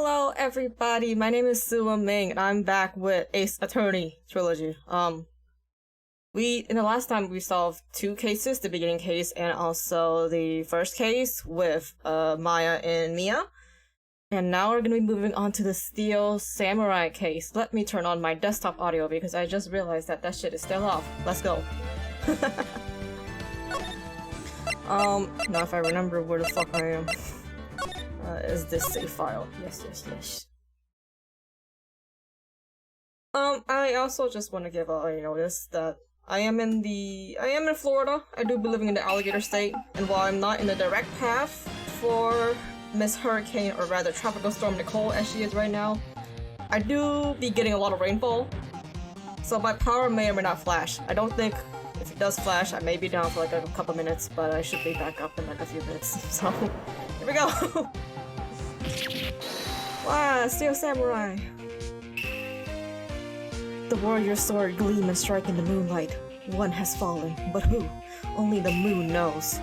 Hello everybody, my name is Sua Ming and I'm back with Ace Attorney trilogy. In the last time we solved two cases, the beginning case and also the first case with Maya and Mia. And now we're gonna be moving on to the Steel Samurai case. Let me turn on my desktop audio because I just realized that shit is still off. Let's go. Now if I remember where the fuck I am. Is this save file? Yes. I also just want to give a notice that I am in Florida. I do be living in the alligator state, and while I'm not in the direct path for Miss Hurricane, or rather Tropical Storm Nicole as she is right now, I do be getting a lot of rainfall. So my power may or may not flash. I don't think if it does flash, I may be down for like a couple minutes, but I should be back up in like a few minutes. So, here we go! Wow, Steel Samurai! The warrior's sword gleam and strike in the moonlight. One has fallen, but who? Only the moon knows.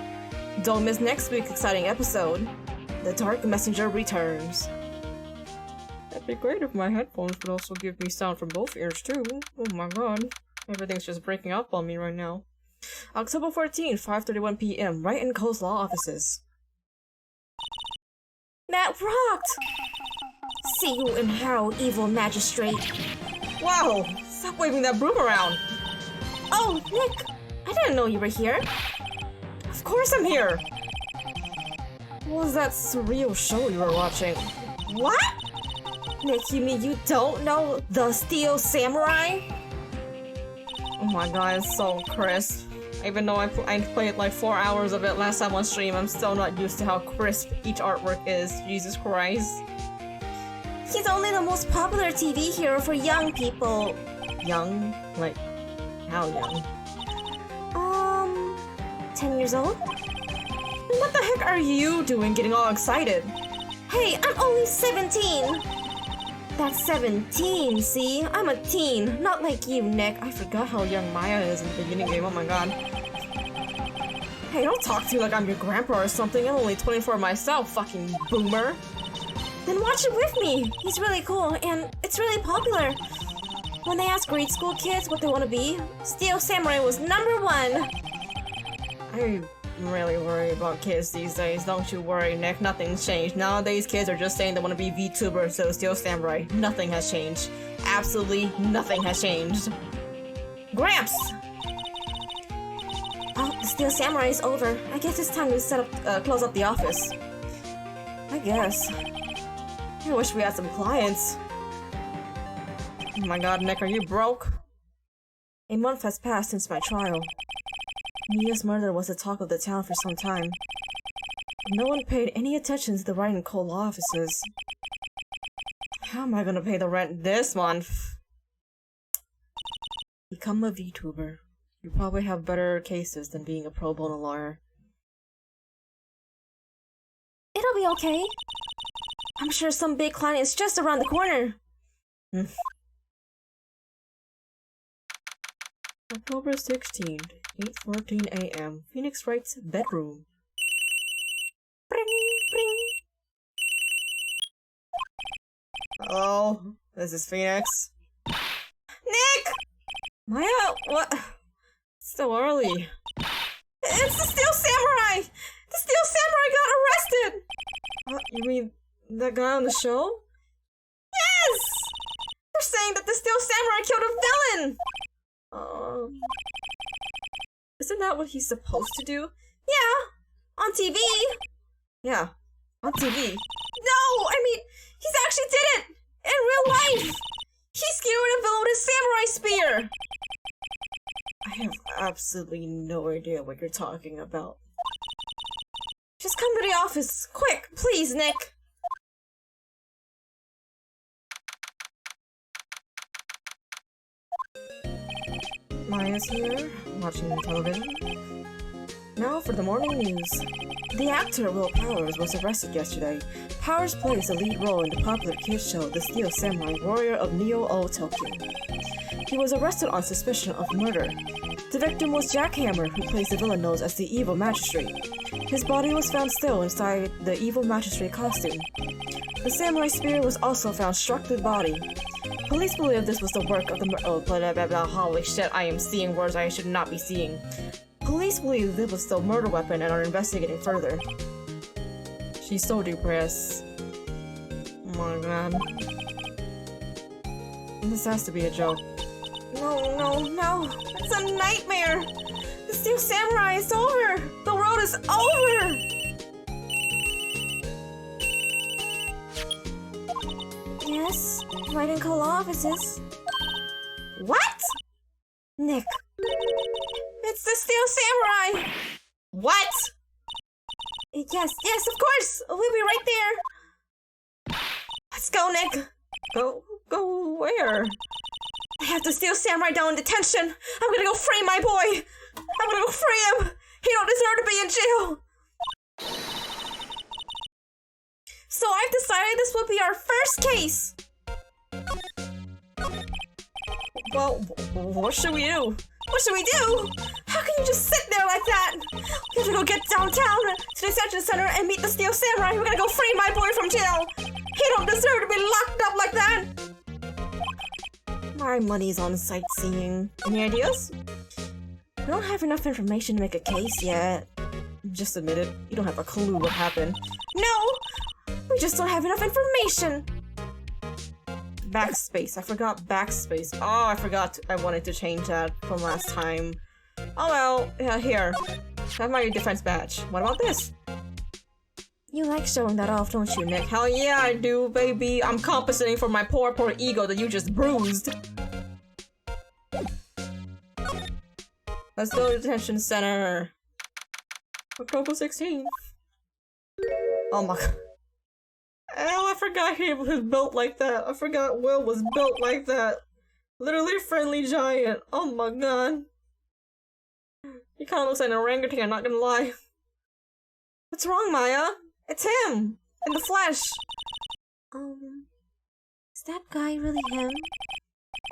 Don't miss next week's exciting episode. The Dark Messenger returns. That'd be great if my headphones would also give me sound from both ears too. Oh my god. Everything's just breaking up on me right now. October 14th, 5:31 p.m. right in Coleslaw offices. That rocked! See you in hell, evil magistrate. Wow! Stop waving that broom around! Oh, Nick! I didn't know you were here. Of course I'm here! What was that surreal show you were watching? What? Nick, you mean you don't know the Steel Samurai? Oh my god, it's so crisp. Even though I played like 4 hours of it last time on stream, I'm still not used to how crisp each artwork is. Jesus Christ. He's only the most popular TV hero for young people. Young? Like, how young? 10 years old? What the heck are you doing getting all excited? Hey, I'm only 17! That's 17, see? I'm a teen, not like you, Nick. I forgot how young Maya is in the beginning game, oh my god. Hey, don't talk to me like I'm your grandpa or something. I'm only 24 myself, fucking boomer. Then watch it with me. He's really cool, and it's really popular. When they ask grade school kids what they want to be, Steel Samurai was #1. I'm really worried about kids these days. Don't you worry, Nick. Nothing's changed. Nowadays, kids are just saying they want to be VTuber, so Steel Samurai. Nothing has changed. Absolutely nothing has changed. Gramps! Oh, the Steel Samurai is over. I guess it's time to close up the office. I guess. I wish we had some clients. Oh my god, Nick, are you broke? A month has passed since my trial. Mia's murder was the talk of the town for some time. No one paid any attention to the Wright and Cole offices. How am I gonna pay the rent this month? Become a VTuber. You probably have better cases than being a pro bono lawyer. It'll be okay. I'm sure some big client is just around the corner. October 16th, 8:14 a.m. Phoenix Wright's bedroom. Bring, bring. Hello, this is Phoenix. Nick! Maya, what? It's still early. It's the Steel Samurai! The Steel Samurai got arrested! What, you mean that guy on the show? Yes! They're saying that the Steel Samurai killed a villain! Isn't that what he's supposed to do? Yeah! On TV! Yeah, on TV. No! I mean, he's actually did it! In real life! He skewered a villain with a samurai spear! I have absolutely no idea what you're talking about. Just come to the office, quick, please, Nick! Maya's here, watching television. Now for the morning news. The actor Will Powers was arrested yesterday. Powers plays a lead role in the popular kids show The Steel Samurai Warrior of Neo-O Tokyo. He was arrested on suspicion of murder. The victim was Jack Hammer, who plays the villain known as the Evil Magistrate. His body was found still inside the Evil Magistrate costume. The samurai spear was also found struck through the body. Police believe this was the work of the oh, blah, blah, blah, blah. Holy shit, I am seeing words I should not be seeing. Police believe this was the murder weapon and are investigating further. She's so depressed. Oh my god. This has to be a joke. No, no, no. It's a nightmare! The Steel Samurai is over! The world is over! Yes? Right in Cola offices. What? Nick. It's the Steel Samurai! What? Yes, yes, of course! We'll be right there! Let's go, Nick! Go where? I have the Steel Samurai down in detention! I'm gonna go free my boy! I'm gonna go free him! He don't deserve to be in jail! So I've decided this will be our first case! Well, what should we do? What should we do? How can you just sit there like that? We have to go get downtown to the detention center and meet the Steel Samurai. We're gonna go free my boy from jail. He don't deserve to be locked up like that. My money's on sightseeing. Any ideas? We don't have enough information to make a case yet. Just admit it. You don't have a clue what happened. No! We just don't have enough information. Backspace. I forgot backspace. Oh, I forgot I wanted to change that from last time. Oh well, yeah, here. Have my defense badge. What about this? You like showing that off, don't you, Nick? Hell yeah, I do, baby. I'm compensating for my poor ego that you just bruised. Let's go to the detention center. October 16th. Oh my god. Oh, I forgot he was built like that. I forgot Will was built like that. Literally friendly giant. Oh my god. He kinda looks like an orangutan, I'm not gonna lie. What's wrong, Maya? It's him! In the flesh! Is that guy really him?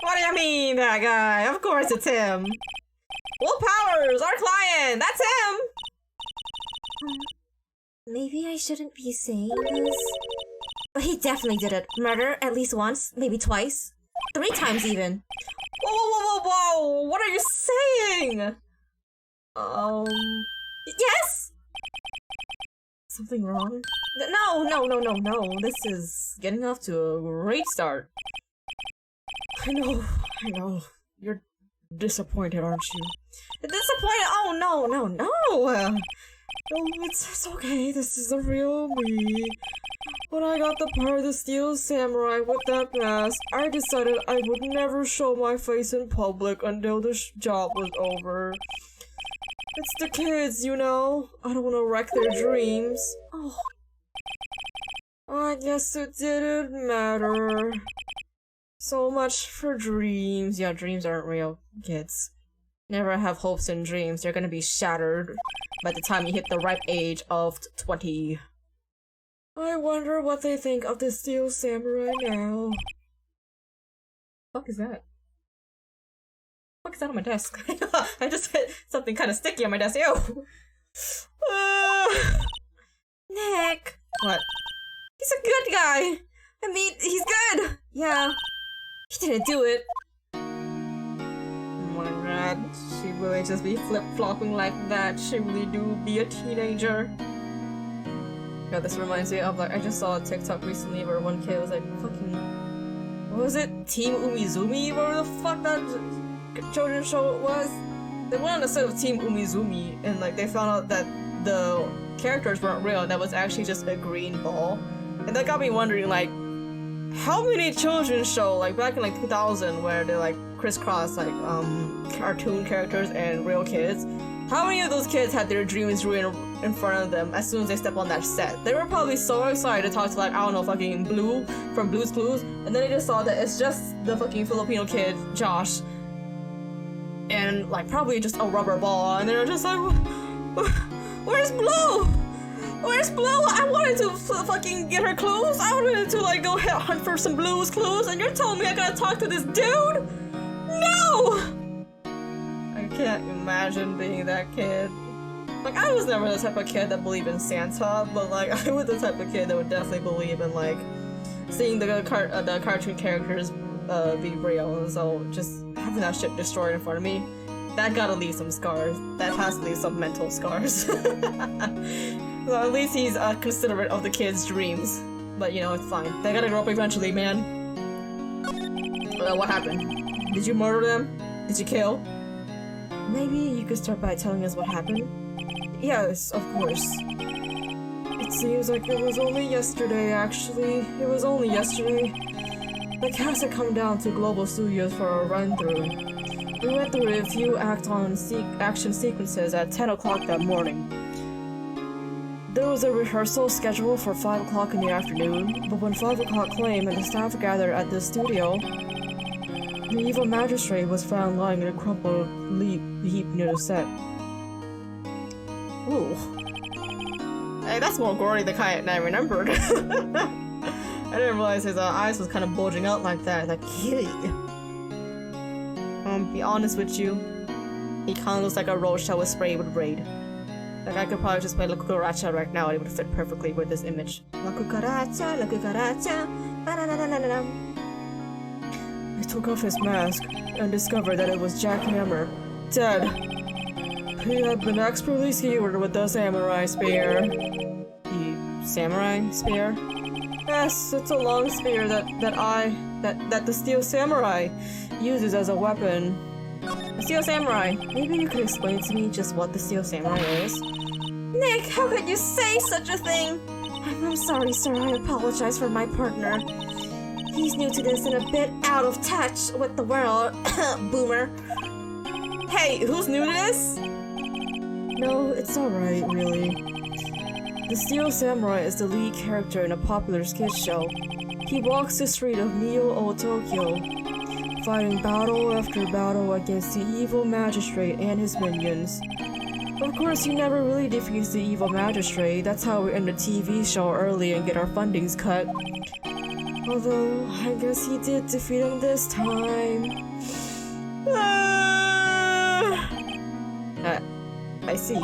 What do you mean, that guy? Of course it's him! Will Powers, our client! That's him! Maybe I shouldn't be saying this. But he definitely did it. Murder at least once, maybe twice. 3 times even. Whoa, whoa, whoa, whoa, whoa! What are you saying? Yes? Something wrong? No. This is getting off to a great start. I know. You're disappointed, aren't you? Disappointed? Oh, no. Oh, it's okay. This is the real me. When I got the part of the Steel Samurai with that mask, I decided I would never show my face in public until the job was over. It's the kids, you know? I don't want to wreck their dreams. Oh. I guess it didn't matter. So much for dreams. Yeah, dreams aren't real, kids. Never have hopes and dreams. They're gonna be shattered by the time you hit the ripe age of 20. I wonder what they think of the Steel Samurai now. What the fuck is that? What is that on my desk? I just hit something kind of sticky on my desk. Ew! Nick! What? He's a good guy! I mean, he's good! Yeah. He didn't do it. Oh my god. She really just be flip-flopping like that. She really do be a teenager. God, this reminds me of, like, I just saw a TikTok recently where one kid was like, fucking... What was it? Team Umizoomi? Whatever the fuck that children's show was? They went on a set of Team Umizoomi, and, like, they found out that the characters weren't real, that was actually just a green ball. And that got me wondering, like, how many children's show, like, back in, like, 2000, where they, like, crisscross, like, cartoon characters and real kids, how many of those kids had their dreams ruined in front of them as soon as they step on that set? They were probably so excited to talk to, like, I don't know, fucking Blue from Blue's Clues, and then they just saw that it's just the fucking Filipino kid, Josh, and, like, probably just a rubber ball, and they're just like, where's Blue? Where's Blue? I wanted to fucking get her clues. I wanted to, like, go hunt for some Blue's clues, and you're telling me I gotta talk to this dude? No! I can't imagine being that kid. Like, I was never the type of kid that believed in Santa, but, like, I was the type of kid that would definitely believe in, like, seeing the cartoon characters be real, and so just having that shit destroyed in front of me, that gotta leave some scars. That has to leave some mental scars. So at least he's considerate of the kids' dreams. But you know, it's fine. They gotta grow up eventually, man. What happened? Did you murder them? Did you kill? Maybe you could start by telling us what happened? Yes, of course. It seems like it was only yesterday, actually. It was only yesterday. The cast had come down to Global Studios for a run-through. We went through a few action sequences at 10 o'clock that morning. There was a rehearsal scheduled for 5 o'clock in the afternoon, but when 5 o'clock came and the staff gathered at the studio, the evil magistrate was found lying in a crumpled heap near the set. Ooh. Hey, that's more gory than I remembered. I didn't realize his eyes was kind of bulging out like that. Like, hey. Be honest with you, he kind of looks like a roach that was sprayed with Raid. Like, I could probably just play La Cucaracha right now and it would fit perfectly with this image. La Cucaracha, La Cucaracha, ba-da-da-da-da-da. I took off his mask and discovered that it was Jack Hammer, dead. He had been expertly skewered with the samurai spear. The samurai spear? Yes, it's a long spear that the Steel Samurai uses as a weapon. The Steel Samurai. Maybe you could explain to me just what the Steel Samurai is? Nick, how could you say such a thing? I'm sorry, sir. I apologize for my partner. He's new to this and a bit out of touch with the world. Boomer. Hey, who's new to this? No, it's alright, really. The Steel Samurai is the lead character in a popular skit show. He walks the street of Neo-Old Tokyo, fighting battle after battle against the evil magistrate and his minions. Of course, he never really defeats the evil magistrate. That's how we end the TV show early and get our fundings cut. Although, I guess he did defeat him this time. I see.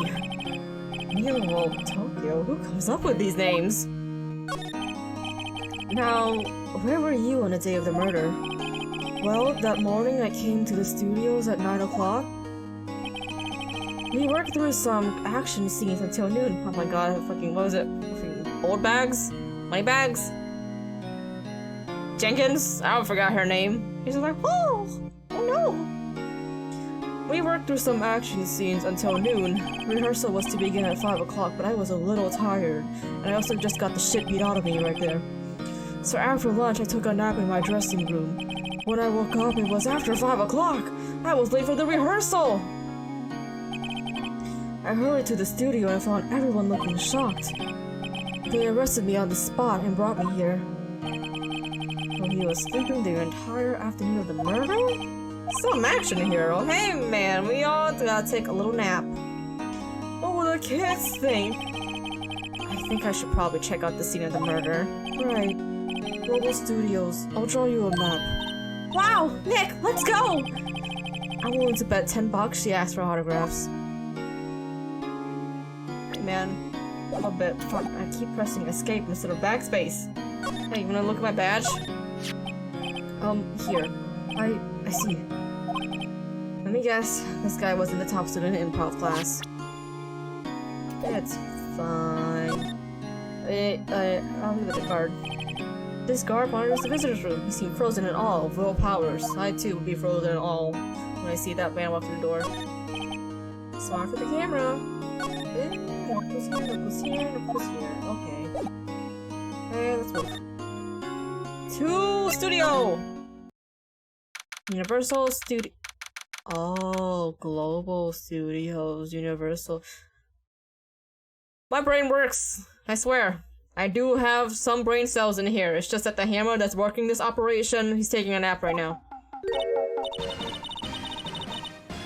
Neo-Old Tokyo? Who comes up with these names? Now, where were you on the day of the murder? Well, that morning I came to the studios at 9 o'clock. We worked through some action scenes until noon. Oh my god, fucking, what was it? Fucking old bags? Money bags? Jenkins? I forgot her name. She's like, oh no. We worked through some action scenes until noon. Rehearsal was to begin at 5 o'clock, but I was a little tired, and I also just got the shit beat out of me right there. So after lunch, I took a nap in my dressing room. When I woke up, it was after 5 o'clock! I was late for the rehearsal! I hurried to the studio and found everyone looking shocked. They arrested me on the spot and brought me here. Well, he was sleeping the entire afternoon of the murder? Some action hero. Hey man, we all gotta take a little nap. What will the kids think? I think I should probably check out the scene of the murder. Right. Global Studios. I'll draw you a map. Wow! Nick, let's go! I'm willing to bet $10 she asked for autographs. Hey man, I'll bet. Fuck, I keep pressing escape instead of backspace. Hey, you wanna look at my badge? Here. I see. Let me guess, this guy wasn't the top student in improv class. It's fine. I'll leave it a guard. This guard monitors the visitor's room. He seemed frozen in awe of Will Powers. I too would be frozen in awe when I see that man walk through the door. Smart for the camera. Knuckles here. Okay. Hey, let's move. To studio! Universal Studio. Oh, Global Studios, Universal. My brain works, I swear. I do have some brain cells in here. It's just that the hammer that's working this operation, he's taking a nap right now.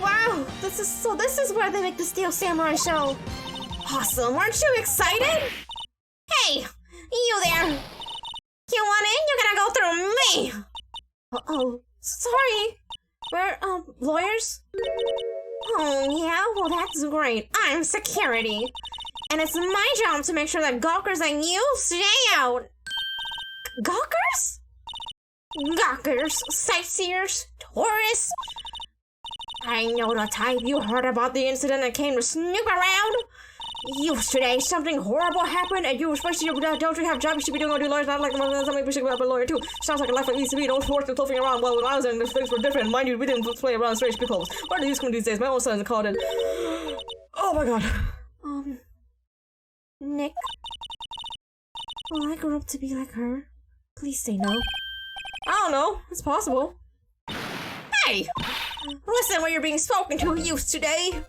Wow, this is where they make the Steel Samurai show. Awesome, aren't you excited? Hey, you there. You want in? You're gonna go through me. Uh-oh, sorry. We're, lawyers? Oh, yeah? Well, that's great. I'm security. And it's my job to make sure that gawkers like you stay out. Gawkers? Gawkers, sightseers, tourists. I know the type. You heard about the incident and came to snoop around. Yesterday, something horrible happened, and you were supposed to don't you have job you should be doing or do lawyers? Not like something we should be a lawyer too. Sounds like a life like used to be. Don't work and fluffing around. Well, when I was in, things were different. Mind you, we didn't play around strange people. What are these these days? My own son is called in. Oh my god. Nick. Will I grow up to be like her? Please say no. I don't know. It's possible. Hey! Listen where you're being spoken to, youth today.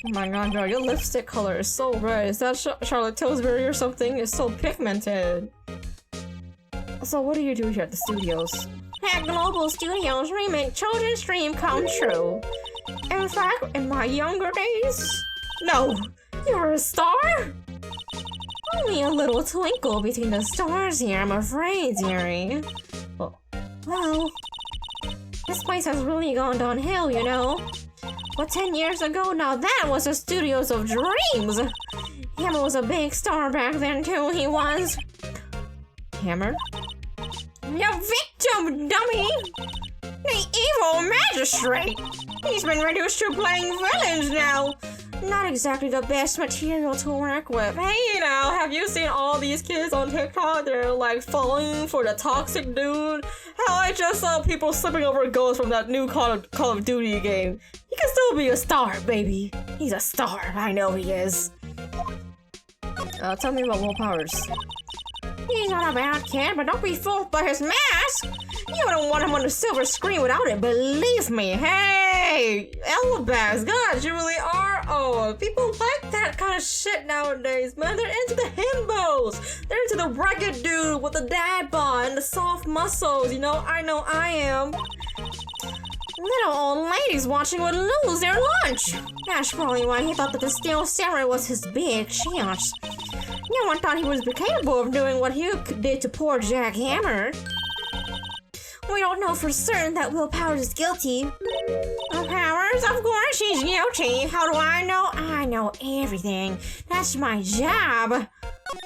Oh my god, girl, your lipstick color is so red. Is that Charlotte Tilbury or something? It's so pigmented. So what do you do here at the studios? At Global Studios, we make children's dream come true. In fact, in my younger days... No! You were a star? Only a little twinkle between the stars here, I'm afraid, dearie. Well, this place has really gone downhill, you know. But 10 years ago, now that was the studios of dreams. Hammer was a big star back then too, he was. Hammer? Your victim, dummy! The evil magistrate! He's been reduced to playing villains now. Not exactly the best material to work with. Hey, you know, have you seen all these kids on TikTok? They're like falling for the toxic dude. Hell, I just saw people slipping over ghosts from that new Call of Duty game. He can still be a star, baby. He's a star. I know he is. Tell me about Will Powers. He's not a bad kid, but don't be fooled by his mask. You don't want him on the silver screen without it, believe me. Hey, Elbags, God, you really are old. People like that kind of shit nowadays, man. They're into the himbos. They're into the rugged dude with the dad bod and the soft muscles. You know I am. Little old ladies watching would lose their lunch. That's probably why he thought that the steel samurai was his big chance. No one thought he was capable of doing what he did to poor Jack Hammer. We don't know for certain that Will Powers is guilty. Powers? Of course he's guilty. How do I know? I know everything. That's my job.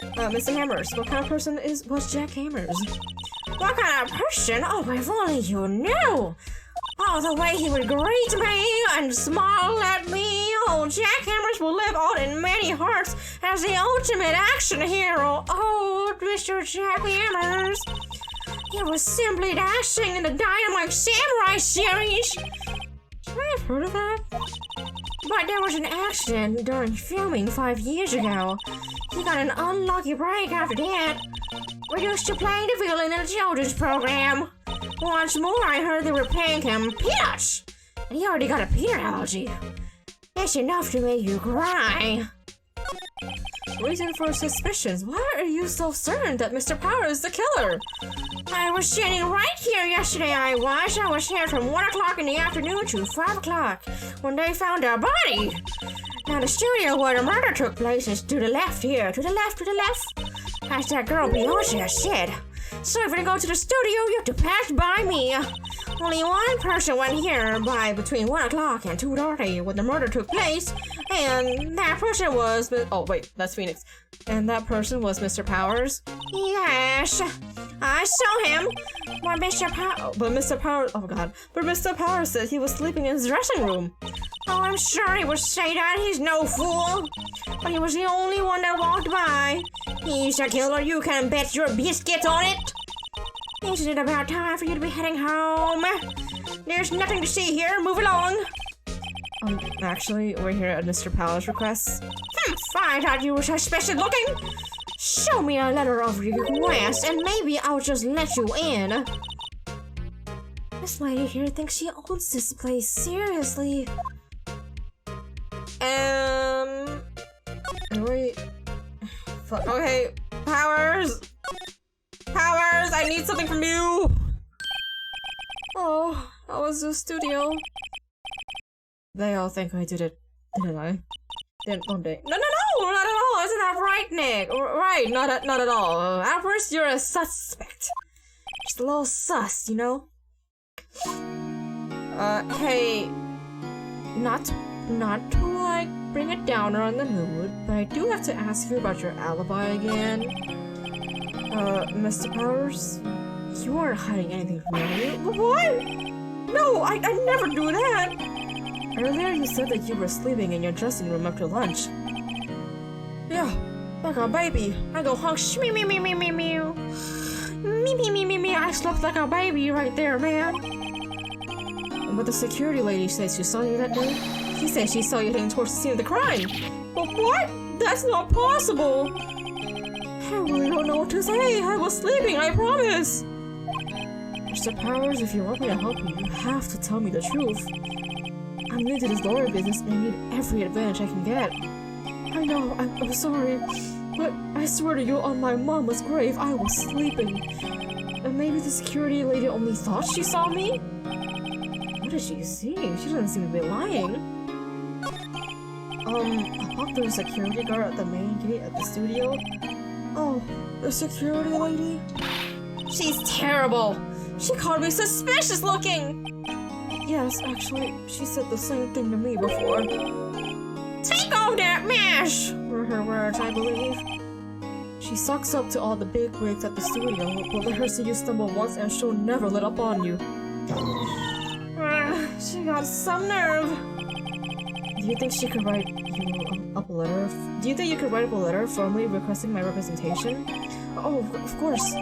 Mr. Hammers, what kind of person was Jack Hammers? What kind of person? Oh, if only you knew. Oh, the way he would greet me and smile at me. Oh, Jack Hammers will live on in many hearts as the ultimate action hero. Oh, Mr. Jack Hammers. He was simply dashing in the Dynamite Samurai series. I've heard of that. But there was an accident during filming 5 years ago. He got an unlucky break after that. Reduced to playing the villain in a children's program. Once more, I heard they were paying him peanuts. And he already got a peanut allergy. It's enough to make you cry. Reason for suspicions. Why are you so certain that Mr. Power is the killer? I was standing right here yesterday, I was here from 1 o'clock in the afternoon to 5 o'clock when they found our body. Now the studio where the murder took place is to the left here. To the left. As that girl Beyonce said. So if you go to the studio, you have to pass by me. Only one person went here by between 1 o'clock and 2:30 when the murder took place, and that person was... Oh, wait, that's Phoenix. And that person was Mr. Powers? Yes, I saw him. But Mr. Powers said he was sleeping in his dressing room. Oh, I'm sure he would say that. He's no fool. But he was the only one that walked by. He's a killer. You can bet your biscuit on it. Isn't it about time for you to be heading home? There's nothing to see here. Move along. Actually, we're here at Mr. Powers' request. I thought you were suspicious looking. Show me a letter of request, and maybe I'll just let you in. This lady here thinks she owns this place. Seriously. Wait. Okay, Powers, I need something from you. Oh, I was in the studio. They all think I did it, didn't I? Don't they? No, not at all. Isn't that right, Nick? Right, not at all. At first, you're a suspect. Just a little sus, you know? Hey, not to like bring a downer on the mood, but I do have to ask you about your alibi again. Mr. Powers? You aren't hiding anything from me, are you? What? No, I never do that! Earlier you said that you were sleeping in your dressing room after lunch. Yeah, like a baby. I go honk me me me me me me. Me. I slept like a baby right there, man. But the security lady says she saw you that day. She said she saw you heading towards the scene of the crime. But what? That's not possible. I really don't know what to say. I was sleeping, I promise. Mr. Powers, if you want me to help you, you have to tell me the truth. I'm new to this lawyer business and I need every advantage I can get. I know, I'm sorry, but I swear to you on my mama's grave, I was sleeping. And maybe the security lady only thought she saw me? What did she see? She doesn't seem to be lying. I talked to the security guard at the main gate at the studio. Oh, the security lady? She's terrible! She called me suspicious looking! Yes, actually, she said the same thing to me before. Take off that mask! Were her words, I believe. She sucks up to all the big wigs at the studio, but let her see you stumble once and she'll never let up on you. She got some nerve. Do you think she could write you up a letter? Do you think you could write up a letter formally requesting my representation? Oh, of course.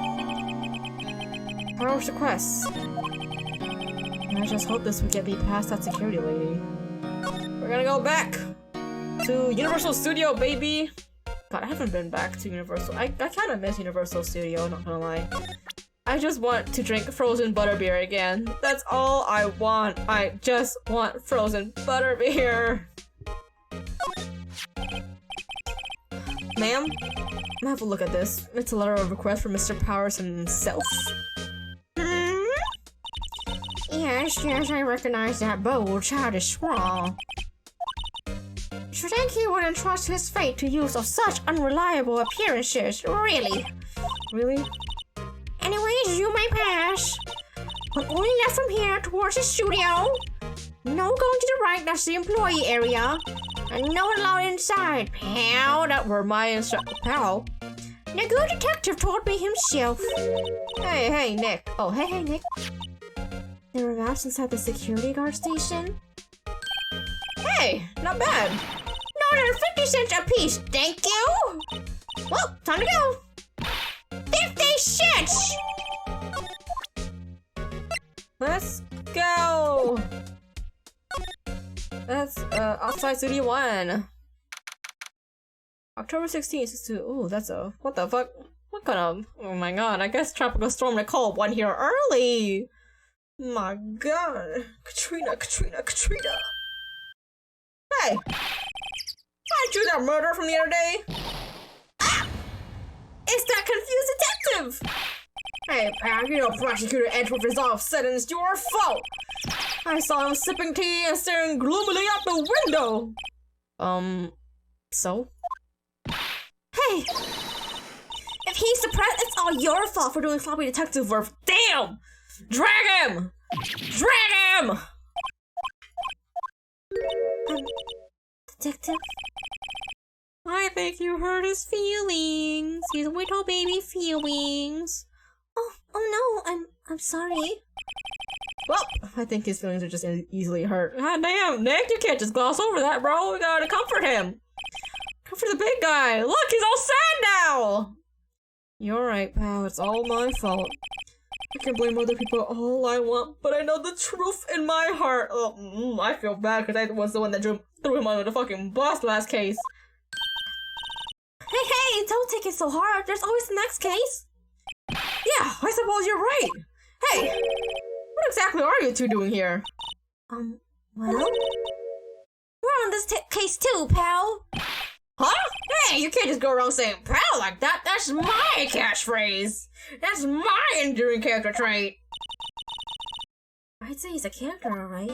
Powers requests. I just hope this will get me past that security lady. We're gonna go back to Universal Studio, baby. God, I haven't been back to Universal. I kind of miss Universal Studio, not gonna lie. I just want to drink frozen butterbeer again. That's all I want. I just want frozen butterbeer. Ma'am, have a look at this. It's a letter of request from Mr. Powers himself. Yes, I recognize that bold, childish scrawl. To think he would entrust his fate to use of such unreliable appearances, really? Really? Anyways, you may pass. But only left from here towards the studio. No going to the right, that's the employee area. And no one allowed inside, pal. That were my instructions, pal. The good detective told me himself. Hey, Nick. Oh, hey, Nick. There were maps inside the security guard station. Hey, not bad. Another 50 cents a piece, thank you. Well, time to go. 50 cents! Let's go! That's, outside Studio 1. October 16th, ooh, that's a, what the fuck? What kind of, oh my god, I guess Tropical Storm Nicole won here early! My god, Katrina. Hey! Aren't you that murderer from the other day? Ah! It's that confused detective! Hey, pal, you know Prosecutor Edward resolved said it's your fault! I saw him sipping tea and staring gloomily out the window! So? Hey! If he's suppressed, it's all your fault for doing sloppy detective work. Damn! Drag him! Drag him! Detective? I think you hurt his feelings. His little baby feelings. Oh no, I'm sorry. Well, I think his feelings are just easily hurt. God damn, Nick, you can't just gloss over that, bro. We gotta comfort him. Comfort the big guy. Look, he's all sad now. You're right, pal. It's all my fault. I can blame other people all I want, but I know the truth in my heart. Oh, I feel bad because I was the one that threw him under the fucking bus last case. Hey, don't take it so hard. There's always the next case. Yeah, I suppose you're right. Hey, what exactly are you two doing here? Well, we're on this case too, pal. Huh? Hey, you can't just go around saying pal like that. That's my catchphrase. That's my enduring character trait. I'd say he's a character, alright.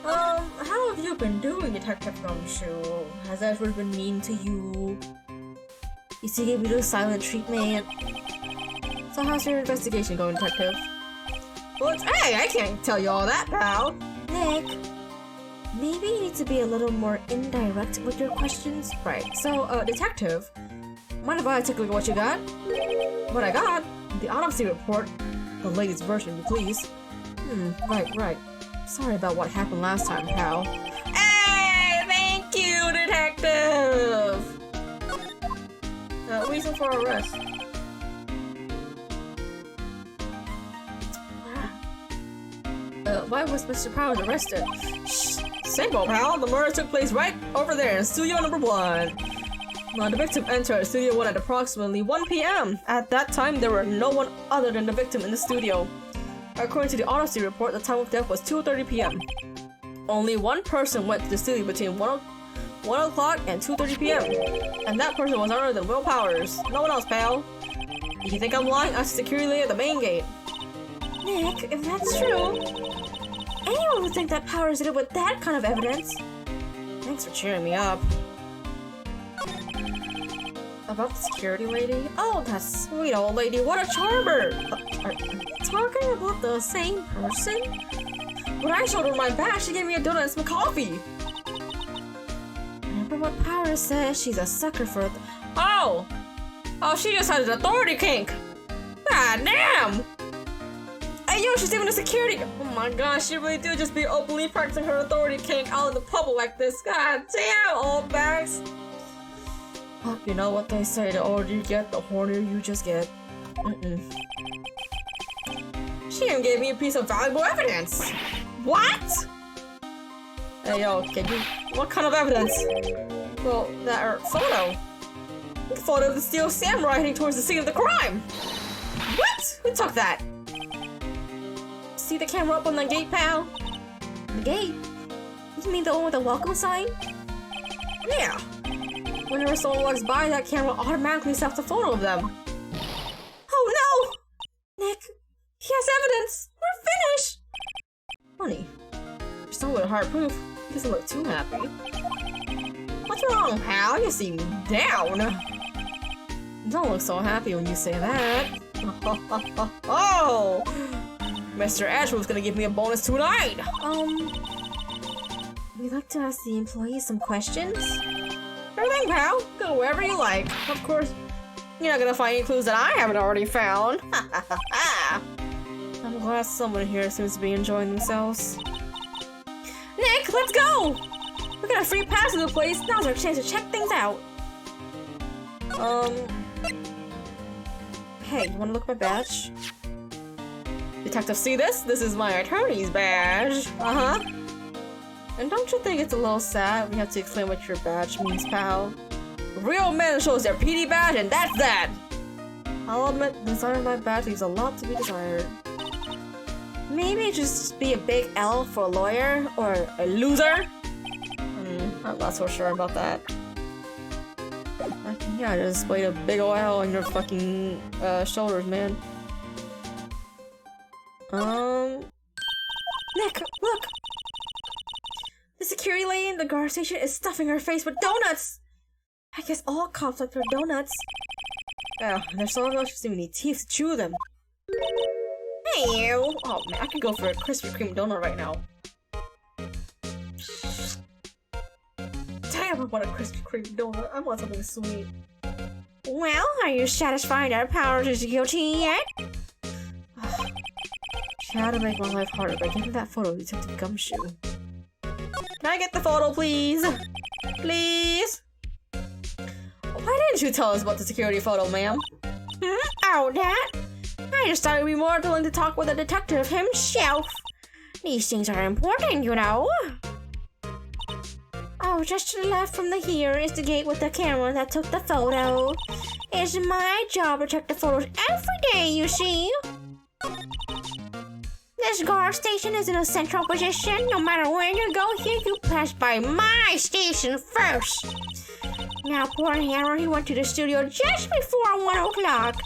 How have you been doing, Detective Gumshoe? Has Edward been mean to you? Is he giving you silent treatment? So how's your investigation going, Detective? Well, hey, I can't tell you all that, pal. Nick, maybe you need to be a little more indirect with your questions. Right, so, Detective, mind if I take a look at what you got? What I got? The autopsy report. The latest version, please. Right. Sorry about what happened last time, pal. Hey, thank you, detective! Reason for arrest. Why was Mr. Powers arrested? Shh, simple, pal. The murder took place right over there in studio number 1. The victim entered studio 1 at approximately 1 p.m. At that time, there were no one other than the victim in the studio. According to the autopsy report, the time of death was 2:30 p.m. Only one person went to the studio between 1 o'clock and 2:30 p.m. And that person was none other than Will Powers. No one else, pal. If you think I'm lying, ask the security lady at the main gate. Nick, if that's true, anyone would think that Powers did it with that kind of evidence. Thanks for cheering me up. About the security lady? Oh, that sweet old lady, what a charmer! Are you talking about the same person? When I showed her my badge, she gave me a donut and some coffee! Remember what Powers says? She's a sucker for Oh, she just had an authority kink! God damn! Hey yo, she's even a security. Oh my gosh, she really do just be openly practicing her authority kink out in the public like this. God damn, old bags. You know what they say, the older you get, the hornier you just get. She even gave me a piece of valuable evidence. What? Hey yo, what kind of evidence? Well, that photo. The photo of the steel samurai heading towards the scene of the crime. What? Who took that? See the camera up on the gate, pal? the gate. You mean the one with the welcome sign? Yeah. Whenever someone walks by, that camera automatically snaps a photo of them. Oh no! Nick, he has evidence! We're finished! Honey, you're still with hard proof. He doesn't look too happy. What's wrong, pal? You seem down. Don't look so happy when you say that. Oh! Mr. Ashwood's gonna give me a bonus tonight! We'd like to ask the employees some questions. Everything, pal. Go wherever you like. Of course, you're not gonna find any clues that I haven't already found. I'm glad someone here seems to be enjoying themselves. Nick, let's go! We got a free pass to the place. Now's our chance to check things out. Hey, you wanna look at my badge? Detective, see this? This is my attorney's badge. Uh-huh. And don't you think it's a little sad we have to explain what your badge means, pal? Real men shows their PD badge, and that's that! I'll admit, the design of my badge leaves a lot to be desired. Maybe just be a big L for a lawyer, or a loser? I'm not so sure about that. Yeah, I just displayed a big ol' L on your fucking shoulders, man. Nick, look! The security lady in the guard station is stuffing her face with donuts! I guess all cops like their donuts. Oh, and there's so much too many teeth to chew them. Hey you! Oh man, I could go for a Krispy Kreme donut right now. Damn, I want a Krispy Kreme donut. I want something sweet. Well, are you satisfied that Powers is guilty yet? Try to make my life harder by giving that photo to Detective Gumshoe. Can I get the photo, please? Please? Why didn't you tell us about the security photo, ma'am? Oh, that? I just thought it'd be more willing to talk with a detective himself. These things are important, you know. Oh, just to the left from the here is the gate with the camera that took the photo. It's my job to check the photos every day, you see. This guard station is in a central position. No matter where you go here, you pass by my station first. Now, poor Henry, he went to the studio just before 1 o'clock.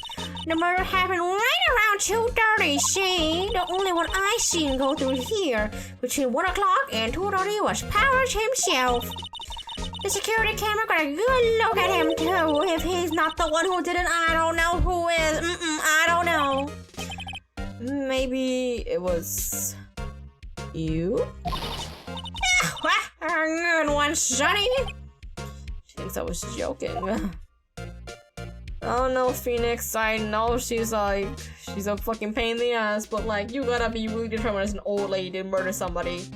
The murder happened right around 2:30, see? The only one I seen go through here between 1 o'clock and 2:30 was Powers himself. The security camera got a good look at him, too. If he's not the one who did it, I don't know who is. I don't know. Maybe it was... you? Good one, Sonny. She thinks I was joking. Oh no, Phoenix, I know she's a fucking pain in the ass, but like, you gotta be really determined as an old lady to murder somebody.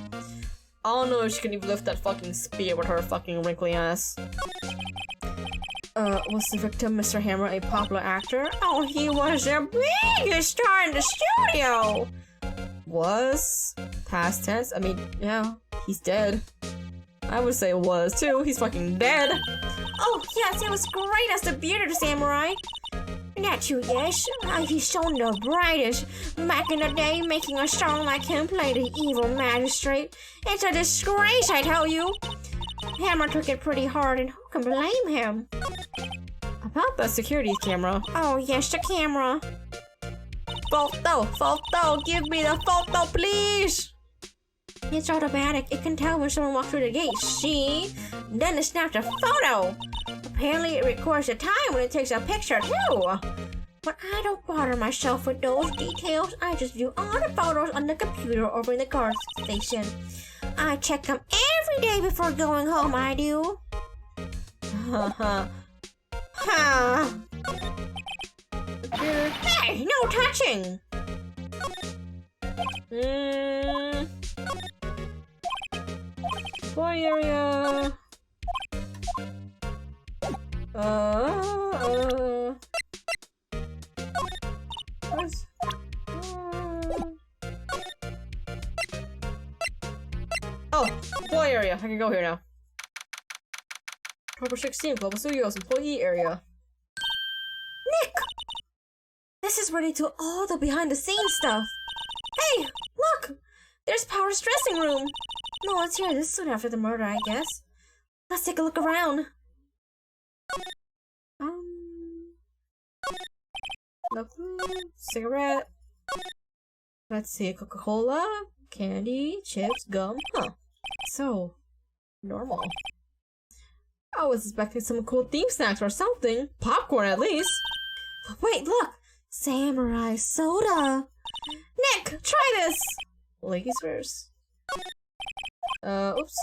I don't know if she can even lift that fucking spear with her fucking wrinkly ass. Was the victim, Mr. Hammer, a popular actor? Oh, he was the biggest star in the studio! Was? Past tense? I mean, yeah, he's dead. I would say was too, he's fucking dead. Oh, yes, he was great as the bearded samurai. Not you, yes. He's shown the brightest. Back in the day, making a song like him play the evil magistrate. It's a disgrace, I tell you. Hammer took it pretty hard, and who can blame him? About the security camera. Oh, yes, the camera. Photo, give me the photo, please! It's automatic. It can tell when someone walks through the gate. See? Then it snaps a photo. Apparently, it records the time when it takes a picture, too. But I don't bother myself with those details. I just view all the photos on the computer over in the guard station. I check them every day before going home, I do. Haha. Ha! Hey, no touching! Boy area. What's... Oh, boy area. I can go here now. October 16th, Global Studios employee area. Nick! This is where they do all the behind-the-scenes stuff. Hey, look! There's Power's dressing room. No one's here this soon after the murder, I guess. Let's take a look around. No clue. Cigarette. Let's see, Coca-Cola, candy, chips, gum. Huh. So, normal. I was expecting some cool theme snacks or something. Popcorn, at least. Wait, look! Samurai soda! Nick, try this! Ladies first. Oops.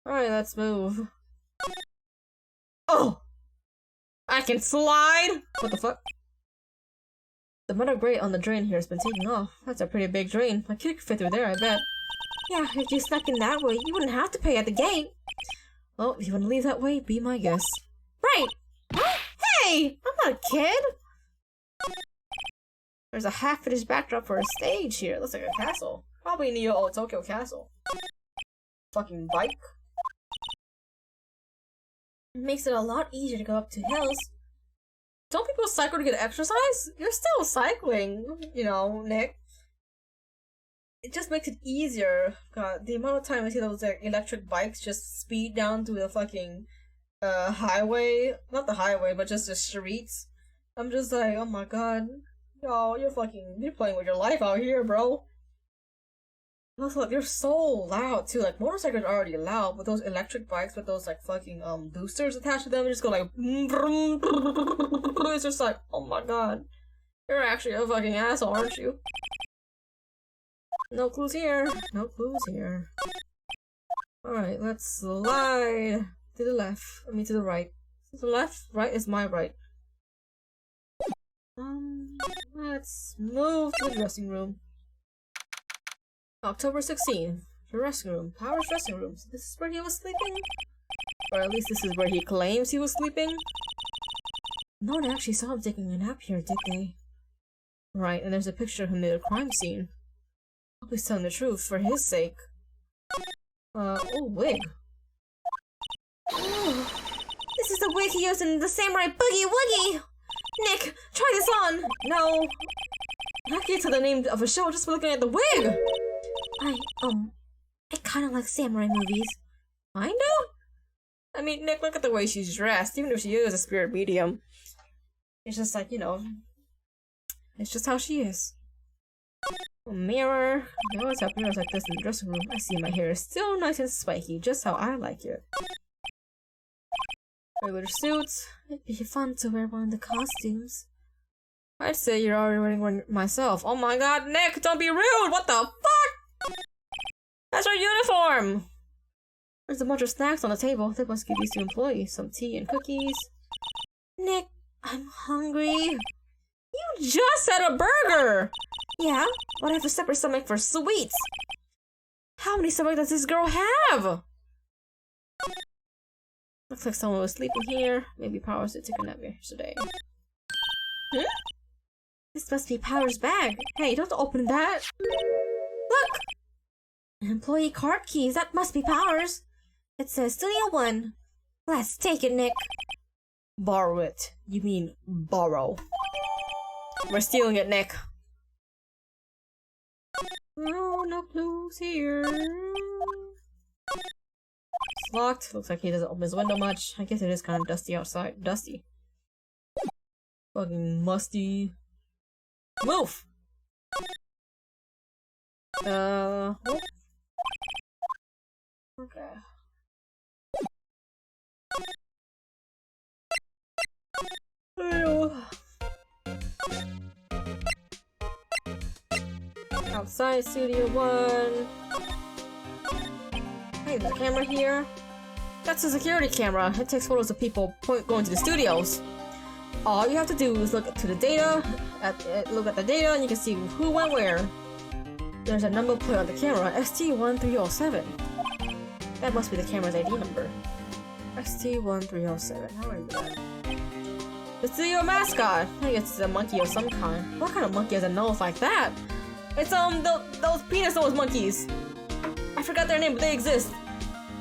Alright, let's move. Oh! I can slide! What the fuck? The metal grate on the drain here has been taken off. That's a pretty big drain. My kid could fit through there, I bet. Yeah, if you snuck in that way, you wouldn't have to pay at the gate. Well, if you want to leave that way, be my guest. Right! Hey! I'm not a kid! There's a half-finished backdrop for a stage here. It looks like a castle. Probably Neo Tokyo Castle. Fucking bike. It makes it a lot easier to go up to hills. Don't people cycle to get exercise? You're still cycling, you know, Nick. It just makes it easier. God, the amount of time I see those like, electric bikes just speed down through the fucking highway. Not the highway, but just the streets. I'm just like, oh my god. Yo, you're playing with your life out here, bro. Also, like, they're so loud too. Like, motorcycles are already loud, but those electric bikes with those like fucking boosters attached to them, just go like it's just like, oh my god. You're actually a fucking asshole, aren't you? No clues here. No clues here. Alright, let's slide to the left. I mean to the right. To the left? Right is my right. Let's move to the dressing room. October 16th. The dressing room. Power's dressing room. So this is where he was sleeping? Or at least this is where he claims he was sleeping? No one actually saw him taking a nap here, did they? Right, and there's a picture of him near the crime scene. He's telling the truth for his sake. Oh, wig. Oh, this is the wig he used in the Samurai Boogie Woogie! Nick, try this on! No. Not get to the name of a show just by looking at the wig! I kinda like samurai movies. Kinda? I mean, Nick, look at the way she's dressed, even if she is a spirit medium. It's just like, you know, it's just how she is. A mirror. I always have mirrors like this in the dressing room. I see my hair is still nice and spiky, just how I like it. Regular suits. It'd be fun to wear one of the costumes. I'd say you're already wearing one myself. Oh my god, Nick, don't be rude! What the fuck? That's our uniform! There's a bunch of snacks on the table. They must give these to employees. Some tea and cookies. Nick, I'm hungry. You just had a burger! Yeah, but I have a separate stomach for sweets. How many stomachs does this girl have? Looks like someone was sleeping here. Maybe Powers did take a nap yesterday. Hmm? This must be Powers' bag. Hey, don't open that. Look! Employee card keys. That must be Powers. It says Studio 1. Let's take it, Nick. Borrow it. You mean borrow. We're stealing it, Nick. Oh, no clues here. It's locked. Looks like he doesn't open his window much. I guess it is kind of dusty outside. Dusty. Fucking musty. Move! Oh. Okay. Ew. Outside Studio 1. Hey, there's a camera here. That's a security camera. It takes photos of people going to the studios. All you have to do is look to the data, look at the data, and you can see who went where. There's a number plate on the camera, ST1307. That must be the camera's ID number. ST1307. How do I do that? The studio mascot. I guess it's a monkey of some kind. What kind of monkey has a nose like that? It's those penis nose monkeys. I forgot their name, but they exist.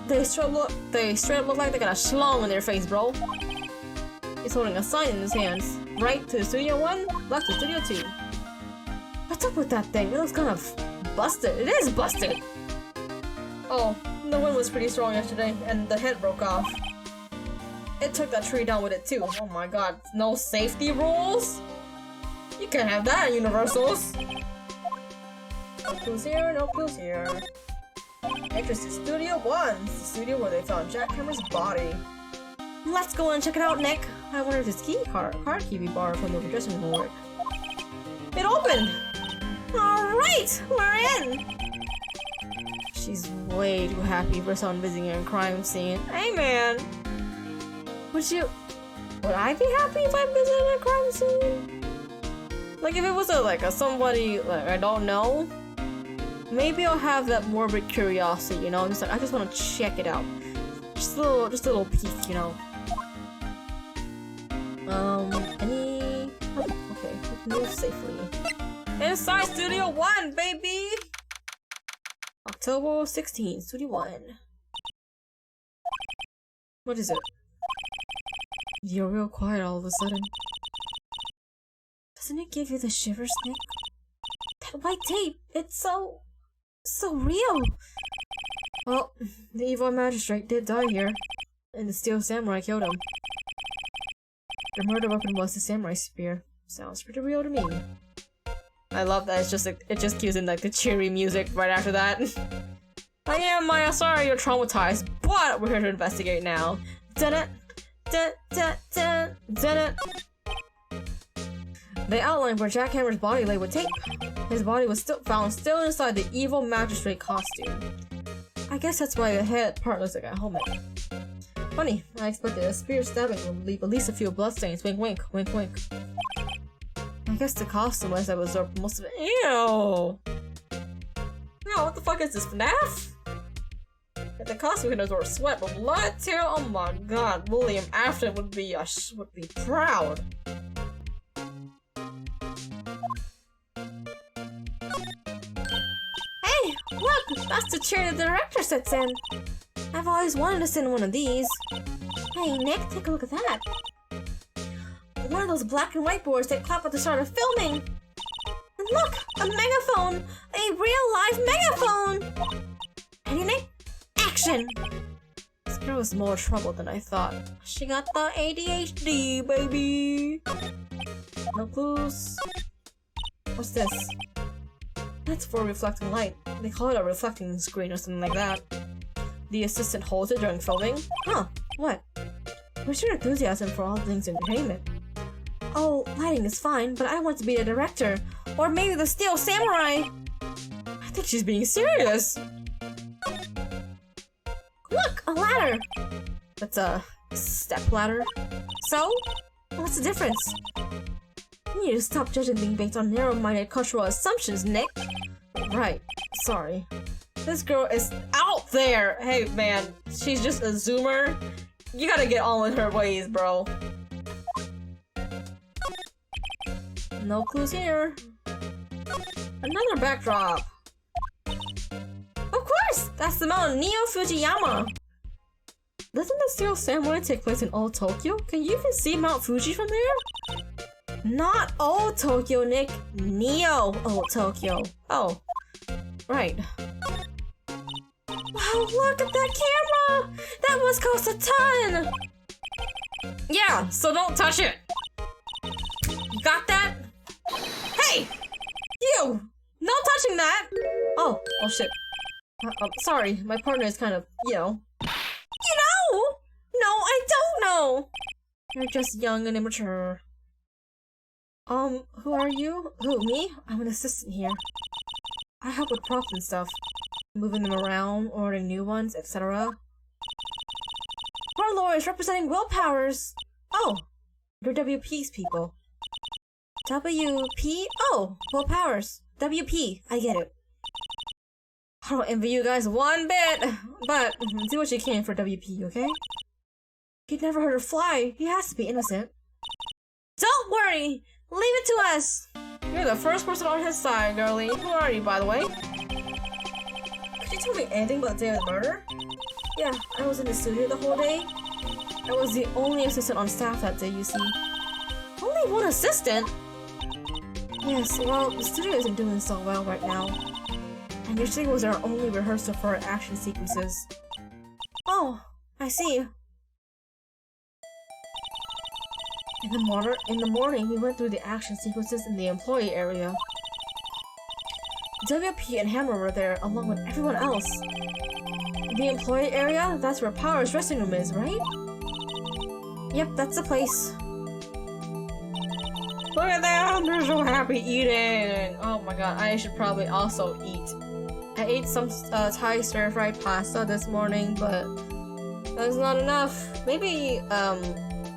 They straight up look like they got a schlong in their face, bro. He's holding a sign in his hands. Right to Studio 1, left to Studio 2. What's up with that thing? It looks kind of busted. It is busted! Oh, the wind was pretty strong yesterday, and the head broke off. It took that tree down with it too. Oh my god, no safety rules? You can't have that at Universal's. No clues here, no clues here. Entrance to Studio 1. It's the studio where they found Jack Hammer's body. Let's go and check it out, Nick. I wonder if this card key we borrowed from the dressing room will work. It opened! Alright! We're in! She's way too happy for someone visiting her crime scene. Hey man! Would I be happy if I visited a crime scene? Like if it was somebody like I don't know, maybe I'll have that morbid curiosity, you know? Just like I just want to check it out. Just a little peek, you know. Okay, we can move safely. Inside Studio 1, baby! October 16th, Studio 1. What is it? You're real quiet all of a sudden. Doesn't it give you the shivers, Nick? That white tape, it's so real! Well, the evil magistrate did die here, and the steel samurai killed him. The murder weapon was the samurai spear. Sounds pretty real to me. I love that. It's just like it just gives in like the cheery music right after that. I am Maya. Sorry you're traumatized, but we're here to investigate now. Dun it, dun dun dun dun it. They outlined where Jack Hammer's body lay with tape. His body was found still inside the evil magistrate costume. I guess that's why the head part looks like a helmet. Funny, I expected a spear stabbing would leave at least a few bloodstains. Wink, wink, wink, wink. I guess the costume must have absorbed most of it. Ew! Oh, what the fuck is this, FNAF? If the costume can absorb sweat, but blood too? Oh my god, William Afton would be proud. Hey, look! That's the chair the director sits in. I've always wanted to sit in one of these. Hey, Nick, take a look at that. One of those black and white boards that clap at the start of filming. And look, a megaphone! A real-life megaphone! Ready, Nick? Action! This girl is more trouble than I thought. She got the ADHD, baby! No clues. What's this? That's for reflecting light. They call it a reflecting screen or something like that. The assistant holds it during filming? Huh, what? Where's your enthusiasm for all things entertainment? Oh, lighting is fine, but I want to be the director. Or maybe the Steel Samurai! I think she's being serious! Look! ladder. That's a step ladder. So? What's the difference? You need to stop judging things based on narrow-minded cultural assumptions, Nick. Right. Sorry. This girl is out there! Hey, man. She's just a zoomer. You gotta get on with her ways, bro. No clues here. Another backdrop. Of course! That's the Mount Neo Fujiyama. Doesn't the Steel Samurai take place in Old Tokyo? Can you even see Mount Fuji from there? Not Old Tokyo, Nick. Neo Old Tokyo. Oh. Right. Wow, look at that camera! That must cost a ton! Yeah, so don't touch it! You got that? Hey! You! No touching that! Oh shit. Sorry, my partner is kind of, you know. You know! No, I don't know! You're just young and immature. Who are you? Who, me? I'm an assistant here. I help with props and stuff. Moving them around, ordering new ones, etc. Warlord is representing willpowers! Oh! They're WP's people. WP? Oh! Willpowers. WP. I get it. I don't envy you guys one bit! But, do what you can for WP, okay? He'd never heard her fly. He has to be innocent. Don't worry! Leave it to us! You're the first person on his side, girlie. Who are you, by the way? Could you tell me anything about the day of the murder? Yeah, I was in the studio the whole day. I was the only assistant on staff that day, you see. Only one assistant? Yes, well, the studio isn't doing so well right now. And yesterday was our only rehearsal for our action sequences. Oh, I see. In the morning, we went through the action sequences in the employee area. WP and Hammer were there, along with everyone else. The employee area? That's where Power's dressing room is, right? Yep, that's the place. Look at them! They're so happy eating! Oh my god, I should probably also eat. I ate some Thai stir-fried pasta this morning, but that's not enough. Maybe,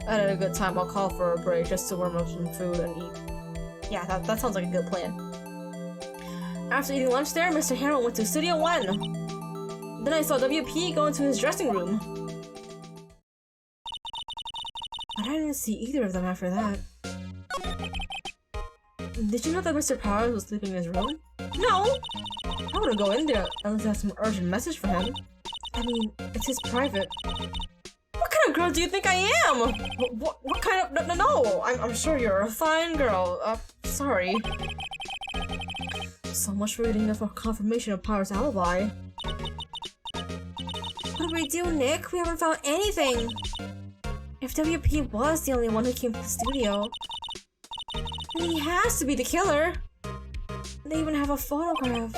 at a good time, I'll call for a break just to warm up some food and eat. Yeah, that sounds like a good plan. After eating lunch there, Mr. Hammer went to Studio 1. Then I saw WP go into his dressing room. But I didn't see either of them after that. Did you know that Mr. Powers was sleeping in his room? No! I wouldn't go in there unless I had some urgent message for him. I mean, it's his private. What kind of girl do you think I am? What kind of... No! I'm sure you're a fine girl. Sorry. So much for reading for confirmation of Power's alibi. What do we do, Nick? We haven't found anything! If WP was the only one who came to the studio, then he has to be the killer! They even have a photograph.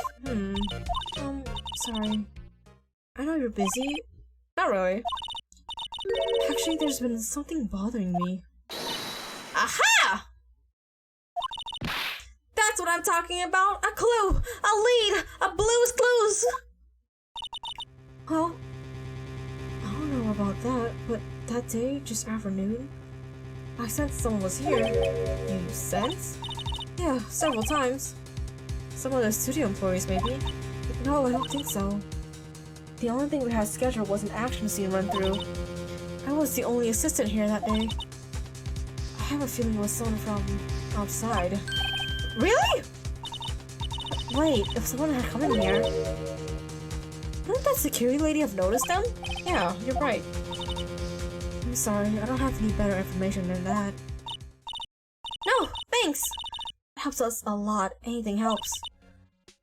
Sorry. I know you're busy. Not really. Actually, there's been something bothering me. Aha! That's what I'm talking about! A clue! A lead! A Blue's Clues! Well, I don't know about that, but that day, just afternoon, I sensed someone was here. You sensed? Yeah, several times. Some of the studio employees, maybe. No, I don't think so. The only thing we had scheduled was an action scene run through. I was the only assistant here that day. I have a feeling it was someone from outside. Really? Wait, if someone had come in here, wouldn't that security lady have noticed them? Yeah, you're right. I'm sorry, I don't have any better information than that. No, thanks! It helps us a lot. Anything helps.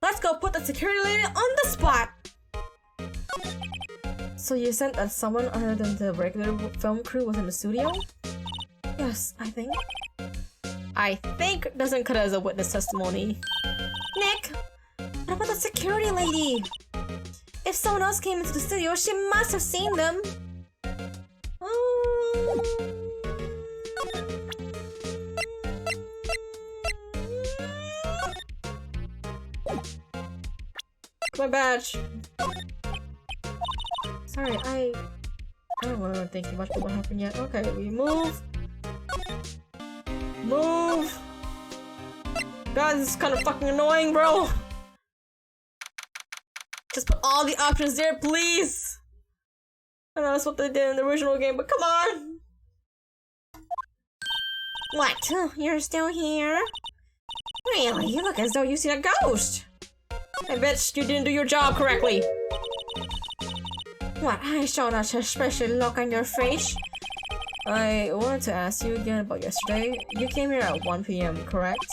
Let's go put the security lady on the spot! So you said that someone other than the regular film crew was in the studio? Yes, I think. I think doesn't cut as a witness testimony. Nick! What about the security lady? If someone else came into the studio, she must have seen them! My badge. Sorry, I don't want to think too much about what happened yet. Okay, we move. Move! God, this is kind of fucking annoying, bro! Just put all the options there, please! I know that's what they did in the original game, but come on! What? You're still here? Really? You look as though you've seen a ghost! I bet you didn't do your job correctly! What? I saw that suspicious look on your face. I wanted to ask you again about yesterday. You came here at 1 PM, correct?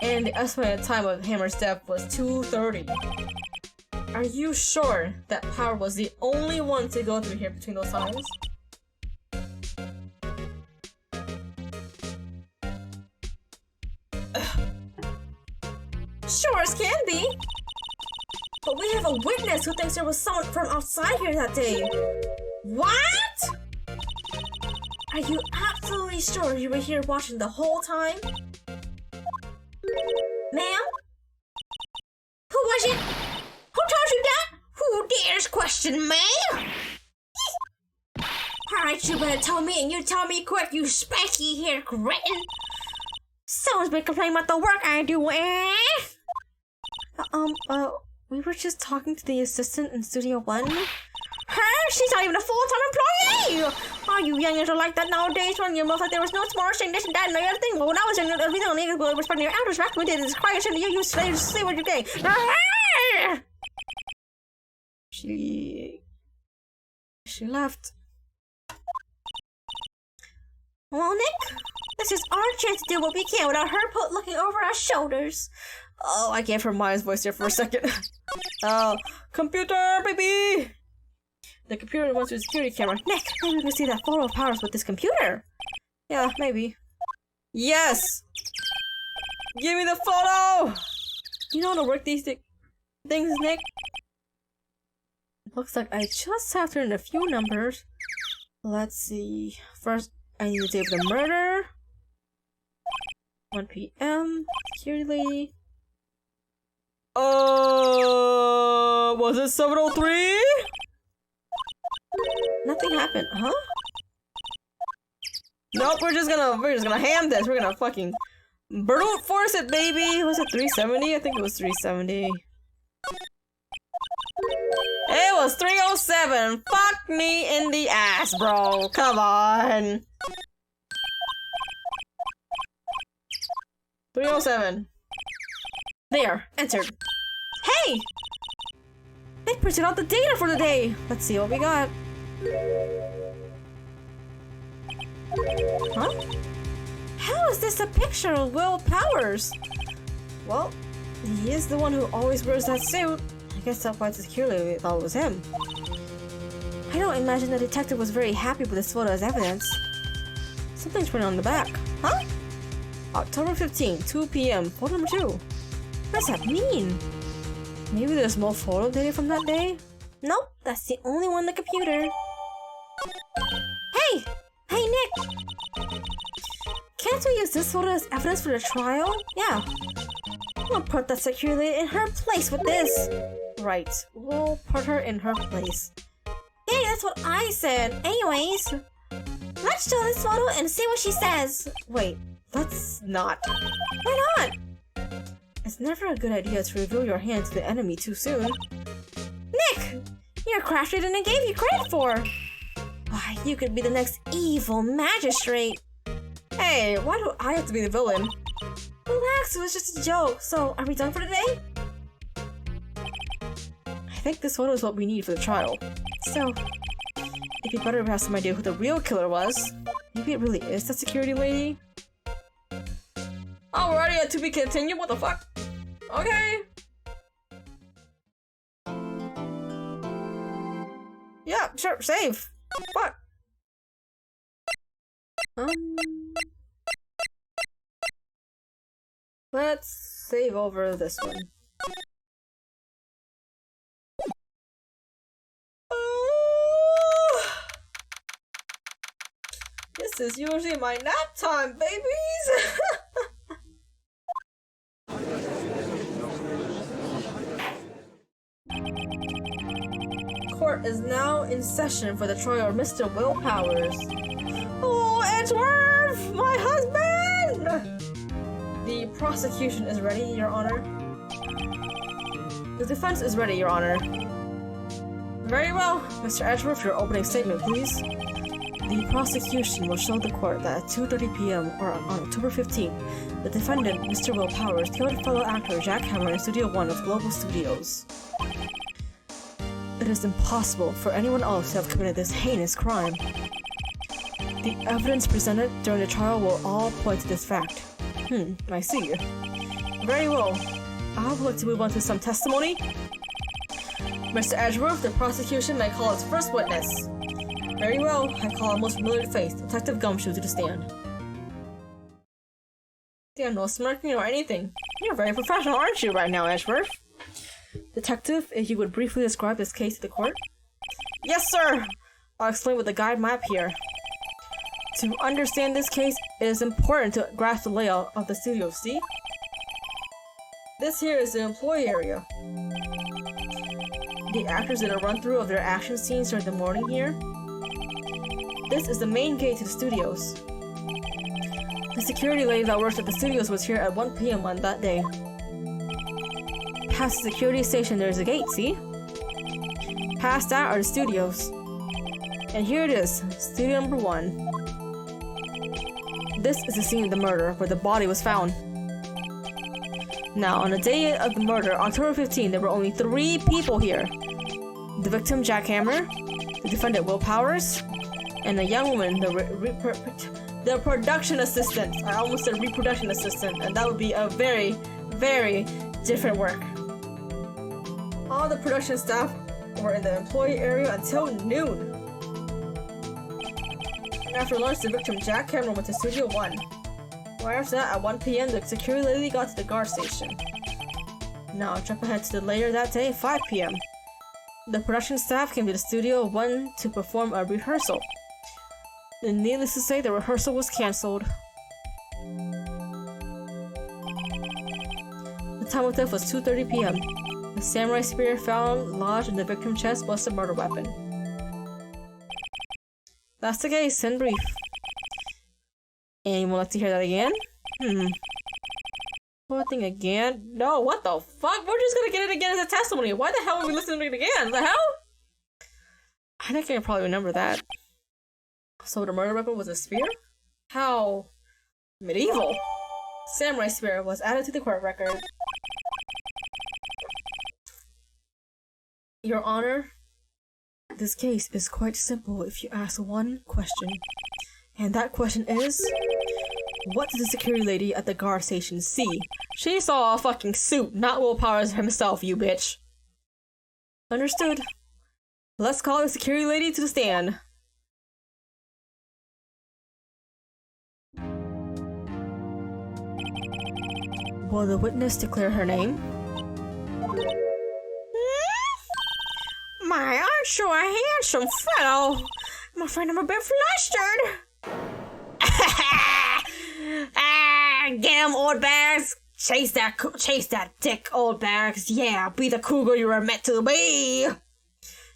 And the estimated time of Hammer's death was 2:30. Are you sure that Power was the only one to go through here between those times? Sure as can be! But we have a witness who thinks there was someone from outside here that day. What? Are you absolutely sure you were here watching the whole time? Ma'am? Who was it? Who told you that? Who dares question me? Alright, you better tell me and you tell me quick, you spiky-haired cretin. Someone's been complaining about the work I do, eh? We were just talking to the assistant in Studio 1. Her? She's not even a full-time employee! Are you youngins are like that nowadays? When your mouth like there was no tomorrow saying this and that and the other thing. But when I was young, everything on the was respecting your elders back when we did this quiet shit. You say what you think. She left. Well, Nick, this is our chance to do what we can without her looking over our shoulders. Oh, I gave her Maya's voice there for a second. Oh, computer, baby! The computer wants to a security camera. Nick, maybe we can see that photo of Powers with this computer. Yeah, maybe. Yes! Give me the photo! You know how to work these things, Nick? Looks like I just have to enter a few numbers. Let's see. First, I need to save the murder. 1 PM. Security lady. Was it 703? Nothing happened, huh? Nope, we're just gonna ham this. We're gonna fucking brute force it, baby. Was it 370? I think it was 370. It was 307. Fuck me in the ass, bro. Come on. 307. There, entered. Hey! It printed out the data for the day. Let's see what we got. Huh? How is this a picture of Will Powers? Well, he is the one who always wears that suit. I guess that's why the security thought it was him. I don't imagine the detective was very happy with this photo as evidence. Something's written on the back. Huh? October 15, 2 PM, photo number 2. What does that mean? Maybe there's more photo data from that day? Nope, that's the only one on the computer. Hey! Hey, Nick! Can't we use this photo as evidence for the trial? Yeah. We'll put that security in her place with this. Right, we'll put her in her place. Hey, that's what I said. Anyways, let's show this photo and see what she says. Wait, let's not. Why not? It's never a good idea to reveal your hand to the enemy too soon. Nick! You're craftier than I gave you credit for! Why, you could be the next evil magistrate! Hey, why do I have to be the villain? Relax, it was just a joke. So, are we done for today? I think this photo is what we need for the trial. So, it'd be better if we have some idea who the real killer was. Maybe it really is that security lady? Oh, we're already at to be continued? What the fuck? Okay. Yeah, sure, save. Fuck. Let's save over this one. Oh, this is usually my nap time, babies. court is now in session for the trial of Mr. Will Powers. Oh, Edgeworth! My husband! The prosecution is ready, Your Honor. The defense is ready, Your Honor. Very well. Mr. Edgeworth, your opening statement, please. The prosecution will show the court that at 2:30 p.m. or on October 15th, the defendant, Mr. Will Powers, killed fellow actor Jack Hammer in Studio 1 of Global Studios. It is impossible for anyone else to have committed this heinous crime. The evidence presented during the trial will all point to this fact. I see. Very well. I would like to move on to some testimony. Mr. Edgeworth, the prosecution may call its first witness. Very well. I call our most familiar face, Detective Gumshoe, to the stand. Damn, no smirking or anything. You're very professional, aren't you, right now, Edgeworth? Detective, if you would briefly describe this case to the court? Yes, sir! I'll explain with the guide map here. To understand this case, it is important to grasp the layout of the studio, see? This here is the employee area. The actors did a run-through of their action scenes during the morning here. This is the main gate to the studios. The security lady that works at the studios was here at 1 p.m. on that day. Past the security station, there's a gate, see? Past that are the studios. And here it is, studio number 1. This is the scene of the murder, where the body was found. Now, on the day of the murder, October 15, there were only 3 people here. The victim, Jack Hammer, the defendant, Will Powers, and a young woman, the production assistant. I almost said reproduction assistant, and that would be a very, very different work. All the production staff were in the employee area until noon. After lunch, the victim, Jack Hammer, went to Studio 1. Right after that, at 1 p.m., the security lady got to the guard station. Now, jump ahead to the later that day, 5 p.m. The production staff came to the Studio 1 to perform a rehearsal. And needless to say, the rehearsal was cancelled. The time of death was 2:30 p.m. The samurai spear found lodged in the victim's chest was the murder weapon. That's the case, in brief. Anyone like to hear that again? What thing again? No, what the fuck? We're just gonna get it again as a testimony. Why the hell are we listening to it again? The hell? I think I can probably remember that. So the murder weapon was a spear? How medieval. Samurai spear was added to the court record. Your Honor, this case is quite simple if you ask one question. And that question is, what did the security lady at the guard station see? She saw a fucking suit, not Will Powers himself, you bitch. Understood. Let's call the security lady to the stand. Will the witness declare her name? My, aren't you a handsome fellow? I'm afraid I'm a bit flustered. Get him, old bags. Chase that dick, old bags. Yeah, be the cougar you were meant to be.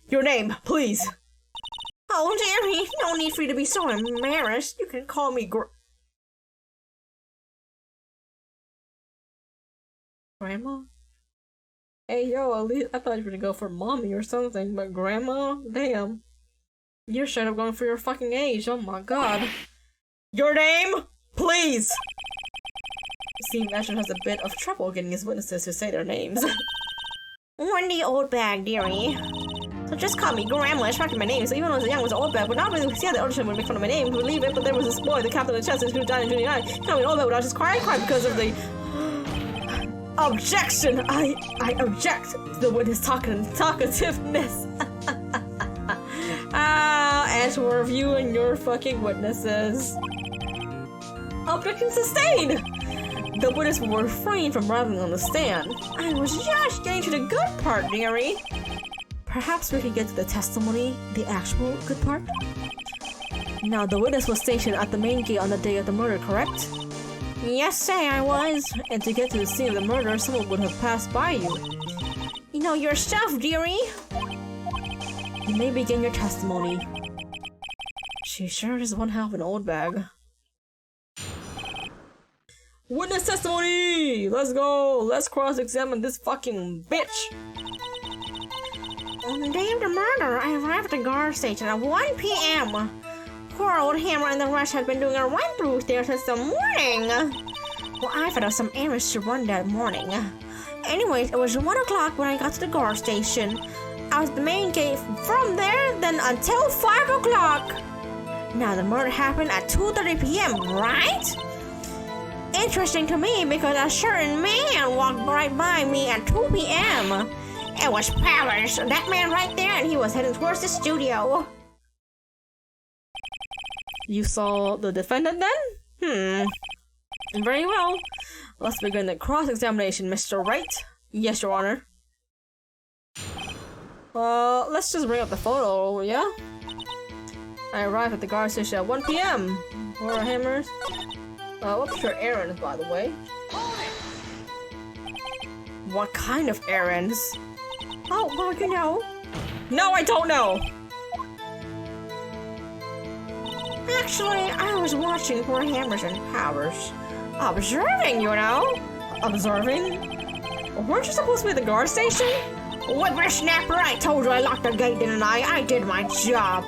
Your name, please. Oh, dearie, no need for you to be so embarrassed. You can call me Grandma? Hey, yo, at least I thought you were gonna go for mommy or something, but grandma? Damn. You're straight up going for your fucking age, oh my god. Your name, please! See, Ashton has a bit of trouble getting his witnesses to say their names. Wendy Old Bag, dearie. So just call me Grandma. I expected my name, so even when I was young, I was Old Bag, but not really see how the older children would make fun of my name, believe it, but there was this boy, the captain of the chest, who died in 29. He called me Old Bag, but I was just crying because of the... Objection! I object to the witness talkativeness. Ashworth, you and your fucking witnesses. Objection sustained! The witness will refrain from writing on the stand. I was just getting to the good part, dearie. Perhaps we can get to the testimony, the actual good part? Now, the witness was stationed at the main gate on the day of the murder, correct? Yes, say I was. And to get to the scene of the murder, someone would have passed by you. You know your stuff, dearie. You may begin your testimony. She sure does one half an old bag. Witness testimony! Let's go! Let's cross-examine this fucking bitch! On the day of the murder, I arrived at the guard station at 1 p.m. Poor old Hammer and the rest had been doing a run-through there since the morning. Well, I thought of some errands to run that morning. Anyways, it was 1 o'clock when I got to the guard station. I was at the main gate from there, then until 5 o'clock. Now, the murder happened at 2:30 p.m., right? Interesting to me because a certain man walked right by me at 2 p.m. It was Powers, that man right there, and he was heading towards the studio. You saw the defendant then? Very well. Let's begin the cross-examination, Mr. Wright. Yes, Your Honor. Let's just bring up the photo, yeah? I arrived at the guard station at 1 p.m. Where are hammers? What's your errands, by the way? What kind of errands? Oh, well, you know. No, I don't know! Actually, I was watching for Hammers and Powers. Observing, you know? Observing? Weren't you supposed to be at the guard station? Whippersnapper, I told you I locked the gate, didn't I? I did my job.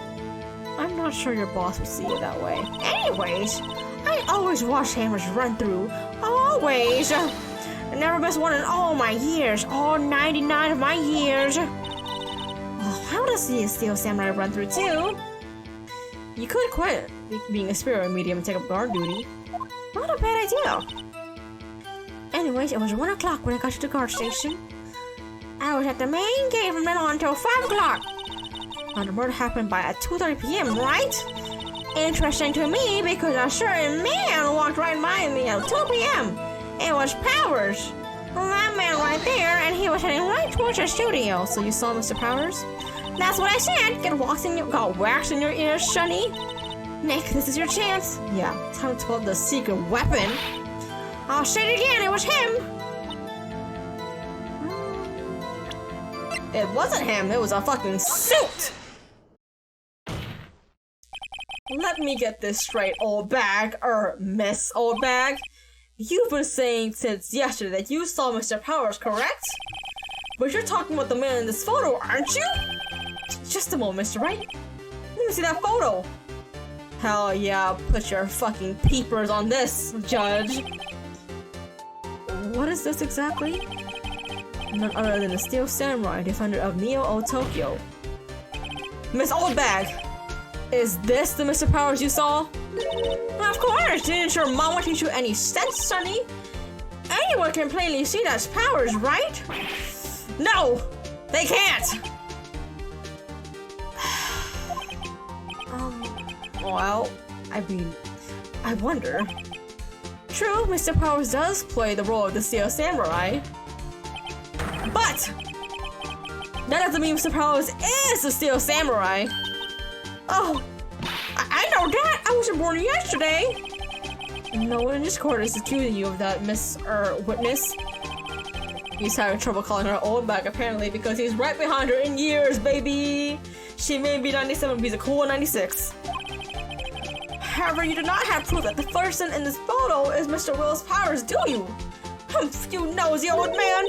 I'm not sure your boss would see it that way. Anyways, I always watch Hammers run through. Always. I never missed one in all my years. All 99 of my years. Well, how does the Steel Samurai run through too? You could quit being a spirit medium and take up guard duty. Not a bad idea. Anyways, it was 1 o'clock when I got to the guard station. I was at the main gate from then on until 5 o'clock. Now the murder happened by at 2:30 p.m., right? Interesting to me because a certain man walked right by me at 2 p.m. It was Powers. That man right there, and he was heading right towards the studio. So you saw Mr. Powers? That's what I said. Got wax in your ears, Sonny. Nick, this is your chance. Yeah, time to pull out the secret weapon. I'll say it again, it was him. It wasn't him, it was a fucking suit! Let me get this straight, old bag, Miss Old Bag. You've been saying since yesterday that you saw Mr. Powers, correct? But you're talking about the man in this photo, aren't you? Just a moment, Mr. Wright. Let me see that photo. Hell yeah, put your fucking peepers on this, Judge. What is this exactly? None other than the Steel Samurai, defender of Neo-O Tokyo. Miss Old Bag, is this the Mr. Powers you saw? Of course! Didn't your mama teach you any sense, Sonny? Anyone can plainly see that's Powers, right? No! They can't! Well, I wonder. True, Mr. Powers does play the role of the Steel Samurai. But! That doesn't mean Mr. Powers is the Steel Samurai! Oh, I know that! I wasn't born yesterday! No one in this court is accusing you of that, Miss, Witness. He's having trouble calling her old bag, apparently, because he's right behind her in years, baby! She may be 97, but he's a cool 96. However, you do not have proof that the person in this photo is Mr. Willis Powers, do you? You nosy old man!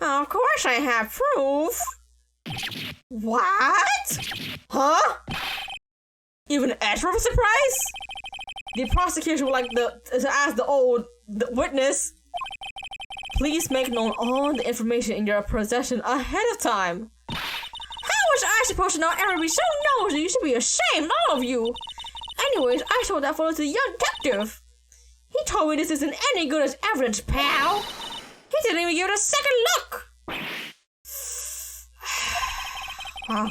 Of course I have proof! What? Huh? Even Ezra was surprised? The prosecution would like to ask the witness, please make known all the information in your possession ahead of time. How was I supposed to know everybody so nosy? You should be ashamed, all of you! Anyways, I showed that photo to the young detective. He told me this isn't any good as evidence, pal. He didn't even give it a second look. Wow.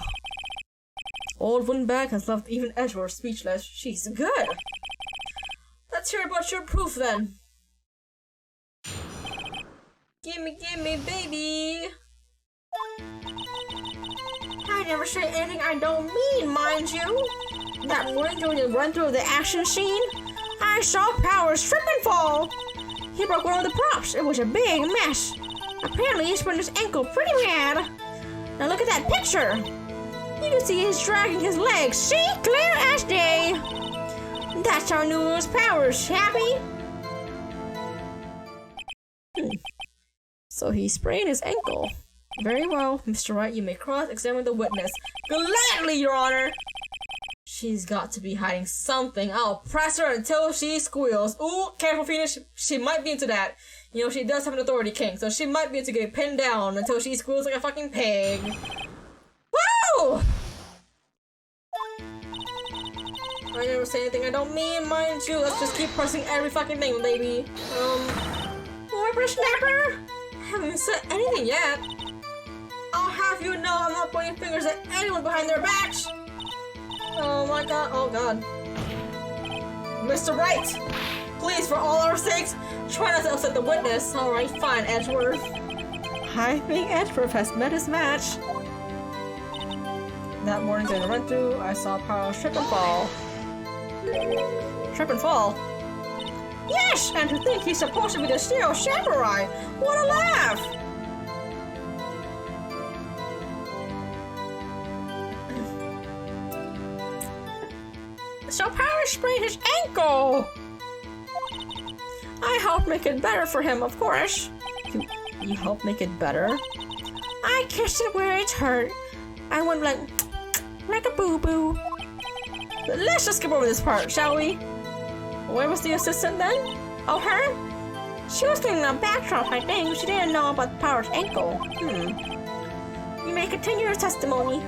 Old Windbag has left even Ezra speechless. She's good. Let's hear about your proof then. Gimme, baby. I never say anything I don't mean, mind you. That morning during the run-through of the action scene, I saw Powers trip and fall. He broke one of the props. It was a big mess. Apparently, he sprained his ankle pretty bad. Now look at that picture. You can see he's dragging his legs. See? Clear as day. That's our newest powers. Happy? So he sprained his ankle. Very well, Mr. Wright, you may cross-examine the witness. Gladly, Your Honor! She's got to be hiding something. I'll press her until she squeals. Ooh, careful, Phoenix. She might be into that. You know, she does have an authority kink, so she might be into getting pinned down until she squeals like a fucking pig. Woo! I never say anything I don't mean, mind you. Let's just keep pressing every fucking thing, baby. Whippersnapper? Haven't said anything yet. I'll have you know I'm not pointing fingers at anyone behind their backs. Oh my god, oh god. Mr. Wright! Please, for all our sakes, try not to upset the witness. Alright, fine, Edgeworth. I think Edgeworth has met his match. That morning during the run-through, I saw Pearl trip and fall. Trip and fall? Yes, and to think he's supposed to be the Steel Samurai. What a laugh! So Power sprained his ankle. I helped make it better for him, of course. You helped make it better? I kissed it where it's hurt. I went like a boo-boo. Let's just skip over this part, shall we? Where was the assistant then? Oh, her? She was getting a backdrop, I think. She didn't know about Power's ankle. You may continue your testimony.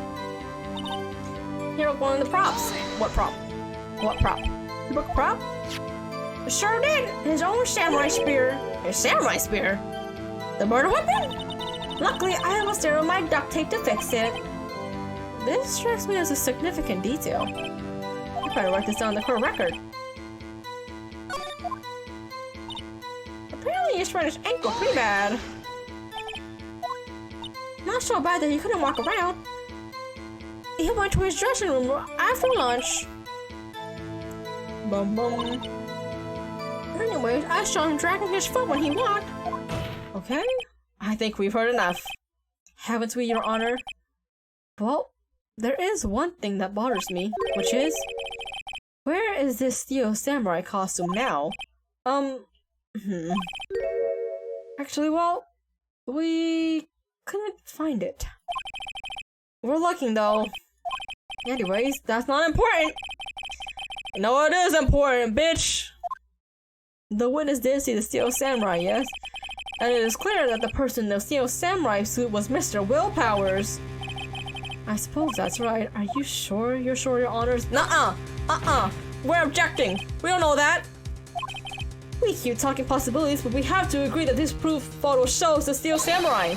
Here we're going to the props. What prop? What prop? You book a prop? Sure did. His own samurai spear. His samurai spear? The murder weapon? Luckily, I was there with my duct tape to fix it. This strikes me as a significant detail. I better write this down in the court record. Apparently, he sprained his ankle pretty bad. Not so bad that he couldn't walk around. He went to his dressing room after lunch. Bum bum. Anyways, I saw him dragging his foot when he walked. Okay, I think we've heard enough. Haven't we, Your Honor? Well, there is one thing that bothers me, which is... where is this Steel Samurai costume now? Actually, well, we couldn't find it. We're looking, though. Anyways, that's not important. No, it is important, bitch! The witness did see the Steel Samurai, yes? And it is clear that the person in the Steel Samurai suit was Mr. Will Powers. I suppose that's right. Are you sure? You're sure, Your Honors? Nuh-uh! We're objecting! We don't know that! We keep talking possibilities, but we have to agree that this proof photo shows the Steel Samurai.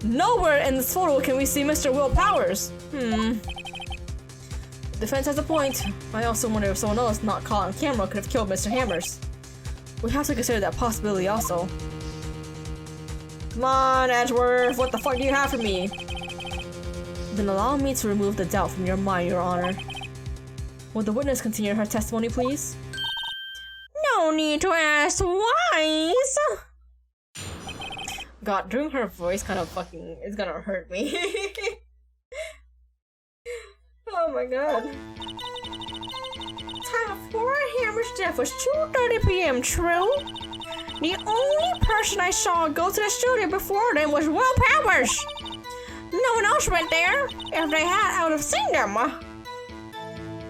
Nowhere in this photo can we see Mr. Will Powers. Defense has a point. I also wonder if someone else not caught on camera could have killed Mr. Hammers. We have to consider that possibility also. Come on, Edgeworth, what the fuck do you have for me? Then allow me to remove the doubt from your mind, Your Honor. Will the witness continue her testimony, please? No need to ask twice. God, doing her voice kind of fucking is gonna hurt me. Oh my god. Time for Hammer's death was 2:30 p.m. True. The only person I saw go to the studio before them was Will Powers. No one else went there. If they had, I would have seen them.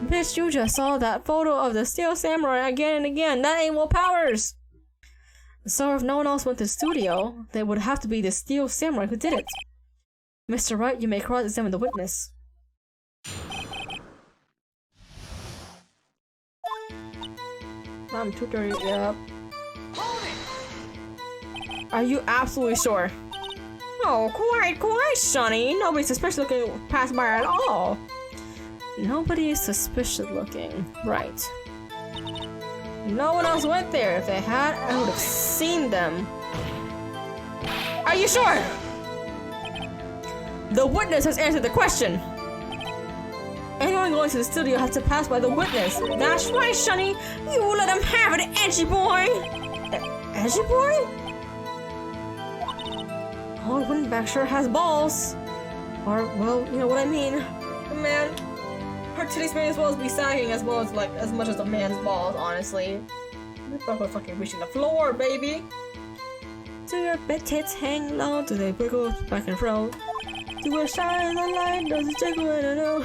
Bitch, you just saw that photo of the Steel Samurai again and again. That ain't Will Powers. So if no one else went to the studio, then it would have to be the Steel Samurai who did it. Mr. Wright, you may cross-examine the witness. I'm 2:30, yep. Are you absolutely sure? Oh, quite, Sonny. Nobody's suspicious looking passed by at all. Nobody is suspicious looking. Right. No one else went there. If they had, I would have seen them. Are you sure? The witness has answered the question. Anyone going to the studio has to pass by the witness. That's right, Sonny. You let him have it, edgy boy. Edgy boy? Oh, Windback sure has balls. Or, well, you know what I mean. man. Her titties may as well be sagging as well as like as much as a man's balls, honestly. We're fucking reaching the floor, baby. Do your bed tits hang low? Do they wiggle back and forth? Do a shine the light? Does it jiggle? I don't know.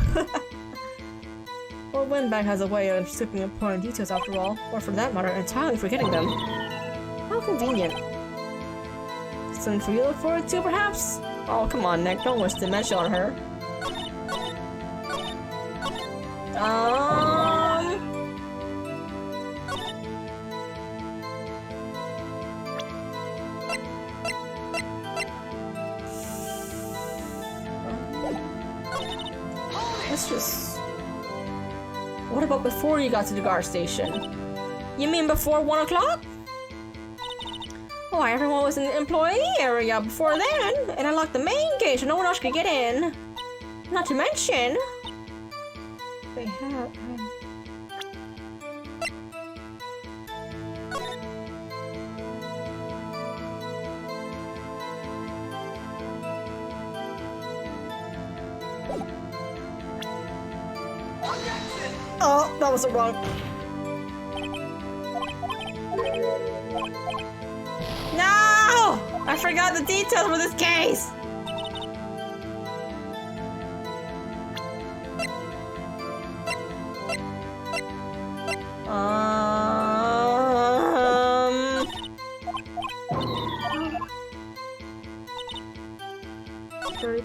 Well, Windbag has a way of skipping important details after all, or for that matter, entirely forgetting them. How convenient. Something for you to look forward to, perhaps? Oh, come on, Nick. Don't waste dementia on her. Let's just... What about before you got to the guard station? You mean before 1 o'clock? Oh, everyone was in the employee area before then, and I locked the main gate so no one else could get in. Not to mention... They have... Oh, that was wrong. No! I forgot the details for this case!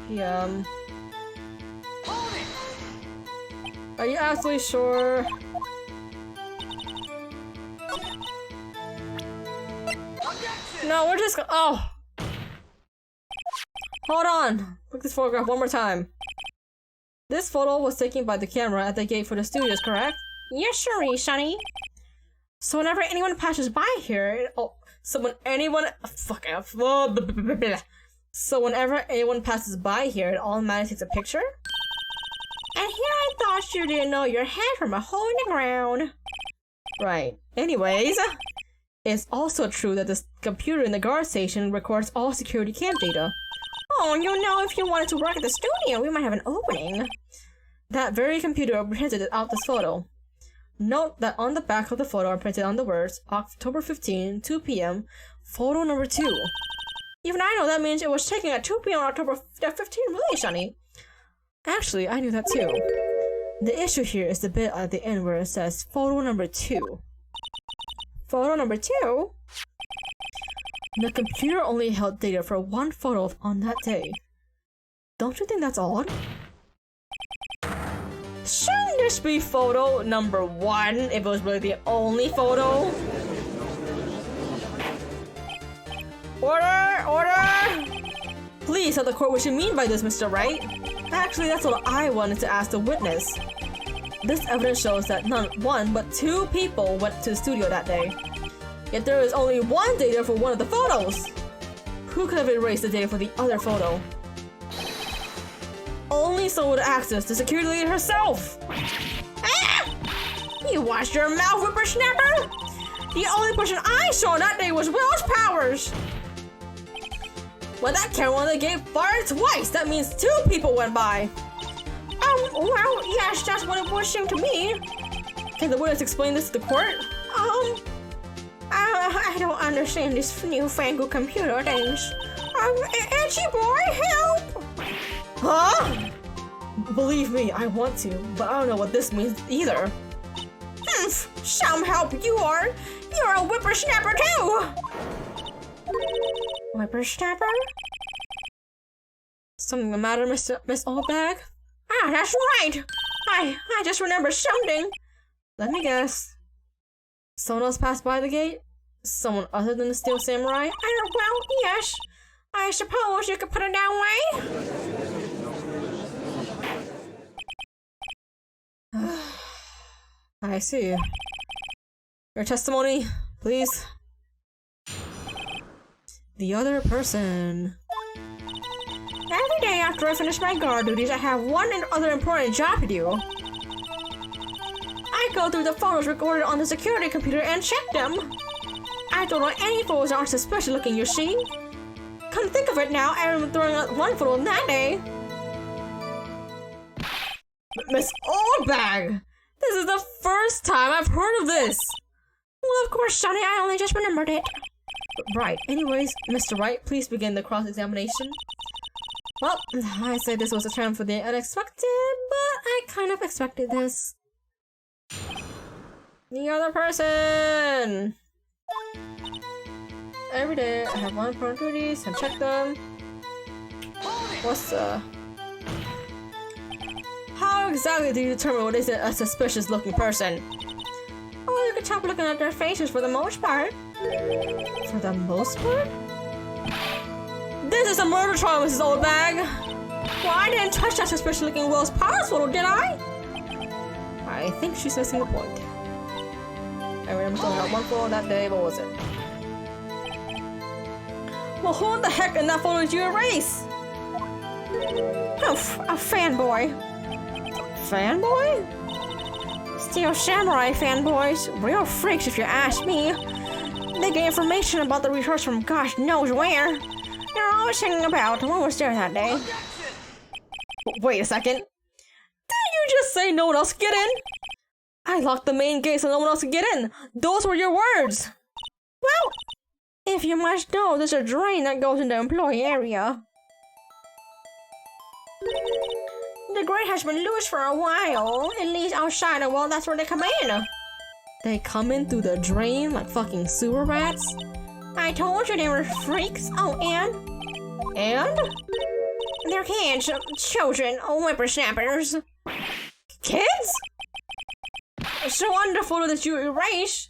PM. Are you absolutely sure? No, we're just oh! Hold on! Look at this photograph one more time. This photo was taken by the camera at the gate for the studios, correct? Yes, sure, Sonny. So whenever anyone passes by here, so whenever anyone passes by here, it automatically takes a picture? And here I thought you didn't know your head from a hole in the ground. Right. Anyways, it's also true that the computer in the guard station records all security cam data. Oh, you know, if you wanted to work at the studio, we might have an opening. That very computer printed out this photo. Note that on the back of the photo are printed on the words October 15, 2 p.m., photo number 2. Even I know that means it was taken at 2 p.m. on October 15, really, Shani? Actually, I knew that too. The issue here is the bit at the end where it says photo number 2. Photo number 2? The computer only held data for one photo on that day. Don't you think that's odd? Shouldn't this be photo number 1 if it was really the only photo? Order! Order! Please tell the court what you mean by this, Mr. Wright. Actually, that's what I wanted to ask the witness. This evidence shows that not one, but 2 people went to the studio that day. Yet there is only one data for one of the photos. Who could have erased the data for the other photo? Only someone with access to security lead herself! Ah! You watched your mouth, whippersnapper! The only person I saw that day was Will's Powers! Well, that camera on the gate fired twice! That means 2 people went by! Well, yes, that's what it would seem to me. Can the witness explain this to the court? I don't understand this newfangled computer things. Itchy boy, help! Huh? Believe me, I want to, but I don't know what this means either. Some help you are! You're a whippersnapper too! Whippersnapper? Something the matter, Miss Oldbag? Ah, that's right! I just remembered something. Let me guess. Someone else passed by the gate? Someone other than the Steel Samurai? Well, yes. I suppose you could put it that way. I see. Your testimony, please. The other person. Every day after I finish my guard duties, I have one other important job to do. I go through the photos recorded on the security computer and check them. I don't know any photos aren't suspicious looking, you see. Come to think of it now, I remember throwing out one photo that day. Miss Oldbag! This is the first time I've heard of this! Well, of course, Sonny, I only just remembered it. Right. Anyways, Mr. Wright, please begin the cross-examination. Well, I said this was a term for the unexpected, but I kind of expected this. The other person! Every day, I have one important duties and check them. What's How exactly do you determine what is a suspicious-looking person? Oh, you can tell looking at their faces for the most part. For the most part? This is a murder trial, Mrs. Oldbag! Well, I didn't touch that suspicious-looking Will's Power photo, did I? I think she's missing the point. I remember filling out one photo that day, what was it? Well, who in the heck in that photo did you erase? Oh, a fanboy. Fanboy? Steel Samurai fanboys. Real freaks if you ask me. They get information about the resource from gosh knows where. They're always hanging about. What was there that day? Wait a second. Didn't you just say no one else could get in? I locked the main gate so no one else could get in. Those were your words. Well, if you must know, there's a drain that goes in the employee area. The grate has been loose for a while. At least outside, well, that's where they come in. They come in through the drain like fucking sewer rats? I told you they were freaks. Oh, and? They're kids, children, whippersnappers. Kids? So on the photo that you erased,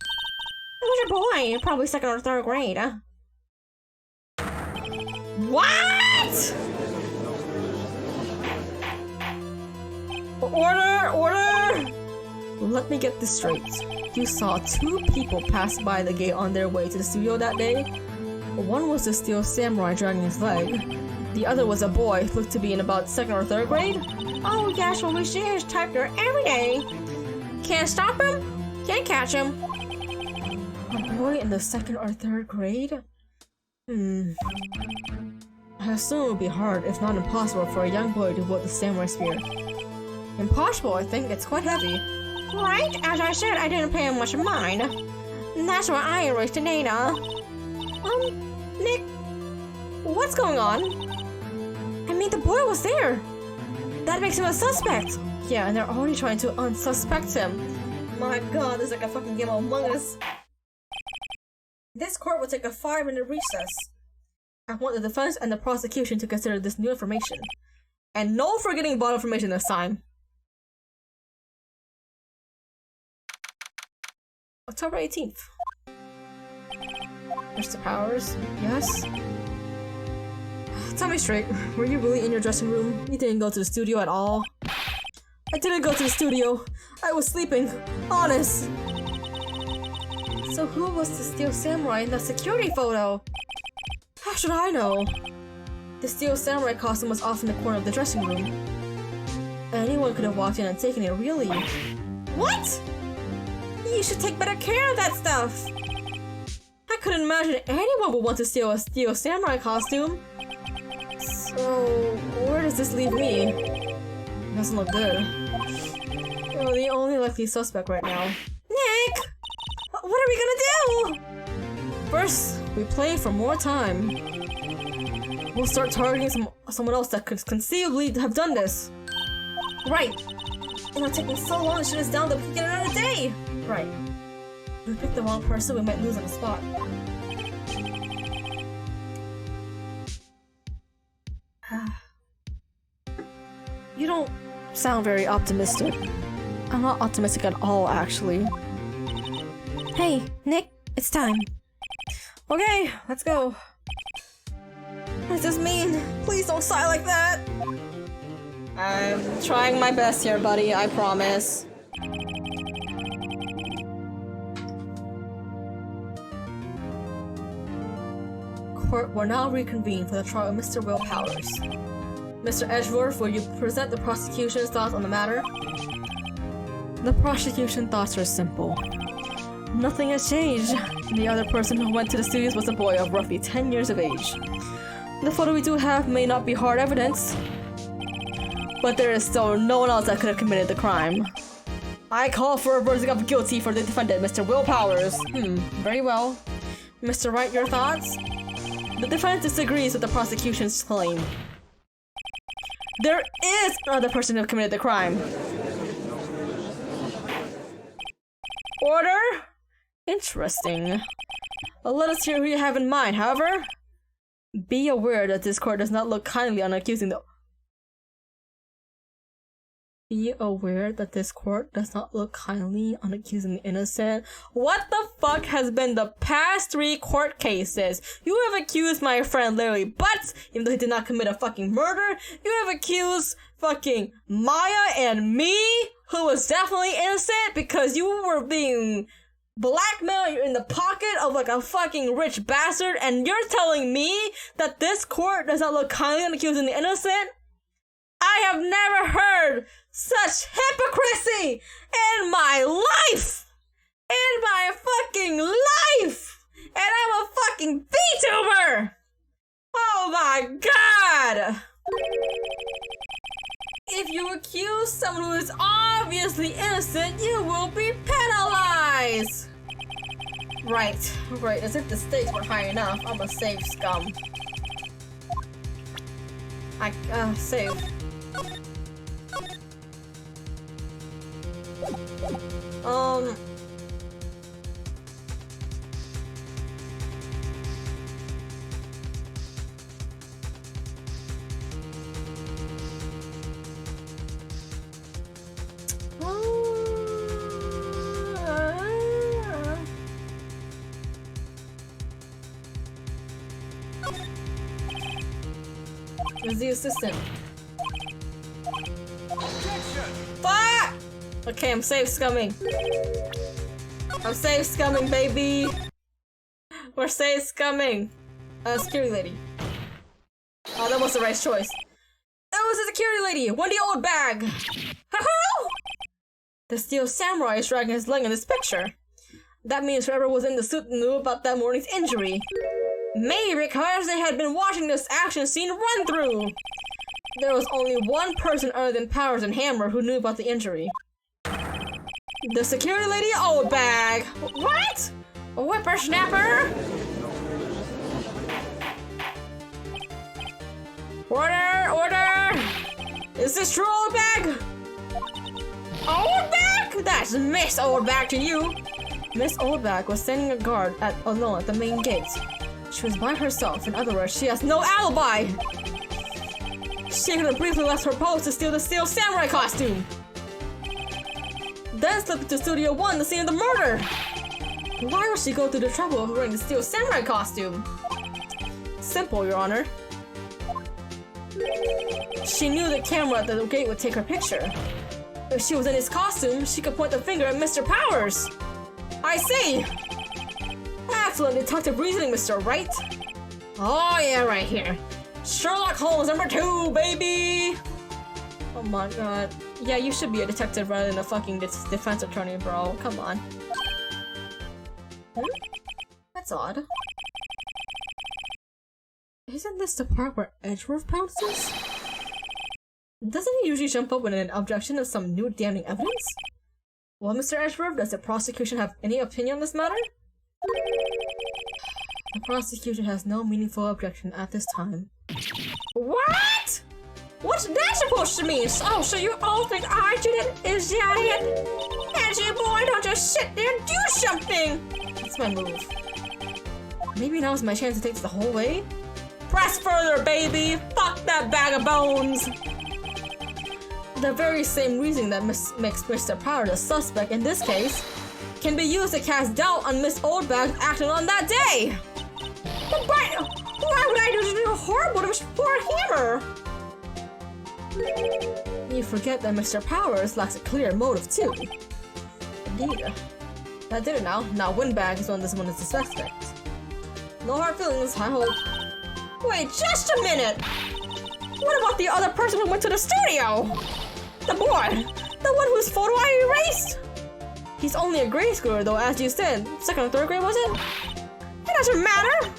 it was a boy, probably second or third grade. What? Order! Let me get this straight. You saw two people pass by the gate on their way to the studio that day. One was the Steel Samurai dragging his leg. The other was a boy, looked to be in about second or third grade. Oh yes, well we see his type there every day. Can't stop him, can't catch him. A boy in the second or third grade? I assume it would be hard, if not impossible, for a young boy to wield the samurai spear. Impossible, I think. It's quite heavy. Right? As I said, I didn't pay him much mind. And that's why I erased the data. Nick, what's going on? I mean, the boy was there. That makes him a suspect. Yeah, and they're already trying to unsuspect him. My god, this is like a fucking game of Among Us. This court will take a 5-minute recess. I want the defense and the prosecution to consider this new information. And no forgetting about information this time. October 18th. Mr. Powers, yes? Tell me straight, were you really in your dressing room? You didn't go to the studio at all? I didn't go to the studio. I was sleeping. Honest. So who was the Steel Samurai in the security photo? How should I know? The Steel Samurai costume was off in the corner of the dressing room. Anyone could have walked in and taken it, really. What? You should take better care of that stuff. I couldn't imagine anyone would want to steal a Steel Samurai costume. So, where does this leave me? It doesn't look good. You're the only likely suspect right now. Nick! What are we gonna do? First, we play for more time. We'll start targeting someone else that could conceivably have done this. Right. It would take me so long to shut us down that we could get another day. Right. If we pick the wrong person, we might lose on the spot. You don't sound very optimistic. I'm not optimistic at all, actually. Hey, Nick, it's time. Okay, let's go. What does this mean? Please don't sigh like that. I'm trying my best here, buddy, I promise. Court will now reconvene for the trial of Mr. Will Powers. Mr. Edgeworth, will you present the prosecution's thoughts on the matter? The prosecution thoughts are simple. Nothing has changed. The other person who went to the studios was a boy of roughly 10 years of age. The photo we do have may not be hard evidence. But there is still no one else that could have committed the crime. I call for a verdict of guilty for the defendant, Mr. Will Powers. Very well. Mr. Wright, your thoughts? The defense disagrees with the prosecution's claim. There is another person who committed the crime. Order? Interesting. Let us hear who you have in mind, however. Be aware that this court does not look kindly on accusing the— Be aware that this court does not look kindly on accusing the innocent. What the fuck has been the past 3 court cases? You have accused my friend Larry Butts, even though he did not commit a fucking murder. You have accused fucking Maya and me, who was definitely innocent because you were being blackmailed in the pocket of like a fucking rich bastard, and you're telling me that this court does not look kindly on accusing the innocent? I have never heard such hypocrisy in my life! In my fucking life! And I'm a fucking VTuber! Oh my god! If you accuse someone who is obviously innocent, you will be penalized! Right. As if the stakes were high enough, I'm a save scum. Save. Where's the assistant? Fuck! Okay, I'm safe scumming. I'm safe scumming, baby. We're safe scumming. Security lady. Oh, that was the right choice. That was a security lady. Wendy Oldbag. Ha-ha! The steel samurai is dragging his leg in this picture. That means whoever was in the suit knew about that morning's injury. Maybe because they had been watching this action scene run through. There was only one person other than Powers and Hammer who knew about the injury. The security lady Oldbag. What? A whippersnapper? Order! Is this true, Oldbag? Oldbag? That's Miss Oldbag to you. Miss Oldbag was standing a guard alone at the main gate. She was by herself. In other words, she has no alibi. She could have briefly left her post to steal the steel samurai costume. Then slipped into Studio 1, the scene of the murder. Why would she go through the trouble of wearing the steel samurai costume? Simple, Your Honor. She knew the camera at the gate would take her picture. If she was in his costume, she could point the finger at Mr. Powers. I see. Excellent detective reasoning, Mr. Wright. Oh yeah, right here. Sherlock Holmes #2, baby! Oh my god. Yeah, you should be a detective rather than a fucking defense attorney, bro. Come on. That's odd. Isn't this the part where Edgeworth pounces? Doesn't he usually jump up with an objection of some new damning evidence? Well, Mr. Edgeworth, does the prosecution have any opinion on this matter? The prosecution has no meaningful objection at this time. What? What's that supposed to mean? Oh, so you all think I did it? Is that it? Edgy boy, don't just sit there and do something! That's my move. Maybe now's my chance to take this the whole way? Press further, baby! Fuck that bag of bones! The very same reasoning that makes Mr. Powers a suspect in this case can be used to cast doubt on Miss Oldbag's action on that day! But why would I do something horrible to Mr. Poor Hammer? You forget that Mr. Powers lacks a clear motive too. Indeed. That did it now. Now Windbag is one is the suspect. No hard feelings, I hope. Wait, just a minute! What about the other person who went to the studio? The boy! The one whose photo I erased! He's only a grade schooler though, as you said. 2nd or 3rd grade, was it? It doesn't matter!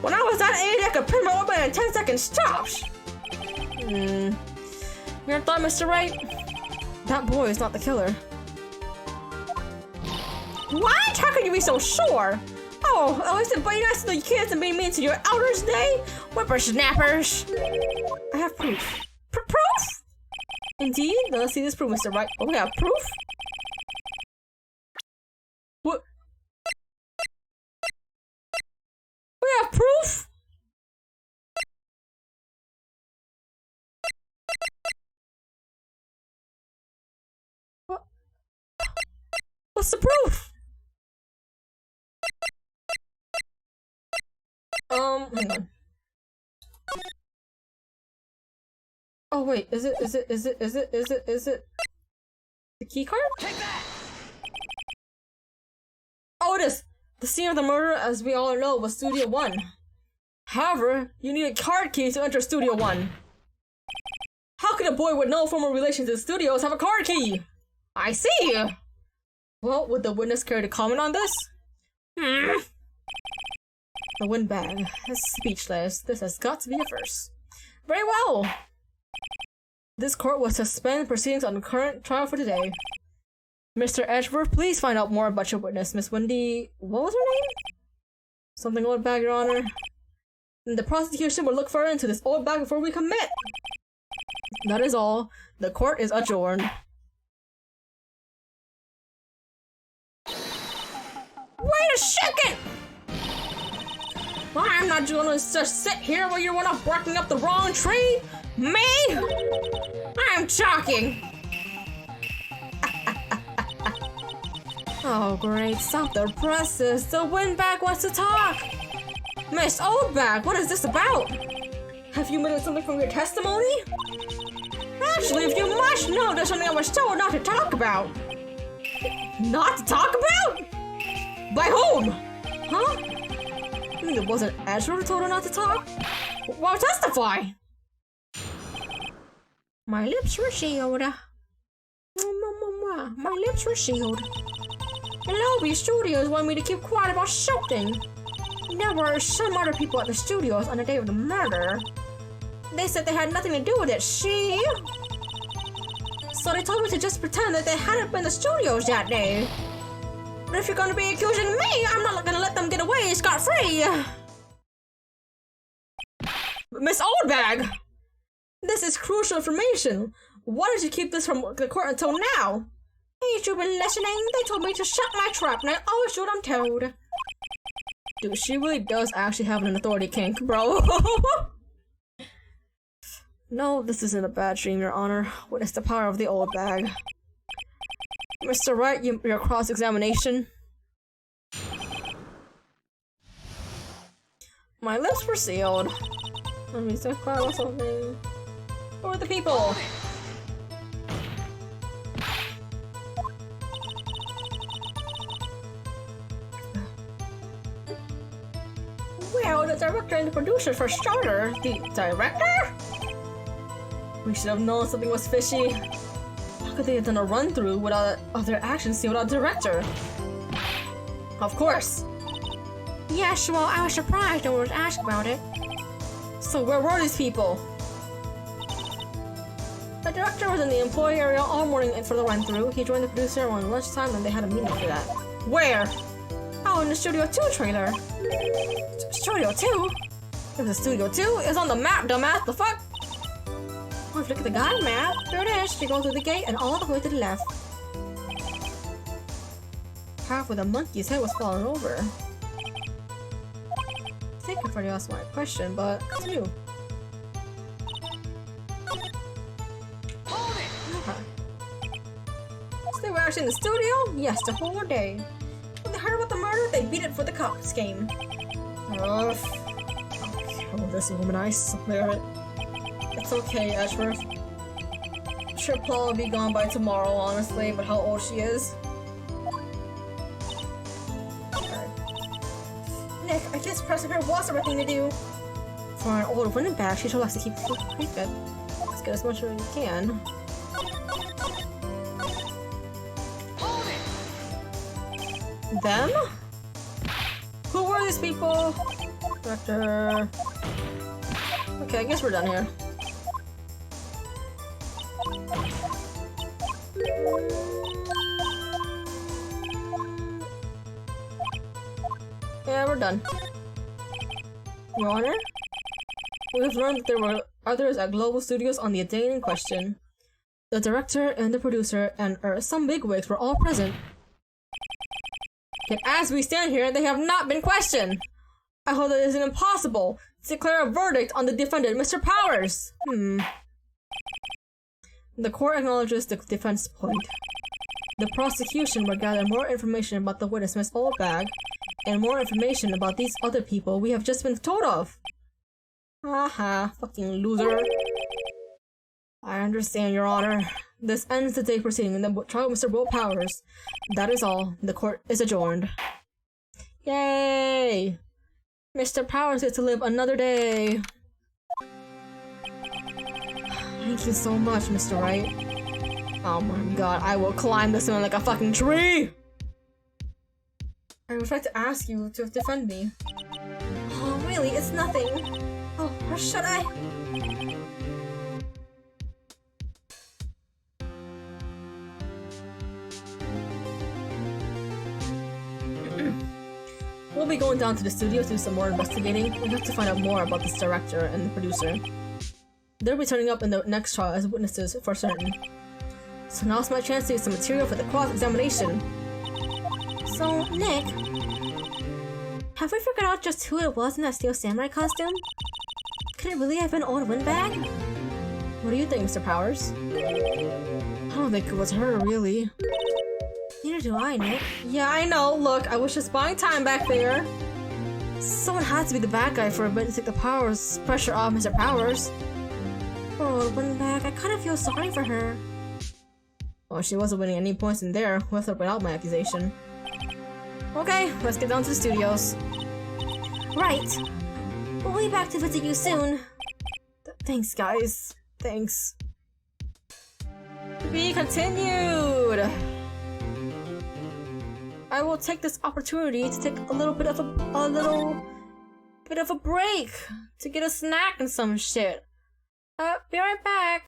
When I was that age, I could print my open in 10 seconds tops! Your thought, Mr. Wright? That boy is not the killer. What? How can you be so sure? Oh, at least be nice to the kids and be mean to your elders day? Whippersnappers! I have proof. Proof? Indeed? Let's see this proof, Mr. Wright. Oh, we have proof? What? We have proof? What? What's the proof? Hang on. Oh wait, is it the key card? Take that! Oh, it is! The scene of the murder, as we all know, was Studio 1. However, you need a card key to enter Studio 1. How could a boy with no formal relations in studios have a card key? I see! Well, would the witness care to comment on this? The windbag is speechless. This has got to be a first. Very well! This court will suspend proceedings on the current trial for today. Mr. Edgeworth, please find out more about your witness, Miss Wendy. What was her name? Something old bag, Your Honor. And the prosecution will look further into this old bag before we commit. That is all. The court is adjourned. Wait a second! I'm not gonna just sit here while you're one up barking up the wrong tree! Me? I'm talking! Oh great, stop the presses. The windbag wants to talk! Miss Oldbag, what is this about? Have you omitted something from your testimony? Actually, if you must know, there's something I was told not to talk about. Not to talk about? By whom? Huh? You mean it wasn't Ezra who told her not to talk? Well, testify! My lips were sealed. My lips were sealed. The Lobby Studios wanted me to keep quiet about something. There were some other people at the studios on the day of the murder. They said they had nothing to do with it, see? So they told me to just pretend that they hadn't been in the studios that day. But if you're gonna be accusing me, I'm not gonna let them get away scot-free. Miss Oldbag! This is crucial information. Why did you keep this from the court until now? Ain't you been listening? They told me to shut my trap, and I always do what I'm told. Dude, she really does actually have an authority kink, bro. No, this isn't a bad dream, Your Honor. Witness the power of the old bag. Mr. Wright, your cross-examination. My lips were sealed. Let me say something. Who are the people? Well, the director and the producer for starter. The director? We should have known something was fishy. How could they have done a run-through without their actions seen without a director? Of course. Yes, well, I was surprised no one was asked about it. So where were these people? The director was in the employee area all morning for the run-through. He joined the producer on lunchtime and they had a meeting after that. Where? Oh, in the Studio 2 trailer. Studio 2? It was a Studio 2? It was on the map, dumbass. The fuck? Oh, if you look at the guide map, there it is. You go through the gate and all the way to the left. Half with a monkey's head was falling over. I think I've already asked my question, but continue. So they were actually in the studio? Yes, the whole day. When they heard about the murder, they beat it for the cops came. Ugh. Oh, this woman, I swear it. It's okay, Edgeworth. I'm sure Paul will be gone by tomorrow, honestly, but how old she is. Okay. Nick, I guess pressing her was the right thing to do. For an old winning bag, she told us to keep it good. Let's get as much as we can. Them? Who were these people? Director. Okay, I guess we're done here. Yeah, we're done. Your Honor? We have learned that there were others at Global Studios on the day in question. The director and the producer and some bigwigs were all present. Yet as we stand here, they have not been questioned. I hold that it is impossible to declare a verdict on the defendant, Mr. Powers. The court acknowledges the defense point. The prosecution will gather more information about the witness, Miss Oldbag, and more information about these other people we have just been told of. Haha, fucking loser. I understand, Your Honor. This ends the day proceeding in the trial of Mr. Will Powers. That is all. The court is adjourned. Yay! Mr. Powers gets to live another day. Thank you so much, Mr. Wright. Oh my god, I will climb this one like a fucking tree! I would like to ask you to defend me. Oh, really? It's nothing. Oh, or should I? We'll be going down to the studio to do some more investigating. We have to find out more about this director and the producer. They'll be turning up in the next trial as witnesses for certain. So now's my chance to get some material for the cross-examination. So, Nick, have we figured out just who it was in that Steel Samurai costume? Could it really have been Old Windbag? What do you think, Mr. Powers? I don't think it was her, really. Neither do I, Nick. Yeah, I know. Look, I was just buying time back there. Someone had to be the bad guy for a bit to take the pressure off Mr. Powers. Poor Old Windbag, I kind of feel sorry for her. Well, she wasn't winning any points in there, with or without my accusation. Okay, let's get down to the studios. Right. We'll be back to visit you soon. Thanks, guys. Thanks. To be continued! I will take this opportunity to take a little bit of a break to get a snack and some shit. Be right back.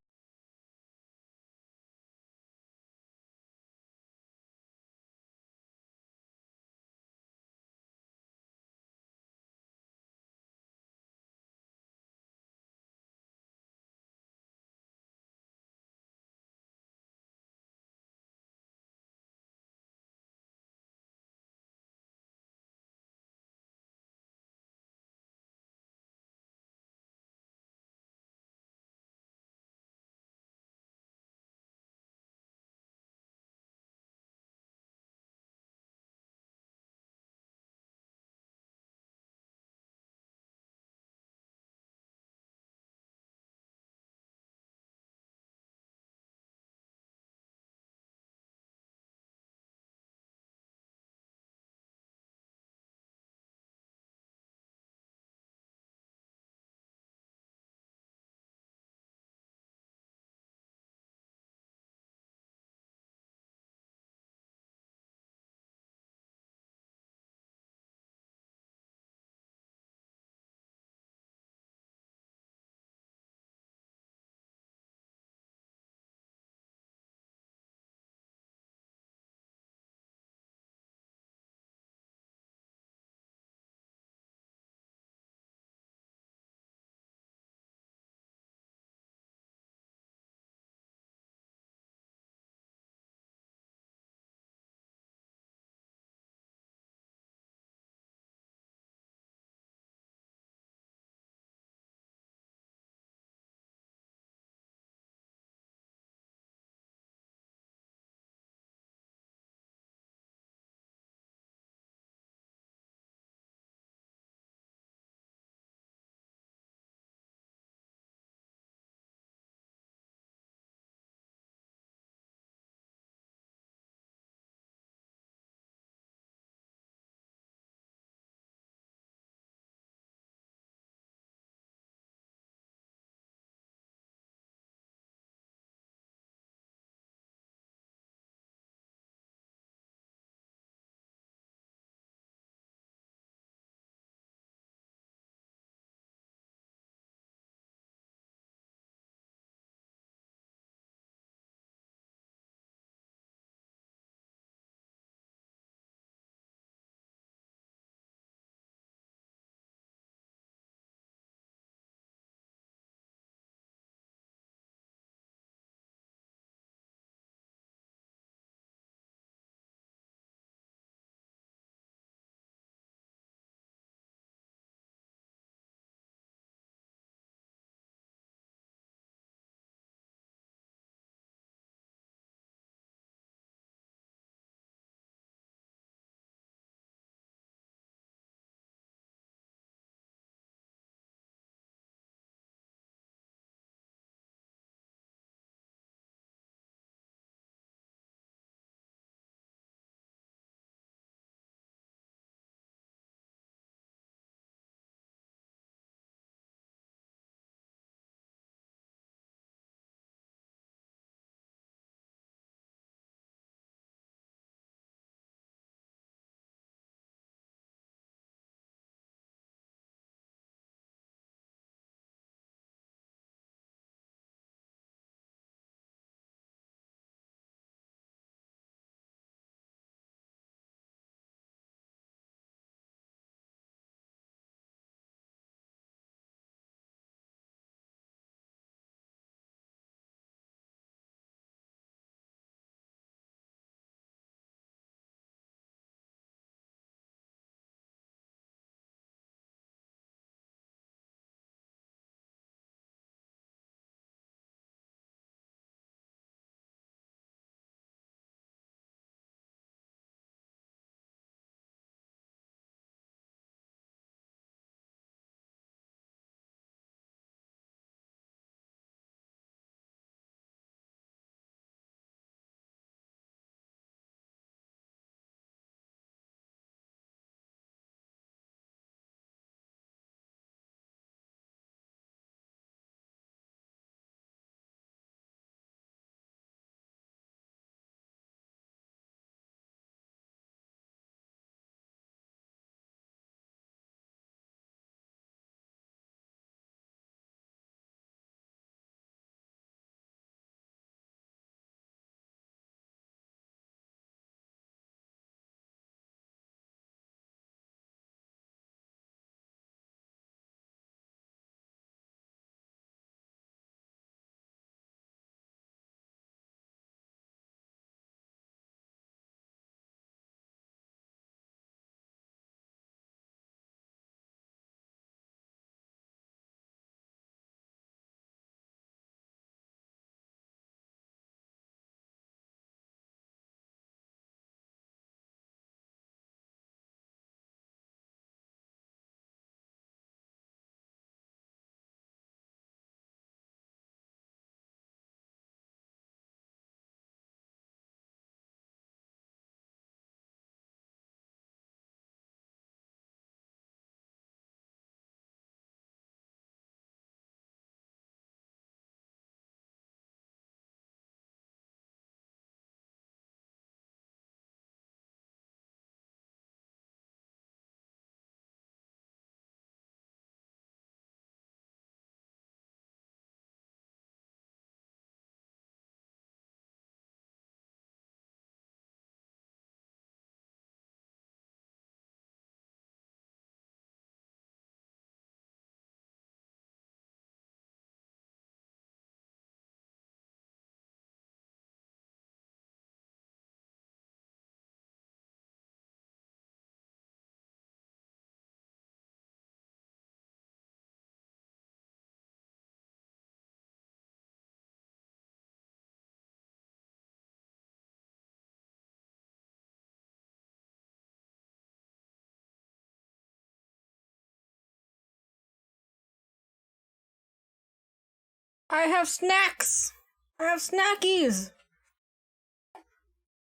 I have snacks! I have snackies!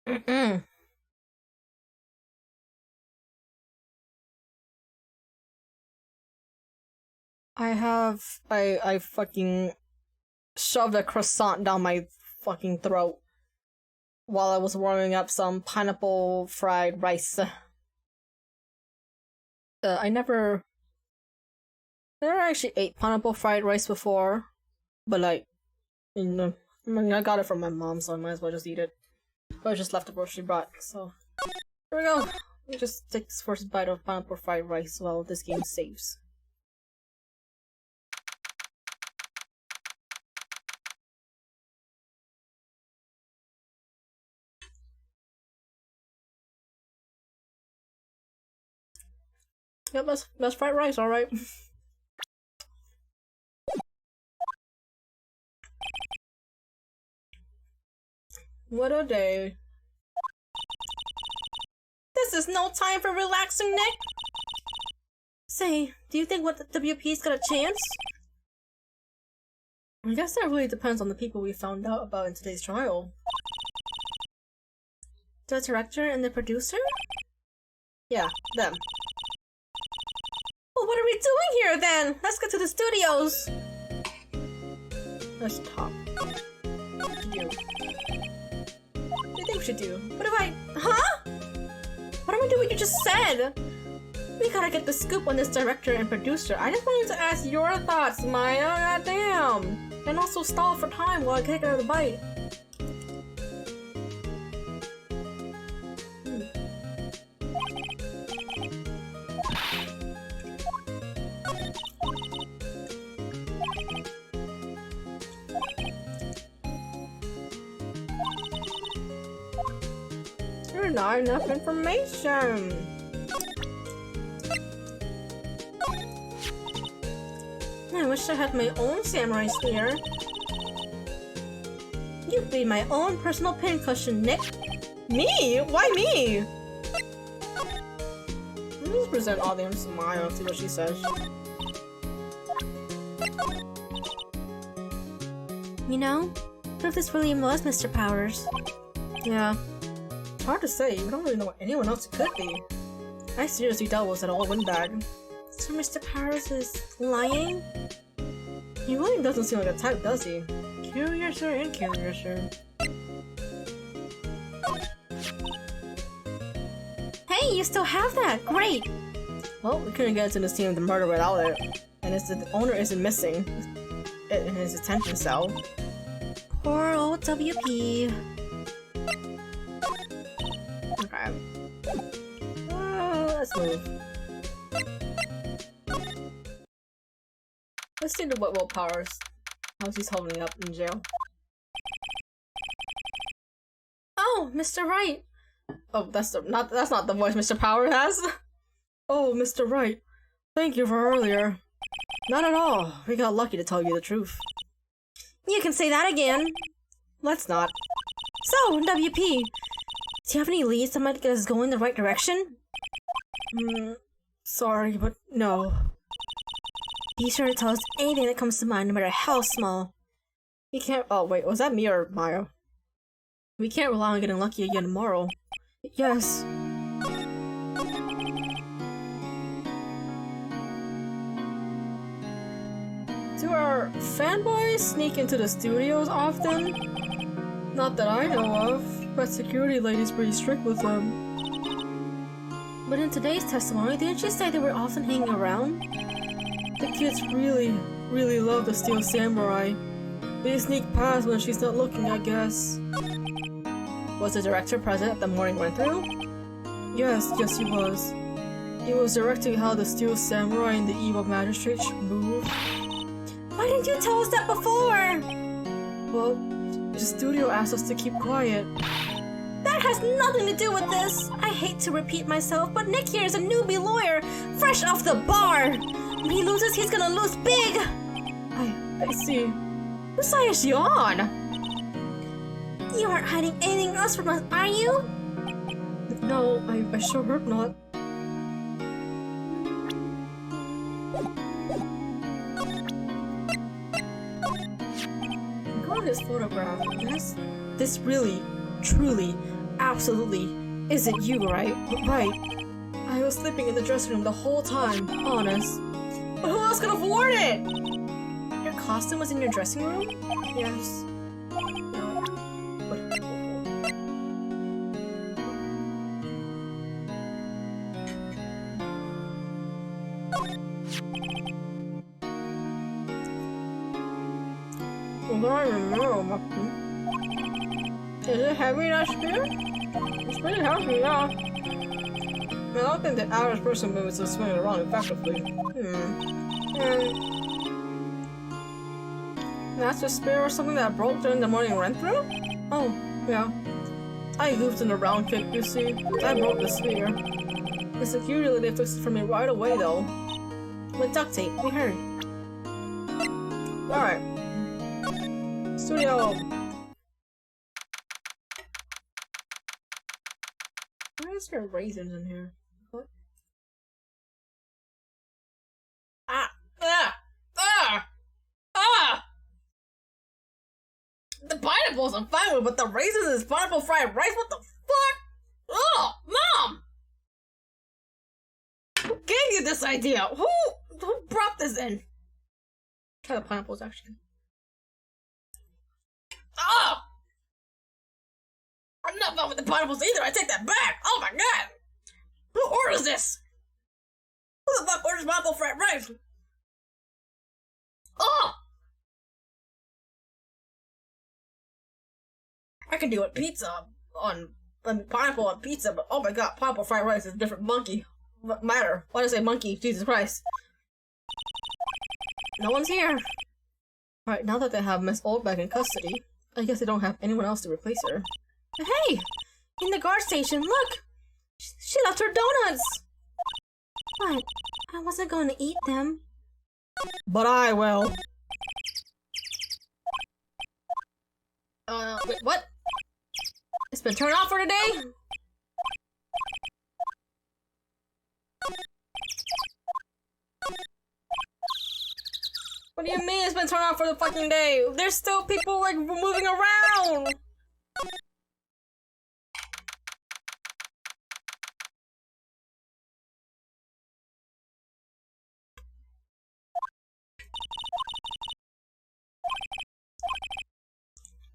Mm-mm. I fucking shoved a croissant down my fucking throat while I was warming up some pineapple fried rice. I never actually ate pineapple fried rice before, but like, you know, I mean, I got it from my mom, so I might as well just eat it. But it's just leftovers she brought, so here we go. Let me just take this first bite of pineapple fried rice while this game saves. Yep, that's fried rice, alright. What a day. This is no time for relaxing, Nick! Say, do you think what the WP's got a chance? I guess that really depends on the people we found out about in today's trial. The director and the producer? Yeah, them. Well, what are we doing here then? Let's get to the studios! Let's talk. What do you think we should do? What if I... Huh? What am I doing what you just said? We gotta get the scoop on this director and producer. I just wanted to ask your thoughts, Maya. Goddamn. And also stall for time while I take another bite. There's not enough information. I wish I had my own samurai spear. You'd be my own personal pincushion, Nick. Me? Why me? Let me just present all the answers to Maya and see what she says. You know, what if this really was Mr. Powers? Yeah. It's hard to say. We don't really know what anyone else could be. I seriously doubt it was an all windbag. So Mr. Powers is lying? He really doesn't seem like a type, does he? Curiouser and curiouser. Hey, you still have that! Great! Well, we couldn't get into the scene of the murder without it. And the owner isn't missing in his detention cell. Poor old WP. Okay. Let's move. Let's see the Will Powers. How he's holding up in jail. Oh, Mr. Wright! Oh, that's not the voice Mr. Powers has. Oh, Mr. Wright. Thank you for earlier. Not at all. We got lucky, to tell you the truth. You can say that again. Let's not. So, WP, do you have any leads that might get us going in the right direction? Sorry, but no. Be sure to tell us anything that comes to mind, no matter how small. We can't- oh wait, was that me or Maya? We can't rely on getting lucky again tomorrow. Yes. Do our fanboys sneak into the studios often? Not that I know of, but security lady's pretty strict with them. But in today's testimony, didn't you say they were often hanging around? The kids really love the Steel Samurai. They sneak past when she's not looking, I guess. Was the director present at the morning run-through? Yes, he was. He was directing how the Steel Samurai and the evil magistrate should move. Why didn't you tell us that before? Well, the studio asked us to keep quiet. That has nothing to do with this! I hate to repeat myself, but Nick here is a newbie lawyer, fresh off the bar! When he loses, he's gonna lose big! I see. Whose side is she on? You aren't hiding anything else from us, are you? No, I sure hope not. saw his photograph. This really, truly, absolutely isn't you, right? Right. I was sleeping in the dressing room the whole time, honest. But who else could afford it? Your costume was in your dressing room? Yes. No. But... Well, I don't know. Is it heavy, that spear? It's pretty heavy, yeah. I don't think the average person would be able to swing it around effectively. That's a spear or something that broke during the morning run-through? Oh, yeah. I goofed in the round kick, you see. I broke the spear. The security lady fixed it for me right away, though. With duct tape, we heard. Alright. Studio! Why is there raisins in here? What? Ah! Ah! Ah! Ah! The pineapples I'm fine with, but the raisins is pineapple fried rice? What the fuck? Oh, Mom! Who gave you this idea? Who brought this in? Try the pineapples, actually. Oh! I'm not fine with the pineapples either. I take that back. Oh my god! Who orders this? Who the fuck orders pineapple fried rice? Oh! I can do it pizza on pineapple on pizza, but oh my god, pineapple fried rice is a different monkey. What matter? Why did I say monkey? Jesus Christ. No one's here. Alright, now that they have Miss Old back in custody, I guess they don't have anyone else to replace her. Hey! In the guard station, look! She left her donuts! What? I wasn't going to eat them. But I will. Wait, what? It's been turned off for today? What do you mean it's been turned off for the fucking day? There's still people, like, moving around!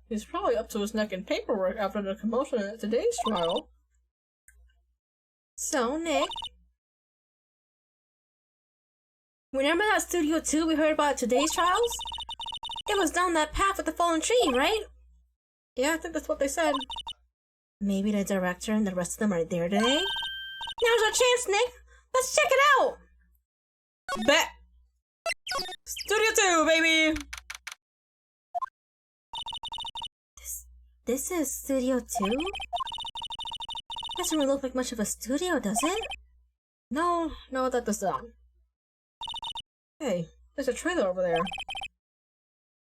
He's probably up to his neck in paperwork after the commotion at today's trial. So, Nick, remember that Studio 2 we heard about today's trials? It was down that path with the fallen tree, right? Yeah, I think that's what they said. Maybe the director and the rest of them are there today? Now's our chance, Nick! Let's check it out! Bet! Studio 2, baby! This is Studio 2? Doesn't really look like much of a studio, does it? No, that does not. Hey, there's a trailer over there.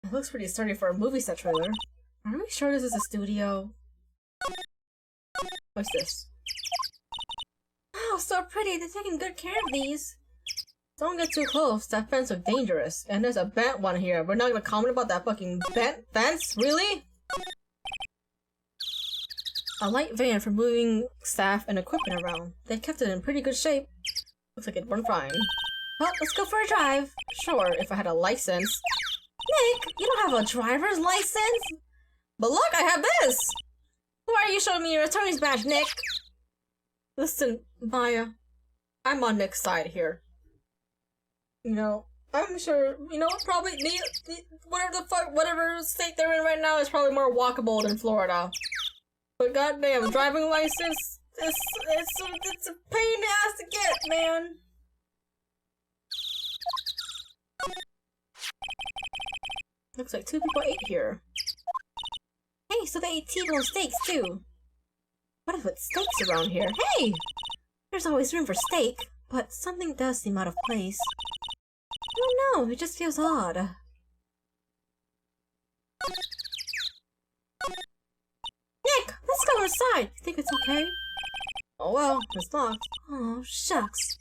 It looks pretty sturdy for a movie set trailer. Are we sure this is a studio? What's this? Oh, so pretty. They're taking good care of these. Don't get too close. That fence looks dangerous. And there's a bent one here. We're not gonna comment about that fucking bent fence? Really? A light van for moving staff and equipment around. They kept it in pretty good shape. Looks like it burned fine. Well, let's go for a drive. Sure, if I had a license. Nick, you don't have a driver's license? But look, I have this! Why are you showing me your attorney's badge, Nick? Listen, Maya, I'm on Nick's side here. You know, I'm sure, you know, probably whatever state they're in right now is probably more walkable than Florida. But goddamn, driving license, it's a pain in the ass to get, man. Looks like 2 people ate here. Hey, so they ate T-bone steaks too. What if it's steaks around here? Hey! There's always room for steak, but something does seem out of place. I don't know, it just feels odd. Nick, let's go inside. You think it's okay? Oh well, it's locked. Oh, shucks.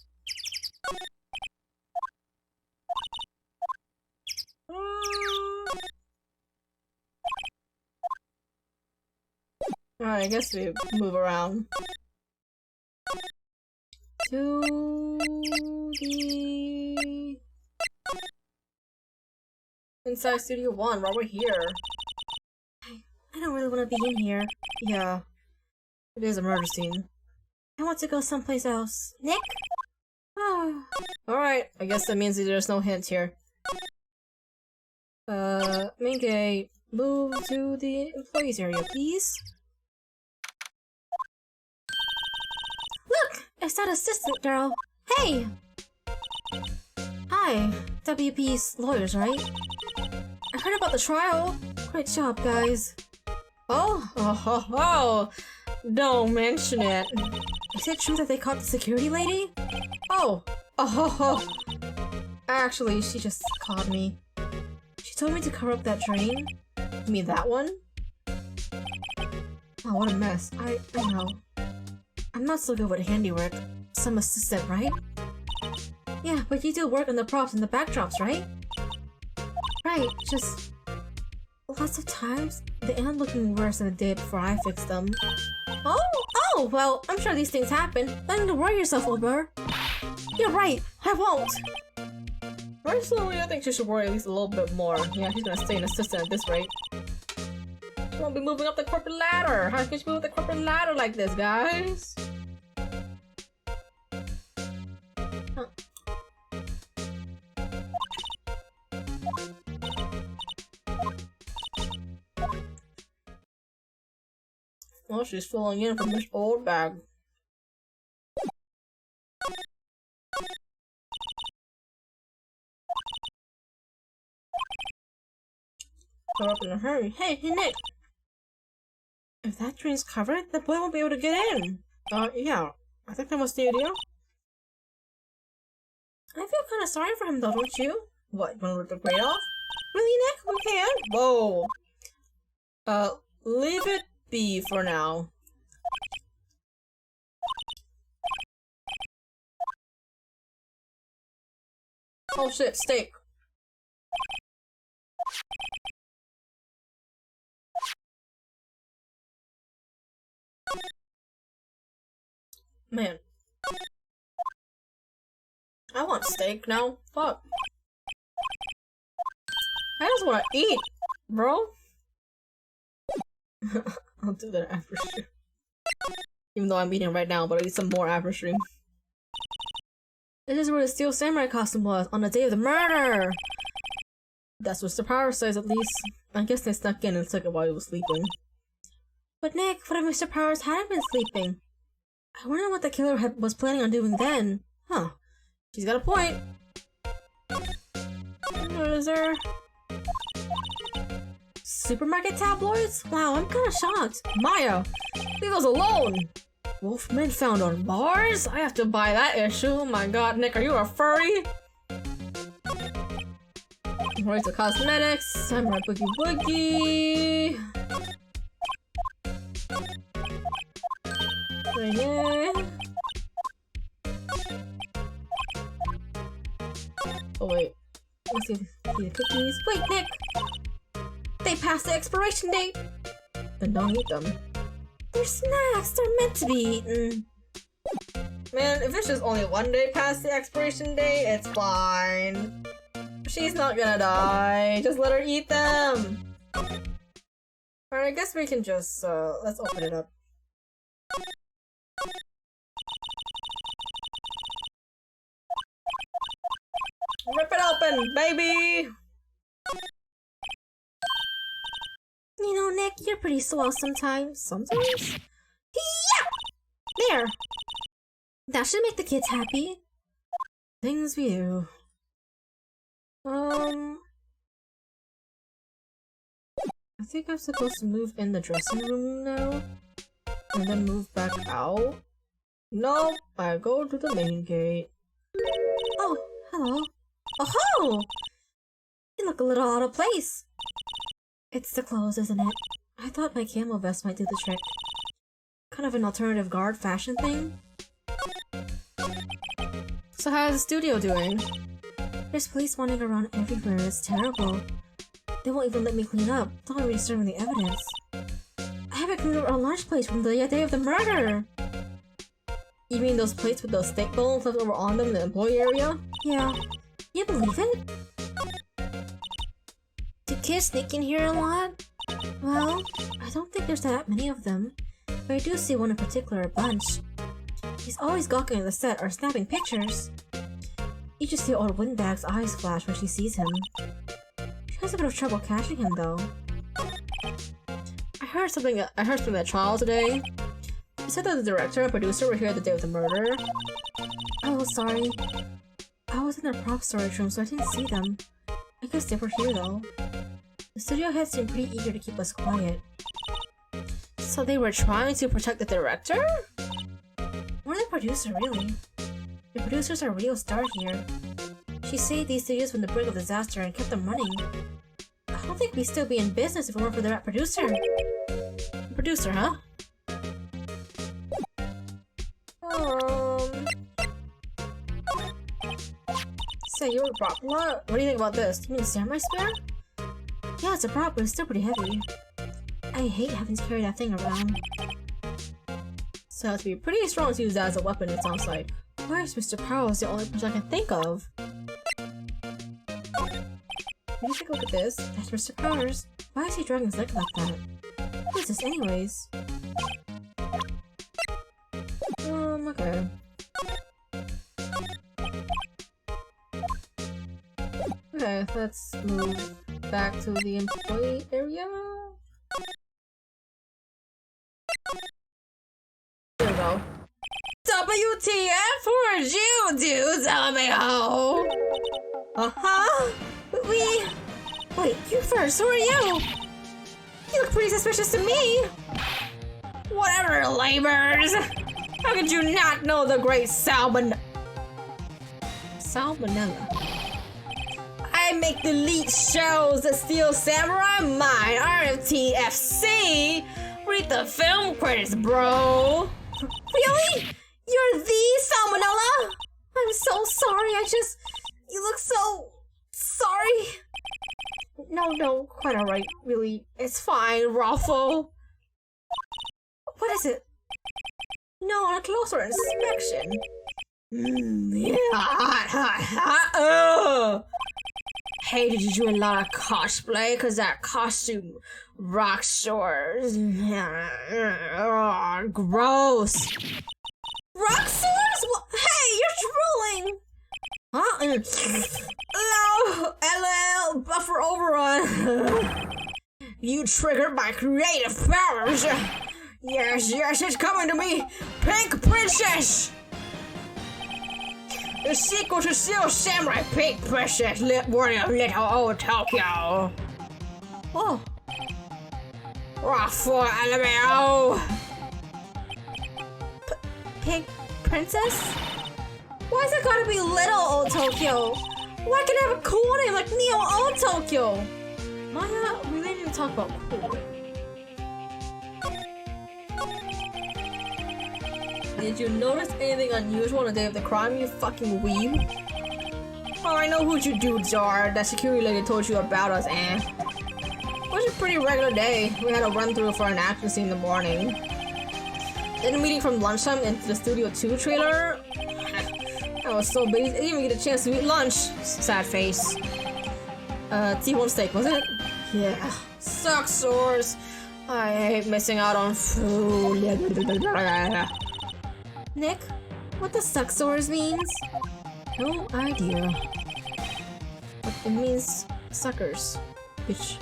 Alright, I guess we move around. To the... Inside Studio 1, while we're here. I don't really want to be in here. Yeah. It is a murder scene. I want to go someplace else. Nick? Oh. Alright, I guess that means there's no hint here. Main gate. Move to the employees area, please. Look! It's that assistant girl. Hey! Hi. WP's lawyers, right? I heard about the trial. Great job, guys. Oh, don't mention it. Is it true that they caught the security lady? Oh. Actually, she just caught me. She told me to cover up that drain. You mean that one? Oh, what a mess. I know. I'm not so good with handiwork. Some assistant, right? Yeah, but you do work on the props and the backdrops, right? Right, just... lots of times, they end up looking worse than they did before I fixed them. Oh, well, I'm sure these things happen. Nothing to worry yourself over. You're right, I won't. Personally, I think she should worry at least a little bit more. Yeah, she's gonna stay an assistant at this rate. She won't be moving up the corporate ladder. How can she move up the corporate ladder like this, guys? Huh. Well, she's filling in from this old bag. Go up in a hurry. Hey, Nick! If that drain's covered, the boy won't be able to get in. Yeah. I think that was the idea. I feel kind of sorry for him though, don't you? What, you wanna rip the grate off? Really, Nick? We can? Whoa! Leave it be for now. Oh shit, steak! Man. I want steak now. Fuck. I just want to eat, bro. I'll do that after stream. Even though I'm eating right now, but I'll eat some more after stream. This is where the Steel Samurai costume was, on the day of the murder! That's what Mr. Power says, at least. I guess they snuck in and took it while he was sleeping. But Nick, what if Mr. Powers hadn't been sleeping? I wonder what the killer was planning on doing then. Huh. She's got a point. What is there? Supermarket tabloids? Wow, I'm kinda shocked. Maya! Leave us alone! Wolfman found on Mars? I have to buy that issue. Oh my god, Nick, are you a furry? Right to cosmetics. Samurai Boogie Woogie. Yeah. Oh wait. Let's see the cookies. Wait, Nick! They passed the expiration date! Then don't eat them. They're snacks, they're meant to be eaten. Man, if it's just only one day past the expiration date, it's fine. She's not gonna die. Just let her eat them. Alright, I guess we can just, let's open it up. Rip it open, baby! You know, Nick, you're pretty swell sometimes. Sometimes? Yeah! There! That should make the kids happy. Things we do. I think I'm supposed to move in the dressing room now. And then move back out. Nope, I go to the main gate. Oh, hello. Oh-ho! You look a little out of place. It's the clothes, isn't it? I thought my camo vest might do the trick. Kind of an alternative guard fashion thing. So how's the studio doing? There's police wandering around everywhere. It's terrible. They won't even let me clean up. Don't want me disturbing the evidence. I haven't cleaned up our lunch plates from the day of the murder. You mean those plates with those steak bones left over on them in the employee area? Yeah. You believe it? Do kids sneak in here a lot? Well, I don't think there's that many of them, but I do see one in particular a bunch. He's always gawking at the set or snapping pictures. You just see old Windbag's eyes flash when she sees him. She has a bit of trouble catching him though. I heard something at trial today. It said that the director and producer were here the day of the murder. Oh, sorry. I was in their prop storage room, so I didn't see them. I guess they were here though. The studio heads seemed pretty eager to keep us quiet. So they were trying to protect the director? More the producer, really. The producers are real stars here. She saved these studios from the brink of disaster and kept them running. I don't think we'd still be in business if it weren't for that producer. Producer, huh? Say, you're a prop. What do you think about this? You mean a samurai spear? Yeah, it's a prop, but it's still pretty heavy. I hate having to carry that thing around. So it has to be pretty strong to use that as a weapon, it sounds like. Why is Mr. Powell's the only person I can think of? When you take a look at this, that's Mr. Powers. Why is he dragging his leg like that? What is this anyways? Okay. Okay, let's move back to the employee area. There we go. WTF? Who are you, dude? Tell me how. Uh-huh. Wait, you first. Who are you? You look pretty suspicious to me. Whatever, labors. How could you not know the great Salmonella? I make the lead shows that Steel Samurai, mine, RMTFC. Read the film credits, bro. Really? You're the Salmonella? I'm so sorry, you look so... sorry. No, quite alright, really. It's fine, Raffle. What is it? No, on a closer inspection. Yeah, hot. Hey, did you do a lot of cosplay? Cause that costume rocks yours. Gross. Rock swords? Hey, you're drooling! Huh? LL, buffer overrun. You triggered my creative powers. Yes, it's coming to me. Pink Princess. The sequel to Steel Samurai, Pink Princess, Warrior Little Old Tokyo. Oh. Raffle LMAO. Pink Princess? Why's it gotta be Little Old Tokyo? Why can't I have a cool name like Neo Old Tokyo? Maya, we didn't even talk about cool. Did you notice anything unusual on the day of the crime, you fucking weeb? Oh, I know who you dudes are. That security lady told you about us, eh? It was a pretty regular day. We had a run-through for an action scene in the morning. Then a meeting from lunchtime into the Studio 2 trailer. I was so busy, I didn't even get a chance to eat lunch. Sad face. T1 steak, was it? Yeah. Sucks sores. I hate missing out on food. Nick, what the suck sores means? No idea. But it means suckers. Bitch.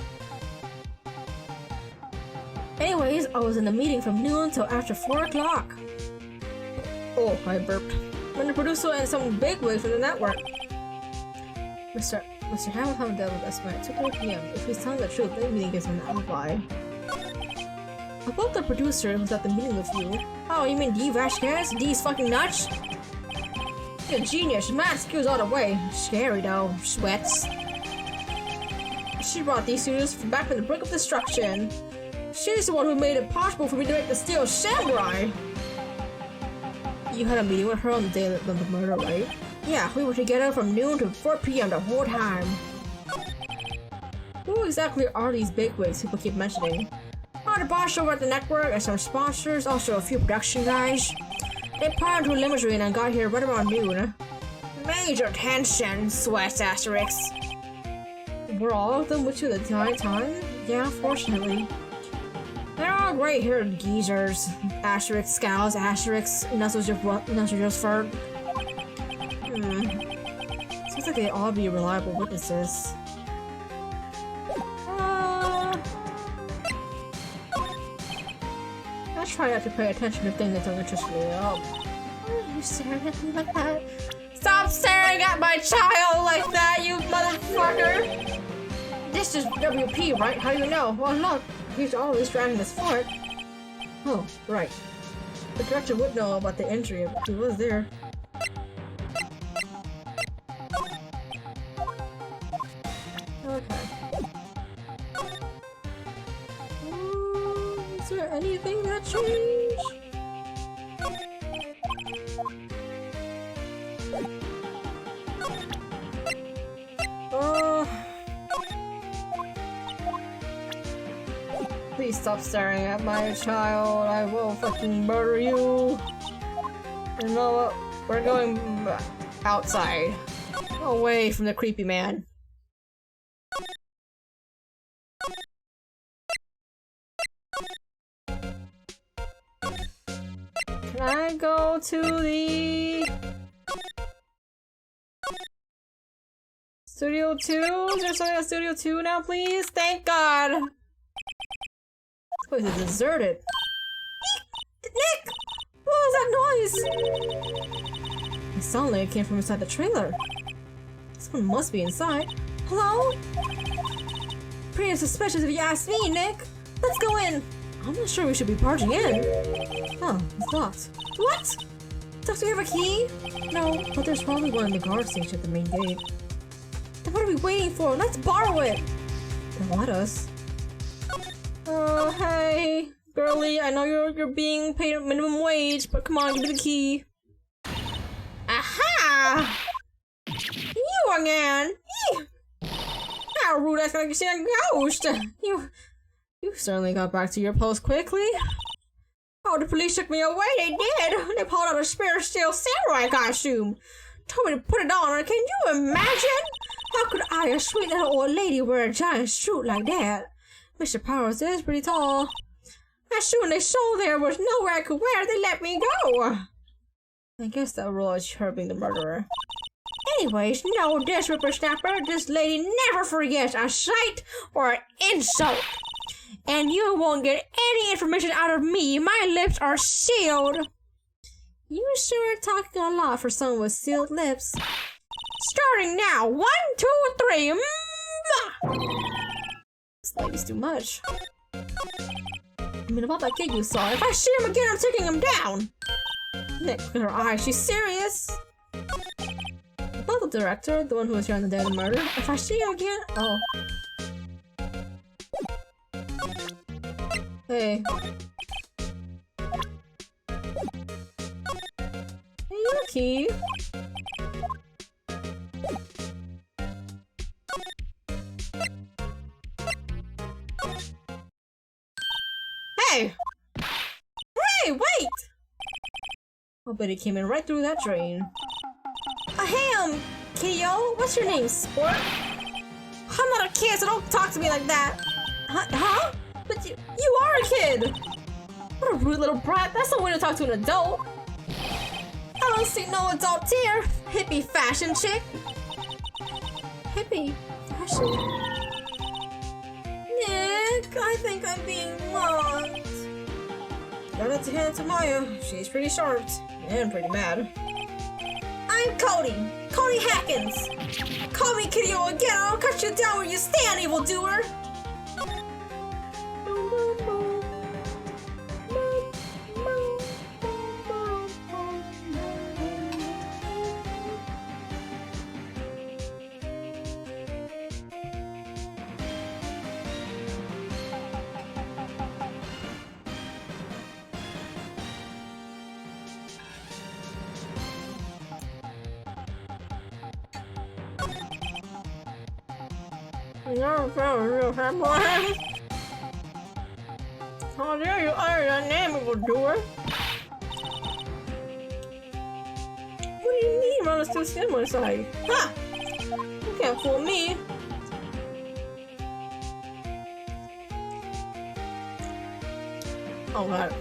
Anyways, I was in the meeting from noon till after 4 o'clock. Oh, I burped. When the producer and some bigwigs from the network. Mr. Hamilton dealt with us by 2:30 p.m. If he's telling the truth, the meeting gives him an alibi. About the producer who's at the meeting with you. Oh, you mean D. Vasquez? D's fucking nuts? You're a genius. Mad skills all the way. Scary though. Sweats. She brought these studios back from the brink of destruction. She's the one who made it possible for me to make the Steel Samurai. You had a meeting with her on the day of the murder, right? Yeah, we were together from noon to 4 p.m. the whole time. Who exactly are these bigwigs people keep mentioning? Oh, the boss over at the network and some sponsors, also a few production guys. They piled into a limousine and got here right around noon. Major tension, sweats asterisk. Were all of them with you the entire time? Yeah, fortunately. They're all gray-haired geezers. Asterisk, scowls, asterisk, nuzzles your fur. Seems like they all be reliable witnesses. I try not to pay attention to things that don't interest me at all. Why are you staring at me like that? Stop staring at my child like that, you motherfucker! This is WP, right? How do you know? Well, look, he's always driving this fort. Oh, right. The director would know about the injury if he was there. Okay. Is there anything that changed? Please stop staring at my child. I will fucking murder you. You know what? We're going outside. Away from the creepy man. Can I go to the Studio 2? Is there something at Studio 2 now, please? Thank God! This place is deserted. Nick! What was that noise? It sounded like it came from inside the trailer. Someone must be inside. Hello? Pretty suspicious if you ask me, Nick. Let's go in. I'm not sure we should be barging in. Oh, it's locked. What? Does we have a key? No, but there's probably one in the guard station at the main gate. Then what are we waiting for? Let's borrow it. Then let us. Oh, hey, girlie. I know you're being paid minimum wage, but come on, give me the key. Aha! You again? How rude! That's like you see a ghost. You certainly got back to your post quickly. Oh, the police took me away. They did. They pulled out a spare steel samurai costume. Told me to put it on. Can you imagine? How could I, a sweet little old lady, wear a giant suit like that? Mr. Powers is pretty tall. As soon as they saw there was nowhere I could wear, they let me go. I guess that rule is her being the murderer. Anyways, no, this whippersnapper, this lady never forgets a sight or an insult. And you won't get any information out of me. My lips are sealed. You sure are talking a lot for someone with sealed lips. Starting now. 1, 2, 3. This lady's too much. I mean, about that kid you saw. If I see him again, I'm taking him down. Nick, look at her eyes. She's serious. About the director, the one who was here on the day of the murder. If I see him again, oh. Hey. Hey, Yuki. Hey! Hey, wait! Oh, but he came in right through that drain. Hey, Kiddo, what's your name, sport? I'm not a kid, so don't talk to me like that. Huh? But you are a kid! What a rude little brat. That's no way to talk to an adult. I don't see no adult here. Hippie fashion chick. Hippie fashion. Nick, I think I'm being mocked. Gotta have to hand it to Maya. She's pretty sharp and pretty mad. I'm Cody. Cody Hackins. Call me Kiddo again, or I'll cut you down where you stand, evildoer. How dare you utter that name, evildoer? What do you mean, Ron is still sitting on my side? Ha! You can't fool me. Oh god.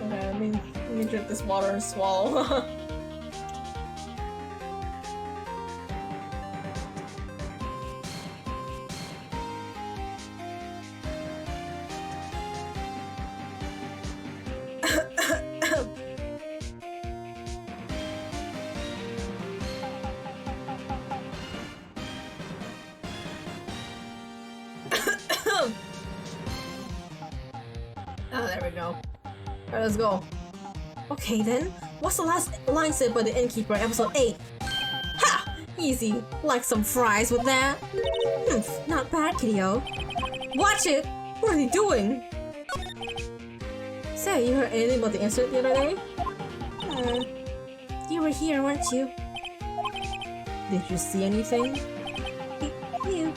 Okay, let me drink this water and swallow. There we go. Alright, let's go. Okay then, what's the last line said by the innkeeper in episode 8? Ha! Easy. Like some fries with that? Not bad, kiddo. Watch it! What are they doing? Say, you heard anything about the incident the other day? You were here, weren't you? Did you see anything? You.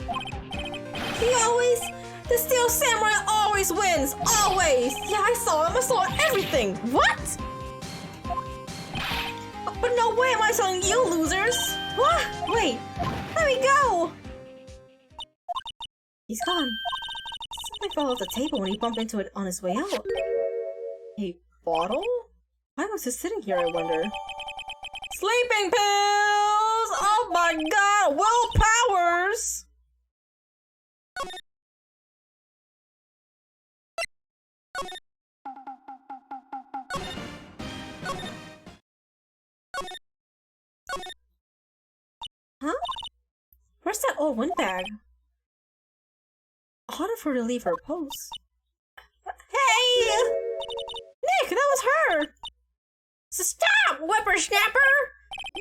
He always... The Steel Samurai always wins! Always! Yeah, I saw him! I saw everything! What? But no way am I telling you, losers! What? Wait! Let me go! He's gone. Something fell off the table when he bumped into it on his way out. A bottle? Why was it sitting here, I wonder? Sleeping pills! Oh my god! Will Powers! Huh? Where's that old windbag? Odd of her to leave her post. Hey! Nick, that was her! So stop, whippersnapper!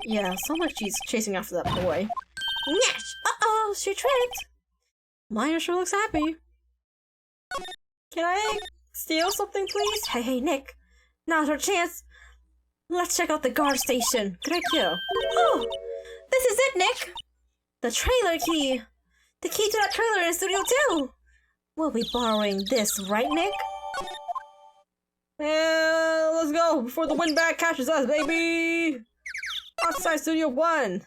Yeah, sounds like she's chasing after that boy. Yes! Uh-oh, she tripped! Maya sure looks happy. Can I steal something, please? Hey, Nick. Now's our chance. Let's check out the guard station. Good idea. Oh! This is it, Nick! The trailer key! The key to that trailer in Studio 2! We'll be borrowing this, right, Nick? And let's go before the windbag catches us, baby! Outside Studio 1!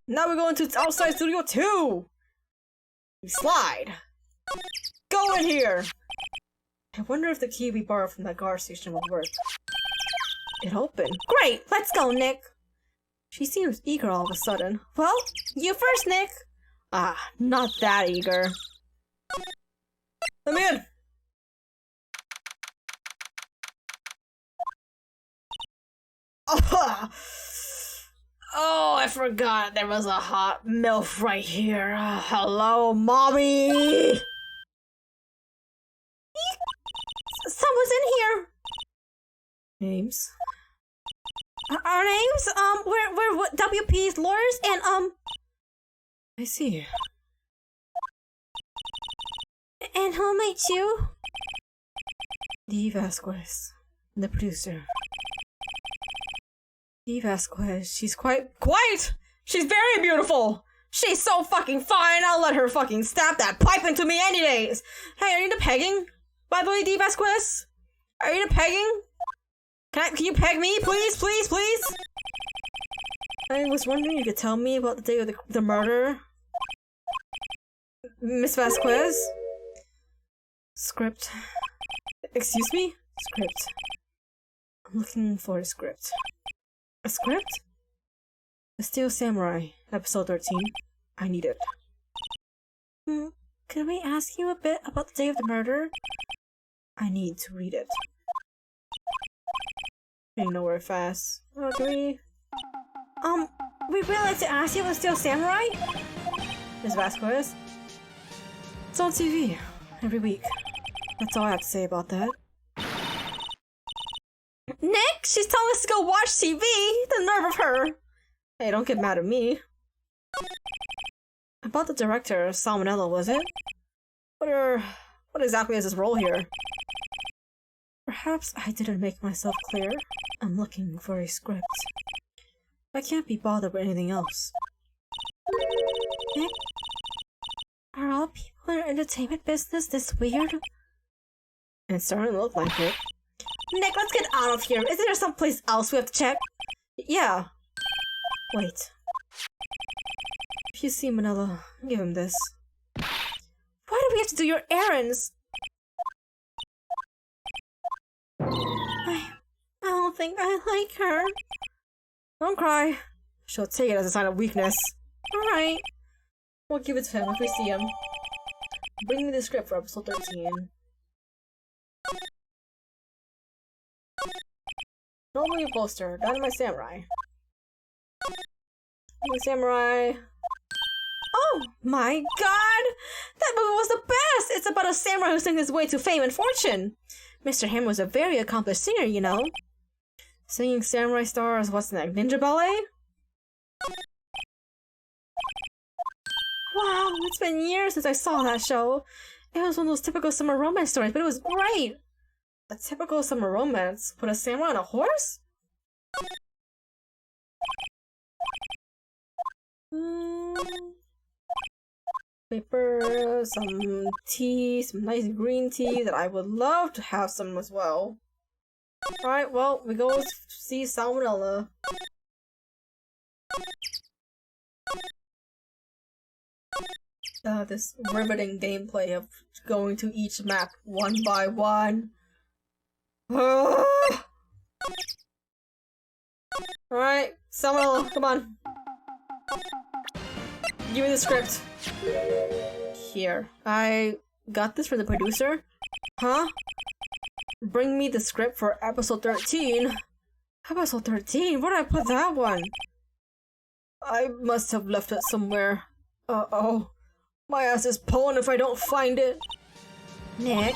Now we're going to outside Studio 2! We slide! Go in here! I wonder if the key we borrowed from that guard station will work. It opened. Great! Let's go, Nick! She seems eager all of a sudden. Well, you first, Nick! Ah, not that eager. Let me in! Oh, I forgot there was a hot MILF right here. Hello, mommy! Someone's in here! Names? Our names? We're WP's lawyers and, I see. And who made you? Dee Vasquez, the producer. Dee Vasquez, she's quite- She's very beautiful! She's so fucking fine, I'll let her fucking stab that pipe into me any days! Hey, are you into pegging? By the way, Dee Vasquez? Are you into pegging? Can you peg me, please, please, please? I was wondering if you could tell me about the day of the murder. Miss Vasquez? Script. Excuse me? Script. I'm looking for a script. A script? The Steel Samurai, episode 13. I need it. Can we ask you a bit about the day of the murder? I need to read it. Getting nowhere fast. Oh, can we... we'd really like to ask you about the Steel Samurai? Miss Vasquez? It's on TV. Every week. That's all I have to say about that. Nick! She's telling us to go watch TV! The nerve of her! Hey, don't get mad at me. About the director, Salmonella, was it? What exactly is his role here? Perhaps I didn't make myself clear. I'm looking for a script. I can't be bothered with anything else. Nick? Are all people in the entertainment business this weird? It's starting to look like it. Nick, let's get out of here. Isn't there someplace else we have to check? Yeah. Wait. If you see Manila, give him this. Why do we have to do your errands? I don't think I like her. Don't cry. She'll take it as a sign of weakness. Alright. We'll give it to him if we see him. Bring me the script for episode 13. No movie poster. Dynamite Samurai. Dynamite Samurai. Oh my god! That movie was the best! It's about a samurai who sings his way to fame and fortune. Mr. Ham was a very accomplished singer, you know. Singing samurai stars, what's next? Ninja ballet? Wow, it's been years since I saw that show. It was one of those typical summer romance stories, but it was great. A typical summer romance? Put a samurai on a horse? Paper, some tea, some nice green tea that I would love to have some as well. Alright, well, we go see Salmonella. This riveting gameplay of going to each map one by one. Alright, Salmonella, come on. Give me the script. Here. I got this from the producer. Huh? Bring me the script for episode 13. Episode 13? Where did I put that one? I must have left it somewhere. Uh-oh. My ass is pulling if I don't find it. Nick,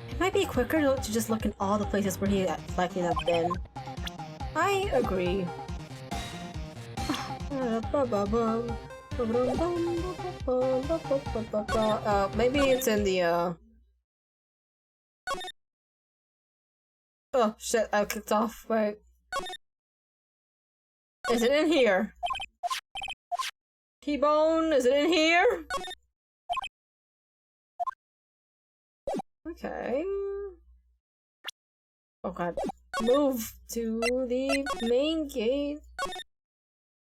it might be quicker to just look in all the places where he likely have been. I agree. Maybe it's in the Oh shit, I clicked off. Wait. Is it in here? T-Bone, is it in here? Okay. Oh god. Move to the main gate.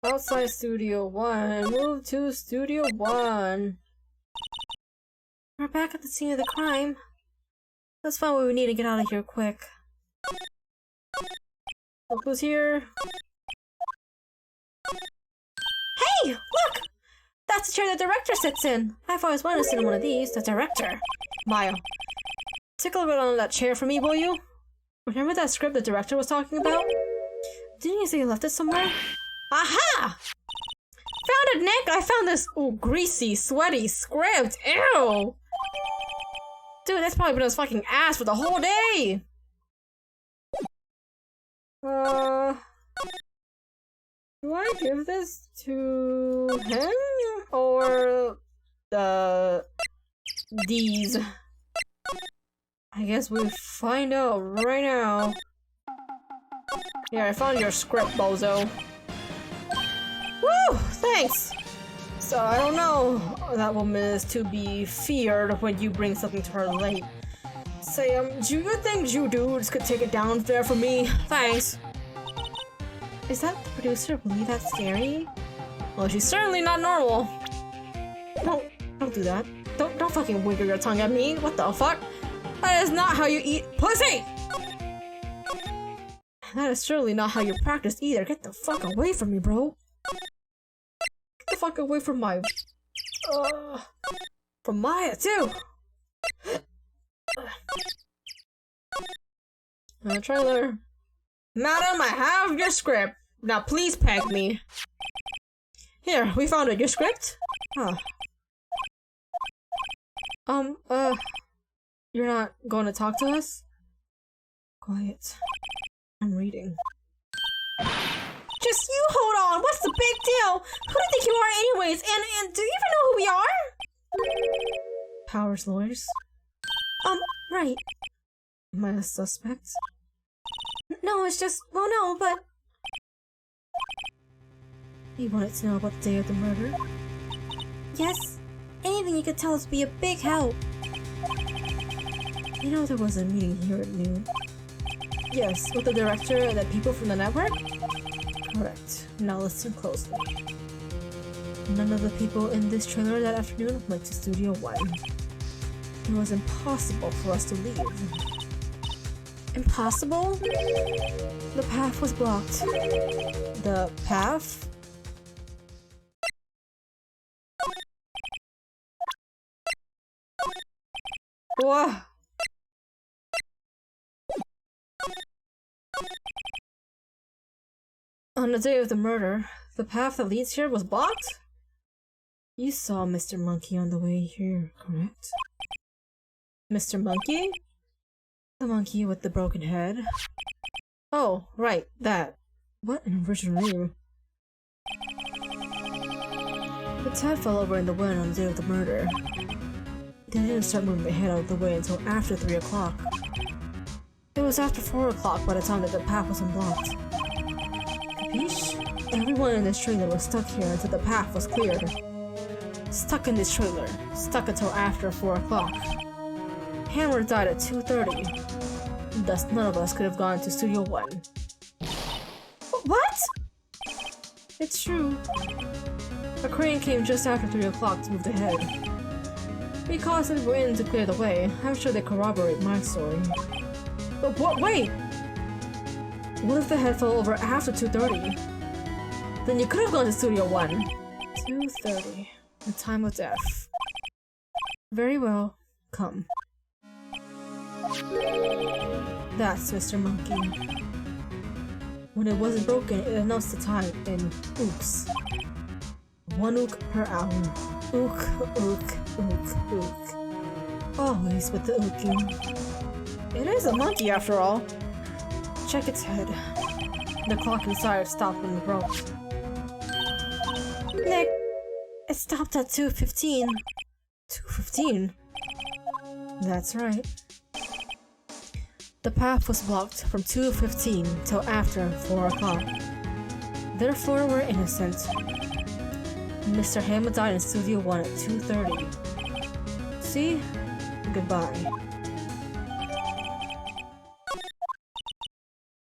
Outside Studio 1. Move to Studio 1. We're back at the scene of the crime. Let's find what we need to get out of here quick. Look who's here. Hey! Look! That's the chair the director sits in. I've always wanted to sit in one of these. The director. Maya. Take a little bit on that chair for me, will you? Remember that script the director was talking about? Didn't you say you left it somewhere? Aha! Found it, Nick! I found this, greasy, sweaty script. Ew! Dude, that's probably been his fucking ass for the whole day! Do I give this to him? Or these? I guess we'll find out right now. Yeah, I found your script, bozo. Woo! Thanks! So, I don't know. That woman is to be feared when you bring something to her late. Say, do you think you dudes could take it down there for me? Thanks. Is that the producer really that scary? Well, she's certainly not normal. No, don't do that. Don't fucking wiggle your tongue at me. What the fuck? That is not how you eat pussy! That is surely not how you practice either. Get the fuck away from me, bro. Get the fuck away from my... from Maya, too! Trailer. Madam, I have your script. Now please peg me. Here, we found it. Your script? Huh. You're not going to talk to us? Quiet. I'm reading. Just you hold on! What's the big deal? Who do you think you are anyways? And do you even know who we are? Powers lawyers? Right. Am I a suspect? No, it's just... well, no, but... You wanted to know about the day of the murder? Yes. Anything you could tell us would be a big help. You know there was a meeting here at noon. Yes, with the director and the people from the network? Correct. Now listen closely. None of the people in this trailer that afternoon went to Studio 1. It was impossible for us to leave. Impossible? The path was blocked. The path? Whoa! On the day of the murder, the path that leads here was blocked? You saw Mr. Monkey on the way here, correct? Mr. Monkey? The monkey with the broken head? Oh, right, that. What an original name. Its head fell over in the wind on the day of the murder. They didn't start moving the head out of the way until after 3 o'clock. It was after 4 o'clock by the time that the path was unblocked. Capiche? Everyone in this trailer was stuck here until the path was cleared. Stuck in this trailer. Stuck until after 4 o'clock. Hammer died at 2:30. Thus none of us could have gone to Studio 1. What? It's true. A crane came just after 3 o'clock to move the head. We caused the wind to clear the way. I'm sure they corroborate my story. But what? Wait! What if the head fell over after 2:30? Then you could have gone to Studio 1. 2:30. The time of death. Very well. Come. That's Mr. Monkey. When it wasn't broken, it announced the time in ooks. 1 ook per hour. Ook, ook, ook, ook. Always with the ooking. It is a monkey after all. Check its head. The clock inside stopped when it broke. Nick, it stopped at 2:15. 2:15? That's right. The path was blocked from 2:15 till after 4 o'clock. Therefore, we're innocent. Mr. Hammer died in Studio 1 at 2:30. See? Goodbye.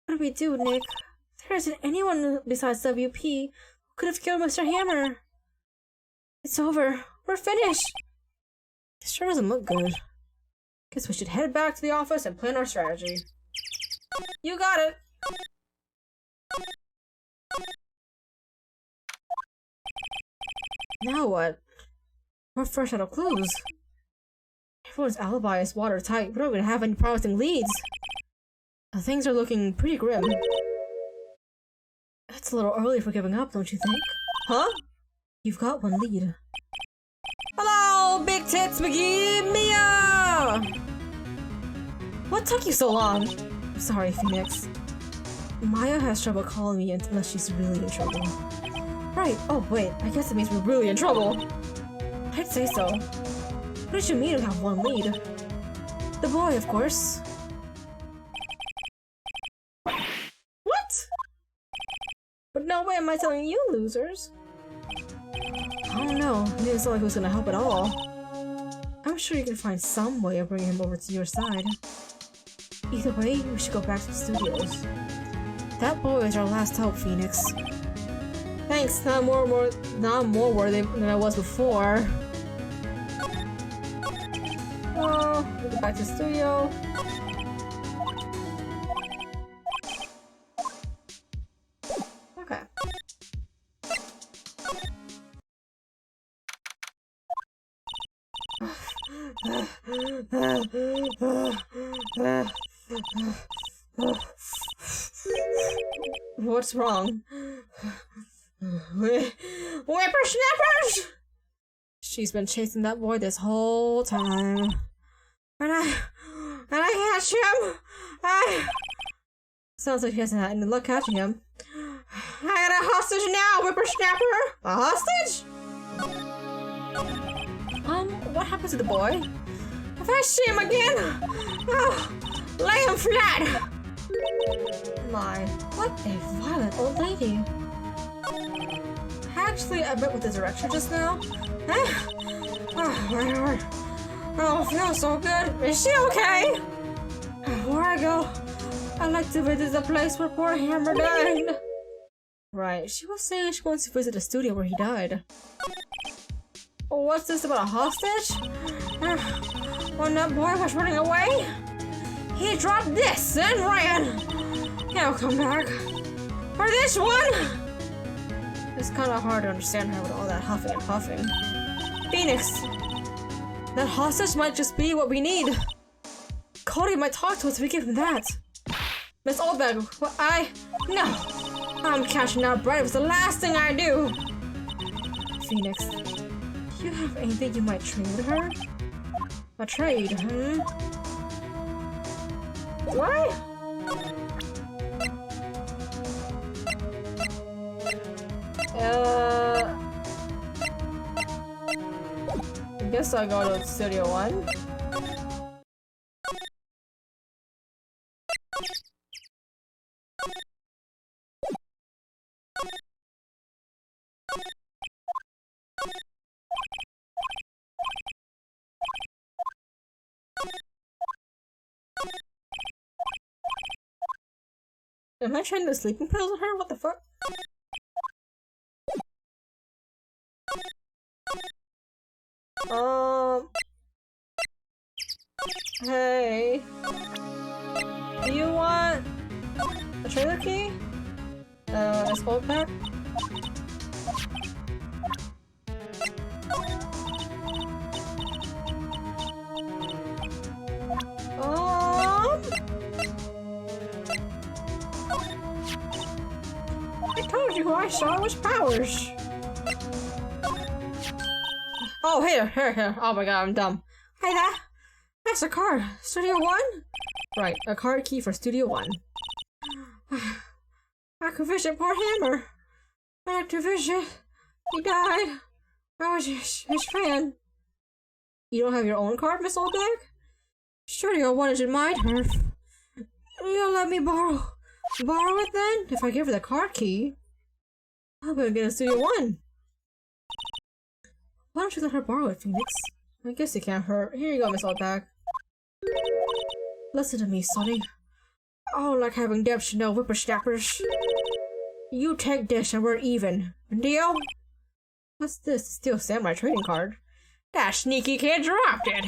What do we do, Nick? There isn't anyone besides WP who could have killed Mr. Hammer. It's over. We're finished. It sure doesn't look good. Guess we should head back to the office and plan our strategy. You got it! Now what? We're fresh out of clues. Everyone's alibi is watertight. We don't even have any promising leads. Things are looking pretty grim. It's a little early for giving up, don't you think? Huh? You've got one lead. Hello, Big Tits McGee Mia! What took you so long? I'm sorry, Phoenix. Maya has trouble calling me unless she's really in trouble. Right, oh wait, I guess it means we're really in trouble. I'd say so. What did you mean to have one lead? The boy, of course. What? But no way am I telling you, losers. I don't know, it didn't sound like it was gonna help at all. I'm sure you can find some way of bringing him over to your side. Either way, we should go back to the studios. That boy is our last hope, Phoenix. Thanks, now I'm more worthy than I was before. Oh, we'll go back to the studio. Okay. What's wrong? Whippersnappers! She's been chasing that boy this whole time. And I catch him! Sounds like he hasn't had any luck catching him. I got a hostage now, whippersnapper! A hostage? What happened to the boy? If I see him again, lay him flat! My, what a violent old lady. Actually, I met with the director just now. Whatever. Oh, feels so good. Is she okay? Before I go, I'd like to visit the place where poor Hammer died. Right, she was saying she wants to visit the studio where he died. Oh, what's this about a hostage? When that boy was running away, he dropped this and ran. He'll come back. For this one! It's kind of hard to understand her with all that huffing and puffing. Phoenix! That hostage might just be what we need. Cody might talk to us if we give him that. Miss Oldbag, no! I'm cashing out bright. It was the last thing I do. Phoenix, do you have anything you might trade with her? A trade, What? I guess I'll go to Studio 1. Am I trying the sleeping pills on her? What the fuck? Hey. Do you want a trailer key? A spoil pack? I told you who I saw was Powers. Oh, here. Oh my god, I'm dumb. Hey there. That's a card. Studio 1? Right, a card key for Studio 1. I could visit poor Hammer. I like to visit. He died. I was his fan. You don't have your own card, Miss Oldbag? Studio 1 is in my turf. You'll let me borrow it then? If I give her the card key, I'm gonna get a Studio 1. Why don't you let her borrow it, Phoenix? I guess it can't hurt. Here you go, Miss Oldbag. Listen to me, Sonny. I don't like having debts to no whippersnappers. You take this and we're even. Deal? What's this? Steel Samurai trading card. That sneaky kid dropped it.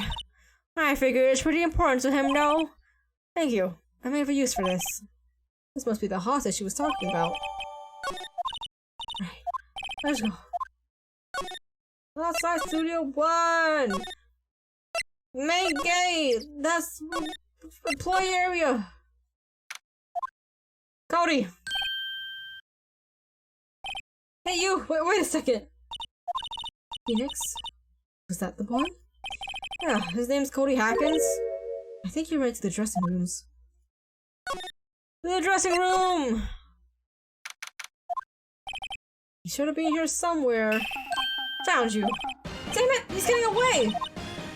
I figure it's pretty important to him, no? Thank you. I may have a use for this. This must be the hostage she was talking about. Right. Let's go. Outside Studio 1! Main gate! That's employee area! Cody! Hey you! Wait a second! Phoenix? Was that the boy? Yeah, his name's Cody Hackins. I think he ran to the dressing rooms. The dressing room! He should have been here somewhere. Found you. Damn it! He's getting away!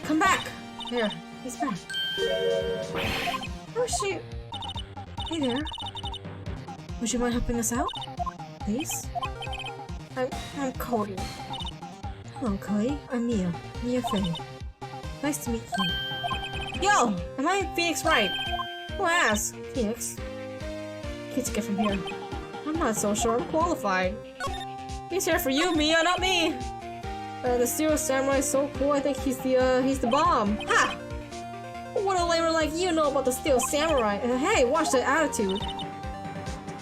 Come back! There, he's back. Oh shoot! Hey there. Would you mind helping us out? Please? I'm Cody. Hello, Cody. I'm Mia. Mia Faye. Nice to meet you. Yo! Am I Phoenix Wright? Who asked? Phoenix. Kids get from here. I'm not so sure I'm qualified. He's here for you, Mia, not me! The Steel Samurai is so cool, I think he's the bomb. Ha! What a lamer like you know about the Steel Samurai. Hey, watch that attitude.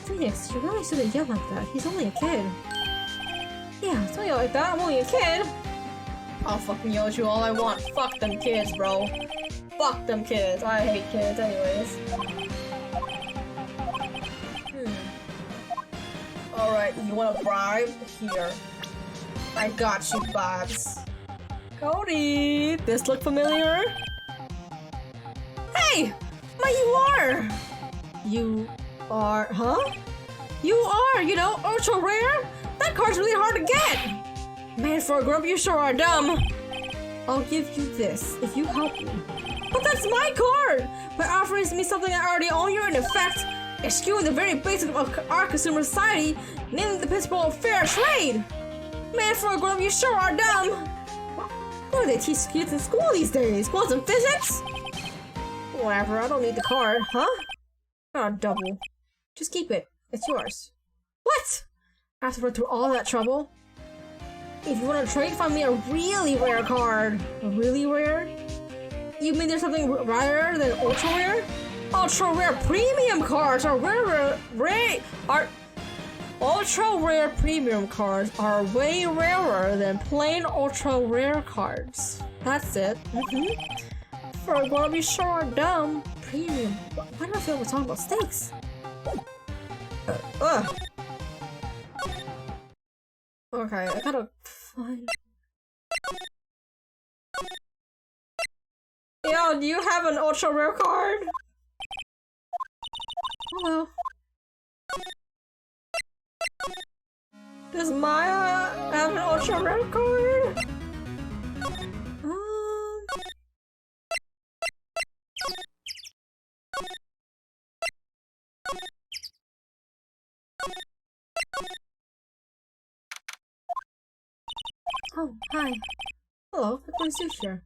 Phoenix, you really shouldn't yell like that. He's only a kid. Yeah, don't yell like that. I'm only a kid. I'll fucking yell at you all I want. Fuck them kids, bro. Fuck them kids. I hate kids anyways. Alright, you want a bribe? Here. I got you, Babs. Cody! This look familiar? Hey! You are! You are, huh? You are, you know, ultra rare? That card's really hard to get! Man, for a grub, you sure are dumb. I'll give you this, if you help me. But that's my card! By offering me something I already own, you're in effect eschewing the very basic of our consumer society, naming the principle of fair trade! Man, for a grub, you sure are dumb! What do they teach kids in school these days? Quantum physics? Whatever, I don't need the card, huh? Got a double. Just keep it. It's yours. What? I have to run through all that trouble? If you want to trade, find me a really rare card. Really rare? You mean there's something rarer than ultra rare? Ultra rare premium cards are ultra rare premium cards are way rarer than plain ultra rare cards. That's it. For gonna be sure dumb. Premium. Why do I feel like we're talking about steaks? Okay, I gotta find. Yo, do you have an ultra rare card? Hello. Does Maya have an ultra rare card? Oh, hi. Hello, what brings you here?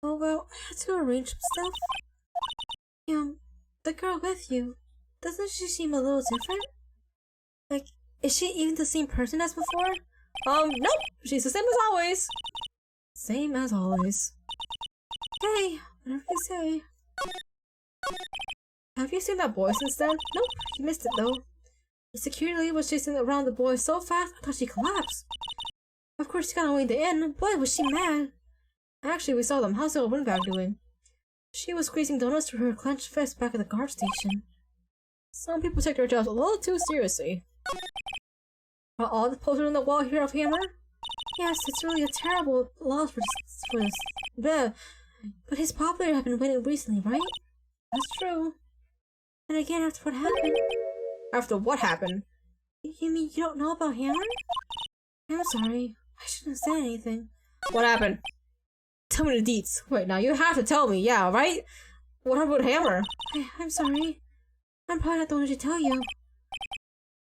Oh, well, I had to arrange some stuff. The girl with you, doesn't she seem a little different? Like, is she even the same person as before? Nope! She's the same as always! Same as always. Hey, whatever you say. Have you seen that boy since then? Nope, he missed it though. The security lady was chasing around the boy so fast, I thought she collapsed. Of course, she got away in the end. Boy, was she mad. Actually, we saw them. How's the old windbag doing? She was squeezing donuts through her clenched fist back at the guard station. Some people take their jobs a little too seriously. Are all the posters on the wall here of Hammer? Yes, it's really a terrible loss for this. But his popularity have been winning recently, right? That's true. And again, after what happened? After what happened? You mean you don't know about Hammer? I'm sorry. I shouldn't have said anything. What happened? Tell me the deets. Wait, now you have to tell me, yeah, right? What about Hammer? I'm sorry. I'm probably not the one to tell you.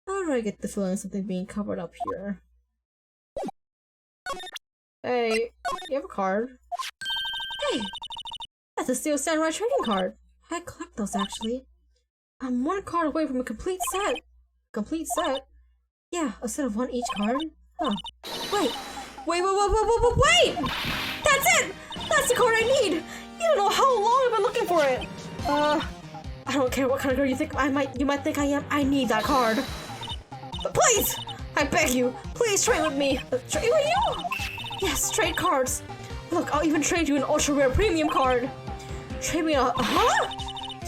How do I get the feeling of something being covered up here? Hey, you have a card? Hey! That's a Steel Samurai trading card! I collect those, actually. I'm one card away from a complete set! Complete set? Yeah, a set of one each card. Huh. Wait! Wait! That's it! That's the card I need! You don't know how long I've been looking for it! I don't care what kind of girl you might think I am. I need that card. But please! I beg you, please trade with me! Trade with you? Yes, trade cards. Look, I'll even trade you an ultra rare premium card. Trade me a huh?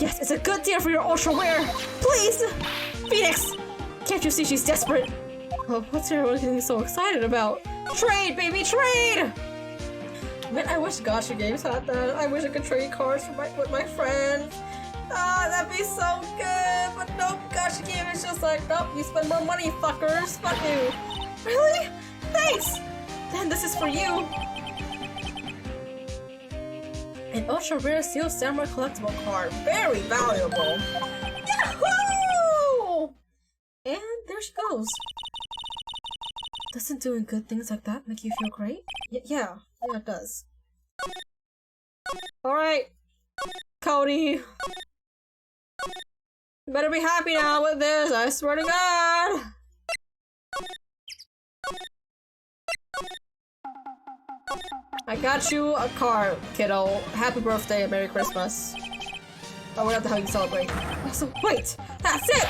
Yes, it's a good deal for your ultra rare. Please! Phoenix! Can't you see she's desperate? Oh, what's everyone getting so excited about? Trade, baby, trade! Man, I wish gacha games had that. I wish I could trade cards with my friends. Ah, that'd be so good. But nope, gacha game is just like, nope, you spend more money, fuckers. Fuck you. Really? Thanks! Then this is for you. An ultra rare Steel Samurai collectible card. Very valuable. Yahoo! And there she goes. Doesn't doing good things like that make you feel great? Yeah, it does. Alright, Cody. You better be happy now with this, I swear to God! I got you a card, kiddo. Happy birthday and Merry Christmas. Oh, we have to help you celebrate. So, wait! That's it!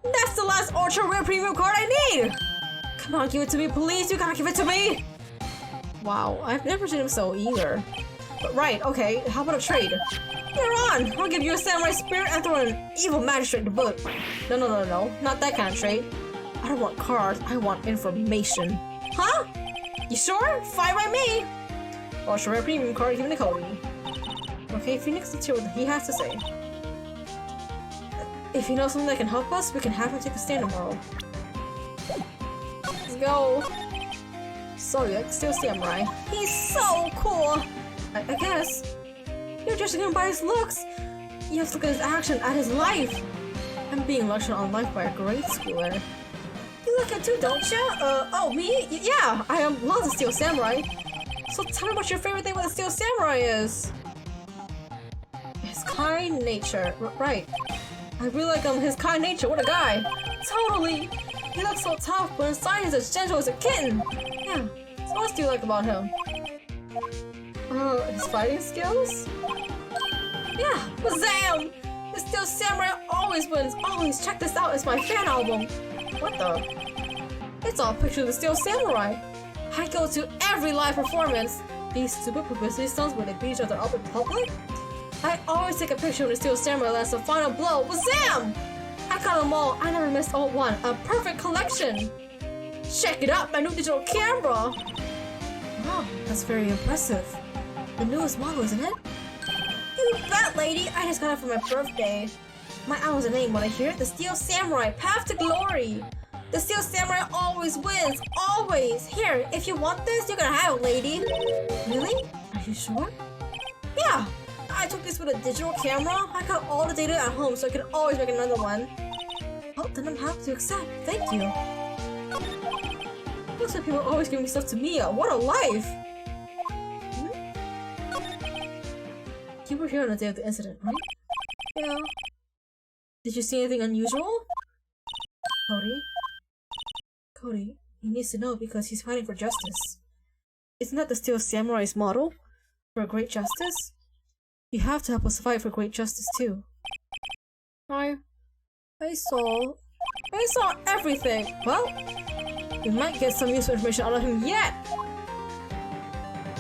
That's the last ultra rare premium card I need! Come on, give it to me, please! You gotta give it to me! Wow, I've never seen him so eager. But right, okay, how about a trade? You're on! I'll give you a samurai spirit and throw an evil magistrate to boot. No, not that kind of trade. I don't want cards, I want information. Huh? You sure? Fine by me! Ultra rare premium card given to Cody. Okay, Phoenix, let's hear what he has to say. If you know something that can help us, we can have him take a stand tomorrow. Let's go! Sorry, Steel Samurai. He's so cool! I guess. You're judging him by his looks! You have to look at his action, at his life! I'm being lectured on life by a grade schooler. You like it too, don't ya? Oh, me? Yeah, I am loves a Steel Samurai. So tell me what your favorite thing with the Steel Samurai is. His kind nature. Right. I really like his kind nature. What a guy. Totally. He looks so tough, but inside he's as gentle as a kitten. Yeah. So what else do you like about him? His fighting skills? Yeah. Bazam! The Steel Samurai always wins. Always check this out. It's my fan album. What the? It's all pictures of the Steel Samurai. I go to every live performance. These stupid publicity stunts where they beat each other up in public? I always take a picture of the Steel Samurai as the final blow. Wazam! I got them all. I never missed all one. A perfect collection. Check it out, my new digital camera. Wow, that's very impressive. The newest model, isn't it? You bet, lady. I just got it for my birthday. My hour's a name when I hear it. The Steel Samurai, path to glory. The Steel Samurai always wins. Always. Here, if you want this, you're gonna have it, lady. Really? Are you sure? Yeah. I took this with a digital camera. I got all the data at home, so I can always make another one. Oh, then I'm happy to accept. Thank you. Looks like people are always giving stuff to Mia. What a life! You were here on the day of the incident, right? Yeah. Did you see anything unusual? Cody, he needs to know because he's fighting for justice. Isn't that the Steel Samurai's motto? For great justice? You have to help us fight for great justice too. I saw everything. Well, we might get some useful information out of him yet.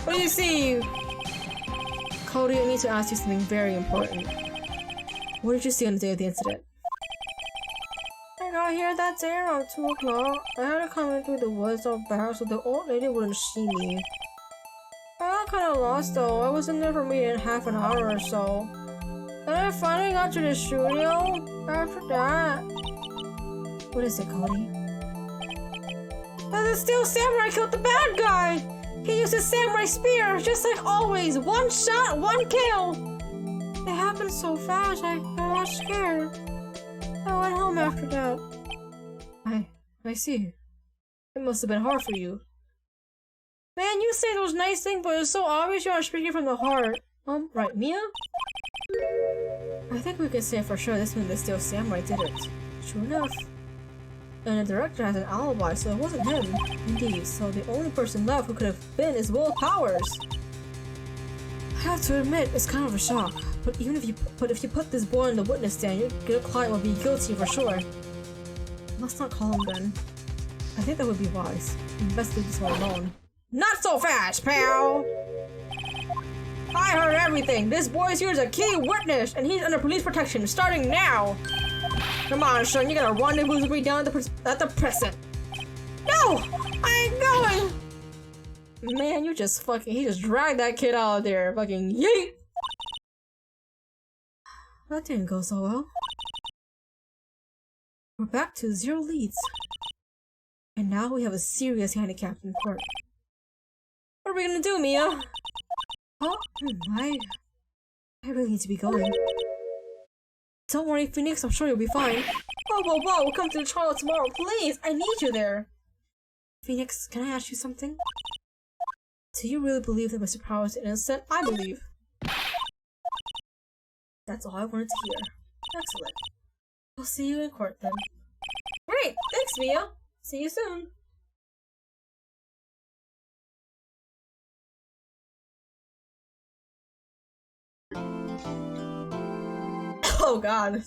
What do you see? Cody, I need to ask you something very important. What did you see on the day of the incident? I got here that day around 2 o'clock. I had to come in through the woods out back so the old lady wouldn't see me. I got kind of lost though. I was in there for maybe half an hour or so. Then I finally got to the studio. After that... What is it, Cody? The Steel Samurai killed the bad guy! He used his samurai spear, just like always. One shot, one kill! It happened so fast, I got scared. I went home after that. I see. It must have been hard for you. Man, you say those nice things, but it's so obvious you are speaking from the heart. Right, Mia? I think we can say for sure this means the Steel Samurai did it. True enough. And the director has an alibi, so it wasn't him. Indeed, so the only person left who could have been is Will Powers. I have to admit, it's kind of a shock. But if you put this boy in the witness stand, your client will be guilty for sure. Let's not call him then. I think that would be wise. Best leave this one alone. Not so fast, pal! I heard everything. This boy's here as a key witness, and he's under police protection starting now. Come on, son, you gotta rendezvous with me down at the precinct. No! I ain't going! Man, he just dragged that kid out of there. Fucking yeet! That didn't go so well. We're back to 0 leads. And now we have a serious handicap in court. What are we gonna do, Mia? Oh, I really need to be going. Don't worry, Phoenix, I'm sure you'll be fine. Whoa, we'll come to the trial tomorrow, please! I need you there! Phoenix, can I ask you something? Do you really believe that Mr. Powers is innocent? I believe. That's all I wanted to hear. Excellent. I'll see you in court then. Great! Thanks, Mia! See you soon! Oh god.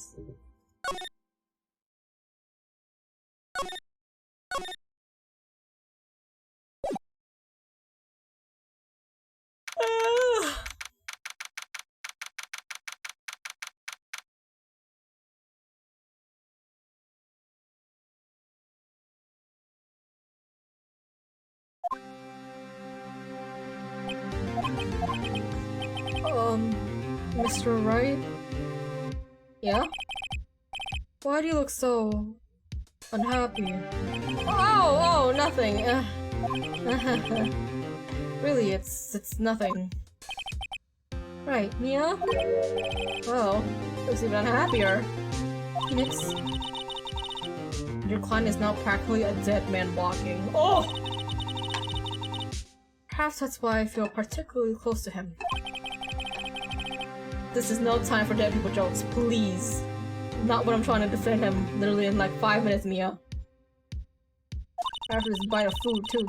Mr. Wright? Yeah? Why do you look so unhappy? Oh, nothing. Really, it's nothing. Right, Mia? Well, looks even unhappier. Phoenix? Your client is now practically a dead man walking. Oh! Perhaps that's why I feel particularly close to him. This is no time for dead people jokes, please. Not when I'm trying to defend him literally in like 5 minutes, Mia. After this bite of food, too.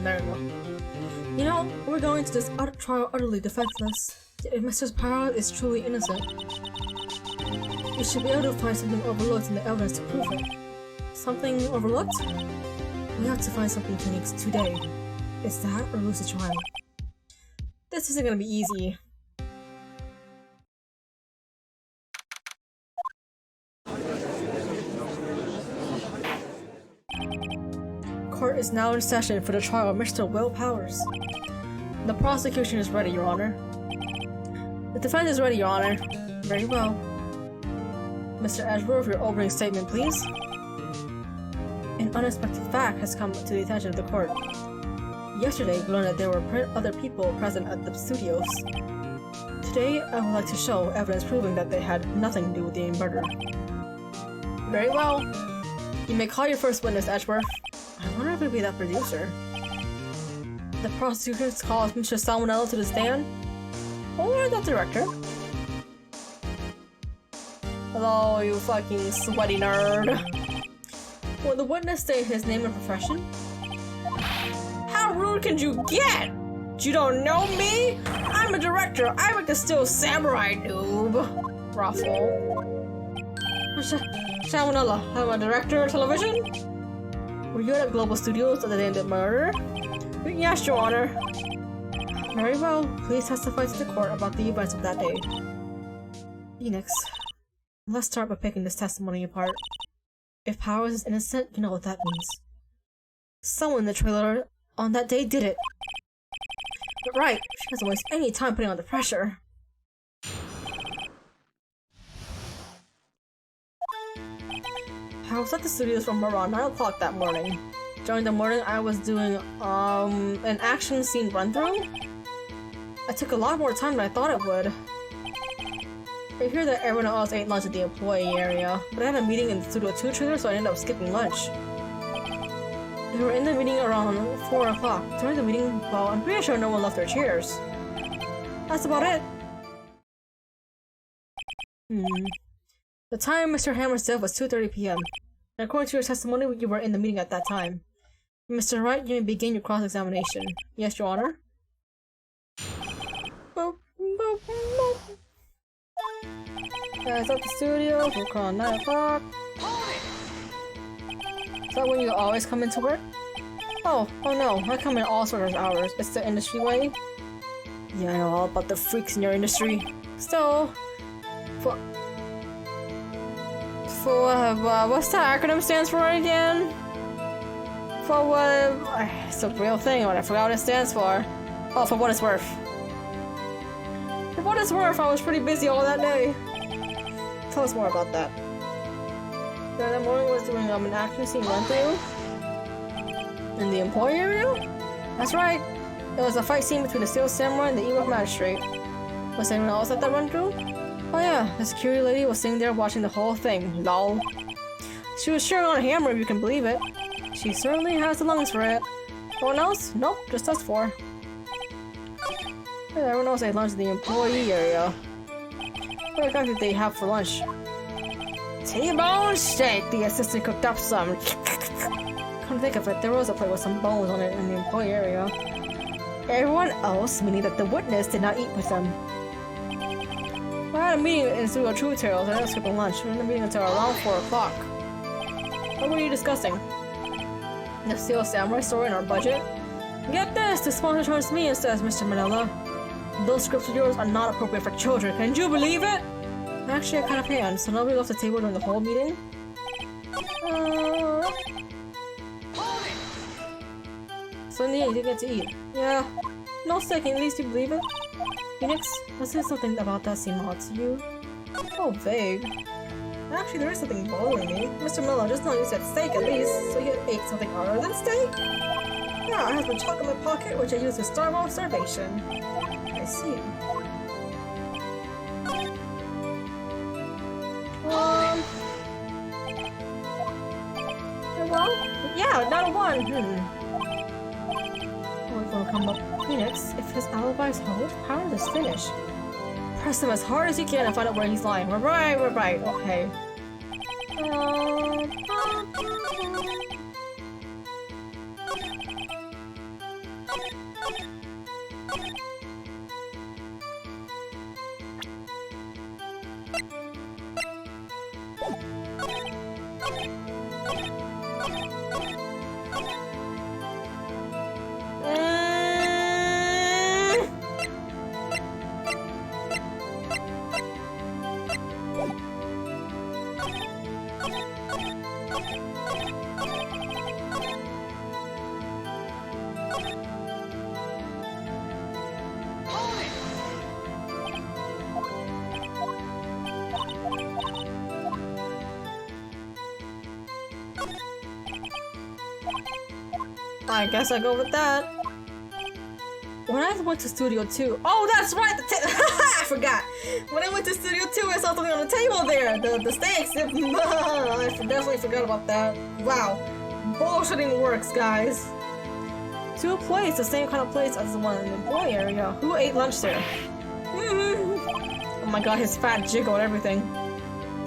There we go. You know, we're going to this trial utterly defenseless. If Mr. Pirate is truly innocent, we should be able to find something overlooked in the evidence to prove it. Something overlooked? We have to find something, Phoenix, today. It's that or lose the trial. This isn't gonna be easy. Court is now in session for the trial of Mr. Will Powers. The prosecution is ready, Your Honor. The defense is ready, Your Honor. Very well. Mr. Edgeworth, your opening statement, please. An unexpected fact has come to the attention of the court. Yesterday, we learned that there were other people present at the studios. Today, I would like to show evidence proving that they had nothing to do with the murder. Very well. You may call your first witness, Edgeworth. I wonder if it'd be that producer. The prosecutor calls Mr. Salmonello to the stand? Or the director? Hello, you fucking sweaty nerd. Will the witness state his name and profession? How rude can you get? You don't know me? I'm a director. I make the Steel Samurai, noob. Ruffle. Salmonella, I'm a director of television? Were you at Global Studios at the day of the murder? Yes, Your Honor. Very well. Please testify to the court about the events of that day. Phoenix, let's start by picking this testimony apart. If Powers is innocent, you know what that means. Someone in the trailer on that day did it. But right, she doesn't waste any time putting on the pressure. I was at the studios from around 9 o'clock that morning. During the morning, I was doing an action scene run-through. I took a lot more time than I thought it would. I hear that everyone else ate lunch at the employee area, but I had a meeting in the Studio 2 trailer, so I ended up skipping lunch. They were in the meeting around 4 o'clock. During the meeting, well, I'm pretty sure no one left their chairs. That's about it. The time Mr. Hammer's death was 2:30 p.m. And according to your testimony, you were in the meeting at that time. Mr. Wright, you may begin your cross-examination. Yes, Your Honor. Guys, at the studio, we'll call 9 o'clock. Is that when you always come into work? Oh no, I come in all sorts of hours. It's the industry way. Yeah, I know all about the freaks in your industry. Still, what's that acronym stands for again? For what? It's a real thing, but I forgot what it stands for. Oh, for what it's worth. For what it's worth, I was pretty busy all that day. Tell us more about that. Yeah, that morning I was doing an action scene run-through. In the employee area? That's right. It was a fight scene between the Steel Samurai and the evil magistrate. Was anyone else at that run-through? Oh yeah, the security lady was sitting there watching the whole thing. Lol. She was cheering on a hammer, if you can believe it. She certainly has the lungs for it. No one else? Nope, just us four. Yeah, everyone else ate lunch in the employee area. What exactly did they have for lunch? T-bone steak! The assistant cooked up some. Come to think of it, there was a plate with some bones on it in the employee area. Everyone else, meaning that the witness, did not eat with them. We had a meeting in Studio Truth Tales, and I was skipping lunch. We were in the meeting until around 4 o'clock. What were you discussing? The Steel Samurai story and our budget? Get this! The sponsor turns to me and says, Mr. Manila, those scripts of yours are not appropriate for children. Can you believe it? Actually, I kind of can. So nobody left the table during the whole meeting? So in the end, you didn't get to eat. Yeah. No second, at least you believe it? Phoenix, let's say something about that seem odd to you. Oh, vague. Actually, there is something bothering me. Mr. Miller, just know you said steak at least, so you ate something other than steak? Yeah, I have some chocolate in my pocket, which I use to starve off starvation. I see. Well, yeah, not a one. Oh, it's gonna come up. Phoenix, if his alibis hold, how did this finish? Press him as hard as you can and find out where he's lying. We're right, okay. I guess I go with that. When I went to Studio 2, oh, that's right, I forgot. When I went to Studio 2, I saw something on the table there, the steaks. I definitely forgot about that. Wow, bullshitting works, guys. 2 plates, the same kind of plates as the one in the employee area. Who ate lunch there? Oh my god, his fat jiggle and everything.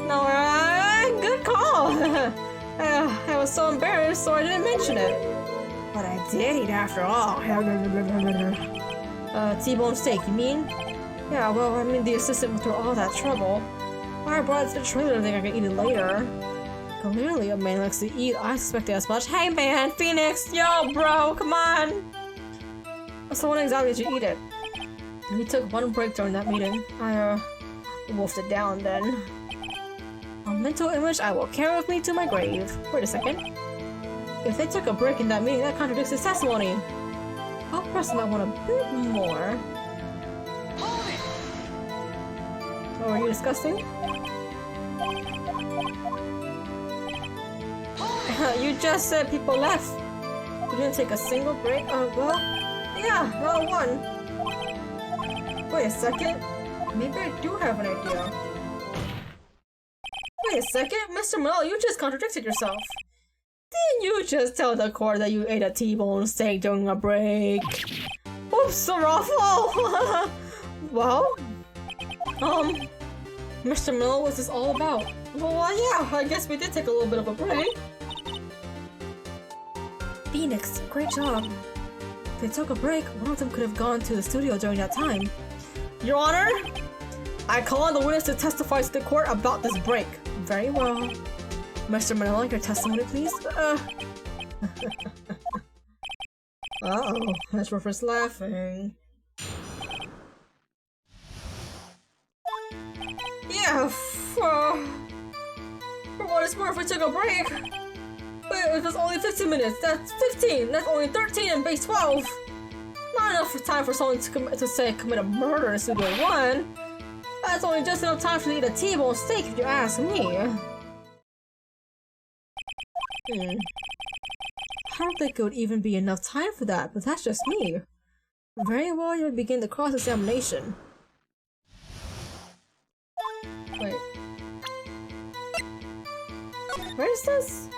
No, good call. I was so embarrassed, so I didn't mention it. But I did eat after all. T-bone steak, you mean? Yeah, well, I mean, the assistant went through all that trouble. I brought it to the trailer to think I could eat it later. Clearly, a man likes to eat. I suspected as much. Hey, man, Phoenix! Yo, bro, come on! So when exactly did you eat it? We took 1 break during that meeting. I, wolfed it down then. A mental image I will carry with me to my grave. Wait a second. If they took a break in that meeting, that contradicts his testimony. I'll press him. I want a bit more. Oh, are you disgusting? You just said people left. You didn't take a single break? Well, yeah, not one. Wait a second. Maybe I do have an idea. Wait a second, Mr. Mel, you just contradicted yourself. Didn't you just tell the court that you ate a T-bone steak during a break? Oops, a ruffle! Well, Mr. Miller, what's this all about? Well, yeah, I guess we did take a little bit of a break. Phoenix, great job. If they took a break, one of them could have gone to the studio during that time. Your Honor, I call on the witness to testify to the court about this break. Very well. Mr. Manila, your testimony, please. Uh-oh, that's Rufus laughing. Yeah, for what it's worth, we took a break. But it was only 15 minutes. That's 15. That's only 13 and base 12. Not enough time for someone to commit a murder in Studio 1. That's only just enough time to eat a T-bone steak, if you ask me. I don't think it would even be enough time for that, but that's just me. Very well, you may begin the cross-examination. Wait. Where is this?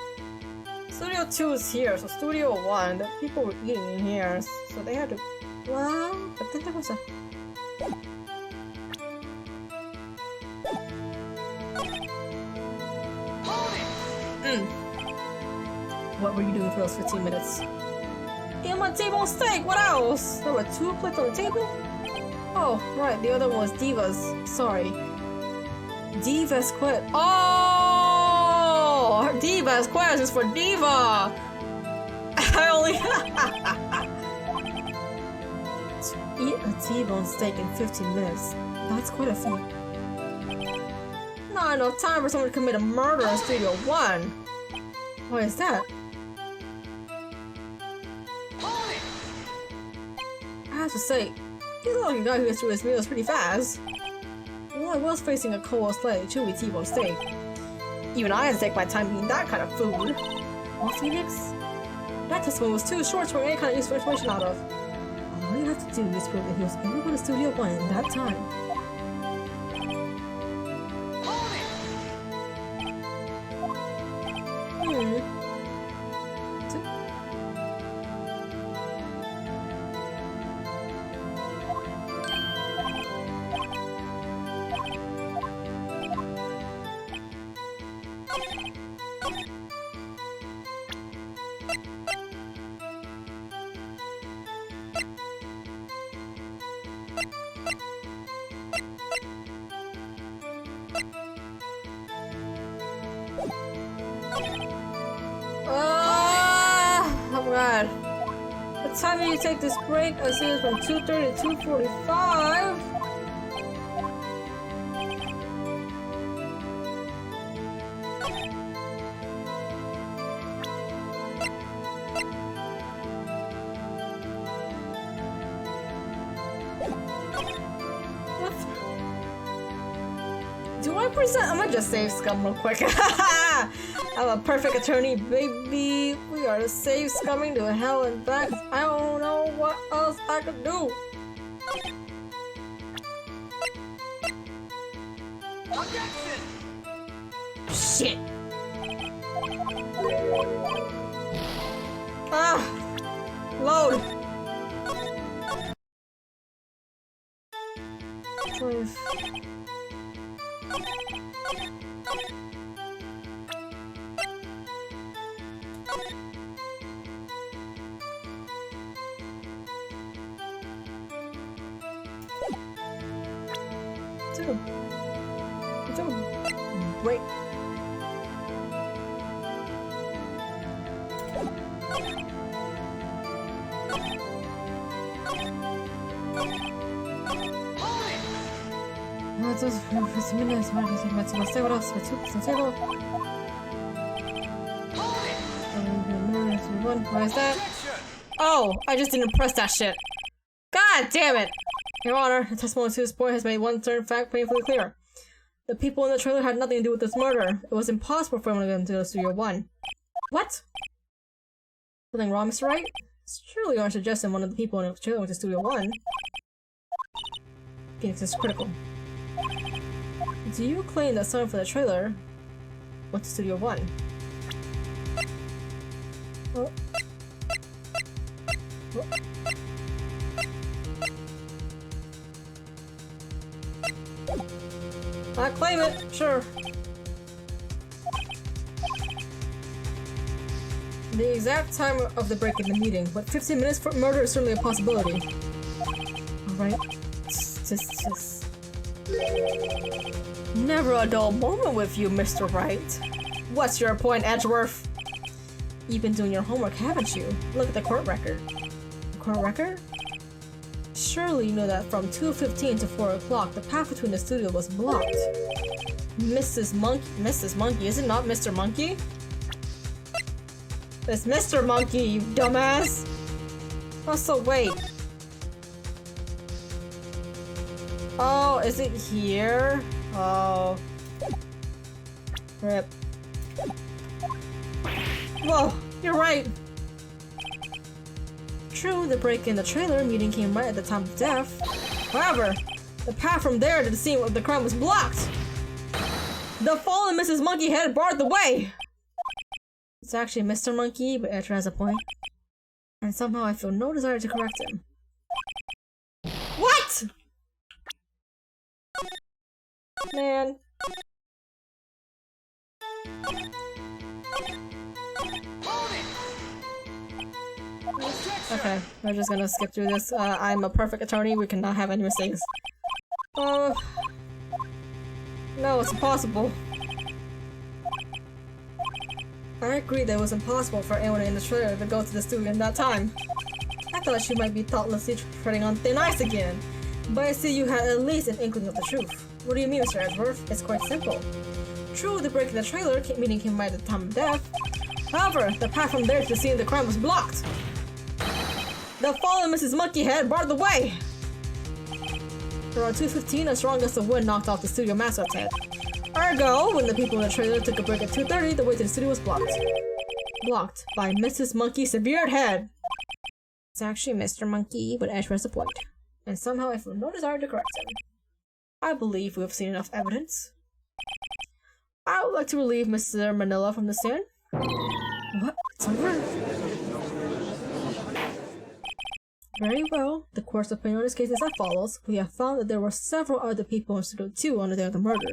Studio 2 is here, so Studio 1, the people were eating in here, so they had to... Well, but then there was a... What were you doing for those 15 minutes? Eating my T-bone steak, what else? There were 2 plates on the table? Oh, right, the other one was Diva's. Sorry. Diva's quit. Oh! Diva's quest is for Diva! I only to eat a T-bone steak in 15 minutes. That's quite a feat. Not enough time for someone to commit a murder in Studio 1. Why is that? I have to say, he's not like a guy who gets through his meals pretty fast. Well, I was facing a cold, slightly chewy T-bone steak. Even I had to take my time eating that kind of food. Well, Phoenix, that testimony was too short for any kind of useful information out of. All you have to do is prove that he was able to go to Studio 1 in that time. Oh god. What time do you take this break? I see it's from 2:30 to 2:45. Do I present? I'm gonna just save scum real quick. I'm a perfect attorney, baby. We are safe scumming to hell and back. I don't know what else I could do. Objection! Shit. Ah. Load. 12. Wait. No, to jest minutes, what else? Why is that? Oh, I just didn't press that shit. God damn it! Your Honor, the testimony to this point has made one certain fact painfully clear. The people in the trailer had nothing to do with this murder. It was impossible for anyone to get into Studio 1. What? Something wrong, Mr. Wright? Surely you aren't suggesting one of the people in the trailer went to Studio 1. Phoenix is critical. Do you claim that someone from the trailer went to Studio 1? Oh. Oh. I claim it, sure. The exact time of the break in the meeting, but 15 minutes for murder is certainly a possibility. Alright. Just. Never a dull moment with you, Mr. Wright. What's your point, Edgeworth? You've been doing your homework, haven't you? Look at the court record. The court record? Surely you know that from 2:15 to 4 o'clock, the path between the studio was blocked. Mrs. Monkey, is it not Mr. Monkey? It's Mr. Monkey, you dumbass! Oh, so wait. Oh, is it here? Oh. Rip. Whoa, you're right! True, the break in the trailer meeting came right at the time of death. However, the path from there to the scene of the crime was blocked! The fallen Mrs. Monkey had barred the way! It's actually Mr. Monkey, but Edger has a point. And somehow I feel no desire to correct him. What?! Man. Hold it! Okay, we're just gonna skip through this. I'm a perfect attorney, we cannot have any mistakes. No, it's impossible. I agree that it was impossible for anyone in the trailer to go to the studio in that time. I thought she might be thoughtlessly treading on thin ice again. But I see you had at least an inkling of the truth. What do you mean, Mr. Edgeworth? It's quite simple. True, the break in the trailer meeting him by the time of death. However, the path from there to the scene of the crime was blocked. The fallen Mrs. Monkeyhead barred the way. Around 2:15, as strong as the wind knocked off the studio mascot's head. Ergo, when the people in the trailer took a break at 2:30, the way to the studio was blocked. Blocked by Mrs. Monkey's severed head. It's actually Mr. Monkey, but Edgeworth's a point. And somehow I feel no desire to correct him. I believe we have seen enough evidence. I would like to relieve Mr. Manila from the stand. What? It's over? Very well. The court's opinion on this case is as follows. We have found that there were several other people in Studio 2 on the day of the murder.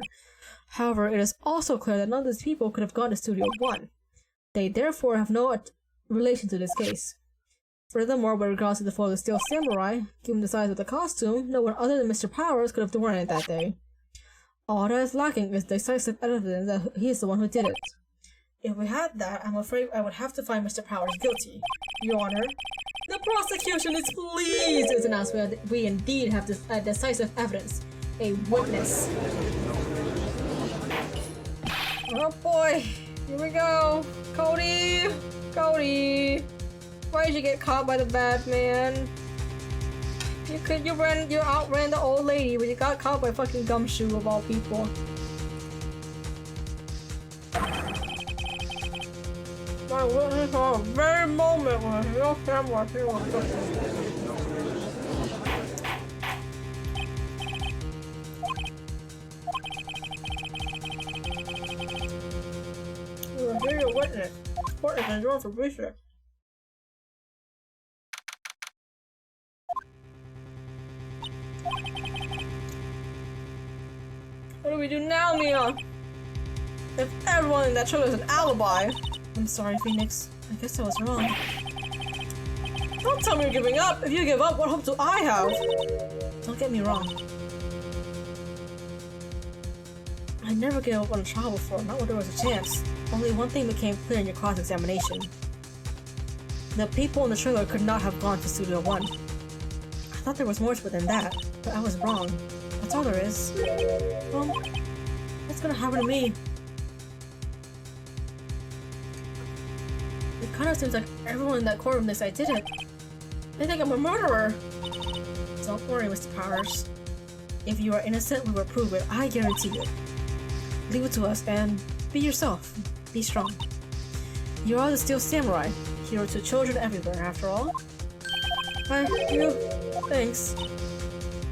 However, it is also clear that none of these people could have gone to Studio 1. They therefore have no relation to this case. Furthermore, with regards to the fall of the Steel Samurai, given the size of the costume, no one other than Mr. Powers could have worn it that day. All that is lacking is decisive evidence that he is the one who did it. If we had that, I'm afraid I would have to find Mr. Powers guilty. Your Honor, the prosecution is pleased to announce we indeed have decisive evidence. A witness. Oh boy, here we go. Cody! Cody! Why did you get caught by the bad man? You outran the old lady, but you got caught by fucking Gumshoe of all people. My witness on a very moment when your camera was you're a video witness. Court is adjourned for research. What do we do now, Mia? If everyone in that trailer is an alibi. I'm sorry, Phoenix. I guess I was wrong. Don't tell me you're giving up. If you give up, what hope do I have? Don't get me wrong. I never gave up on a trial before, not when there was a chance. Only one thing became clear in your cross-examination. The people in the trailer could not have gone to Studio 1. I thought there was more to it than that, but I was wrong. That's all there is. Well, what's gonna happen to me? It kind of seems like everyone in that courtroom thinks I did it. They think I'm a murderer. Don't worry, Mr. Powers. If you are innocent, we will prove it. I guarantee it. Leave it to us and be yourself. Be strong. You are the Steel Samurai. Hero to children everywhere, after all. Thanks.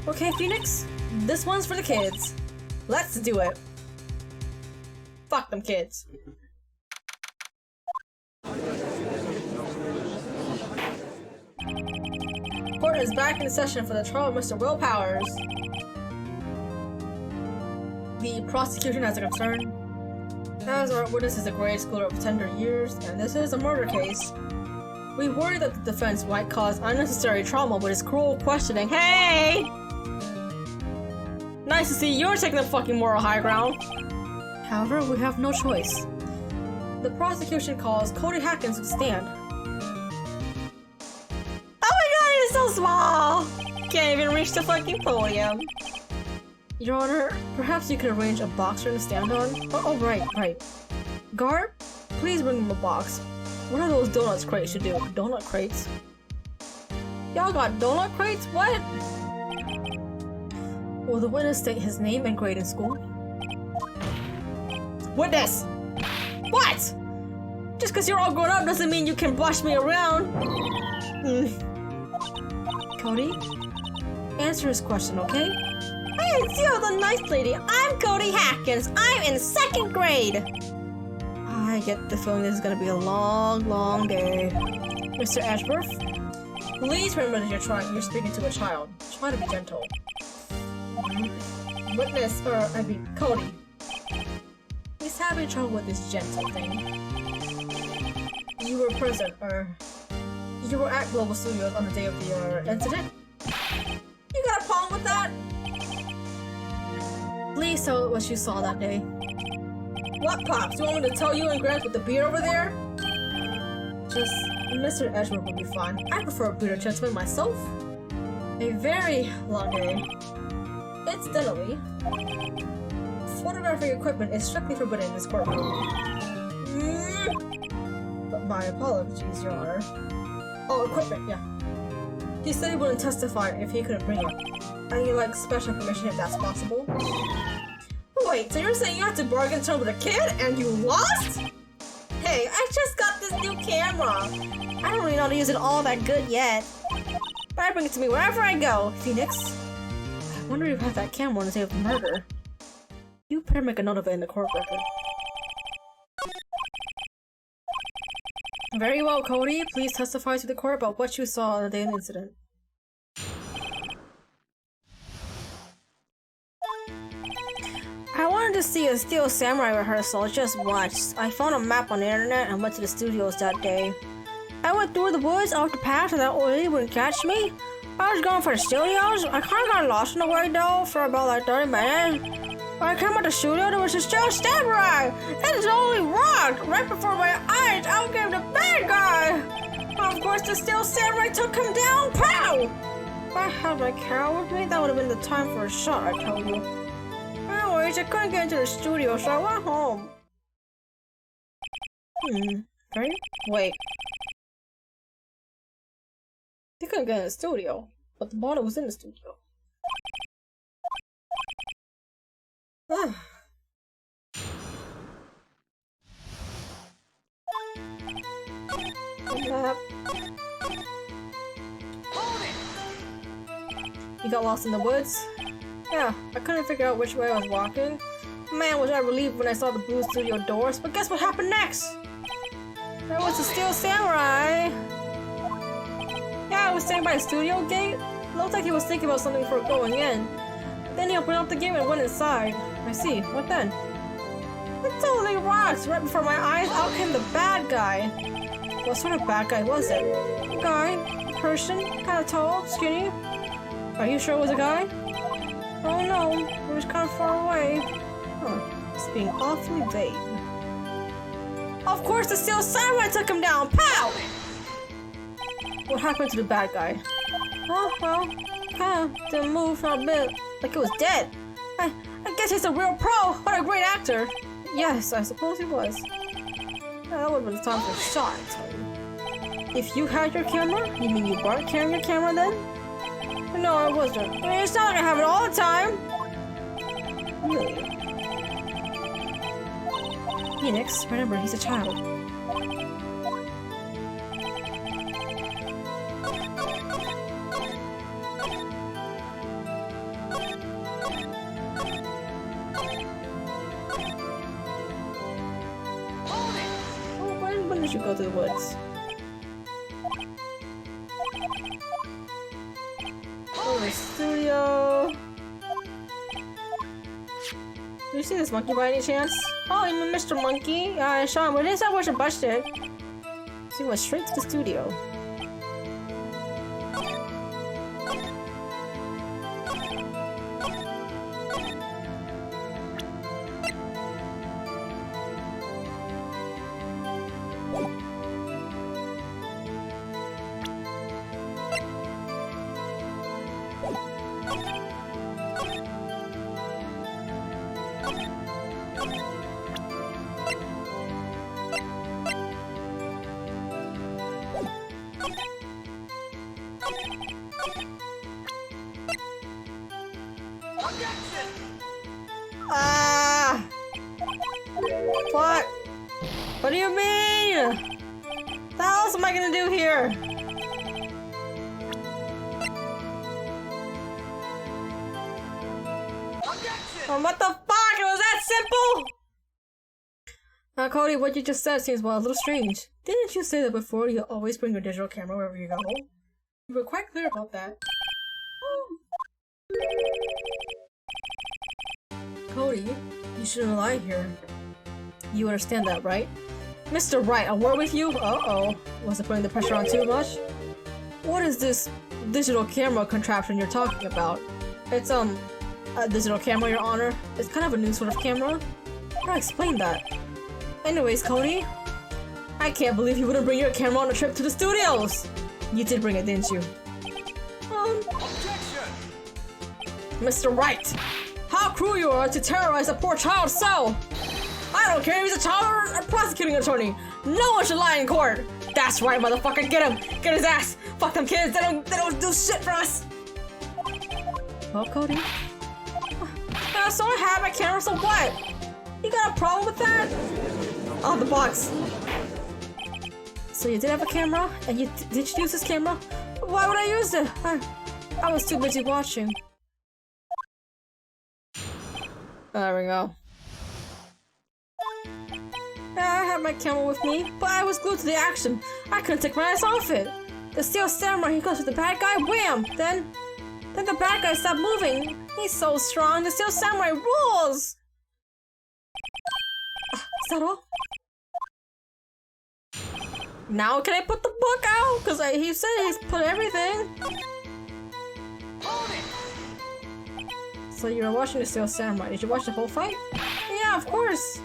Okay, Phoenix. This one's for the kids. Let's do it. Fuck them kids. Court is back in session for the trial of Mr. Will Powers. The prosecution has a concern. As our witness is a grade schooler of tender years, and this is a murder case. We worry that the defense might cause unnecessary trauma with his cruel questioning. Hey! Nice to see you're taking the fucking moral high ground. However, we have no choice. The prosecution calls Cody Hackins to the stand. Oh my god, he's so small! Can't even reach the fucking podium. Your Honor, perhaps you could arrange a box for him to stand on? Oh, right. Guard, please bring him a box. What are those donuts crates you do? Donut crates? Y'all got donut crates? What? Will the witness state his name and grade in school? Witness! What? Just because you're all grown up doesn't mean you can boss me around. Cody? Answer his question, okay? Hey, it's you, the nice lady. I'm Cody Hackins. I'm in 2nd grade. I get the feeling this is gonna be a long, long day. Mr. Ashworth, please remember that you're speaking to a child. Try to be gentle. Witness, Cody. He's having trouble with this gentle thing. You were present, You were at Global Studios on the day of the incident? You got a problem with that? Please tell what you saw that day. What, Pops? You want me to tell you and Grant with the beard over there? Just Mr. Edgeworth would be fine. I prefer a bearded gentleman myself. A very long day. Incidentally, photographic equipment is strictly forbidden in this courtroom. But my apologies, Your Honor. Oh, equipment, yeah. He said he wouldn't testify if he couldn't bring it. And he likes special permission if that's possible. Wait, so you're saying you had to bargain terms with a kid and you lost? Hey, I just got this new camera. I don't really know how to use it all that good yet. But I bring it to me wherever I go. Phoenix? I wonder if you have that camera on the day of the murder. You better make a note of it in the court record. Very well, Cody. Please testify to the court about what you saw on the day of the incident. I wanted to see a Steel Samurai rehearsal just once. I found a map on the internet and went to the studios that day. I went through the woods off the path so that old lady wouldn't catch me. I was going for the studios. I kind of got lost in the way though for about like 30 minutes. When I came out the studio, there was a Steel Samurai. It only rocked. Right before my eyes, out came the bad guy. Of course, the Steel Samurai took him down. Pow! If I had my camera with me, that would have been the time for a shot, I tell you. Anyways, I couldn't get into the studio, so I went home. Right? Wait. They couldn't get in the studio, but the bottle was in the studio. You got lost in the woods? Yeah, I couldn't figure out which way I was walking. Man, was I relieved when I saw the blue studio doors, but guess what happened next? There was a Steel Samurai! Yeah, I was standing by the studio gate. Looked like he was thinking about something before going in. Then he opened up the gate and went inside. I see, what then? It totally rocks! Right before my eyes, out came the bad guy. What sort of bad guy was it? A guy, a person, kinda tall, skinny. Are you sure it was a guy? Oh no, it was kind of far away. Huh, it's being awfully vague. Of course the Steel Samurai took him down! Pow! What happened to the bad guy? Oh, well, kinda didn't move for a bit, like it was dead. I guess he's a real pro! What a great actor! Yes, I suppose he was. That would have been the time for a shot, I tell you. If you had your camera, you mean you weren't carrying your camera then? No, I wasn't. I mean, it's not like I have it all the time! Really? Phoenix, remember, he's a child. When did you go to the woods? Oh, the studio. Do you see this monkey by any chance? Oh, you mean Mr. Monkey? Sean, what is that? Where's your busted? So he went straight to the studio. Ah! What? What do you mean? What the else am I gonna do here? What the fuck? It was that simple? Cody, what you just said seems well a little strange. Didn't you say that before you always bring your digital camera wherever you go? You were quite clear about that. Cody, you shouldn't lie here. You understand that, right? Mr. Wright, a word with you? Uh-oh. Was it putting the pressure on too much? What is this digital camera contraption you're talking about? It's a digital camera, Your Honor. It's kind of a new sort of camera. How do I explain that? Anyways, Cody, I can't believe you wouldn't bring your camera on a trip to the studios! You did bring it, didn't you? Objection! Mr. Wright! How cruel you are to terrorize a poor child so! I don't care if he's a child or a prosecuting attorney! No one should lie in court! That's right, motherfucker! Get him! Get his ass! Fuck them kids! They don't do shit for us! Well, Cody? So I have my camera, so what? You got a problem with that? Oh, the box. So you did have a camera? And did you use this camera? Why would I use it? I was too busy watching. There we go. Yeah, I had my camera with me, but I was glued to the action. I couldn't take my eyes off it. The Steel Samurai, he goes with the bad guy, wham! Then the bad guy stopped moving. He's so strong, the Steel Samurai rules! Is that all? Now can I put the book out? Cause he said he's put everything. Hold it! So you were watching the Steel Samurai. Did you watch the whole fight? Yeah, of course.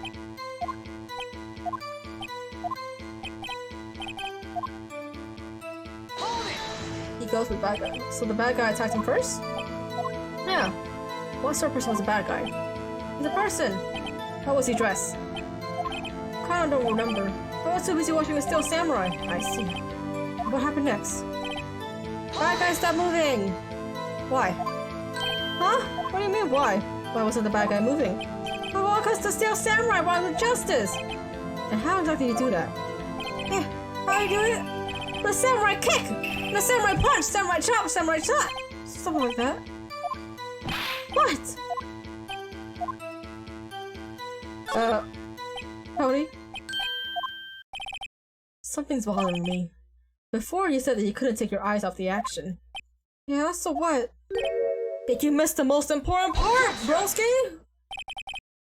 Hold it! He goes with bad guy. So the bad guy attacked him first? Yeah. What sort of person was the bad guy? He's a person. How was he dressed? Kinda don't remember. I was too busy watching the Steel Samurai. I see. What happened next? Bad guy, stop moving! Why? Huh? What do you mean, why? Why wasn't the bad guy moving? Well, because the Steel Samurai brought him justice! And how exactly do you do that? Eh, how do you do it? The Samurai kick! The Samurai punch! Samurai chop! Samurai shot! Something like that. What? Cody? Something's bothering me. Before you said that you couldn't take your eyes off the action. Yeah, so what? Did you miss the most important part, broski?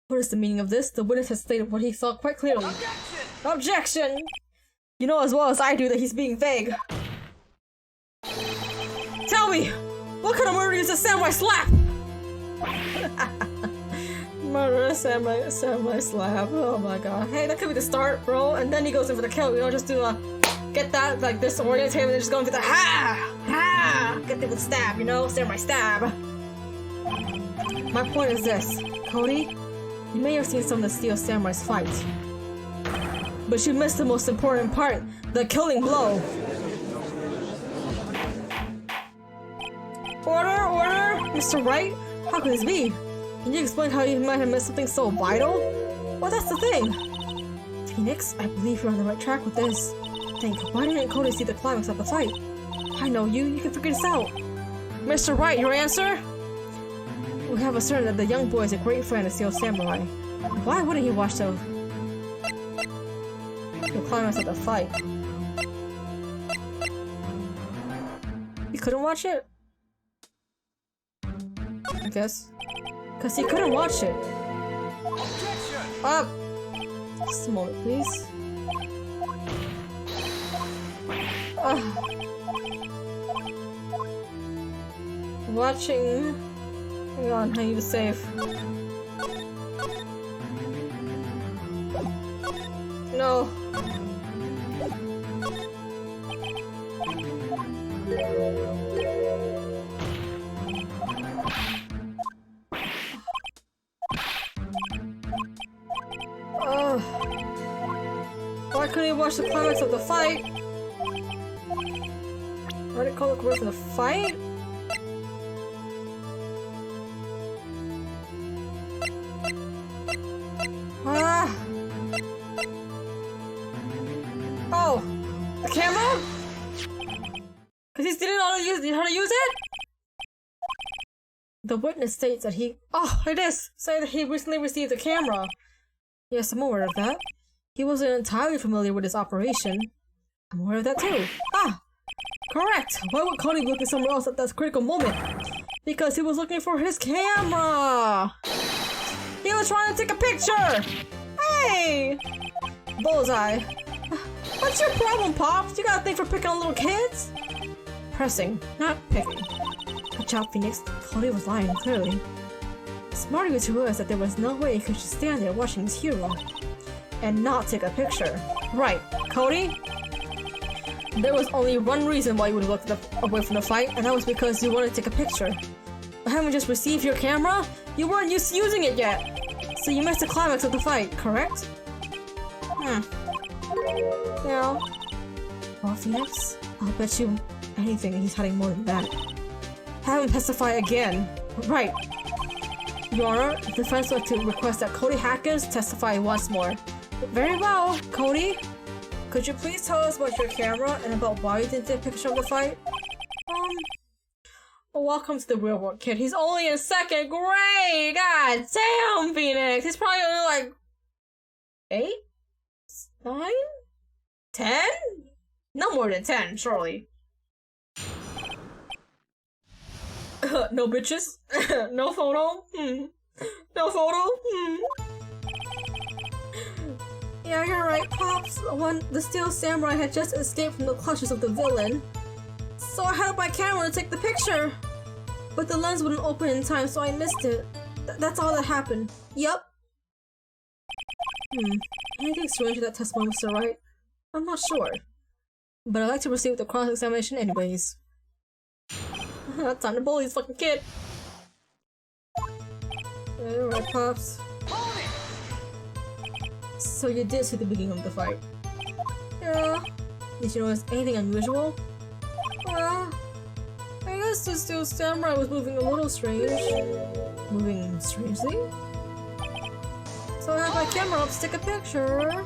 What is the meaning of this? The witness has stated what he saw quite clearly. Objection! Objection! You know as well as I do that he's being vague. Tell me! What kind of murder is a samurai slap? Murder, samurai slap. Oh my god. Hey, that could be the start, bro. And then he goes in for the kill. You know, just do get that, like, disorient him and then just go in for the ha! Get there with stab, you know? Samurai stab. My point is this, Cody. You may have seen some of the Steel Samurai's fights. But you missed the most important part, the killing blow. Order! Mr. Wright? How could this be? Can you explain how you might have missed something so vital? Well, that's the thing. Phoenix, I believe you're on the right track with this. Think, why didn't Cody see the climax of the fight? I know you can figure this out. Mr. Wright, your answer? We have asserted that the young boy is a great friend of Steel Samurai. Why wouldn't he watch the climax of the fight? He couldn't watch it? I guess. Because he couldn't watch it. Objection! Up! Just a moment, please. Watching. Hang on, I need to save. No. Why couldn't he watch the climax of the fight? Why did it call it away from the fight? Oh! The camera? Because he didn't know how to use it? The witness states that he... Oh, it is! Saying that he recently received a camera. Yes, I'm aware of that. He wasn't entirely familiar with his operation. I'm aware of that too. Ah! Correct! Why would Cody be looking somewhere else at that critical moment? Because he was looking for his camera! He was trying to take a picture! Hey! Bullseye. What's your problem, Pops? You got a thing for picking on little kids? pressing, not picking. Good job, Phoenix. Cody was lying, clearly. Smart of you to realize that there was no way he could just stand there watching his hero and not take a picture. Right, Cody? There was only one reason why you would have looked away from the fight, and that was because you wanted to take a picture. But having just received your camera, you weren't used to using it yet. So you missed the climax of the fight, correct? Yeah. Well, Phoenix, I'll bet you anything he's hiding more than that. Have him testify again. Right. Your Honor, the defense would like to request that Cody Hackins testify once more. Very well, Cody. Could you please tell us about your camera and about why you didn't take a picture of the fight? Welcome to the real world, kid. He's only in 2nd grade! God damn, Phoenix! He's probably only like... 8? 9? 10? No more than 10, surely. No bitches? No photo? No photo? Yeah, you're right, Pops. The Steel Samurai had just escaped from the clutches of the villain. So I held my camera to take the picture. But the lens wouldn't open in time, so I missed it. That's all that happened. Yup. Anything strange with that testimony, Mr. Wright? I'm not sure. But I'd like to proceed with the cross-examination anyways. Time to bully this fucking kid. Alright, Pops. So you did see the beginning of the fight? Yeah. Did you notice anything unusual? I guess the Steel Samurai was moving a little strange. Moving strangely? So I had my camera up to take a picture.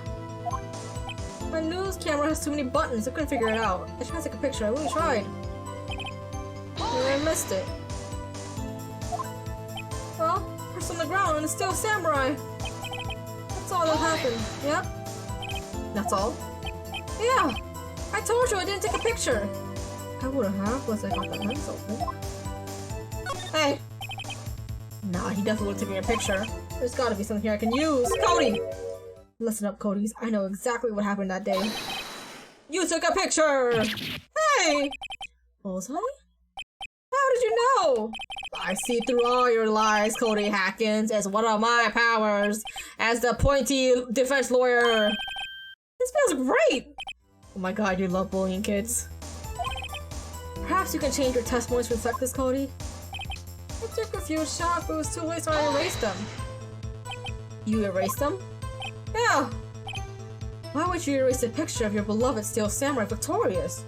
My news camera has too many buttons, I couldn't figure it out. I tried to take a picture, I really tried. And I missed it. Well, person on the ground and the Steel Samurai. That's all that happened. Yep. That's all? Yeah! I told you I didn't take a picture! I would've once I got the lens open. Hey! Nah, he definitely would've taken a picture. There's gotta be something here I can use! Cody! Listen up, Codys. I know exactly what happened that day. You took a picture! Hey! Was I? How did you know? I see through all your lies, Cody Hackins, as one of my powers as the pointy defense lawyer. This feels great! Oh my god, you love bullying kids. Perhaps you can change your testimonies to reflect this, Cody? I took a few shots, but it was too late, so I erased them. You erased them? Yeah! Why would you erase a picture of your beloved Steel Samurai victorious?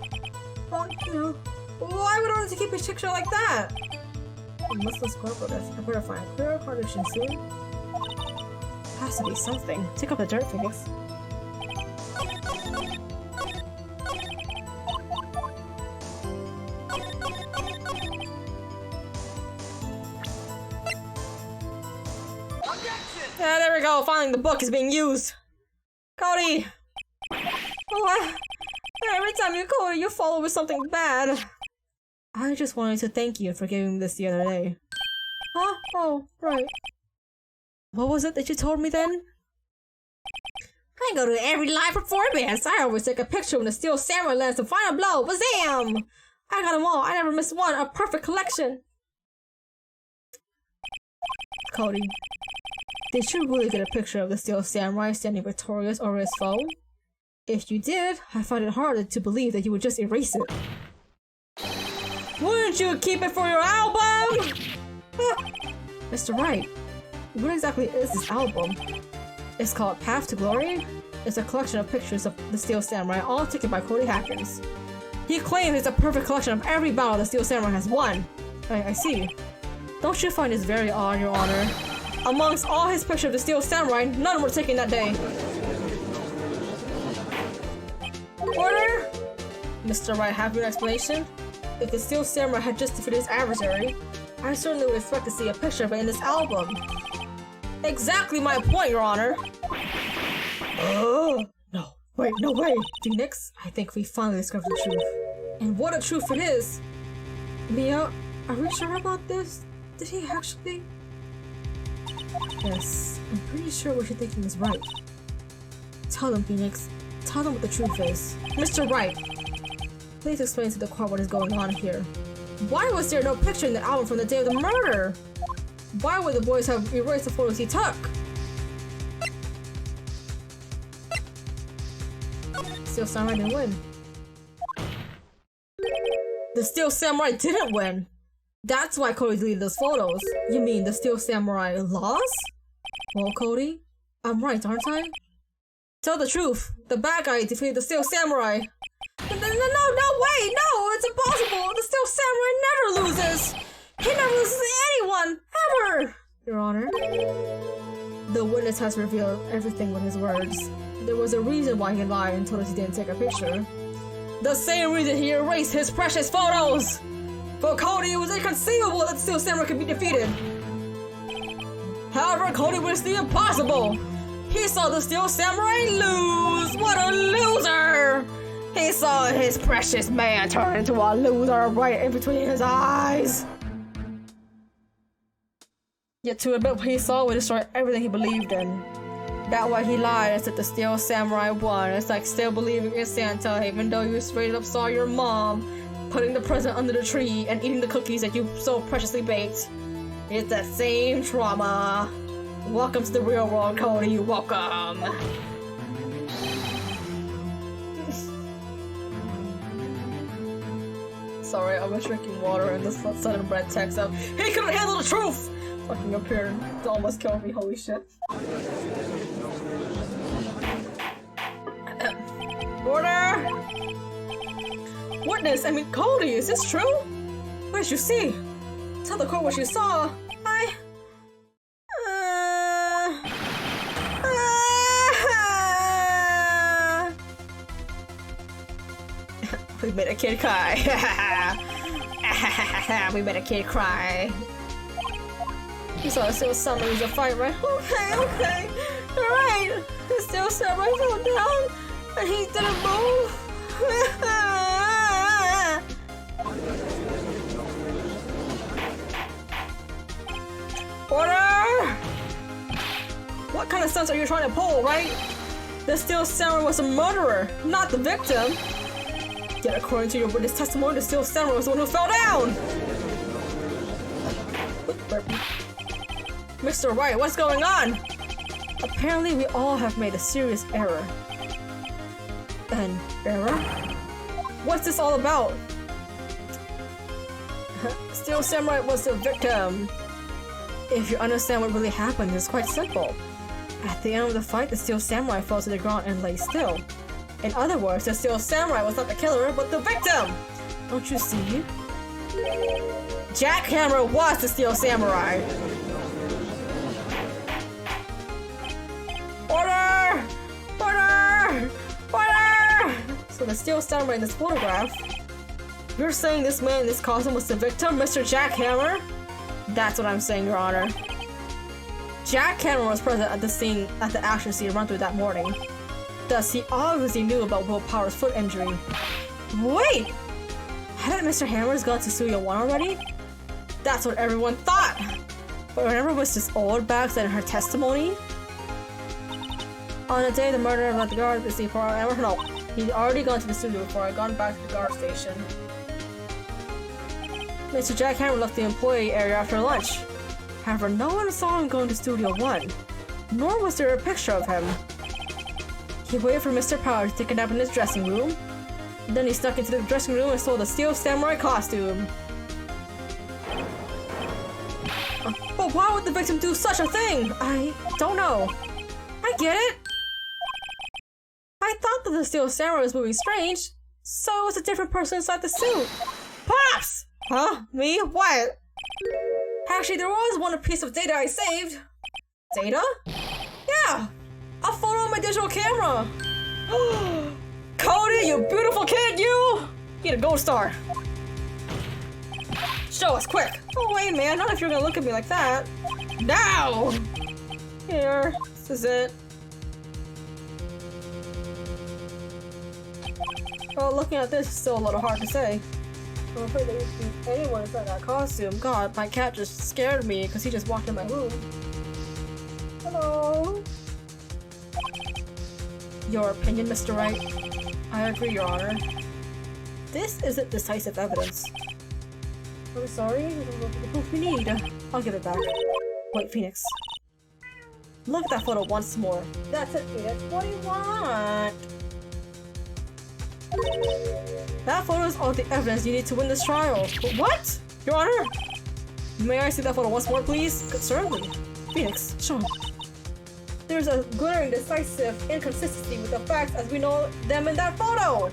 Well, you know, why would I want to keep a picture like that? I must discover this. I better find a clearer partition soon. Has to be something. Take up the dirt, Phoenix. Yeah, there we go. Finally, the book is being used. Cody! What? Every time you call, you follow with something bad. I just wanted to thank you for giving me this the other day. Huh? Oh, right. What was it that you told me then? I go to every live performance. I always take a picture when the Steel Samurai lands the final blow. Bazam! I got them all. I never missed one. A perfect collection. Cody, did you really get a picture of the Steel Samurai standing victorious over his foe? If you did, I find it harder to believe that you would just erase it. Wouldn't you keep it for your album? Mr. Wright, what exactly is this album? It's called Path to Glory. It's a collection of pictures of the Steel Samurai, all taken by Cody Hackins. He claims it's a perfect collection of every battle the Steel Samurai has won. I see. Don't you find this very odd, Your Honor? Amongst all his pictures of the Steel Samurai, none were taken that day. Order? Mr. Wright, have your explanation? If the Steel Samurai had just defeated his adversary, I certainly would expect to see a picture of it in this album. Exactly my point, Your Honor! Oh, no. Wait, no way! Phoenix, I think we finally discovered the truth. And what a truth it is! Mia, are we sure about this? Did he actually? Yes, I'm pretty sure what you're thinking is right. Tell them, Phoenix. Tell them what the truth is. Mr. Wright! Please explain to the court what is going on here. Why was there no picture in the album from the day of the murder? Why would the boys have erased the photos he took? Steel Samurai didn't win. The Steel Samurai didn't win! That's why Cody deleted those photos. You mean the Steel Samurai lost? Well, Cody, I'm right, aren't I? Tell the truth. The bad guy defeated the Steel Samurai. No, way! No, it's impossible! The Steel Samurai never loses! He never loses to anyone! Ever! Your Honor. The witness has revealed everything with his words. There was a reason why he lied and told us he didn't take a picture. The same reason he erased his precious photos! For Cody, it was inconceivable that the Steel Samurai could be defeated. However, Cody witnessed the impossible! He saw the Steel Samurai lose! What a loser! He saw his precious man turn into a loser right in between his eyes! Yet to admit what he saw would destroy everything he believed in. That's why he lied and said the Steel Samurai won. It's like still believing in Santa even though you straight up saw your mom putting the present under the tree and eating the cookies that you so preciously baked. It's that same trauma. Welcome to the real world, Cody. Welcome. Sorry, I was drinking water and the sudden bread text up. He couldn't handle the truth! Fucking up here. It almost killed me, holy shit. Order! Witness, Cody, is this true? What did you see? Tell the court what you saw. We made a kid cry. We made a kid cry. You saw the Steel Samurai lose a fight, right? Okay. Alright. The Steel Samurai fell down and he didn't move. Order! What kind of stunts are you trying to pull, right? The Steel Samurai was a murderer, not the victim. Yet according to your witness testimony, the Steel Samurai was the one who fell down! Mr. Wright, what's going on? Apparently we all have made a serious error. An error? What's this all about? Steel Samurai was the victim. If you understand what really happened, it's quite simple. At the end of the fight, the Steel Samurai fell to the ground and lay still. In other words, the Steel Samurai was not the killer, but the victim! Don't you see? Jackhammer was the Steel Samurai! Order! Order! Order! So the Steel Samurai in this photograph, you're saying this man in this costume was the victim, Mr. Jackhammer? That's what I'm saying, Your Honor. Jackhammer was present at the scene, at the action scene run through that morning. Thus, he obviously knew about Will Power's foot injury. Wait! Hadn't Mr. Hammers gone to Studio 1 already? That's what everyone thought! But remember Mrs. Oldback said in her testimony? On the day the murderer left the guard to see for hour, no, he'd already gone to the studio before I gone back to the guard station. Mr. Jackhammer left the employee area after lunch. However, no one saw him go into Studio 1, nor was there a picture of him. He waited for Mr. Power to take a nap in his dressing room. Then he snuck into the dressing room and stole the Steel Samurai costume. But why would the victim do such a thing? I don't know. I get it. I thought that the Steel Samurai was moving strange, so it was a different person inside the suit. Pops! Huh? Me? What? Actually, there was one piece of data I saved. Data? Yeah! A photo of my digital camera! Cody, you beautiful kid, you! Get a gold star. Show us, quick! Oh wait, man, not if you're gonna look at me like that. Now! Here, this is it. Well, looking at this is still a little hard to say. I'm afraid that if anyone inside that costume. God, my cat just scared me because he just walked in my room. Hello? Your opinion, Mr. Wright? I agree, Your Honor. This isn't decisive evidence. I'm sorry, the proof we need. I'll give it back. Wait, Phoenix. Look at that photo once more. That's it, Phoenix. What do you want? That photo is all the evidence you need to win this trial. What? Your Honor? May I see that photo once more, please? Certainly. Phoenix, show me. There's a glaring, decisive inconsistency with the facts as we know them in that photo!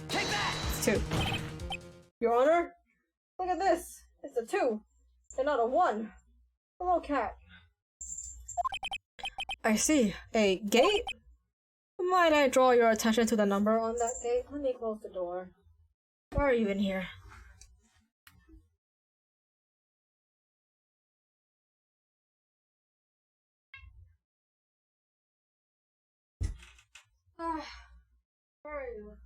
Take that! It's 2. Your Honor? Look at this! It's a 2, and not a 1. Hello, cat. I see. A gate? Might I draw your attention to the number on that gate? Let me close the door. Why are you in here? Where are you?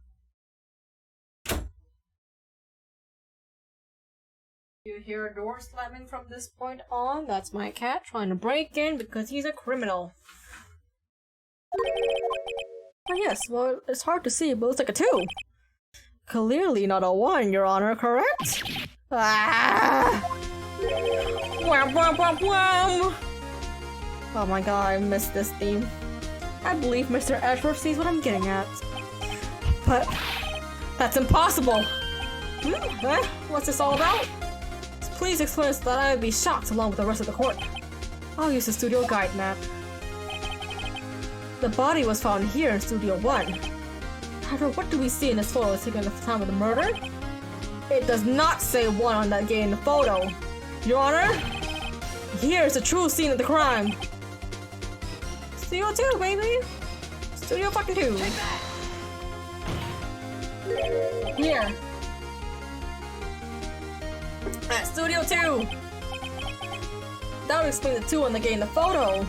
You hear a door slamming from this point on? That's my cat trying to break in because he's a criminal. Oh yes, well, it's hard to see, but it looks like a 2. Clearly not a 1, Your Honor, correct? Ah! Wham, wham, wham, wham! Oh my god, I missed this theme. I believe Mr. Edgeworth sees what I'm getting at. But that's impossible! What's this all about? Please explain so that I would be shocked along with the rest of the court. I'll use the studio guide map. The body was found here in Studio 1. However, what do we see in this photo taken at the time of the murder? It does not say 1 on that gate in the photo. Your Honor, here's the true scene of the crime. Studio 2, baby! Studio fucking 2. Here. At Studio 2! That would explain the 2 on the gate in the photo.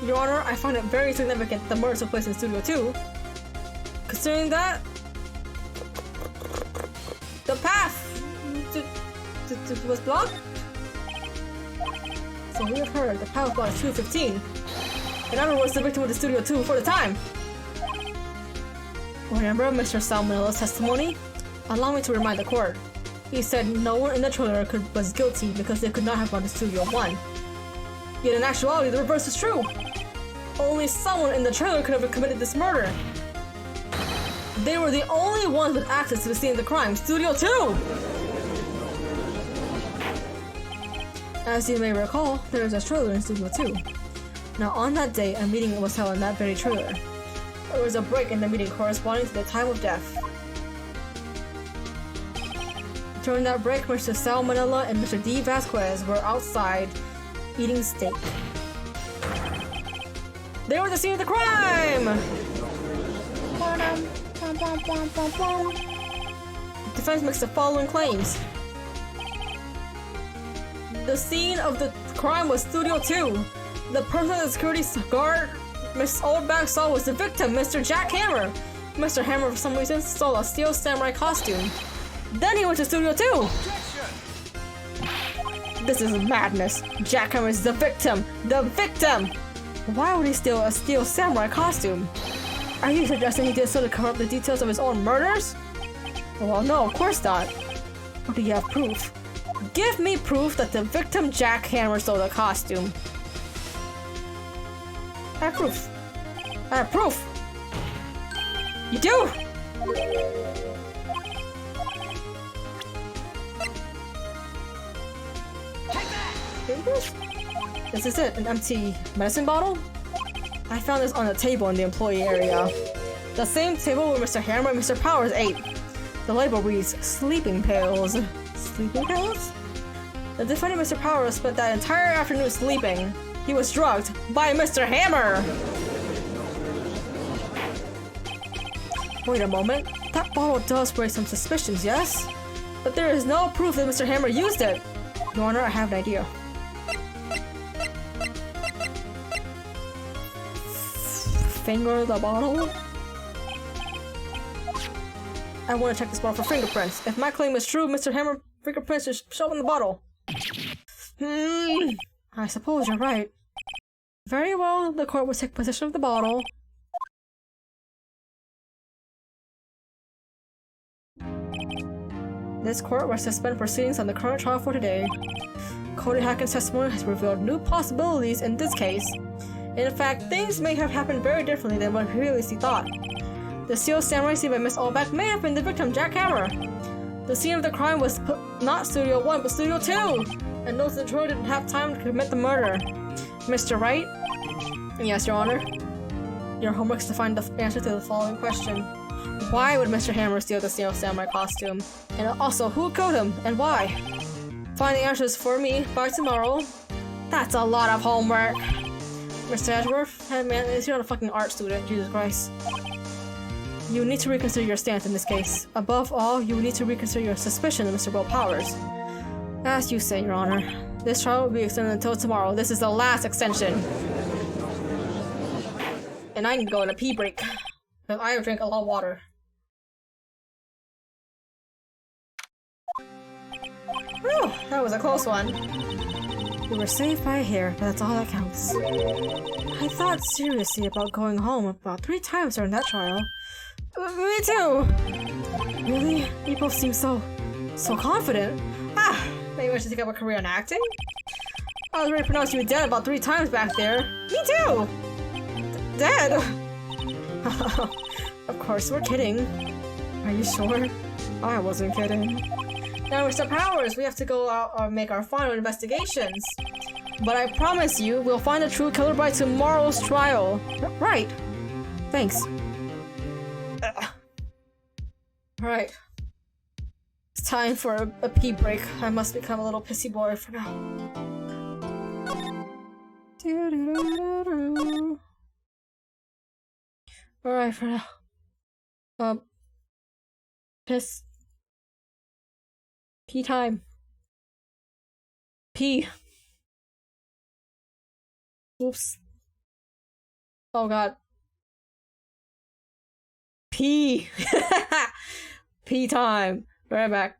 Your Honor, I find it very significant the murder took place in Studio 2. Considering that, the path was blocked. So we have heard the path was blocked at 2:15. In other words, the victim was in Studio 2 before the time. Remember Mr. Salmonella's testimony? Allow me to remind the court. He said no one in the trailer was guilty because they could not have gone to Studio 1. Yet in actuality, the reverse is true. Only someone in the trailer could have committed this murder. They were the only ones with access to the scene of the crime, Studio 2! As you may recall, there is a trailer in Studio 2. Now on that day, a meeting was held in that very trailer. There was a break in the meeting corresponding to the time of death. During that break, Mr. Salmonella and Mr. D. Vasquez were outside eating steak. They were the scene of the crime! The defense makes the following claims. The scene of the crime was Studio 2. The person the security guard Miss Oldback saw was the victim, Mr. Jack Hammer. Mr. Hammer, for some reason, stole a steel samurai costume. Then he went to Studio 2. This is madness. Jack Hammer is the victim. The victim! Why would he steal a steel samurai costume? Are you suggesting he did so to cover up the details of his own murders? Well, no, of course not. Or do you have proof? Give me proof that the victim Jack Hammer stole the costume. I have proof. I have proof! You do! This is it, an empty medicine bottle? I found this on a table in the employee area. The same table where Mr. Hammer and Mr. Powers ate. The label reads, sleeping pills. Sleeping pills? The defendant, Mr. Powers, spent that entire afternoon sleeping. He was drugged by Mr. Hammer! Wait a moment. That bottle does raise some suspicions, yes? But there is no proof that Mr. Hammer used it. Your Honor, I have an idea. Finger the bottle? I want to check this bottle for fingerprints. If my claim is true, Mr. Hammer fingerprints should show up in the bottle. I suppose you're right. Very well, the court will take possession of the bottle. This court will suspend proceedings on the current trial for today. Cody Hacken's testimony has revealed new possibilities in this case. In fact, things may have happened very differently than what previously thought. The steel samurai seen by Miss Allback may have been the victim, Jack Hammer. The scene of the crime was not Studio 1, but Studio 2! And those in the trio didn't have time to commit the murder. Mr. Wright? Yes, Your Honor. Your homework is to find the answer to the following question. Why would Mr. Hammer steal the steel samurai costume? And also, who killed him, and why? Find the answers for me by tomorrow. That's a lot of homework. Mr. Edgeworth? Hey man, is you're not a fucking art student, Jesus Christ. You need to reconsider your stance in this case. Above all, you need to reconsider your suspicion of Mr. Will Powers. As you say, Your Honor. This trial will be extended until tomorrow. This is the last extension. And I need to go on a pee break. Because I drink a lot of water. Whew, that was a close one. We were saved by a hair, but that's all that counts. I thought seriously about going home about 3 times during that trial. Me too! Really? You both seem so confident. Ah, maybe I should take up a career in acting? I was ready to pronounce you dead about 3 times back there. Me too! Dead? Of course, we're kidding. Are you sure? I wasn't kidding. Now, Mr. Powers, we have to go out and make our final investigations. But I promise you, we'll find the true killer by tomorrow's trial. Right. Thanks. Alright. It's time for a pee break. I must become a little pissy boy for now. Alright, for now. Piss. Pee time. Pee. Oops. Oh god. Pee. Pee time. Right back.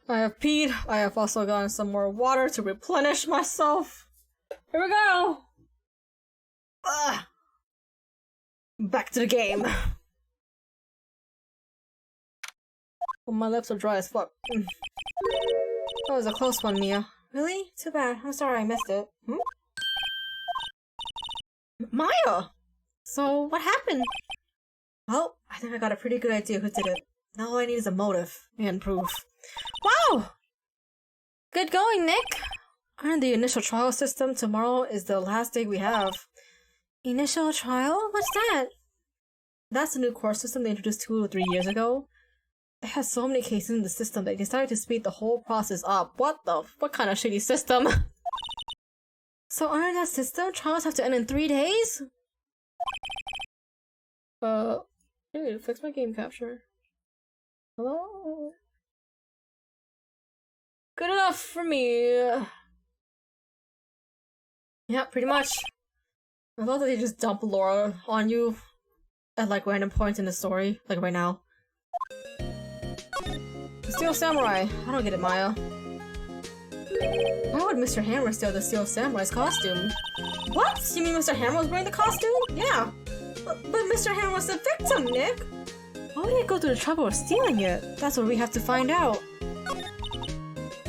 I have peed. I have also gotten some more water to replenish myself. Here we go! Ugh. Back to the game. Oh, my lips are dry as fuck. That was a close one, Mia. Really? Too bad. I'm sorry I missed it. Maya! So, what happened? Well, I think I got a pretty good idea who did it. Now all I need is a motive and proof. Wow! Good going, Nick! On the initial trial system, tomorrow is the last day we have. Initial trial? What's that? That's the new course system they introduced 2 or 3 years ago. It has so many cases in the system they decided to speed the whole process up. What kind of shitty system? So under that system, trials have to end in 3 days? I need to fix my game capture. Hello? Good enough for me. Yeah, pretty much. I love that they just dump lore on you at like random points in the story, like right now. The Steel Samurai. I don't get it, Maya. Why would Mr. Hammer steal the Steel Samurai's costume? What? You mean Mr. Hammer was wearing the costume? Yeah. But Mr. Hammer was the victim, Nick! Why would he go through the trouble of stealing it? That's what we have to find out.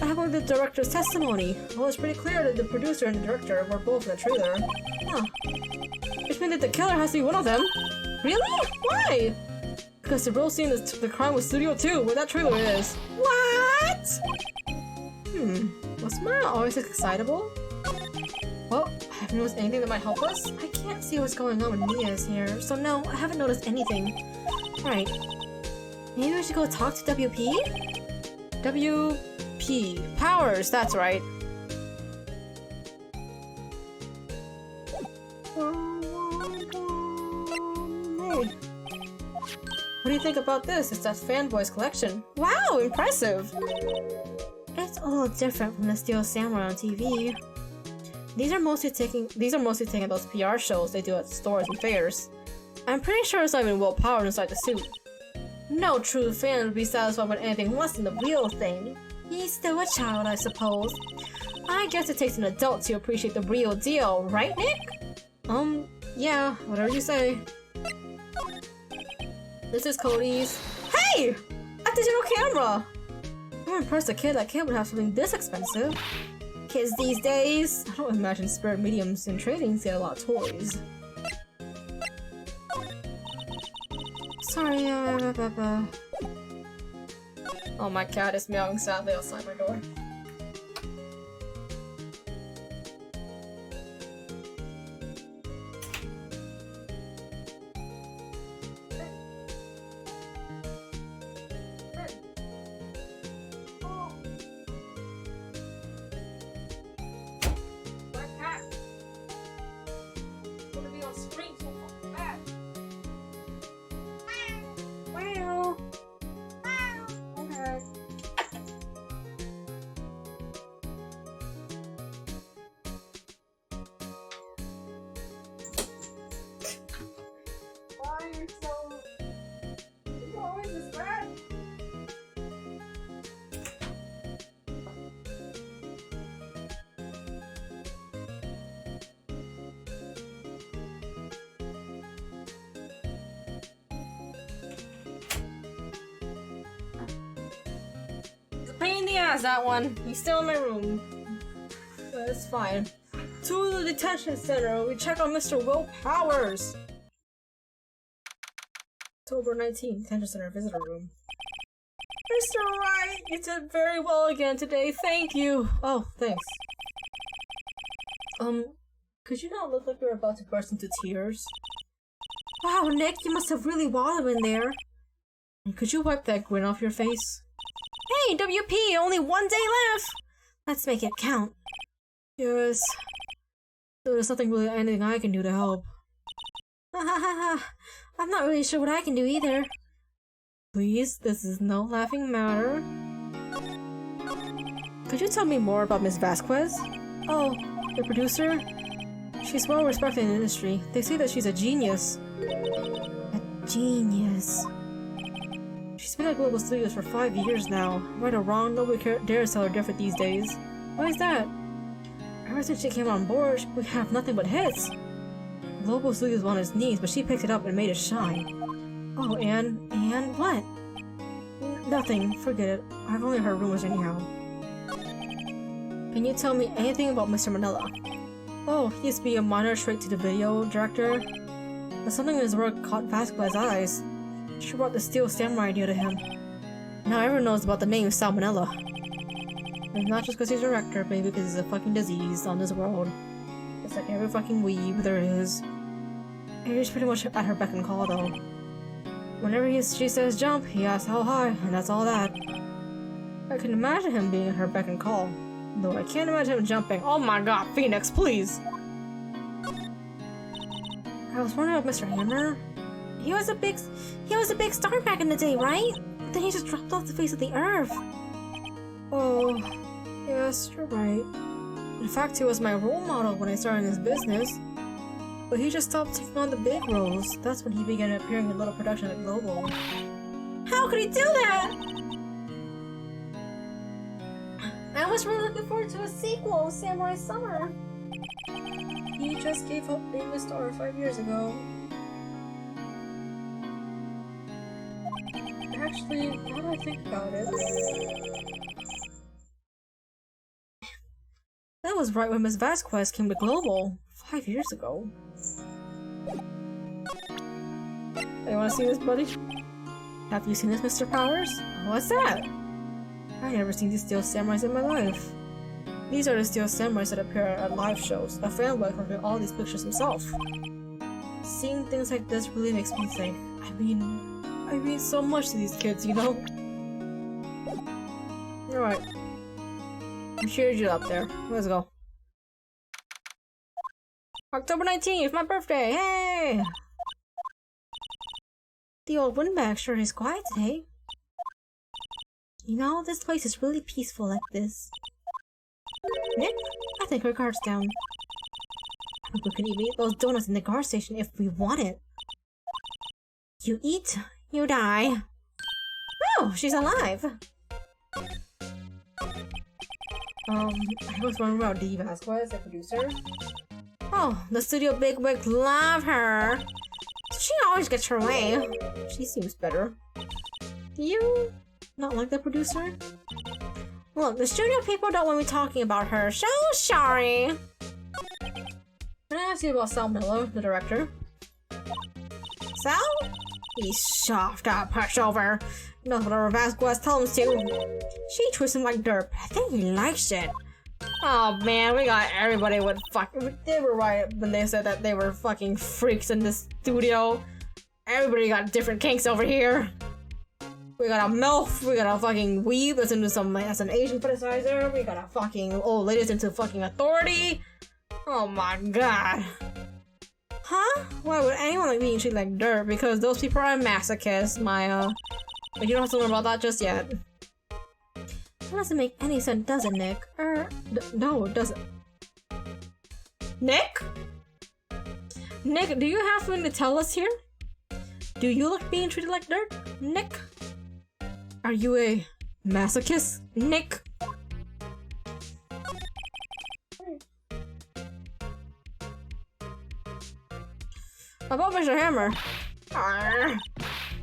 I have looked at the director's testimony. Well, it's pretty clear that the producer and the director were both in the trailer. Huh. Which means that the killer has to be one of them. Really? Why? Because the real scene is the crime was Studio 2, where that trailer is. What? Was Maya always excitable? Well, I haven't noticed anything that might help us. I can't see what's going on when Mia is here, so no, I haven't noticed anything. Alright. Maybe we should go talk to WP? WP. Powers, that's right. Hey. What do you think about this? It's that Fanboys collection. Wow, impressive! It's a little different from the Steel Samurai on TV. These are mostly taking those PR shows they do at stores and fairs. I'm pretty sure it's not even well powered inside the suit. No true fan would be satisfied with anything less than the real thing. He's still a child, I suppose. I guess it takes an adult to appreciate the real deal, right, Nick? Yeah, whatever you say. This is Cody's. Hey! A digital camera! I'm impressed a kid like him would have something this expensive. Kids these days, I don't imagine spirit mediums and trainings get a lot of toys. Sorry, Oh, my cat is meowing sadly outside my door. Pain in the ass, that one. He's still in my room. But it's fine. To the detention center, we check on Mr. Will Powers. October 19th, detention center visitor room. Mr. Wright, you did very well again today. Thank you. Oh, thanks. Could you not look like you're about to burst into tears? Wow, Nick, you must have really wallowed in there. And could you wipe that grin off your face? Hey, WP, only 1 day left! Let's make it count. Yes. There's nothing really anything I can do to help. I'm not really sure what I can do either. Please, this is no laughing matter. Could you tell me more about Miss Vasquez? Oh, the producer? She's well respected in the industry. They say that she's a genius. A genius. She's been at Global Studios for 5 years now. Right or wrong, nobody dares tell her different these days. Why is that? Ever since she came on board, we have nothing but hits. Global Studios was on its knees, but she picked it up and made it shine. Oh, and what? Nothing. Forget it. I've only heard rumors anyhow. Can you tell me anything about Mr. Manila? Oh, he used to be a minor straight-to-the-video director. But something in his work caught Vasquez's eyes. She brought the Steel Samurai idea to him. Now everyone knows about the name Salmonella. And not just because he's a director, maybe because he's a fucking disease on this world. It's like every fucking weeb there is. He's pretty much at her beck and call though. Whenever she says jump, he asks how high, and that's all that. I can imagine him being at her beck and call. Though I can't imagine him jumping. Oh my god, Phoenix, please! I was wondering about Mr. Hammer. He was a big star back in the day, right? But then he just dropped off the face of the earth. Oh, yes, you're right. In fact, he was my role model when I started this business. But he just stopped taking on the big roles. That's when he began appearing in little production at Global. How could he do that? I was really looking forward to a sequel, Samurai Summer. He just gave up being a star 5 years ago. Actually, now that I think about it... That was right when Miss Vasquez came to Global 5 years ago. Hey, wanna see this, buddy? Have you seen this, Mr. Powers? What's that? I've never seen these Steel Samurais in my life. These are the Steel Samurais that appear at live shows. A fanboy from all these pictures himself. Seeing things like this really makes me think. I mean so much to these kids, you know? Alright. I cheered you up there. Let's go. October 19th, my birthday! Hey! The old windbag sure is quiet today. You know, this place is really peaceful like this. Nick, I think our guard's down. I think we can even eat those donuts in the guard station if we want it. You eat, you die. Oh, she's alive! I was wondering about Dee Vasquez, the producer. Oh, the studio bigwigs love her. She always gets her way. She seems better. Do you not like the producer? Look, the studio people don't want me talking about her. So sorry. Can I ask you about Sal Miller, the director? Sal? He's soft, pushover. Knows whatever Vasquez tells him to. She treats him like dirt. I think he likes it. Oh man, we got everybody with they were right when they said that they were fucking freaks in this studio. Everybody got different kinks over here. We got a MILF, we got a fucking weeb that's into that's an Asian criticizer, we got a fucking old lady that's into fucking authority. Oh my god. Huh? Why would anyone like being treated like dirt? Because those people are masochists, Maya. But you don't have to learn about that just yet. That doesn't make any sense, does it, Nick? No, it doesn't. Nick? Nick, do you have something to tell us here? Do you like being treated like dirt, Nick? Are you a masochist, Nick? About Mr. Hammer. Arr.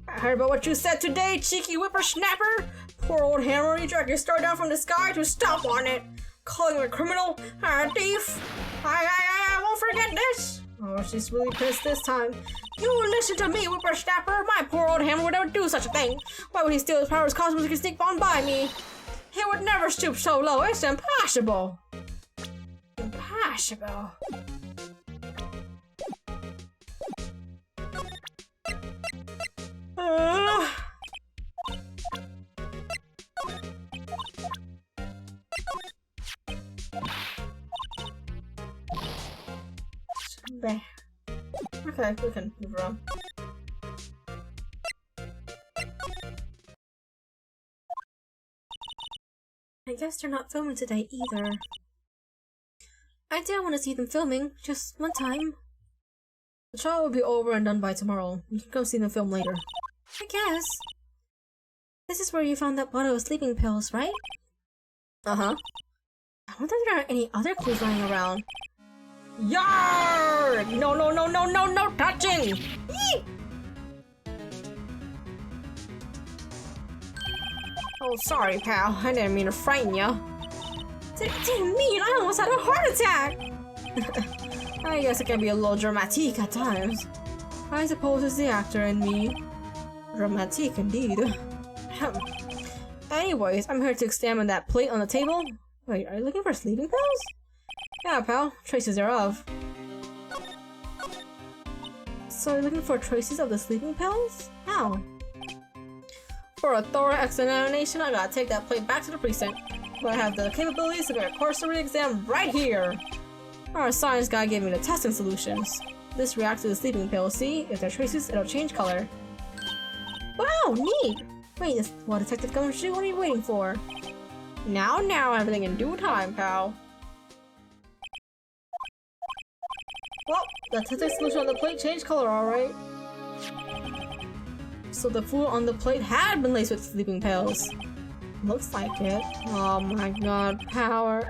I heard about what you said today, cheeky whippersnapper. Poor old Hammer, you dragged your star down from the sky to stomp on it. Calling him a criminal, a thief. I won't forget this. Oh, she's really pissed this time. You listen to me, whippersnapper. My poor old Hammer would never do such a thing. Why would he steal his powers cosmos and sneak on by me? He would never stoop so low. It's impossible. Impossible. Okay, we can move around. I guess they're not filming today either. I do want to see them filming, just one time. The trial will be over and done by tomorrow. You can come see them film later. I guess. This is where you found that bottle of sleeping pills, right? Uh-huh. I wonder if there are any other clues lying around. Yarr! No, no, no, no, no, no touching! Yee! Oh, sorry, pal. I didn't mean to frighten you. Didn't mean, I almost had a heart attack! I guess it can be a little dramatic at times. I suppose it's the actor in me. Dramatic indeed. Anyways, I'm here to examine that plate on the table. Wait, are you looking for sleeping pills? Yeah, pal. Traces thereof. So you're looking for traces of the sleeping pills? How? For a thorough examination, I gotta take that plate back to the precinct. But I have the capabilities to do a cursory exam right here. Our science guy gave me the testing solutions. This reacts to the sleeping pill. See? If there are traces, it'll change color. Wow, neat! Wait, what, Detective Gumshoe? What are you waiting for? Now, everything in due time, pal. Well, the testing solution on the plate changed color, alright. So the food on the plate had been laced with sleeping pills. Looks like it. Oh my god, Hammer.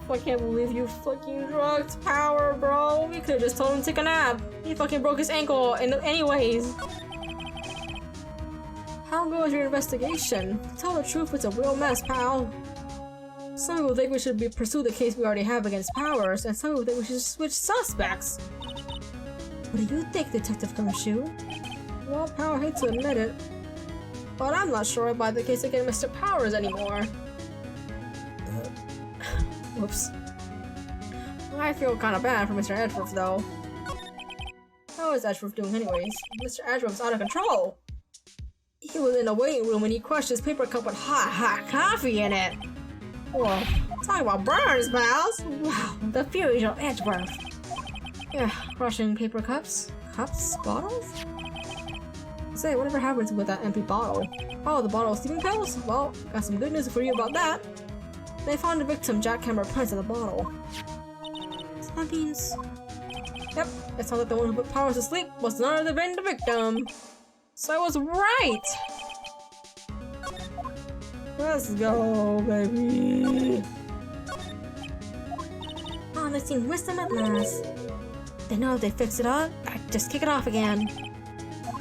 I can't believe you fucking drugged Power, bro. We could've just told him to take a nap. He fucking broke his ankle anyways. How good was your investigation? To tell the truth, it's a real mess, pal. Some people think we should pursue the case we already have against Powers, and some people think we should switch suspects. What do you think, Detective Gumshoe? Well, pal, I hate to admit it, but I'm not sure I buy the case against Mr. Powers anymore. Whoops. I feel kinda bad for Mr. Edgeworth, though. How is Edgeworth doing anyways? Mr. Edgeworth's out of control! He was in the waiting room when he crushed his paper cup with hot coffee in it! Whoa, talk about burns, pals! Wow, the fury of Edgeworth! Yeah, crushing paper cups? Cups? Bottles? Say, whatever happens with that empty bottle? Oh, the bottle of sleeping pills? Well, got some good news for you about that. They found the victim jackhammer prints in the bottle. So that means... Yep, it sounds like the one who put Powers to sleep was none other than the victim. So I was right! Let's go, baby! Oh, they seem wisdom at last. They know if they fix it up, I just kick it off again.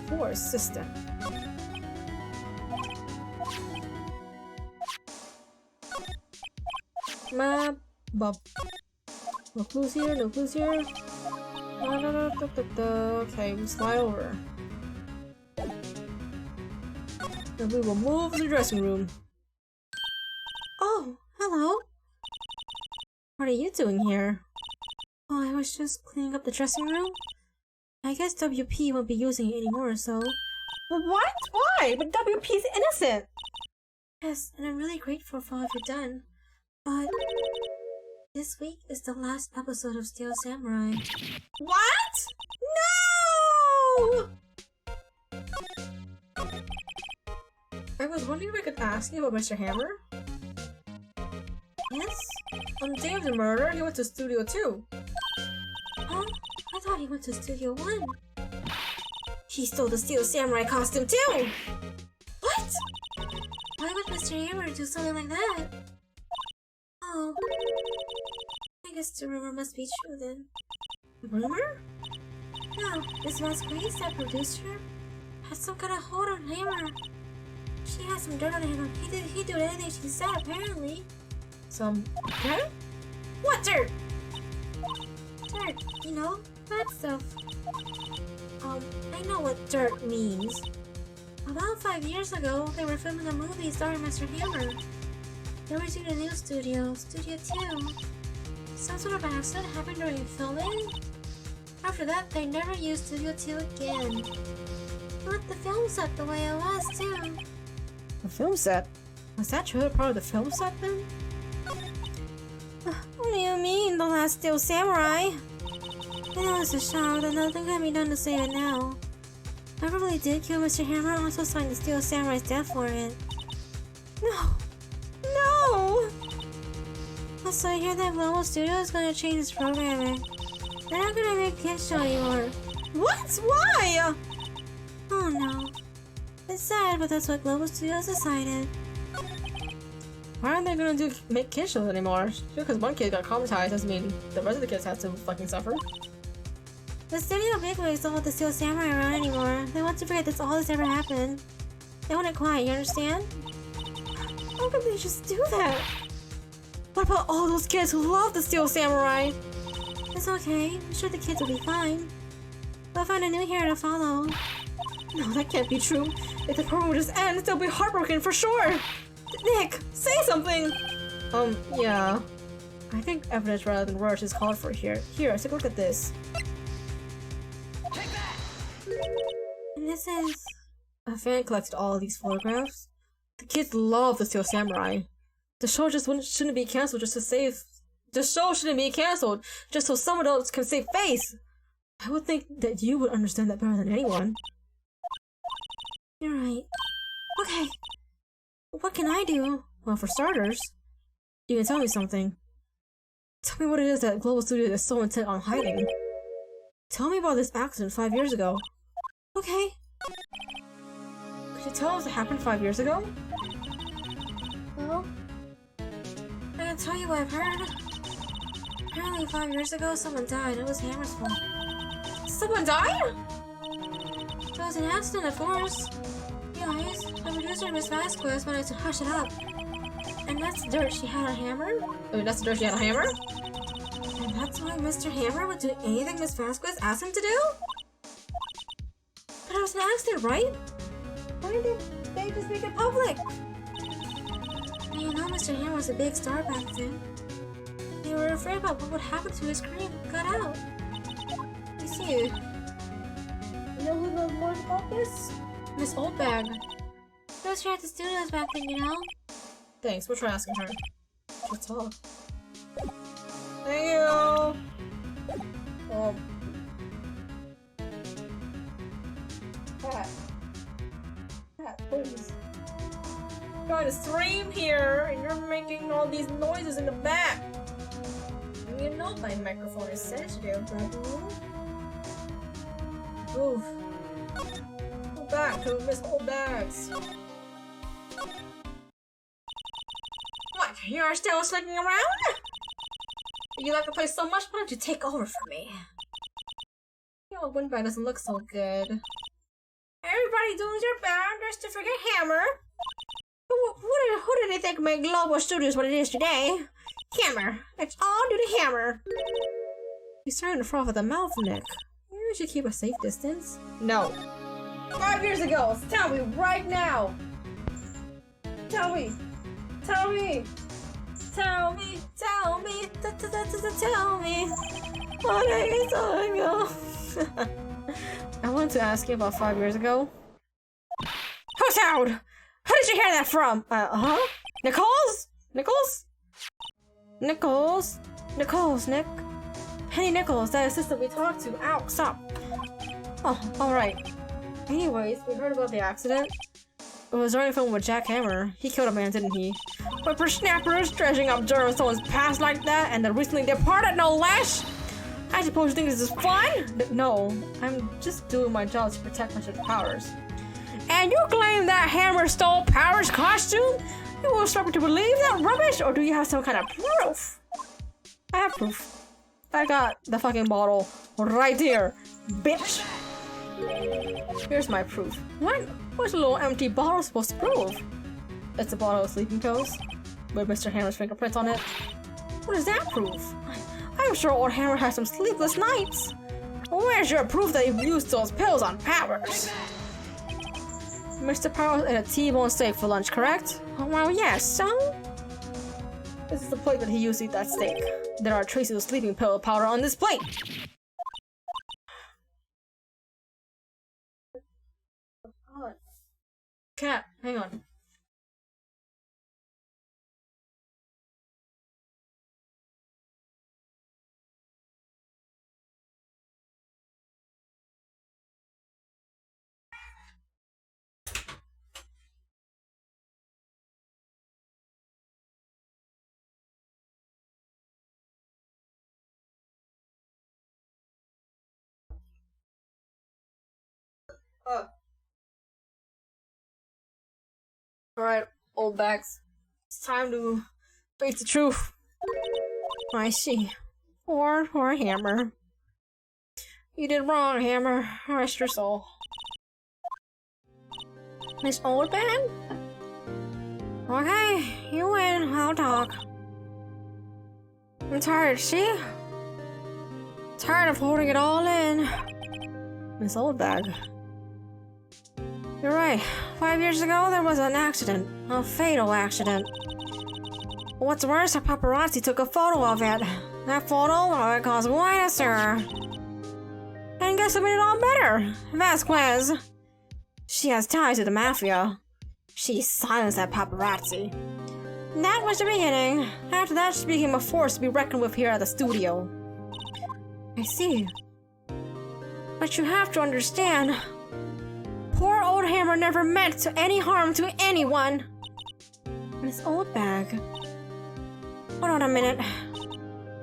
Poor assistant. Map. Bub. No clues here, no clues here. Okay, we slide over. And we will move to the dressing room. Oh, hello. What are you doing here? Oh, I was just cleaning up the dressing room. I guess WP won't be using it anymore, so... What? Why? But WP's innocent! Yes, and I'm really grateful for all you've done. But... this week is the last episode of Steel Samurai. What? No! I was wondering if I could ask you about Mr. Hammer? Yes? On the day of the murder, he went to Studio 2. Huh? I thought he went to Studio 1. He stole the Steel Samurai costume too! What? Why would Mr. Hammer do something like that? Oh. I guess the rumor must be true then. Rumor? No, this masquerade that producer has some kind of hold on Hammer. She has some dirt on him. He did anything she said, apparently. Some dirt? What dirt? Dirt, you know, bad stuff. I know what dirt means. About 5 years ago, they were filming a movie starring Mr. Hammer. They were using a new studio, Studio 2. Some sort of accident happened during filming. After that, they never used Studio 2 again. But the film set the way it was, too. The film set? Was that trailer part of the film set then? What do you mean, the last Steel Samurai? I know it's a shock that nothing can be done to save it now. Whoever really did kill Mr. Hammer also signed the Steel Samurai's death warrant. No! No! Also, I hear that Global Studio is going to change its programming. They're not going to make kids show anymore. What? Why? Oh no. It's sad, but that's what Global Studios decided. Why aren't they gonna make kids shows anymore? Just because one kid got traumatized doesn't mean the rest of the kids have to fucking suffer. The studio bigwigs don't want the Steel Samurai around anymore. They want to forget that's all that's ever happened. They want it quiet, you understand? How can they just do that? What about all those kids who love the Steel Samurai? It's okay. I'm sure the kids will be fine. We'll find a new hero to follow. No, that can't be true. If the program just ends, they'll be heartbroken for sure. Nick, say something! Yeah. I think evidence rather than words is called for here. Here, take a look at this. Take that! And this is... A fan collected all of these photographs. The kids love the Steel Samurai. The show just shouldn't be cancelled just to save... The show shouldn't be cancelled just so some adults can save face. I would think that you would understand that better than anyone. You're right. Okay. What can I do? Well, for starters, you can tell me something. Tell me what it is that Global Studios is so intent on hiding. Tell me about this accident 5 years ago. Okay. Could you tell us what happened 5 years ago? Well, I can tell you what I've heard. Apparently 5 years ago, someone died. It was Hammer's fault. Someone died? It was an accident, of course. Guys, the producer, Miss Vasquez, wanted to hush it up. And that's the dirt she had on Hammer. I mean, that's the dirt she had on Hammer? And that's why Mr. Hammer would do anything Miss Vasquez asked him to do? But it was an accident, right? Why did they just make it public? And you know Mr. Hammer was a big star back then. They were afraid about what would happen to his career if it got out. You see, You know who knows more about this? Miss Oldbag. she was here at the studios back then, you know? Thanks, we'll try asking her. Let's talk. Thank you! Cat. Cat, please. I'm trying to stream here, and you're making all these noises in the back. You know my microphone is sensitive, bro. Oof. Go back to Miss Oldbags. What? You're still sneaking around? You like the place so much, why don't you take over for me? Your windbag doesn't look so good. Everybody doing their best to forget Hammer. Who did they think made Global Studios what it is today? Hammer. It's all due to Hammer. You're starting to froth at the mouth, Nick. You should keep a safe distance. No. 5 years ago. Tell me right now. Tell me. Tell me. Tell me. Tell me. Tell me. What are you talking about? I wanted to ask you about 5 years ago. Who's out? Who did you hear that from? Nichols? Nichols? Nichols? Nichols, Nick. Penny Nichols, that assistant we talked to. Ow, stop. Oh, alright. Anyways, we heard about the accident. It was during a film with Jack Hammer. He killed a man, didn't he? But for snappers, dredging up dirt on someone's past like that, and the recently departed no less? I suppose you think this is fun? No, I'm just doing my job to protect my powers. And you claim that Hammer stole Power's costume? You will start to believe that rubbish, or do you have some kind of proof? I have proof. I got the fucking bottle right here, bitch. Here's my proof. What? What's a little empty bottle supposed to prove? It's a bottle of sleeping pills with Mr. Hammer's fingerprints on it. What does that prove? I'm sure old Hammer has some sleepless nights. Where's your proof that you used those pills on Powers? Mr. Powers ate a T-bone steak for lunch, correct? Well, yes, so? This is the plate that he used to eat that steak. There are traces of sleeping pill powder on this plate. Cat, hang on. Alright, old bags. It's time to face the truth. I see. Poor Hammer. You did wrong, Hammer. Rest your soul. Miss Oldbag? Okay, you win. I'll talk. I'm tired, see? Tired of holding it all in. Miss Oldbag. You're right. 5 years ago, there was an accident. A fatal accident. What's worse, a paparazzi took a photo of it. That photo caused quite a stir. And guess who made it all better? Vasquez. She has ties to the mafia. She silenced that paparazzi. That was the beginning. After that, she became a force to be reckoned with here at the studio. I see. But you have to understand, poor old Hammer never meant to any harm to anyone. Miss Oldbag. Hold on a minute.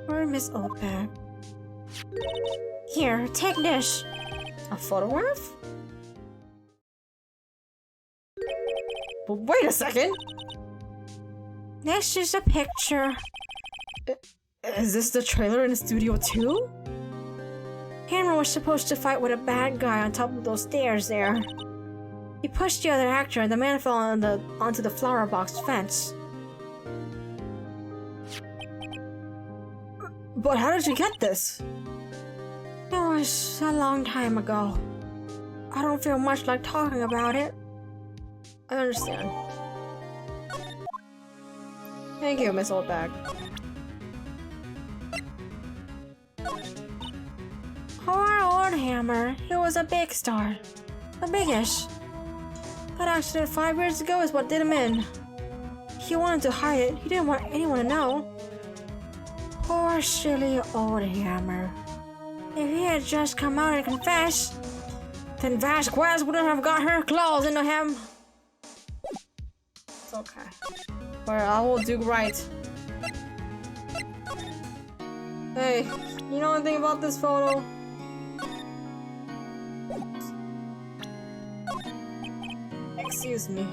Where Miss Oldbag? Here, take this. A photograph? But wait a second! This is a picture. Is this the trailer in the studio too? Hammer was supposed to fight with a bad guy on top of those stairs there. He pushed the other actor and the man fell onto the flower box fence. But how did you get this? It was a long time ago. I don't feel much like talking about it. I understand. Thank you, Miss Oldbag. Poor old Hammer. He was a big star. The biggest. That accident 5 years ago is what did him in. He wanted to hide it. He didn't want anyone to know. Poor silly old Hammer. If he had just come out and confessed, then Vasquez wouldn't have got her claws into him. It's okay. Alright, I will do right. Hey, you know anything about this photo? Excuse me.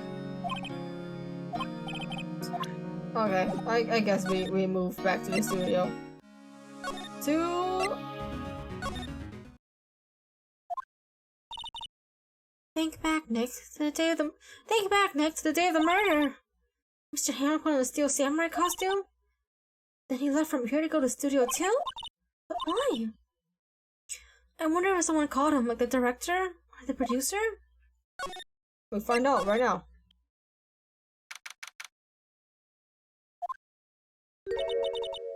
Okay, I guess we move back to the studio. Think back, Nick, to the day of the murder. Mr. Hammer put on a steel samurai costume? Then he left from here to go to the studio too? But why? I wonder if someone called him, like the director or the producer? We'll find out right now.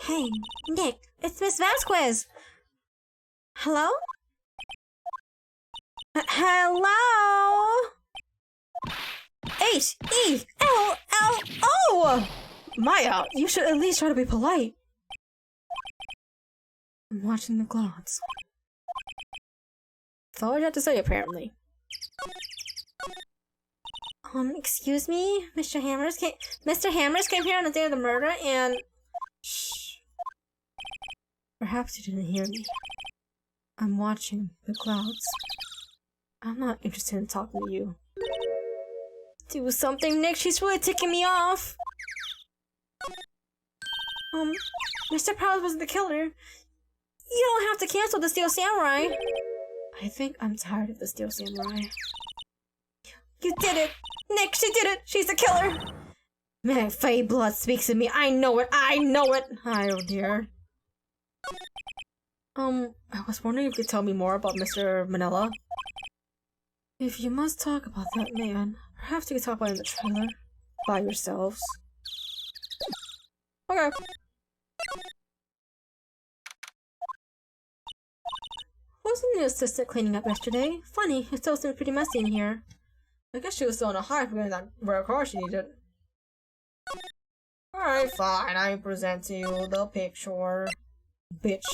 Hey, Nick, it's Miss Vasquez. Hello? Hello? H-E-L-L-O! Maya, you should at least try to be polite. I'm watching the clouds. That's all I have to say, apparently. Excuse me? Mr. Hammers came here on the day of the murder and... Shh. Perhaps you didn't hear me. I'm watching the clouds. I'm not interested in talking to you. Do something, Nick. She's really ticking me off. Mr. Prowse wasn't the killer. You don't have to cancel the Steel Samurai. I think I'm tired of the Steel Samurai. You did it! Nick, she did it! She's the killer! Man, Faye blood speaks in me. I know it! I know it! Oh dear. I was wondering if you could tell me more about Mr. Manila. If you must talk about that man, perhaps you could talk about it in the trailer. By yourselves. Okay. Wasn't the assistant cleaning up yesterday? Funny, it still seems pretty messy in here. I guess she was still in a high for getting that rare car she needed. Alright, fine, I present to you the picture. Bitch.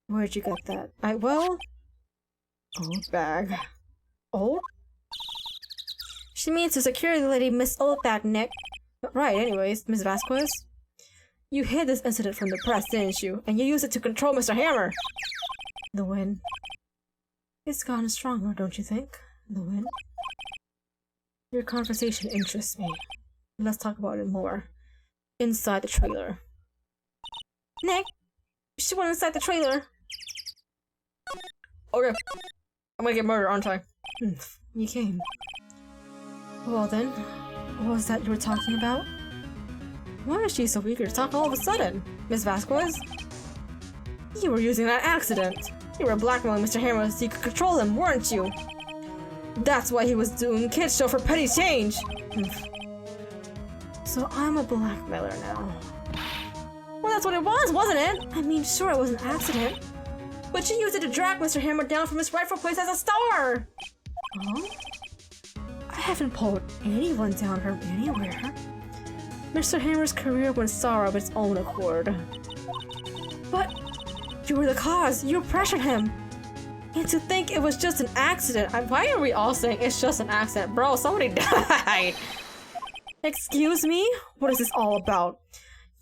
Where'd you get that? Old bag. Old? She means the security lady, Miss Oldbag, Nick. Right, anyways, Miss Vasquez. You hid this incident from the press, didn't you? And you used it to control Mr. Hammer. The wind. It's gotten stronger, don't you think? The wind. Your conversation interests me. Let's talk about it more. Inside the trailer. Nick, she went inside the trailer. Okay. I'm gonna get murdered, aren't I? You came. Well then, what was that you were talking about? Why is she so eager to talk all of a sudden, Miss Vasquez? You were using that accident. You were blackmailing Mr. Hammer so you could control him, weren't you? That's why he was doing kids show for petty change. So I'm a blackmailer now. Well, that's what it was, wasn't it? I mean, sure, it was an accident. But she used it to drag Mr. Hammer down from his rightful place as a star. Oh? I haven't pulled anyone down from anywhere. Mr. Hammer's career went sour of its own accord. But you were the cause. You pressured him. And to think it was just an accident. Why are we all saying it's just an accident? Bro, somebody died. Excuse me? What is this all about?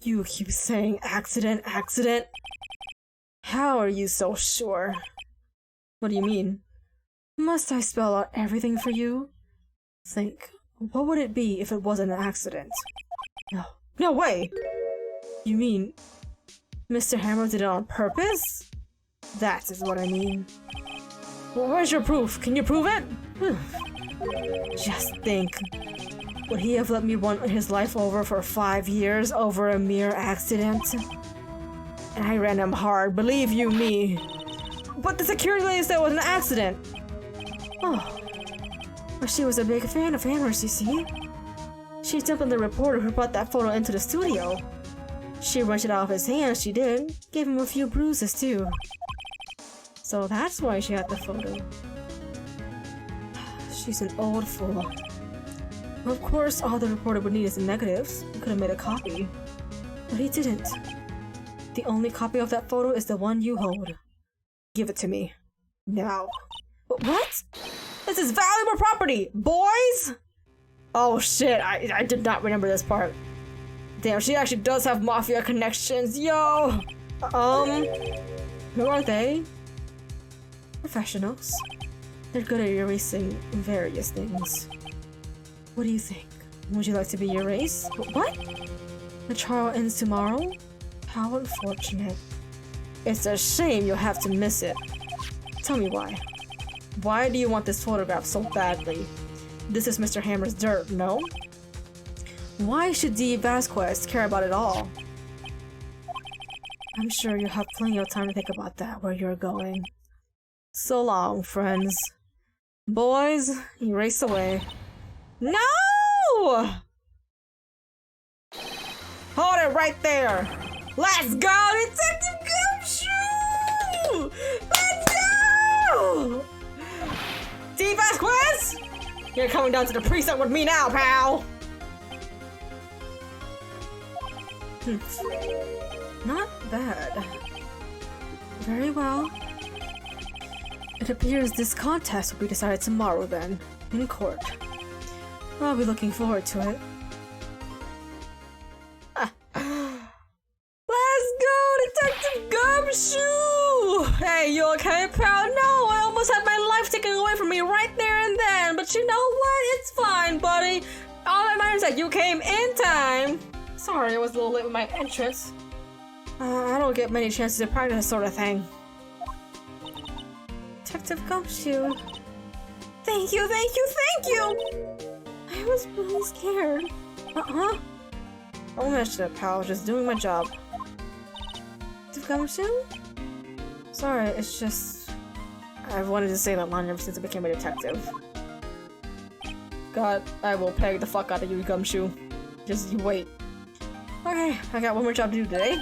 You keep saying accident, accident. How are you so sure? What do you mean? Must I spell out everything for you? Think, what would it be if it wasn't an accident? No way! You mean, Mr. Hammer did it on purpose? That is what I mean. Well, where's your proof? Can you prove it? Just think. Would he have let me run his life over for 5 years over a mere accident? And I ran him hard, believe you me. But the security lady said it was an accident. Oh. But she was a big fan of Hammer's, you see. She jumped on the reporter who brought that photo into the studio. She wrenched it out of his hands, she did. Gave him a few bruises, too. So that's why she had the photo. She's an old fool. Of course, all the reporter would need is the negatives. He could have made a copy. But he didn't. The only copy of that photo is the one you hold. Give it to me. Now. But what? This is valuable property, boys! Oh shit, I did not remember this part. Damn, she actually does have mafia connections, yo! Who are they? Professionals. They're good at erasing various things. What do you think? Would you like to be erased? What? The trial ends tomorrow? How unfortunate. It's a shame you'll have to miss it. Tell me why. Why do you want this photograph so badly? This is Mr. Hammer's dirt, no? Why should D. Vasquez care about it all? I'm sure you have plenty of time to think about that, where you're going. So long, friends. Boys, erase away. No! Hold it right there! Let's go, Detective Gumshoe! Let's go! D. Vasquez? You're coming down to the precinct with me now, pal! Not bad. Very well. It appears this contest will be decided tomorrow then, in court. I'll be looking forward to it. Let's go, Detective Gumshoe! Hey, you okay, pal? No, I almost had my life taken away from me right there and then, but you know what? It's fine, buddy. All that matters is that you came in time. Sorry, I was a little late with my entrance. I don't get many chances to practice this sort of thing. Detective Gumshoe. Thank you, thank you, thank you! I was really scared. I'll mention it, pal. Just doing my job. Detective Gumshoe? Sorry, it's just... I've wanted to say that line ever since I became a detective. God, I will peg the fuck out of you, Gumshoe. Just you wait. Okay, I got one more job to do today.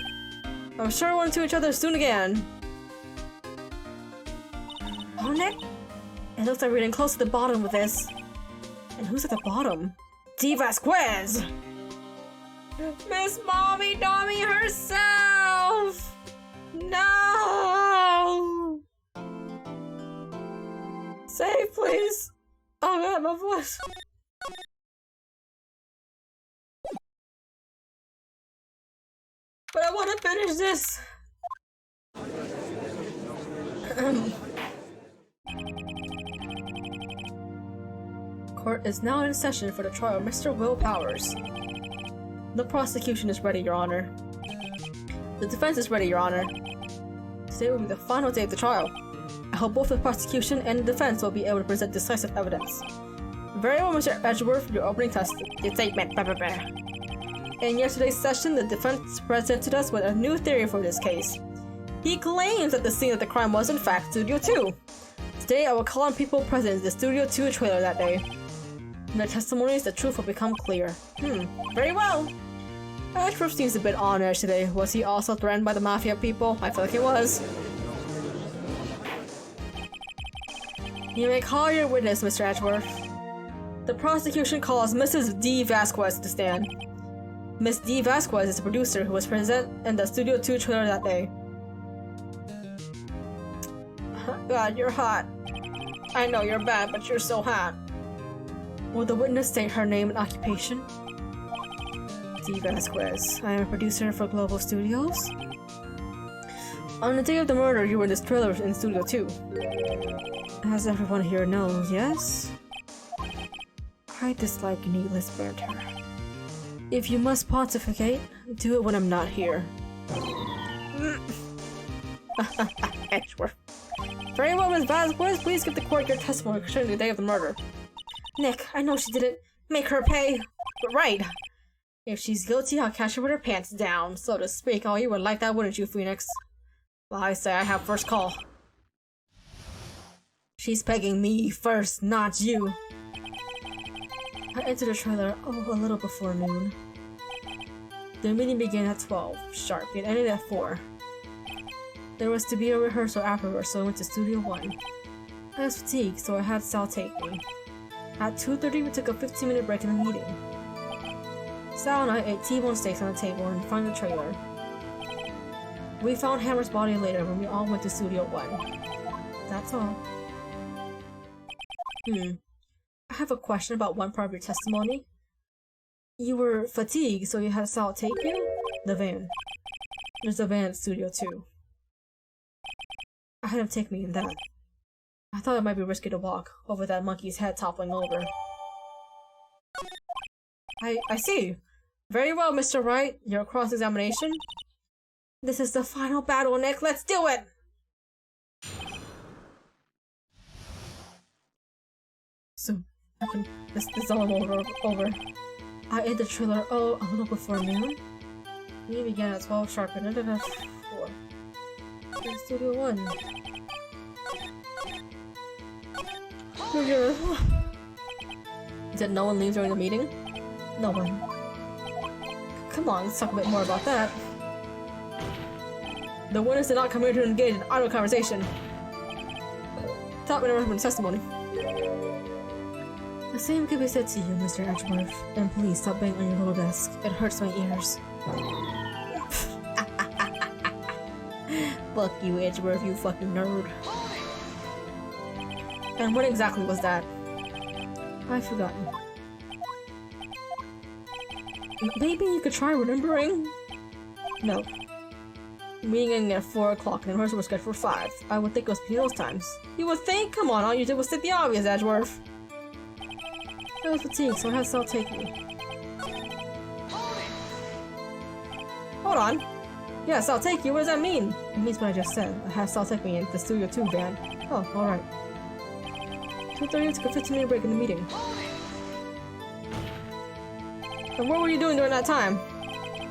I'm sure we'll run into each other soon again. Oh, Nick? It looks like we're getting close to the bottom with this. And who's at the bottom? D. Vasquez! Miss Mommy Dommy herself! No! Save, please! Oh god, my voice. But I want to finish this. Court is now in session for the trial of Mr. Will Powers. The prosecution is ready, Your Honor. The defense is ready, Your Honor. Today will be the final day of the trial. I hope both the prosecution and the defense will be able to present decisive evidence. Very well, Mr. Edgeworth, your opening statement. Blah, blah, blah. In yesterday's session, the defense presented us with a new theory for this case. He claims that the scene of the crime was in fact Studio 2. Today, I will call on people present in the Studio 2 trailer that day. In their testimonies, the truth will become clear. Very well. Edgeworth seems a bit on edge today. Was he also threatened by the mafia people? I feel like he was. You may call your witness, Mr. Edgeworth. The prosecution calls Mrs. D. Vasquez to stand. Miss D. Vasquez is the producer who was present in the Studio 2 trailer that day. God, you're hot. I know you're bad, but you're so hot. Will the witness state her name and occupation? D. Vasquez. I am a producer for Global Studios. On the day of the murder, you were in this trailer in Studio 2. As everyone here knows, yes? I dislike needless banter. If you must pontificate, do it when I'm not here. Edgeworth. Very well, Ms. Vasquez, please give the court your testimony concerning the day of the murder. Nick, I know she didn't make her pay, but right. If she's guilty, I'll catch her with her pants down, so to speak. Oh, you would like that, wouldn't you, Phoenix? Well, I say I have first call. She's pegging me first, not you. I entered the trailer, a little before noon. The meeting began at 12, sharp. It ended at 4. There was to be a rehearsal afterwards, so I went to Studio 1. I was fatigued, so I had Sal take me. At 2:30, we took a 15-minute break in the meeting. Sal and I ate T-bone steaks on the table and found the trailer. We found Hammer's body later when we all went to Studio 1. That's all. I have a question about one part of your testimony. You were fatigued, so you had Sal take you? The van. There's a van at Studio 2. I had him take me in that. I thought it might be risky to walk over that monkey's head toppling over. I see. Very well, Mr. Wright. Your cross-examination? This is the final battle, Nick. Let's do it! So, this is all over. I ate the trailer, a little before noon. We began at 12 sharp and ended at 4. In Studio 1. Did no one leave during the meeting? No one. Come on, let's talk a bit more about that. The witness did not come here to engage in idle conversation. Top interrupting testimony. The same could be said to you, Mr. Edgeworth. And please stop banging on your little desk. It hurts my ears. Fuck you, Edgeworth, you fucking nerd. And what exactly was that? I've forgotten. Maybe you could try remembering? No. Meeting at 4 o'clock and the rehearsal was scheduled for 5. I would think it was between those times. You would think? Come on, all you did was state the obvious, Edgeworth. I was fatigued, so I had Sal take me. Hold on. Yes, I'll take you. What does that mean? It means what I just said. I had Sal take me in the Studio 2 van. Oh, alright. 2:30 took a 15-minute break in the meeting. And what were you doing during that time?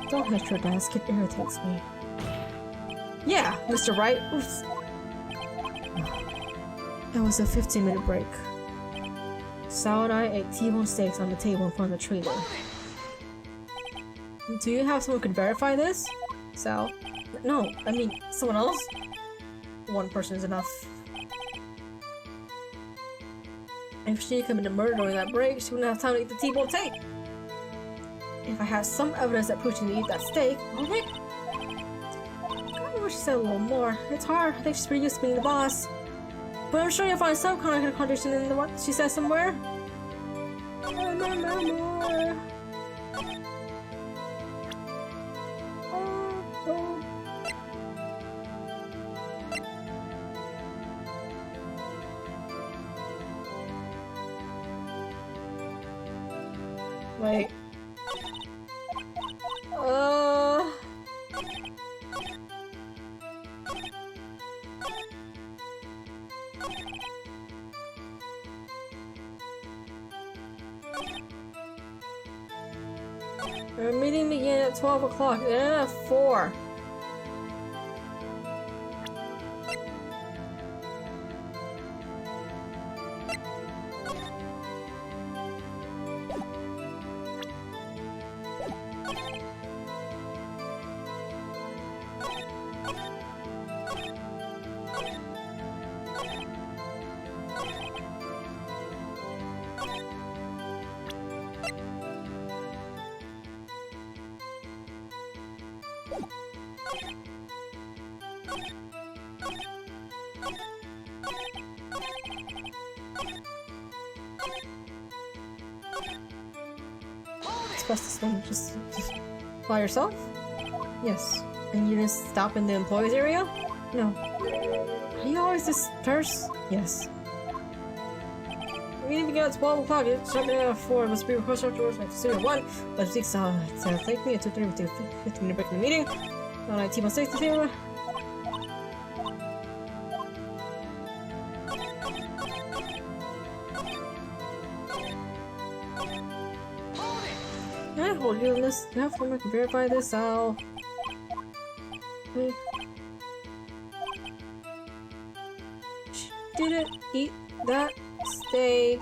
Don't hit your desk, it irritates me. Yeah, Mr. Wright. Oops. It was a 15-minute break. Sal and I ate T-bone steaks on the table in front of the trailer. Do you have someone who could verify this? Sal? No, I mean, someone else? One person is enough. If she had committed murder during that break, she wouldn't have time to eat the T-bone steak. If I had some evidence that proved she didn't eat that steak, oh Nick! I wish she said a little more. It's hard. I think she's pretty used to being the boss. But I'm sure you'll find some kind of contradiction in what she says somewhere. More. Wait. Our meeting began at 12 o'clock, and ended at 4. Express this one just by yourself? Yes. And you didn't stop in the employees area? No. Are you always this terse? Yes. The meeting began at 12 o'clock. It's starting at 4. It must be requested afterwards by Studio 1. But it's thank me. It took 15 minute break in the meeting. Now I team on 6 to 0. I hold you in this. You have to verify this out. She didn't eat that steak.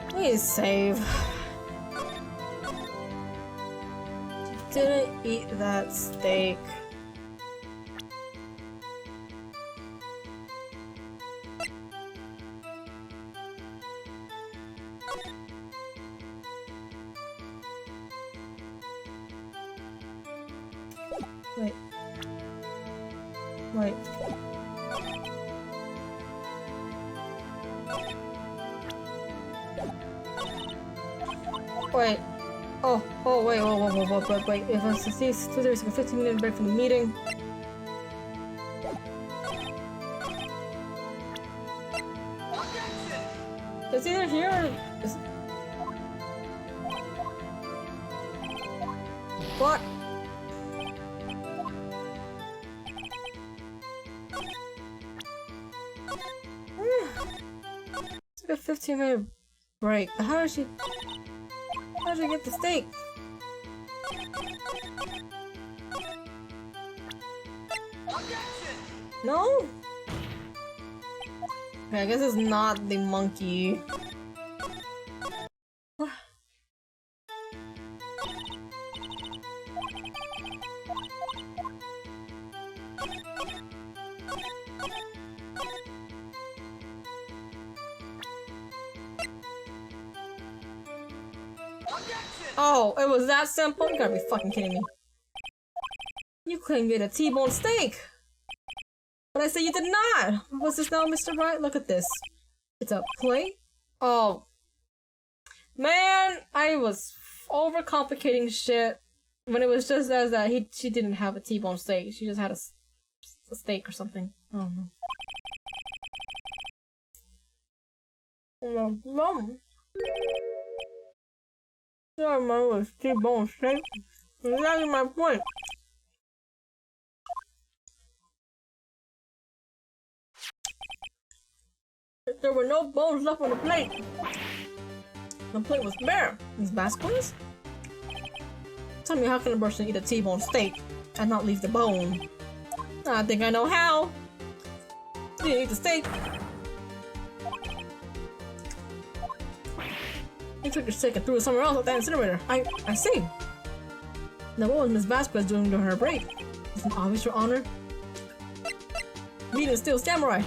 Please save. Didn't eat that steak. Wait. Wait. Wait. Oh, wait, wait. If I see there's a 15-minute break from the meeting. It's either here or... What? It's like a 15-minute break. How'd she get the steak? No? Okay, I guess it's not the monkey. Oh, it was that simple? You gotta be fucking kidding me. You couldn't get a T-bone steak! But I said you did not! What's this now, Mr. Wright? Look at this. It's a plate? Oh. Man, I was overcomplicating shit when it was just as that she didn't have a T-bone steak. She just had a steak or something. I don't know. No. I remember it was T-bone steak. Exactly my point. There were no bones left on the plate. The plate was bare. Ms. Vasquez? Tell me, how can a person eat a T-bone steak and not leave the bone? I think I know how. You didn't eat the steak. You took your steak and threw it somewhere else at the incinerator. I see. Now what was Ms. Vasquez doing during her break? Isn't it obvious, Your Honor? Meat is still samurai.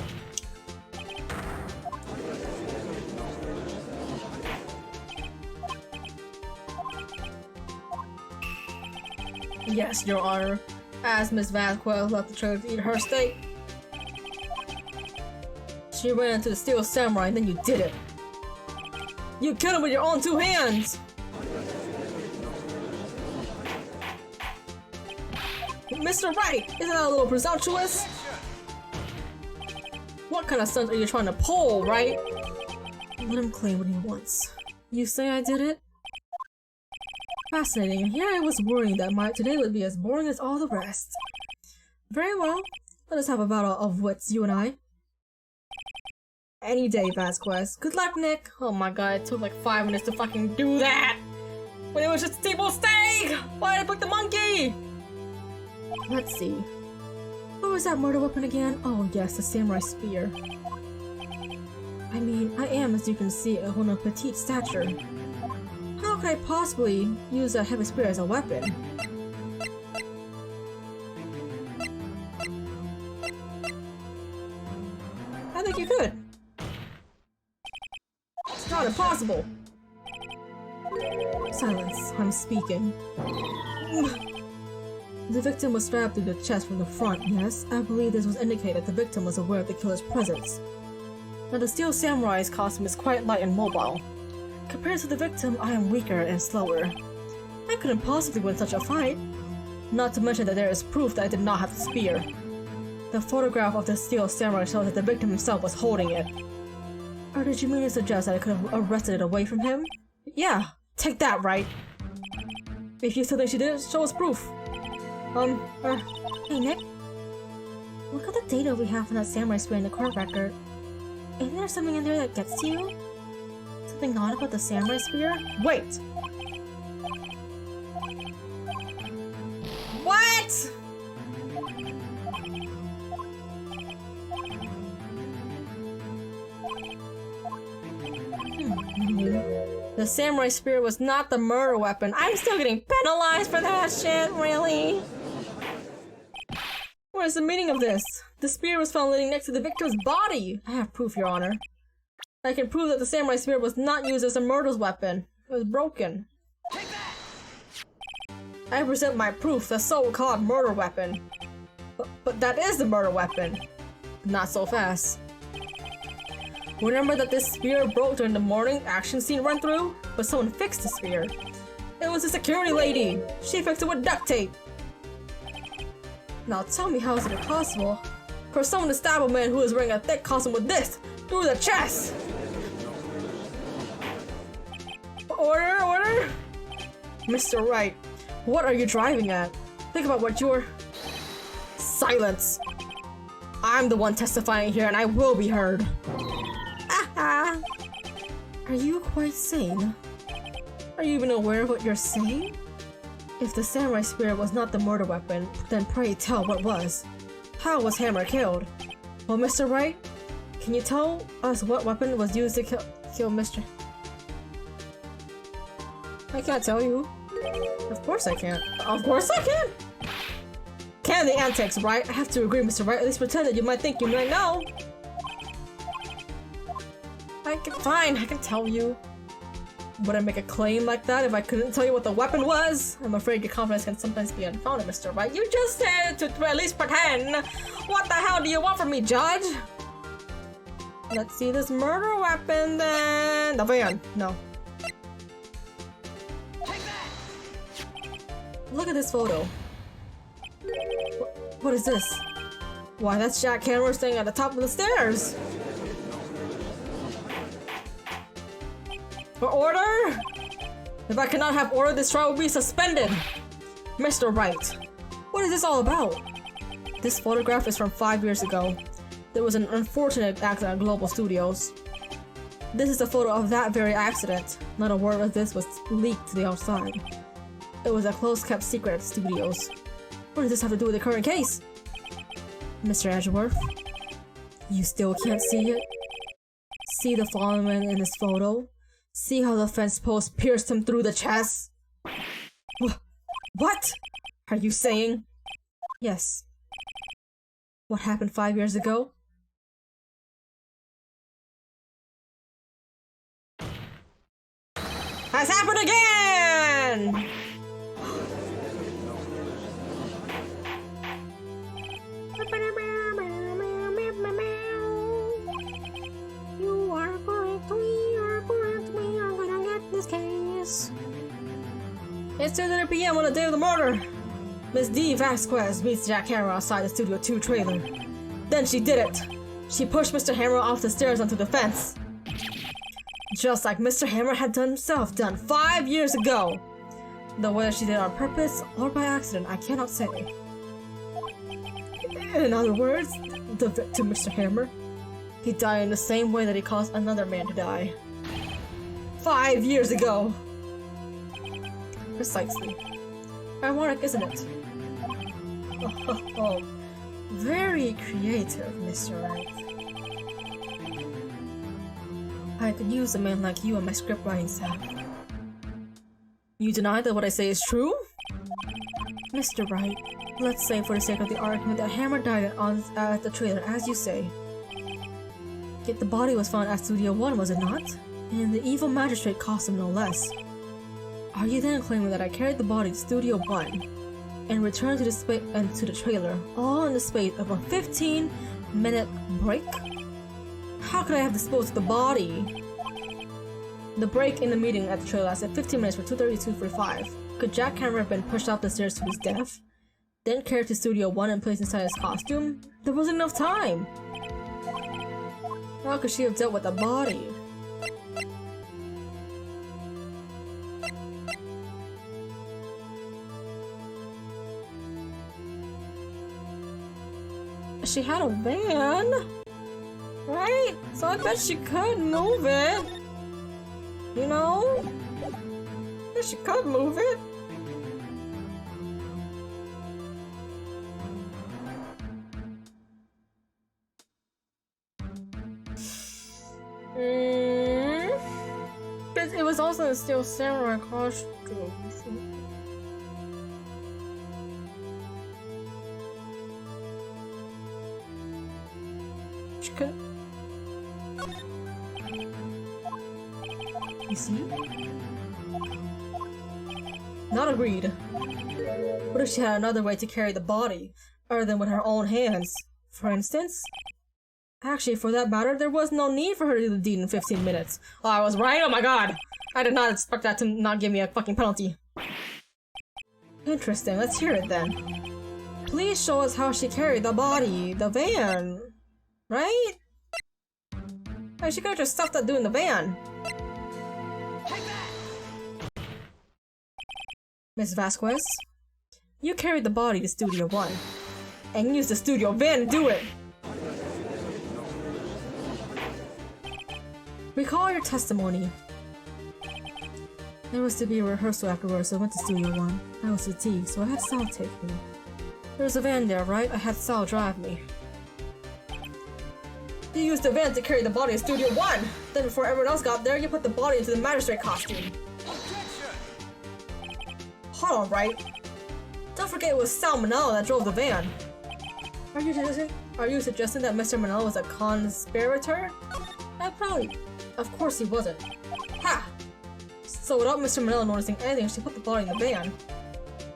Yes, Your Honor. As Miss Vasquez left the trailer to eat her steak, she ran into the Steel Samurai and then you did it. You killed him with your own 2 hands! Mr. Wright, isn't that a little presumptuous? What kind of stunts are you trying to pull, right? Let him claim what he wants. You say I did it? Fascinating. Here I was worrying that today would be as boring as all the rest. Very well. Let us have a battle of wits, you and I. Any day, Vasquez. Good luck, Nick. Oh my god, it took like 5 minutes to fucking do that! When it was just a table steak! Why did I pick the monkey? Let's see. What was that murder weapon again? Oh yes, the samurai spear. I mean, I am, as you can see, on a petite stature. How could I possibly use a heavy spear as a weapon? I think you could. It's not impossible. Silence, I'm speaking. The victim was stabbed through the chest from the front, yes? I believe this was indicated the victim was aware of the killer's presence. Now the Steel Samurai's costume is quite light and mobile. Compared to the victim, I am weaker and slower. I couldn't possibly win such a fight. Not to mention that there is proof that I did not have the spear. The photograph of the Steel Samurai shows that the victim himself was holding it. Or did you mean to suggest that I could have arrested it away from him? Yeah, take that, right? If you still think she did it, show us proof. Hey Nick, look at the data we have on that samurai spear in the court record. Isn't there something in there that gets to you? Something odd about the samurai spear? Wait! What?! The samurai spear was not the murder weapon. I'm still getting penalized for that shit, really? What is the meaning of this? The spear was found laying next to the victim's body. I have proof, Your Honor. I can prove that the samurai spear was not used as a murder weapon. It was broken. I present my proof, the so-called murder weapon. But that is the murder weapon. Not so fast. Remember that this spear broke during the morning action scene run through? But someone fixed the spear. It was a security lady. She fixed it with duct tape. Now tell me, how is it possible for someone to stab a man who is wearing a thick costume with this through the chest? Order, order! Mr. Wright, what are you driving at? Think about what you're... Silence! I'm the one testifying here and I will be heard. Aha! Are you quite sane? Are you even aware of what you're saying? If the samurai spear was not the murder weapon, then pray tell what was. How was Hammer killed? Well, Mr. Wright, can you tell us what weapon was used to kill Mr. I can't tell you. Of course I can't. Of course I can! Can the antics, right? I have to agree, Mr. Wright. At least pretend that you might think you might know. Fine, I can tell you. Would I make a claim like that if I couldn't tell you what the weapon was? I'm afraid your confidence can sometimes be unfounded, Mr. Wright. You just said to at least pretend. What the hell do you want from me, Judge? Let's see this murder weapon then. The van. No. Look at this photo. What is this? Why, that's Jack Hammer staying at the top of the stairs. For order? If I cannot have order, this trial will be suspended. Mr. Wright, what is this all about? This photograph is from 5 years ago. There was an unfortunate accident at Global Studios. This is a photo of that very accident. Not a word of this was leaked to the outside. It was a close-kept secret at the studios. What does this have to do with the current case? Mr. Edgeworth, you still can't see it? See the fallen man in this photo? See how the fence post pierced him through the chest? What? Are you saying? Yes. What happened 5 years ago? Has happened again! It's 2:30 p.m. on the day of the murder. Miss D. Vasquez meets Jack Hammer outside the Studio 2 trailer. Then she did it. She pushed Mr. Hammer off the stairs onto the fence. Just like Mr. Hammer had done himself 5 years ago. Though whether she did it on purpose or by accident, I cannot say. In other words, the victim, Mr. Hammer, he died in the same way that he caused another man to die. 5 years ago! Precisely. Ironic, isn't it? Oh, very creative, Mr. Wright. I could use a man like you on my script writing staff. You deny that what I say is true? Mr. Wright, let's say for the sake of the argument that Hammer died at the trailer, as you say. Yet the body was found at Studio 1, was it not? And the evil magistrate cost him no less. Are you then claiming that I carried the body to Studio 1 and returned to the trailer, all in the space of a 15-minute break? How could I have disposed of the body? The break in the meeting at the trailer lasted 15 minutes for 2:30 to 2:45. Could Jack Hammer have been pushed off the stairs to his death, then carried to Studio 1 and placed inside his costume? There wasn't enough time! How could she have dealt with the body? She had a van, right? So I bet she could move it. You know? Yeah, she could move it. But it was also a Steel Samurai costume. She could. You see? Not agreed. What if she had another way to carry the body, other than with her own hands? For instance? Actually, for that matter, there was no need for her to do the deed in 15 minutes. Oh, I was right? Oh my god! I did not expect that to not give me a fucking penalty. Interesting, let's hear it then. Please show us how she carried the body, the van. Right? Hey, she could've just stuffed that dude in the van. Miss Vasquez, you carried the body to Studio 1 and used the studio van to do it. Recall your testimony. There was to be a rehearsal afterwards, so I went to Studio 1. I was fatigued, so I had Sal take me. There was a van there, right? I had Sal drive me. You used the van to carry the body to Studio 1! Then before everyone else got there, you put the body into the magistrate costume. Hold on, right? Don't forget it was Sal Manella that drove the van. Are you suggesting that Mr. Manella was a conspirator? Probably. Of course he wasn't. Ha! So without Mr. Manella noticing anything, she put the body in the van.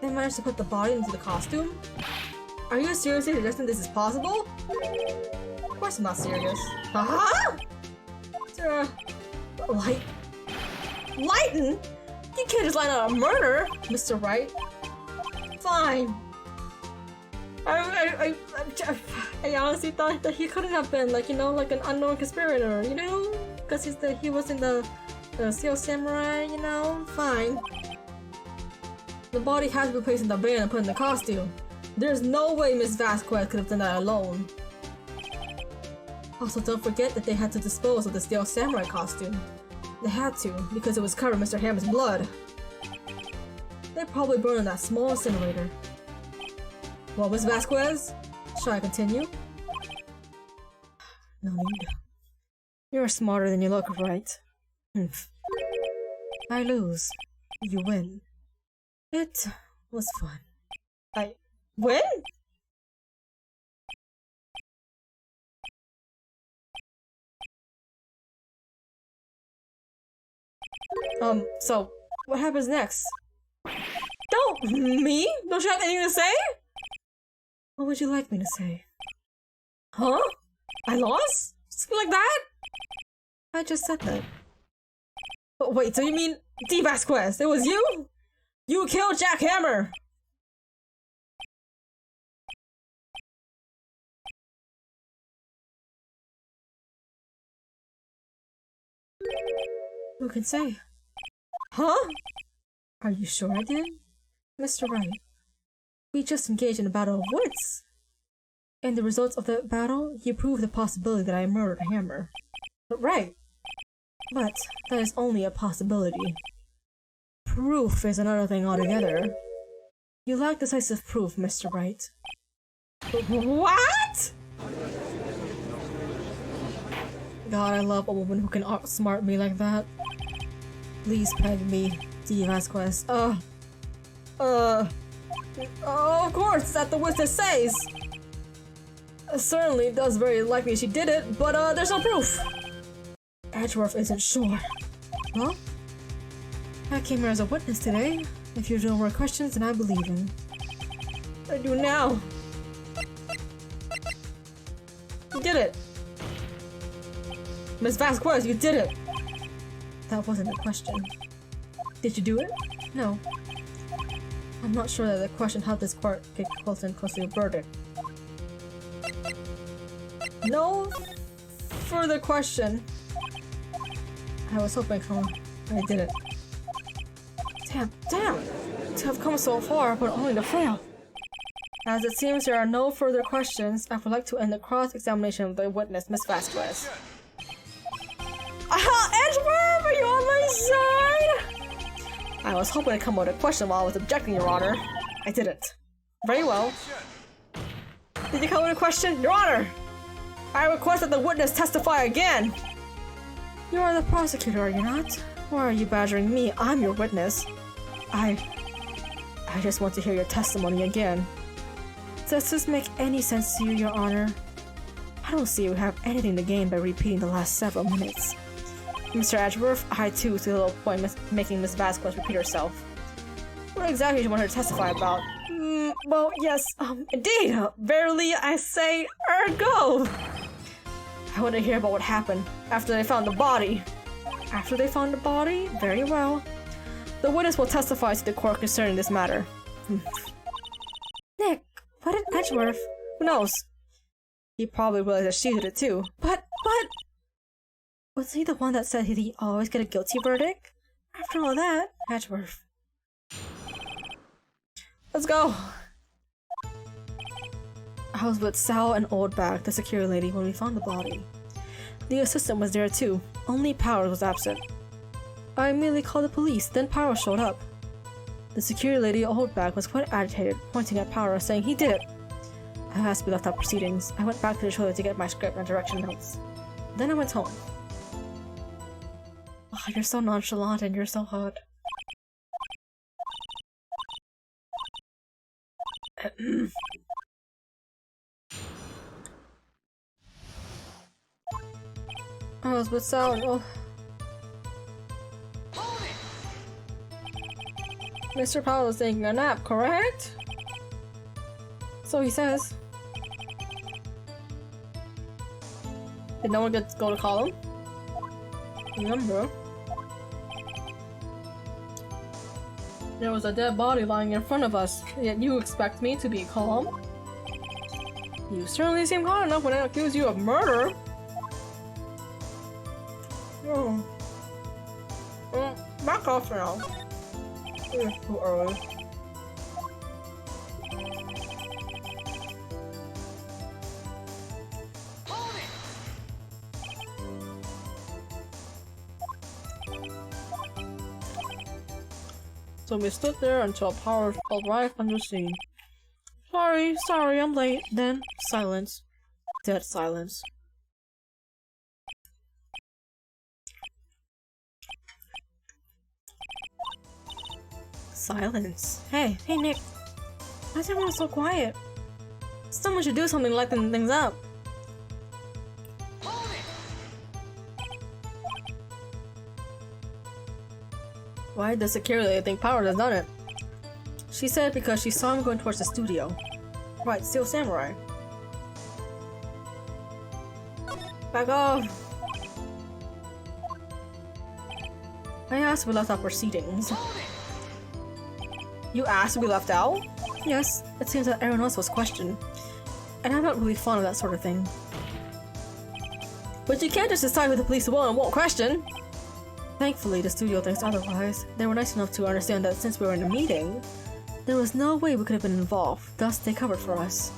Then managed to put the body into the costume? Are you seriously suggesting this is possible? Of course I'm not serious. Huh? Lighten? You can't just line out a murder, Mr. Wright. Fine. I honestly thought that he couldn't have been, like, you know, like an unknown conspirator, you know? Because he was in the Steel Samurai, you know? Fine. The body has to be placed in the van and put in the costume. There's no way Miss Vasquez could have done that alone. Also, don't forget that they had to dispose of the Steel Samurai costume. They had to, because it was covered in Mr. Hammer's blood. They probably burned in that small incinerator. Well, Miss Vasquez? Shall I continue? No need. You're smarter than you look, right? I lose. You win. It was fun. I win? So, what happens next? Me? Don't you have anything to say? What would you like me to say? Huh? I lost? Something like that? I just said that. Oh, wait, so you mean D. Vasquez? It was you? You killed Jack Hammer! Who can say? Huh? Are you sure I did? Mr. Wright, we just engaged in a battle of wits. And the results of that battle, you proved the possibility that I murdered Hammer. But right. But that is only a possibility. Proof is another thing altogether. You lack decisive proof, Mr. Wright. What? God, I love a woman who can outsmart me like that. Please peg me, D. Vasquez. Of course, that the witness says. Certainly does very likely she did it, but there's no proof. Edgeworth isn't sure. Well, I came here as a witness today. If you have no more questions, then I believe him. I do now. You did it. Miss Vasquez, you did it! That wasn't a question. Did you do it? No. I'm not sure that the question helped this court get closer and closer to a verdict. No further question. I was hoping I didn't. Damn! To have come so far, but only to fail. As it seems there are no further questions, I would like to end the cross-examination of the witness, Miss Vasquez. Edgeworth, are you on my side? I was hoping to come up with a question while I was objecting, Your Honor. I didn't. Very well. Did you come with a question? Your Honor! I request that the witness testify again! You are the prosecutor, are you not? Why are you badgering me? I'm your witness. I just want to hear your testimony again. Does this make any sense to you, Your Honor? I don't see you have anything to gain by repeating the last several minutes. Mr. Edgeworth, I too see a little point making Miss Vasquez repeat herself. What exactly do you want her to testify about? Well, yes, indeed. Verily, I say, ergo. I want to hear about what happened after they found the body. After they found the body? Very well. The witness will testify to the court concerning this matter. Nick, what did Edgeworth? Who knows? He probably realized that she did it too. But... Was he the one that said he'd always get a guilty verdict? After all that, Edgeworth. Let's go! I was with Sal and Oldback, the security lady, when we found the body. The assistant was there too, only Powers was absent. I immediately called the police, then Powers showed up. The security lady Oldback was quite agitated, pointing at Powers, saying he did it. I asked to be left out proceedings. I went back to the trailer to get my script and direction notes. Then I went home. Oh, you're so nonchalant and you're so hot. I was with Sal and Mr. Powell was taking a nap, correct? So he says. Did no one go to call him? Remember? There was a dead body lying in front of us, yet you expect me to be calm? You certainly seem calm enough when I accuse you of murder. Back off now. It's too early. So we stood there until Powers arrived on the scene. Sorry, I'm late. Then, silence. Dead silence. Silence. Hey, Nick. Why is everyone so quiet? Someone should do something to lighten things up. Why did the security lady think Powers has done it? She said because she saw him going towards the studio. Right, Steel Samurai. Back off! I asked we left our proceedings. You asked to be left out? Yes, it seems that everyone else was questioned. And I'm not really fond of that sort of thing. But you can't just decide who the police will and won't question! Thankfully, the studio thinks otherwise. They were nice enough to understand that since we were in a meeting, there was no way we could have been involved, thus they covered for us.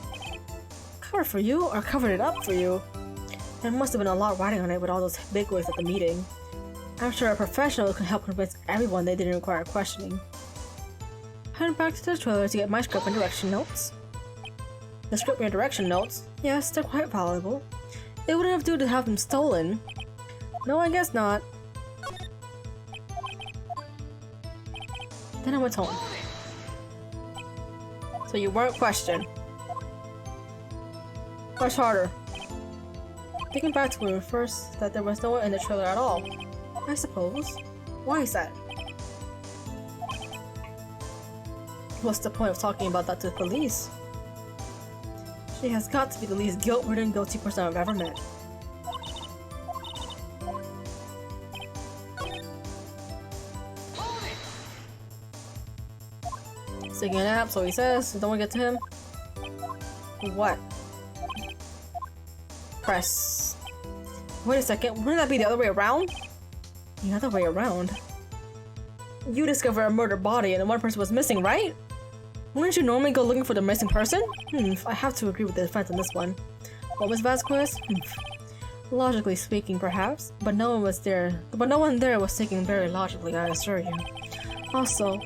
Covered for you? Or covered it up for you? There must have been a lot riding on it with all those bigwigs at the meeting. I'm sure a professional could help convince everyone they didn't require questioning. Head back to the trailer to get my script and direction notes. The script and direction notes? Yes, they're quite valuable. It wouldn't have done to have them stolen. No, I guess not. Then I went home. So you weren't questioned. Much harder. Thinking back to when we first that there was no one in the trailer at all. I suppose. Why is that? What's the point of talking about that to the police? She has got to be the least guilt-ridden guilty person I've ever met. Taking a nap, so he says. Don't want to get to him. What? Press. Wait a second, wouldn't that be the other way around? The other way around? You discovered a murdered body and one person was missing, right? Wouldn't you normally go looking for the missing person? I have to agree with the defense on this one. What was Vasquez? Logically speaking, perhaps, but no one was there. But no one there was thinking very logically, I assure you. Also,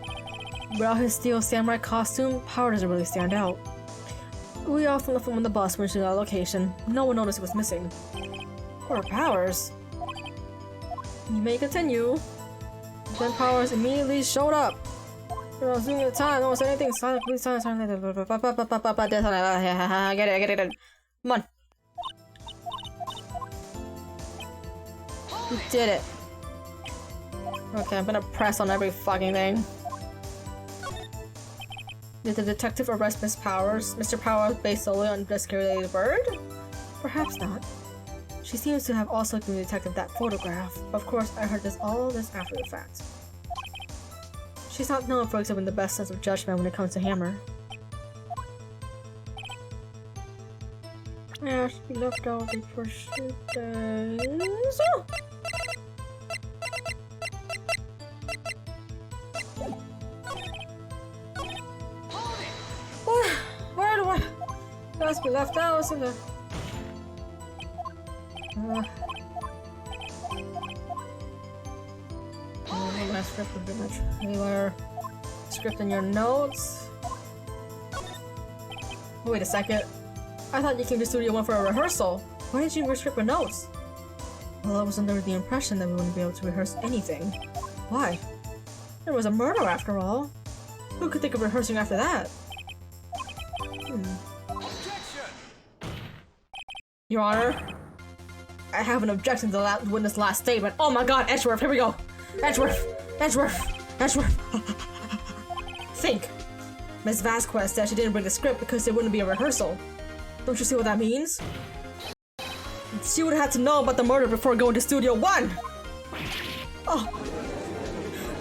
without his steel samurai costume, power doesn't really stand out. We often left him on the bus when we reached our location. No one noticed he was missing. Poor Powers. You may continue. Then Powers immediately showed up. I was doing the time, no one said anything. Silent, please, silent. I get it. Come on. You did it. Okay, I'm gonna press on every fucking thing. Did the detective arrest Miss Powers? Mr. Powers based solely on the scary bird? Perhaps not. She seems to have also given the detective that photograph. Of course, I heard all this after the fact. She's not known for exhibiting the best sense of judgment when it comes to Hammer. Yeah, she left out the first days. Oh! Where do I? Must be left out, isn't it? My script would be much clearer. Script in your notes. Wait a second. I thought you came to Studio 1 for a rehearsal. Why did you script your notes? Well, I was under the impression that we wouldn't be able to rehearse anything. Why? There was a murder after all. Who could think of rehearsing after that? Your Honor, I have an objection to the witness' last statement. Oh my god, Edgeworth, here we go! Edgeworth! Think. Miss Vasquez said she didn't bring the script because there wouldn't be a rehearsal. Don't you see what that means? She would have had to know about the murder before going to Studio 1! Oh!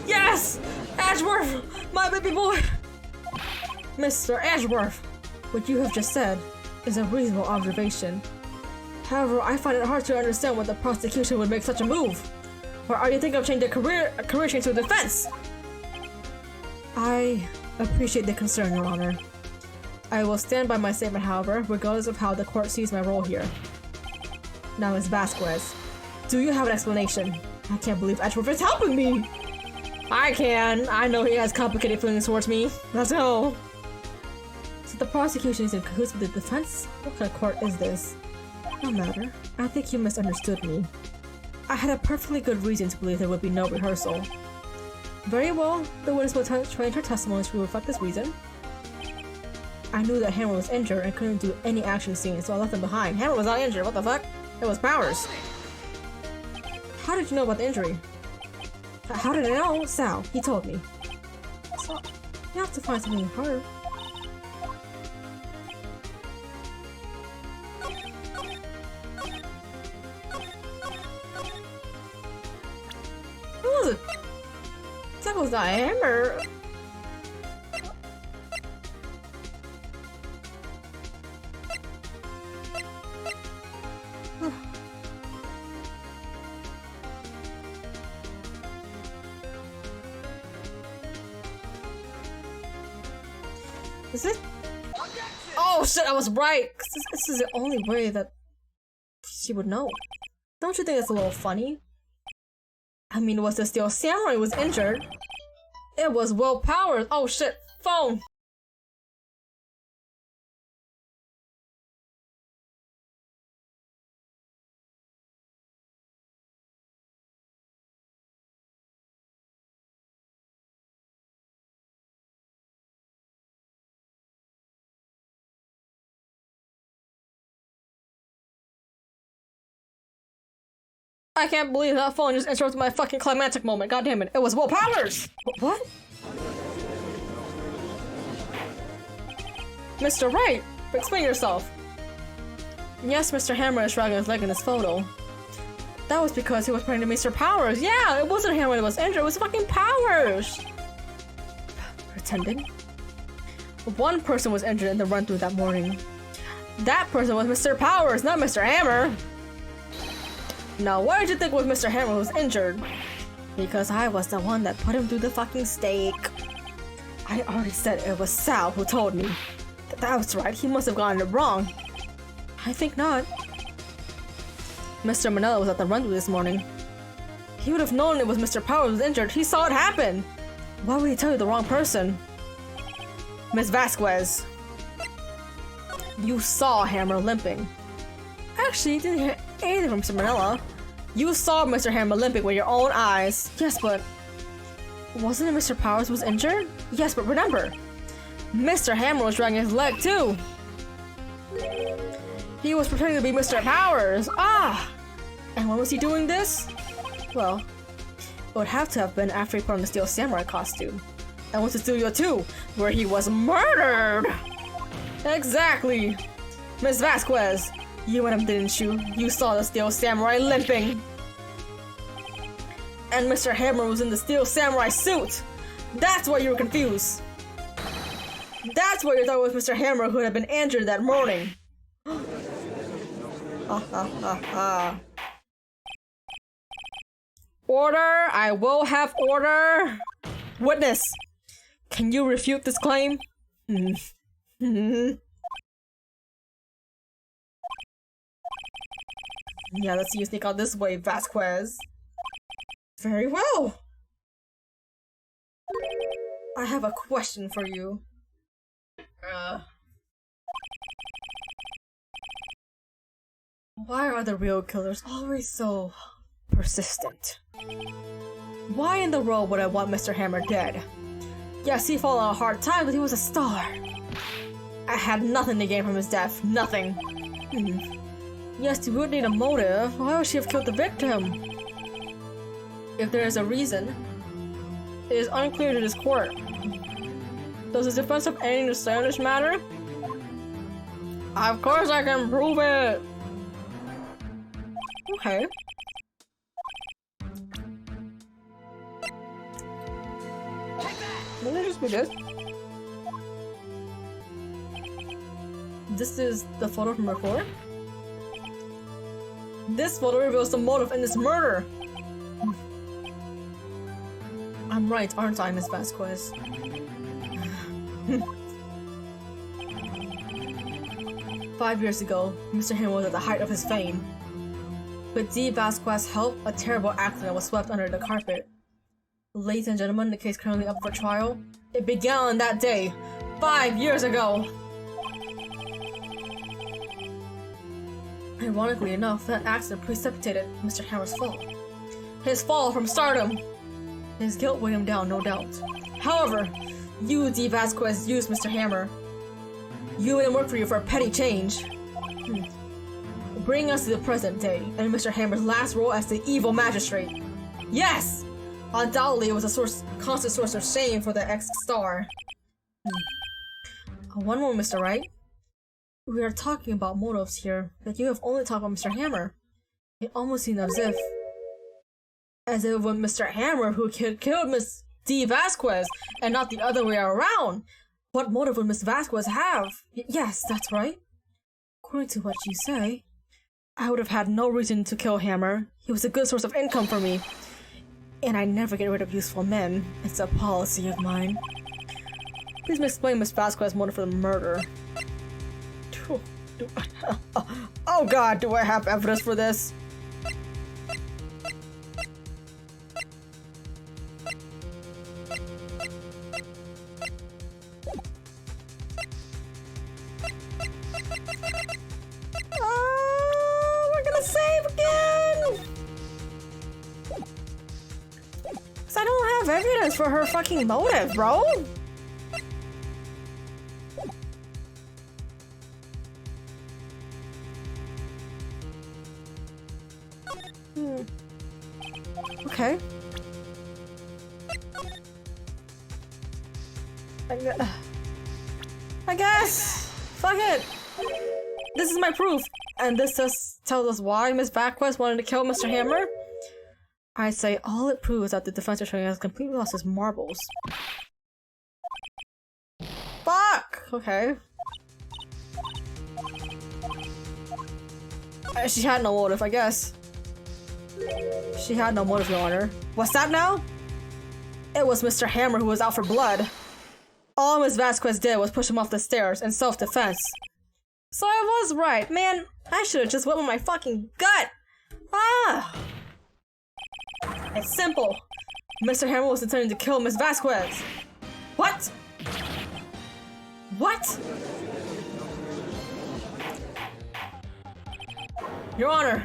Yes! Edgeworth! My baby boy! Mr. Edgeworth! What you have just said is a reasonable observation. However, I find it hard to understand why the prosecution would make such a move. Or are you thinking of changing a career change to defense? I appreciate the concern, Your Honor. I will stand by my statement, however, regardless of how the court sees my role here. Now, Ms. Vasquez, do you have an explanation? I can't believe Edgeworth is helping me! I can! I know he has complicated feelings towards me. Let's go! So the prosecution is in cahoots with the defense? What kind of court is this? No matter. I think you misunderstood me. I had a perfectly good reason to believe there would be no rehearsal. Very well, the witness will change her testimony to reflect this reason. I knew that Hammer was injured and couldn't do any action scene, so I left him behind. Hammer was not injured, what the fuck? It was Powers. How did you know about the injury? How did I know? Sal, he told me. So, you have to find something harder. Who was it? That was not Hammer. Is it? Oh shit, I was right! This is the only way that she would know. Don't you think it's a little funny? I mean, was the Steel Samurai was injured? It was willpower. Oh shit, phone! I can't believe that phone just interrupted my fucking climactic moment. God damn it. It was Will Powers! What? Mr. Wright, explain yourself. Yes, Mr. Hammer is dragging his leg in this photo. That was because he was praying to Mr. Powers. Yeah, it wasn't Hammer that was injured, it was fucking Powers! Pretending? One person was injured in the run-through that morning. That person was Mr. Powers, not Mr. Hammer! Now, why did you think was Mr. Hammer who was injured? Because I was the one that put him through the fucking stake. I already said it was Sal who told me. That was right, he must have gotten it wrong. I think not. Mr. Manella was at the run-through this morning. He would have known it was Mr. Powers who was injured. He saw it happen. Why would he tell you the wrong person? Miss Vasquez. You saw Hammer limping. Actually, you didn't hear anything from Mr. Manila. You saw Mr. Hammer limping with your own eyes. Yes, but wasn't it Mr. Powers who was injured? Yes, but remember, Mr. Hammer was dragging his leg too. He was pretending to be Mr. Powers. Ah! And when was he doing this? Well, it would have to have been after he put on the Steel Samurai costume. And went to Studio 2, where he was murdered! Exactly! Miss Vasquez, you went up, didn't you? You saw the Steel Samurai limping! And Mr. Hammer was in the Steel Samurai suit! That's why you were confused! That's why you thought it was Mr. Hammer who had been injured that morning! Ha ha ha ha. Order! I will have order! Witness! Can you refute this claim? Yeah, let's see you sneak out this way, Vasquez. Very well! I have a question for you. Why are the real killers always so persistent? Why in the world would I want Mr. Hammer dead? Yes, he fell on a hard time, but he was a star. I had nothing to gain from his death. Nothing. Yes, you would need a motive. Why would she have killed the victim? If there is a reason, it is unclear to this court. Does the defense have anything to say on this matter? Of course I can prove it! Okay. Let me just be this. This is the photo from before. This photo reveals the motive in this murder. I'm right, aren't I, Miss Vasquez? 5 years ago, Mr. Hammer was at the height of his fame. With D. Vasquez's help, a terrible accident was swept under the carpet. Ladies and gentlemen, the case currently up for trial. It began on that day, 5 years ago! Ironically enough, that accident precipitated Mr. Hammer's fall. His fall from stardom! His guilt weighed him down, no doubt. However, you, D. Vasquez, used Mr. Hammer. You made him work for you for a petty change. Bring us to the present day, and Mr. Hammer's last role as the evil magistrate. Yes! Undoubtedly, it was a constant source of shame for the ex-star. One more, Mr. Wright. We are talking about motives here, but you have only talked about Mr. Hammer. It almost seemed as if it was Mr. Hammer who killed Miss D. Vasquez, and not the other way around. What motive would Miss Vasquez have? Yes, that's right. According to what you say, I would have had no reason to kill Hammer. He was a good source of income for me. . And I never get rid of useful men. It's a policy of mine. Please explain Miss Vasquez motive for the murder. Oh god, do I have evidence for this? We're gonna save again! Cause I don't have evidence for her fucking motive, bro! Okay. I guess. Fuck it. This is my proof, and this just tells us why Miss Vasquez wanted to kill Mr. Hammer. I say all it proves that the defense attorney has completely lost his marbles. Fuck. Okay. She had no motive, I guess. She had no motive, Your Honor. What's that now? It was Mr. Hammer who was out for blood. All Miss Vasquez did was push him off the stairs in self-defense. So I was right. Man, I should have just went with my fucking gut. Ah! It's simple. Mr. Hammer was intending to kill Miss Vasquez. What? What? Your Honor,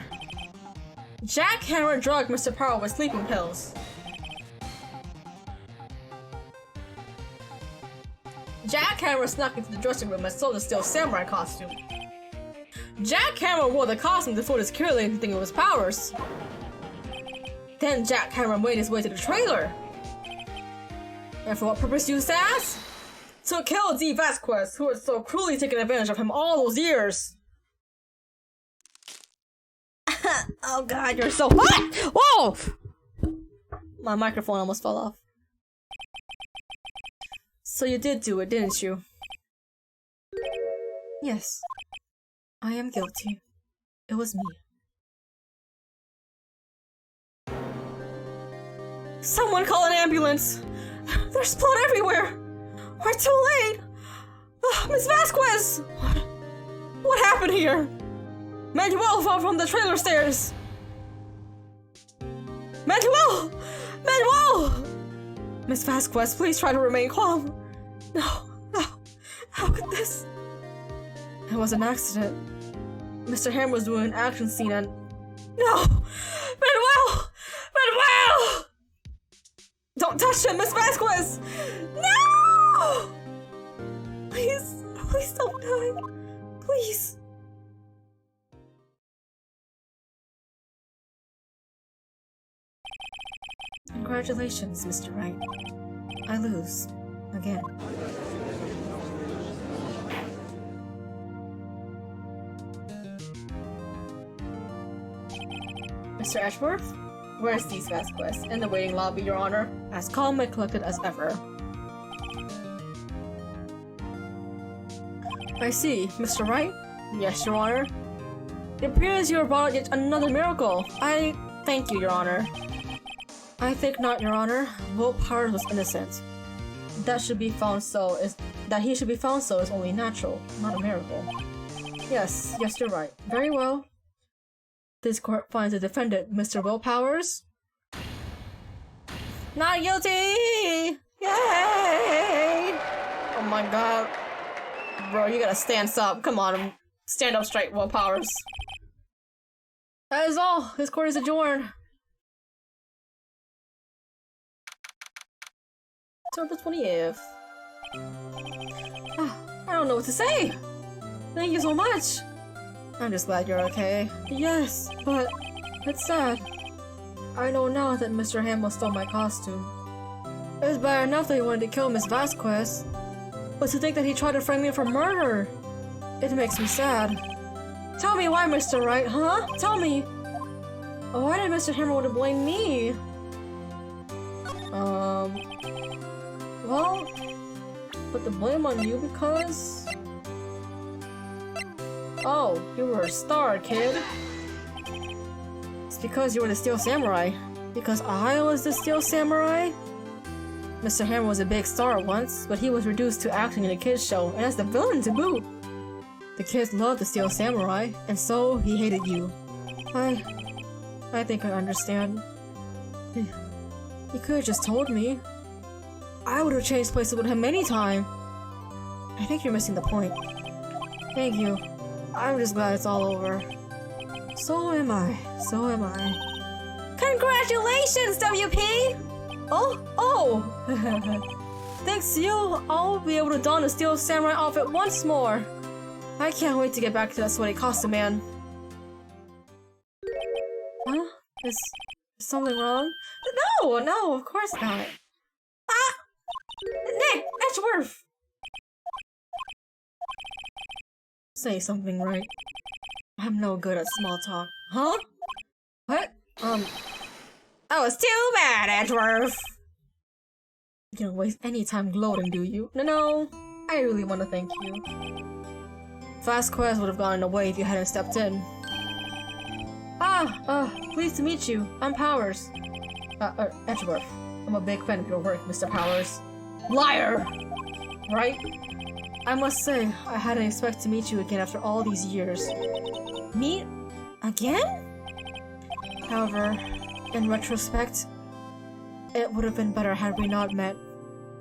Jack Hammer drugged Mr. Powell with sleeping pills. Jack Hammer snuck into the dressing room and stole the steel samurai costume. Jack Hammer wore the costume to fool his security into thinking it was Powers. Then Jack Hammer made his way to the trailer. And for what purpose, you ask? To kill D. Vasquez, who had so cruelly taken advantage of him all those years. Oh god, you're so hot! Whoa! My microphone almost fell off. So you did do it, didn't you? Yes. I am guilty. It was me. Someone call an ambulance! There's blood everywhere! We're too late! Miss Vasquez! What happened here? Manuel fell from the trailer stairs! Manuel! Manuel! Miss Vasquez, please try to remain calm. No, no. How could this? It was an accident. Mr. Hammer was doing an action scene and... No! Manuel! Manuel! Don't touch him, Miss Vasquez! No! Please, please don't die. Please. Congratulations, Mr. Wright. I lose. Again. Mr. Ashworth? Where's these Vasquez? In the waiting lobby, Your Honor. As calm and collected as ever. I see. Mr. Wright? Yes, Your Honor. It appears you have brought yet another miracle. I thank you, Your Honor. I think not, Your Honor. Will Powers was innocent. That he should be found so is only natural, not a miracle. Yes, you're right. Very well. This court finds the defendant, Mr. Will Powers, not guilty! Yay! Oh my god. Bro, you gotta stand up. Come on, stand up straight, Will Powers. That is all. This court is adjourned. October 20th. I don't know what to say. Thank you so much. I'm just glad you're okay. Yes, but it's sad. I know now that Mr. Hammer stole my costume. It's bad enough that he wanted to kill Miss Vasquez, but to think that he tried to frame me for murder, it makes me sad. Tell me why, Mr. Wright, huh? Tell me. Why did Mr. Hammer want to blame me? Well, put the blame on you because... Oh, you were a star, kid. It's because you were the Steel Samurai. Because I was the Steel Samurai? Mr. Hammer was a big star once, but he was reduced to acting in a kids show, and as the villain to boot. The kids loved the Steel Samurai, and so he hated you. I think I understand. He could have just told me. I would have changed places with him anytime. I think you're missing the point. Thank you. I'm just glad it's all over. So am I. So am I. Congratulations, WP! Oh! Thanks to you, I'll be able to don the Steel Samurai outfit once more. I can't wait to get back to that sweaty costume man. Huh? Is something wrong? No, of course not. Ah! Nick! Edgeworth! Say something right. I'm no good at small talk. Huh? What? Oh, it's too bad, Edgeworth! You don't waste any time gloating, do you? No. I really want to thank you. Fast Quest would have gotten away if you hadn't stepped in. Pleased to meet you. I'm Powers. Edgeworth. I'm a big fan of your work, Mr. Powers. Liar! Right? I must say, I hadn't expected to meet you again after all these years. Meet again? However, in retrospect, it would have been better had we not met.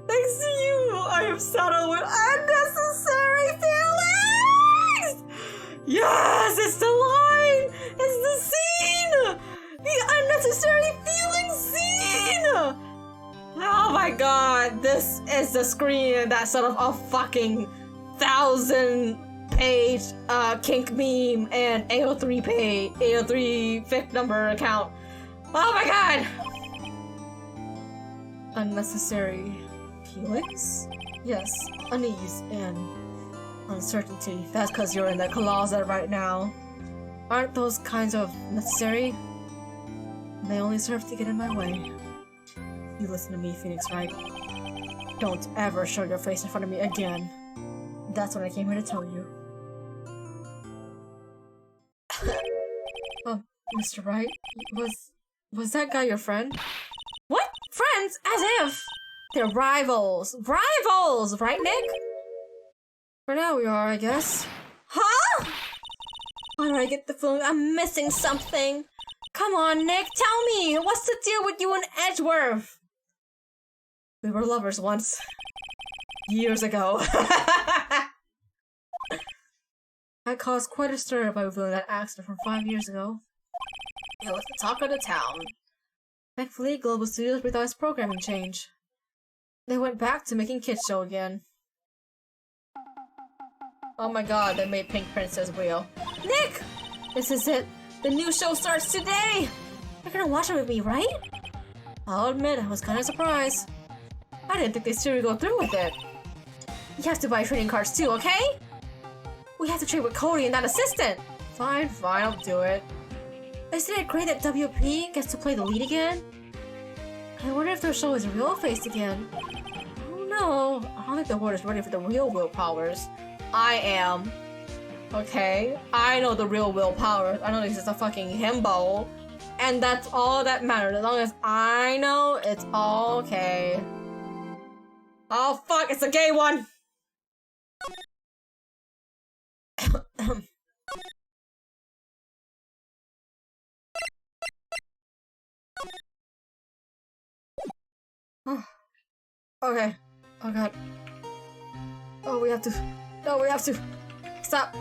Thanks to you, I am saddled with unnecessary feelings! Yes, it's the line! It's the scene! The unnecessary feelings scene! Oh my god, this is the screen that sort of a fucking 1,000-page kink meme and AO3 fic number account. Oh my god! Unnecessary feelings? Yes, unease and uncertainty. That's because you're in the closet right now. Aren't those kinds of necessary? They only serve to get in my way. You listen to me, Phoenix Wright. Don't ever show your face in front of me again. That's what I came here to tell you. Mr. Wright, was that guy your friend? What? Friends? As if! They're rivals! Rivals! Right, Nick? For now we are, I guess. Huh? Why do I get the feeling I'm missing something? Come on, Nick, tell me! What's the deal with you and Edgeworth? We were lovers once. Years ago. I caused quite a stir by revealing that accident from 5 years ago. It was the talk of the town. Thankfully, Global Studios breathed out its programming change. They went back to making kids show again. Oh my god, they made Pink Princess real. Nick! This is it. The new show starts today! You're gonna watch it with me, right? I'll admit, I was kinda surprised. I didn't think they still would go through with it. You have to buy trading cards too, okay? We have to trade with Cody and that assistant! Fine, I'll do it. Isn't it great that WP gets to play the lead again? I wonder if their show is real-faced again. I don't know. I don't think the world is ready for the real willpowers. I am. Okay? I know the real willpower. I know this is a fucking himbo. And that's all that matters. As long as I know, it's all okay. Oh fuck, it's a gay one! Okay. Oh god. Oh, we have to. No, we have to. Stop.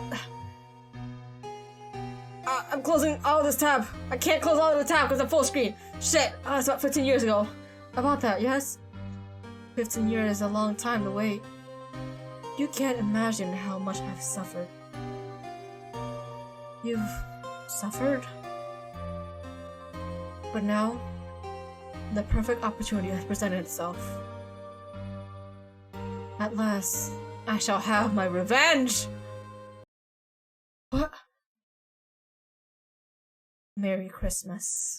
I'm closing all of this tab. I can't close all of the tab because I'm full screen. Shit. It's about 15 years ago. About that, yes? 15 years is a long time to wait. You can't imagine how much I've suffered. You've suffered? But now, the perfect opportunity has presented itself. At last, I shall have my revenge! What? Merry Christmas.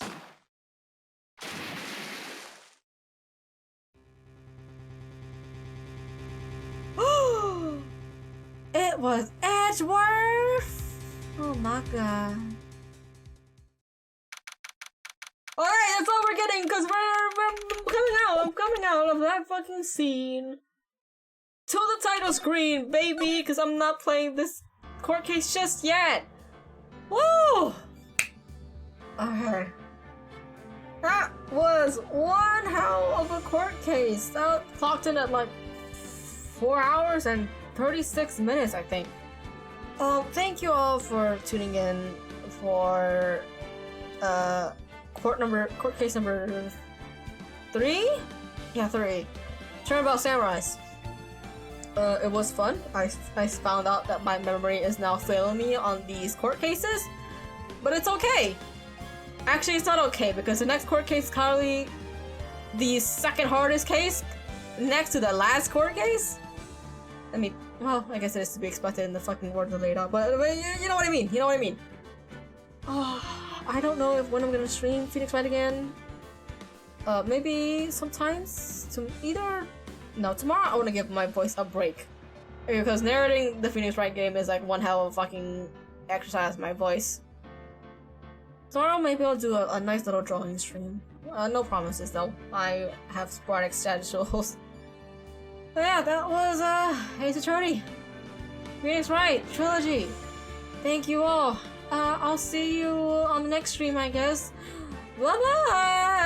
It was Edgeworth! Oh my god. Alright, that's all we're forgetting because I'm coming out of that fucking scene to the title screen, baby, because I'm not playing this court case just yet. Woo! Okay. That was one hell of a court case. That clocked in at like 4 hours and 36 minutes, I think. Thank you all for tuning in for court case number 3? Yeah, 3. Turnabout Samurais. It was fun. I found out that my memory is now failing me on these court cases, but it's okay. Actually, it's not okay because the next court case is probably the second hardest case next to the last court case. I mean, well, I guess it is to be expected in the fucking word laid out, but you know what I mean. You know what I mean. I don't know when I'm gonna stream Phoenix Wright again. Maybe sometimes tomorrow I want to give my voice a break because narrating the Phoenix Wright game is like one hell of a fucking exercise my voice. Tomorrow maybe I'll do a nice little drawing stream. No promises though. I have sporadic schedules. But yeah, that was Ace Attorney, Phoenix Wright Trilogy. Thank you all. I'll see you on the next stream, I guess. Bye bye.